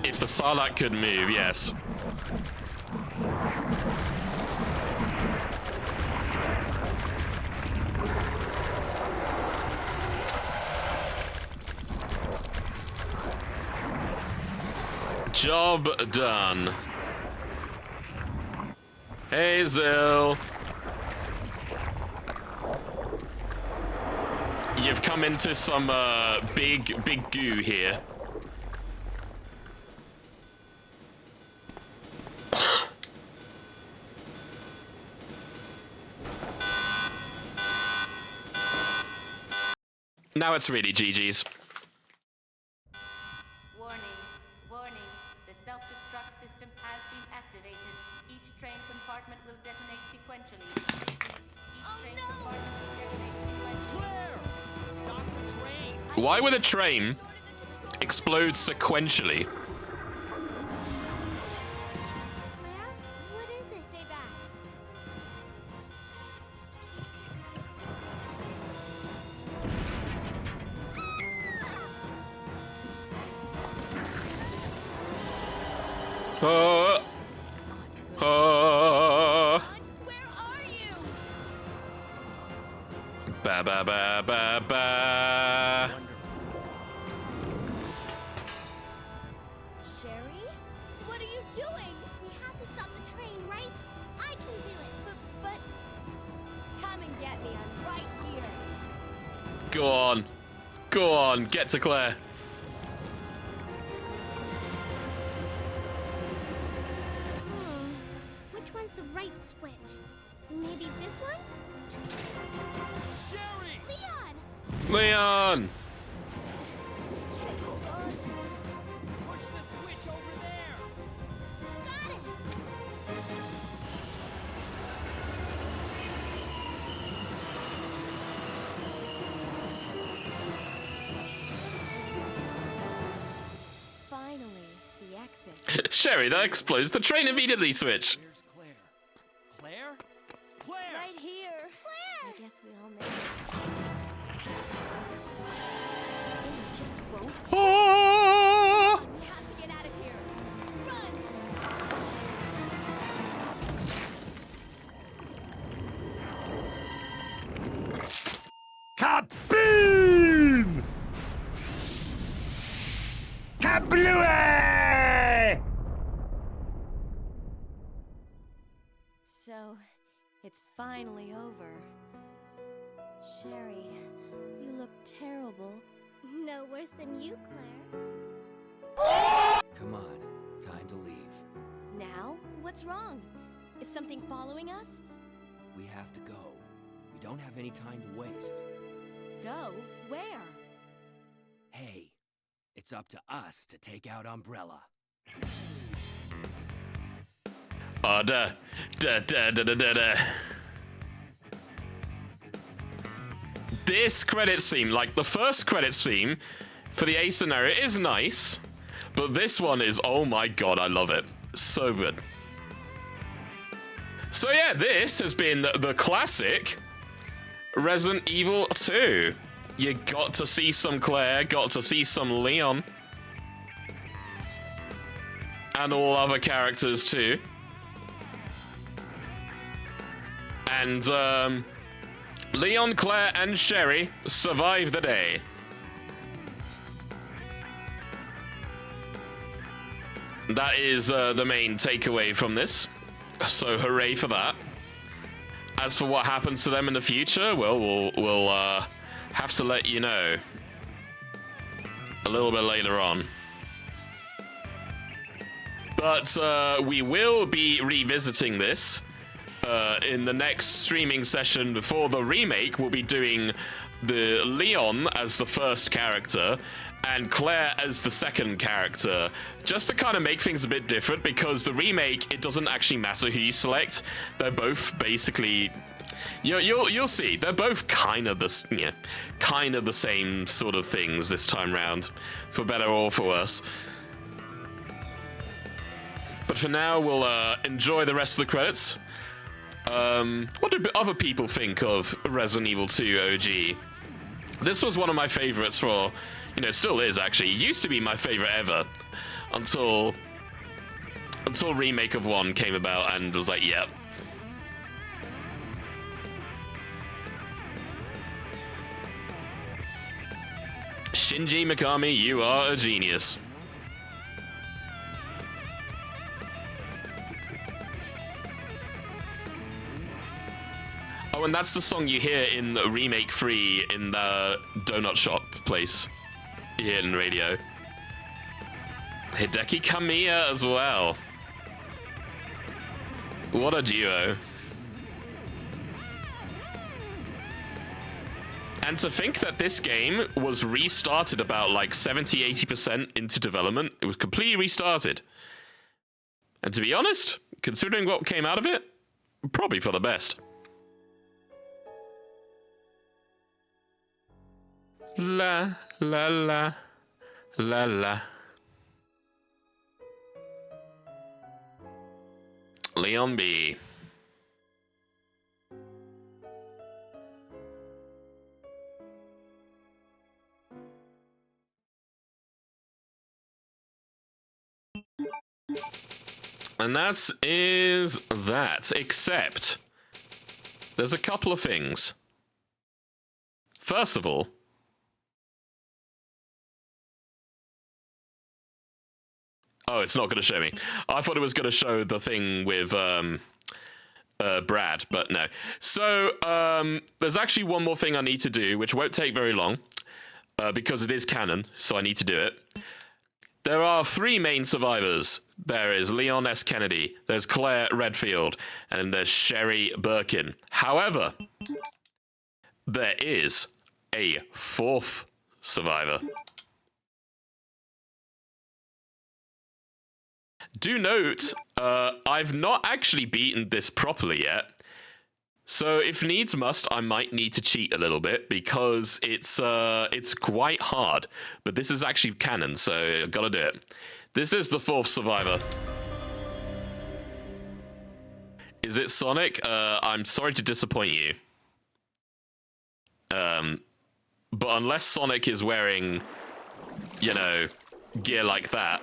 If the Sarlacc could move, yes. Job done. Hazel. You've come into some big goo here. Now it's really GG's. Warning, warning. The self-destruct system has been activated. Each train compartment will detonate sequentially. Each train compartment will detonate sequentially. Claire! Stop the train! Why would a train explode sequentially? Claire? What is this? Stay back. Where are you? Ba ba ba ba ba. Sherry? What are you doing? We have to stop the train, right? I can do it. But come and get me. I'm right here. Go on. Go on. Get to Claire. Which one's the right switch? Maybe this one? Sherry! Leon! Leon! Can't hold on. Push the switch over there! Got it! Finally, the exit. Sherry, that explodes the train immediately switch. Where's Claire? Claire? Claire! Right here. Claire! I guess we all made it. They just won't. Oh! We have to get out of here. Run! Kaboom! Kablooey! So, it's finally over. Sherry, you look terrible. No worse than you, Claire. Come on, time to leave. Now? What's wrong? Is something following us? We have to go. We don't have any time to waste. Go? Where? Hey, it's up to us to take out Umbrella. Oh, da da da da da da. This credit scene, like the first credit scene for the A scenario, is nice, but this one is, oh my god, I love it. So good. So yeah, this has been the classic Resident Evil 2. You got to see some Claire, got to see some Leon. And all other characters too. And Leon, Claire, and Sherry survived the day. That is the main takeaway from this. So hooray for that. As for what happens to them in the future, well, we'll have to let you know a little bit later on. But we will be revisiting this in the next streaming session before the remake. We'll be doing the Leon as the first character and Claire as the second character, just to kind of make things a bit different, because the remake, it doesn't actually matter who you select. They're both basically, you'll see, they're both kind of the same sort of things this time round, for better or for worse. But for now, we'll enjoy the rest of the credits. What do other people think of Resident Evil 2 OG? This was one of my favorites for, it still is actually. It used to be my favorite ever until remake of 1 came about and was like, yep. Shinji Mikami, you are a genius. Oh, and that's the song you hear in the remake 3 in the donut shop place. You hear it in the radio. Hideki Kamiya as well. What a duo. And to think that this game was restarted about like 70-80% into development. It was completely restarted. And to be honest, considering what came out of it, probably for the best. La la la la la. Leon B. And that is that, except there's a couple of things. First of all, oh, it's not going to show me. I thought it was going to show the thing with Brad, but no. So there's actually one more thing I need to do, which won't take very long, because it is canon, so I need to do it. There are 3 main survivors. There is Leon S. Kennedy, there's Claire Redfield, and there's Sherry Birkin. However, there is a 4th survivor. Do note, I've not actually beaten this properly yet, so if needs must, I might need to cheat a little bit, because it's quite hard, but this is actually canon, so I've got to do it. This is the 4th survivor. Is it Sonic? I'm sorry to disappoint you. But unless Sonic is wearing, gear like that,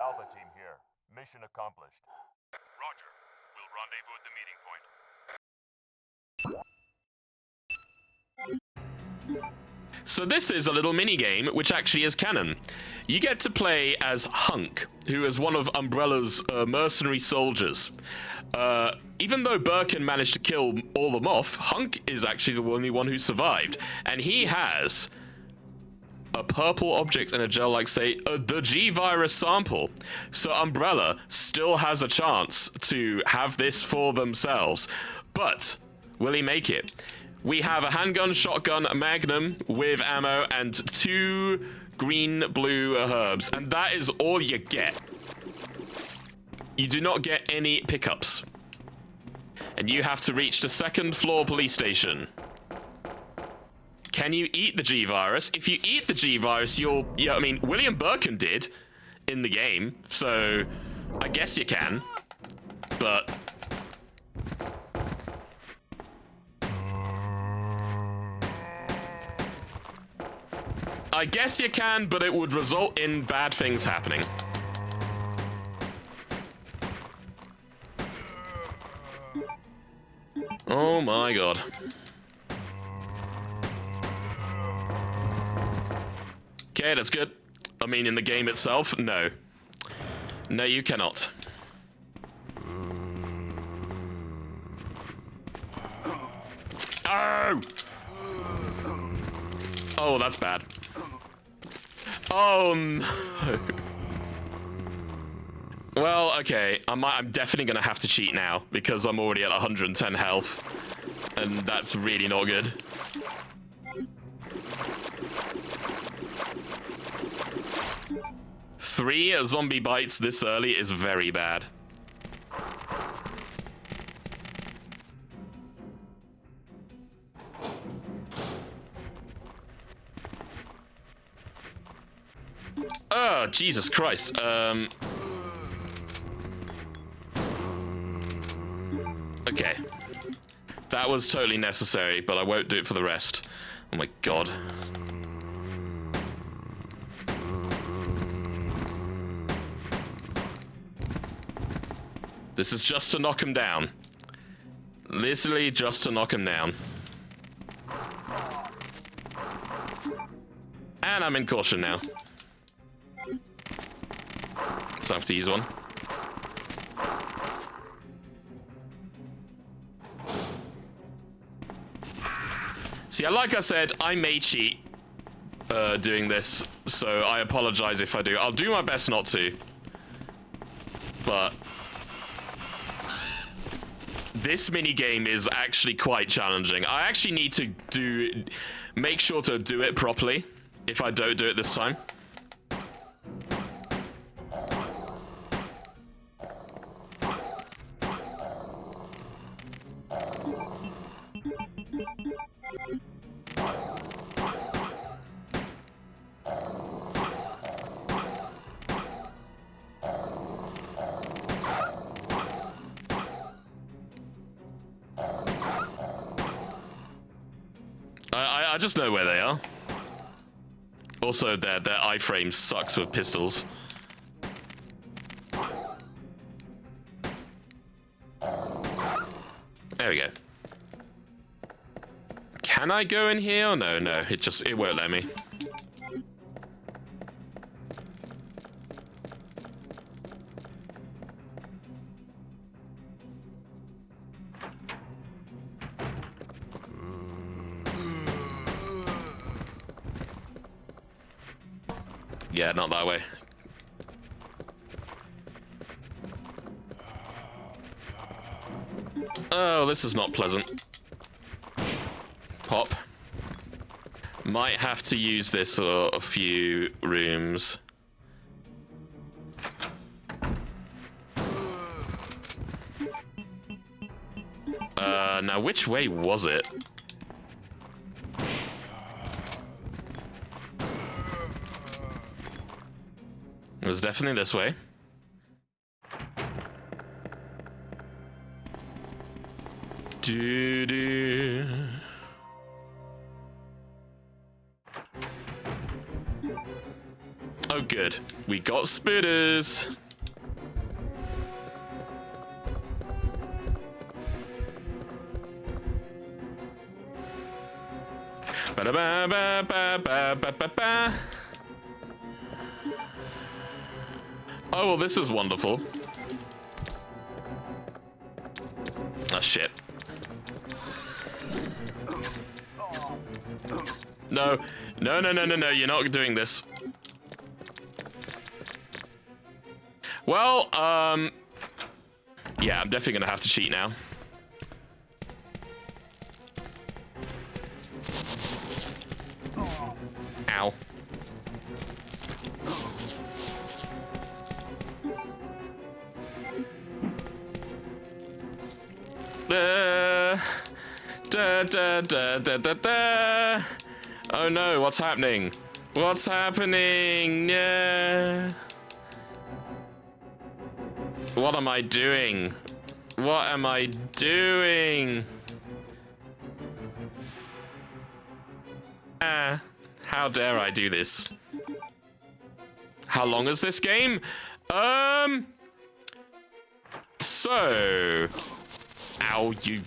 Alpha team here. Mission accomplished. Roger. We'll rendezvous at the meeting point. So this is a little mini-game, which actually is canon. You get to play as Hunk, who is one of Umbrella's mercenary soldiers. Even though Birkin managed to kill all them off, Hunk is actually the only one who survived. And he has a purple object in a gel-like state, the G-Virus sample. So Umbrella still has a chance to have this for themselves. But will he make it? We have a handgun, shotgun, a magnum with ammo, and 2 green-blue herbs. And that is all you get. You do not get any pickups. And you have to reach the 2nd floor police station. Can you eat the G-Virus? If you eat the G-Virus, you'll... Yeah, I mean, William Birkin did in the game, so I guess you can. But... I guess you can, but it would result in bad things happening. Oh my god. Okay, that's good. I mean, in the game itself, no. No, you cannot. Oh! Oh, that's bad. Oh no. Well, okay, I'm definitely gonna have to cheat now because I'm already at 110 health, and that's really not good. Three zombie bites this early is very bad. Oh, Jesus Christ. Okay. That was totally necessary, but I won't do it for the rest. Oh my god. This is just to knock him down. Literally just to knock him down. And I'm in caution now. So I have to use one. See, like I said, I may cheat doing this, so I apologize if I do. I'll do my best not to. But this minigame is actually quite challenging. I actually need to make sure to do it properly if I don't do it this time. I just know where they are. Also, their iframe sucks with pistols. There we go. Can I go in here? Oh, no, it won't let me. Yeah, not that way. Oh, this is not pleasant. Pop. Might have to use this for a few rooms. Now which way was it? It was definitely this way. Doo-doo. Oh, good. We got spitters. Ba-da-ba-ba-ba-ba-ba-ba. Oh, well, this is wonderful. Oh, shit. No. No, no, no, no, no, you're not doing this. Well, yeah, I'm definitely gonna have to cheat now. Ow. Da, da, da, da, da, da. Oh no, what's happening? What's happening? Yeah. What am I doing? What am I doing? How dare I do this? How long is this game? So... Ow, you...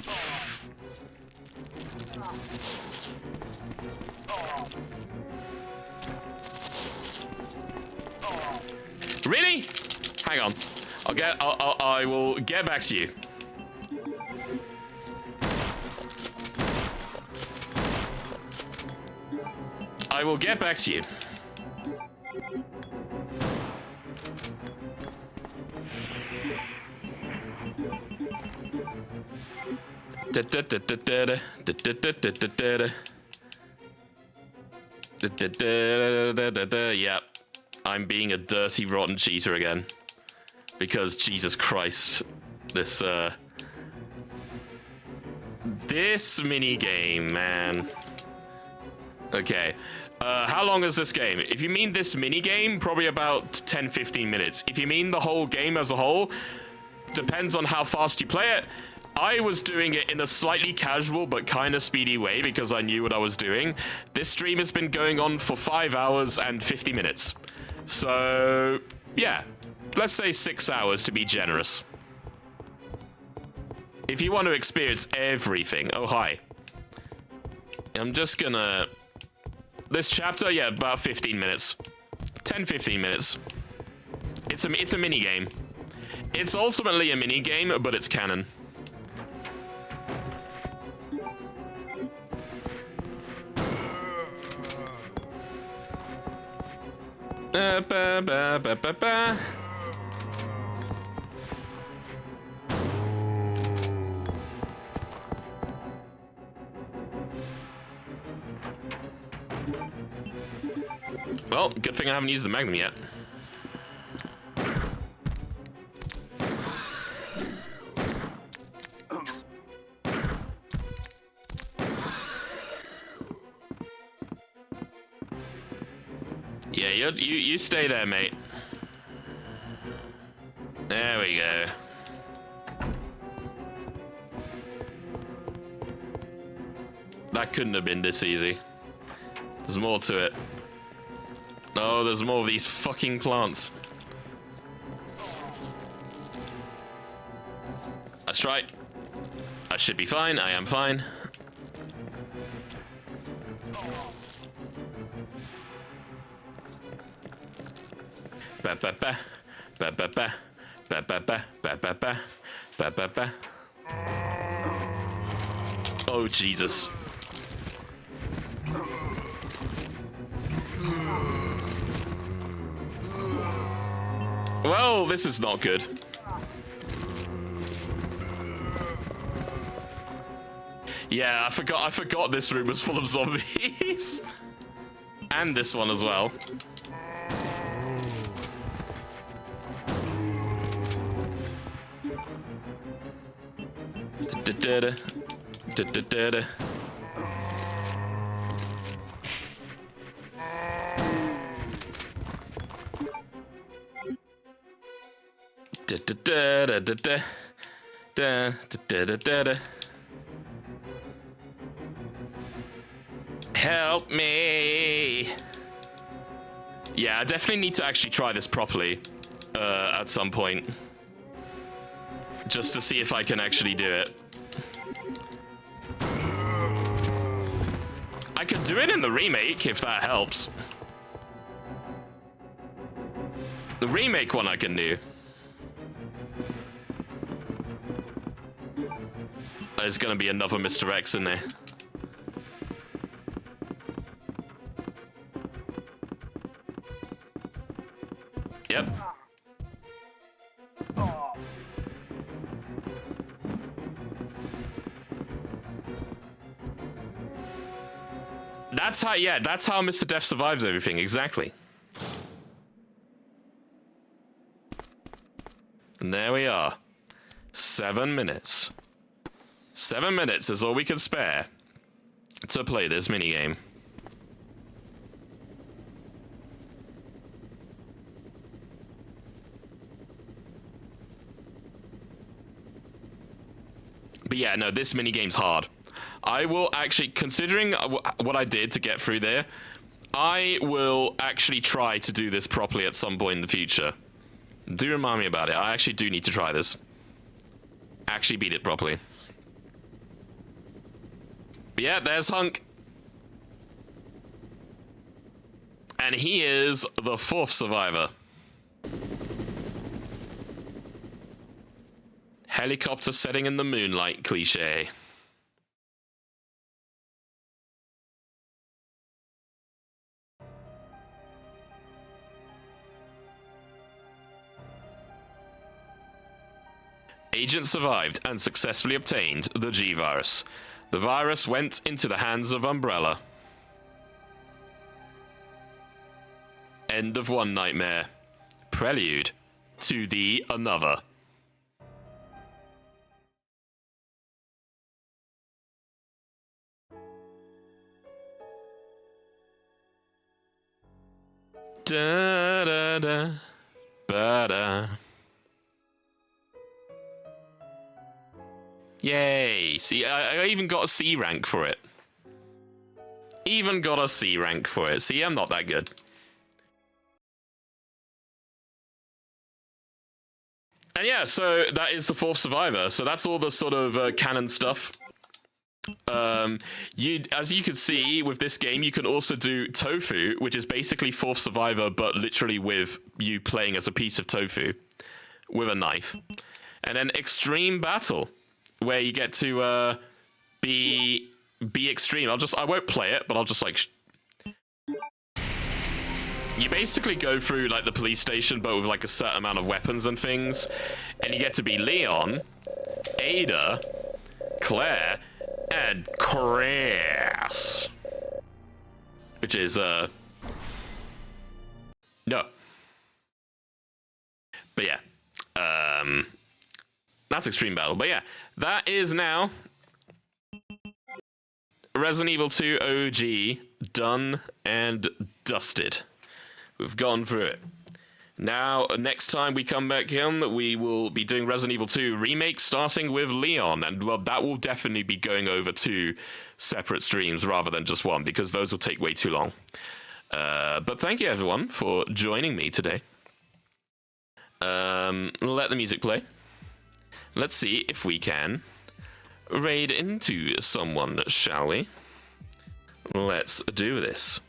Really? Hang on. I will get back to you. I will get back to you. Yep. I'm being a dirty, rotten cheater again. Because, Jesus Christ, this minigame, man. Okay. How long is this game? If you mean this minigame, probably about 10-15 minutes. If you mean the whole game as a whole, depends on how fast you play it. I was doing it in a slightly casual but kind of speedy way because I knew what I was doing. This stream has been going on for 5 hours and 50 minutes. So, yeah. Let's say 6 hours to be generous. If you want to experience everything... Oh, hi. I'm just gonna... This chapter, yeah, about 15 minutes. 10-15 minutes. It's a mini-game. It's ultimately a mini-game, but it's canon. Well, good thing I haven't used the Magnum yet. Yeah, you stay there, mate. There we go. That couldn't have been this easy. There's more to it. Oh, there's more of these fucking plants. That's right. I should be fine. I am fine. Ba ba ba ba ba ba ba ba ba ba ba ba ba ba ba. Oh Jesus. Well, this is not good. Yeah, I forgot this room was full of zombies. And this one as well. Help me. Yeah, I definitely need to actually try this properly at some point. Just to see if I can actually do it. I could do it in the remake if that helps. The remake one I can do. There's gonna be another Mr. X in there. Yep. That's how, yeah, that's how Mr. Death survives everything, exactly. And there we are. 7 minutes. 7 minutes is all we can spare to play this minigame. But yeah, no, this minigame's hard. I will actually, considering what I did to get through there, I will actually try to do this properly at some point in the future. Do remind me about it. I actually do need to try this. Actually beat it properly. Yeah, there's Hunk. And he is the 4th survivor. Helicopter setting in the moonlight cliche. Agent survived and successfully obtained the G-Virus. The virus went into the hands of Umbrella. End of one nightmare. Prelude to the another. Da da da ba da. Yay! See, I even got a C rank for it. Even got a C rank for it. See, I'm not that good. And yeah, so that is the 4th survivor. So that's all the sort of canon stuff. As you can see with this game, you can also do tofu, which is basically 4th survivor, but literally with you playing as a piece of tofu with a knife. And then extreme battle, where you get to be extreme. I won't play it, but I'll just like. You basically go through like the police station, but with like a certain amount of weapons and things, and you get to be Leon, Ada, Claire, and Chris, which is no. But yeah, that's extreme battle. But yeah, that is now Resident Evil 2 OG done and dusted. We've gone through it. Now, next time we come back in, we will be doing Resident Evil 2 Remake, starting with Leon, and well, that will definitely be going over 2 separate streams rather than just one, because those will take way too long. But thank you, everyone, for joining me today. Let the music play. Let's see if we can raid into someone, shall we? Let's do this.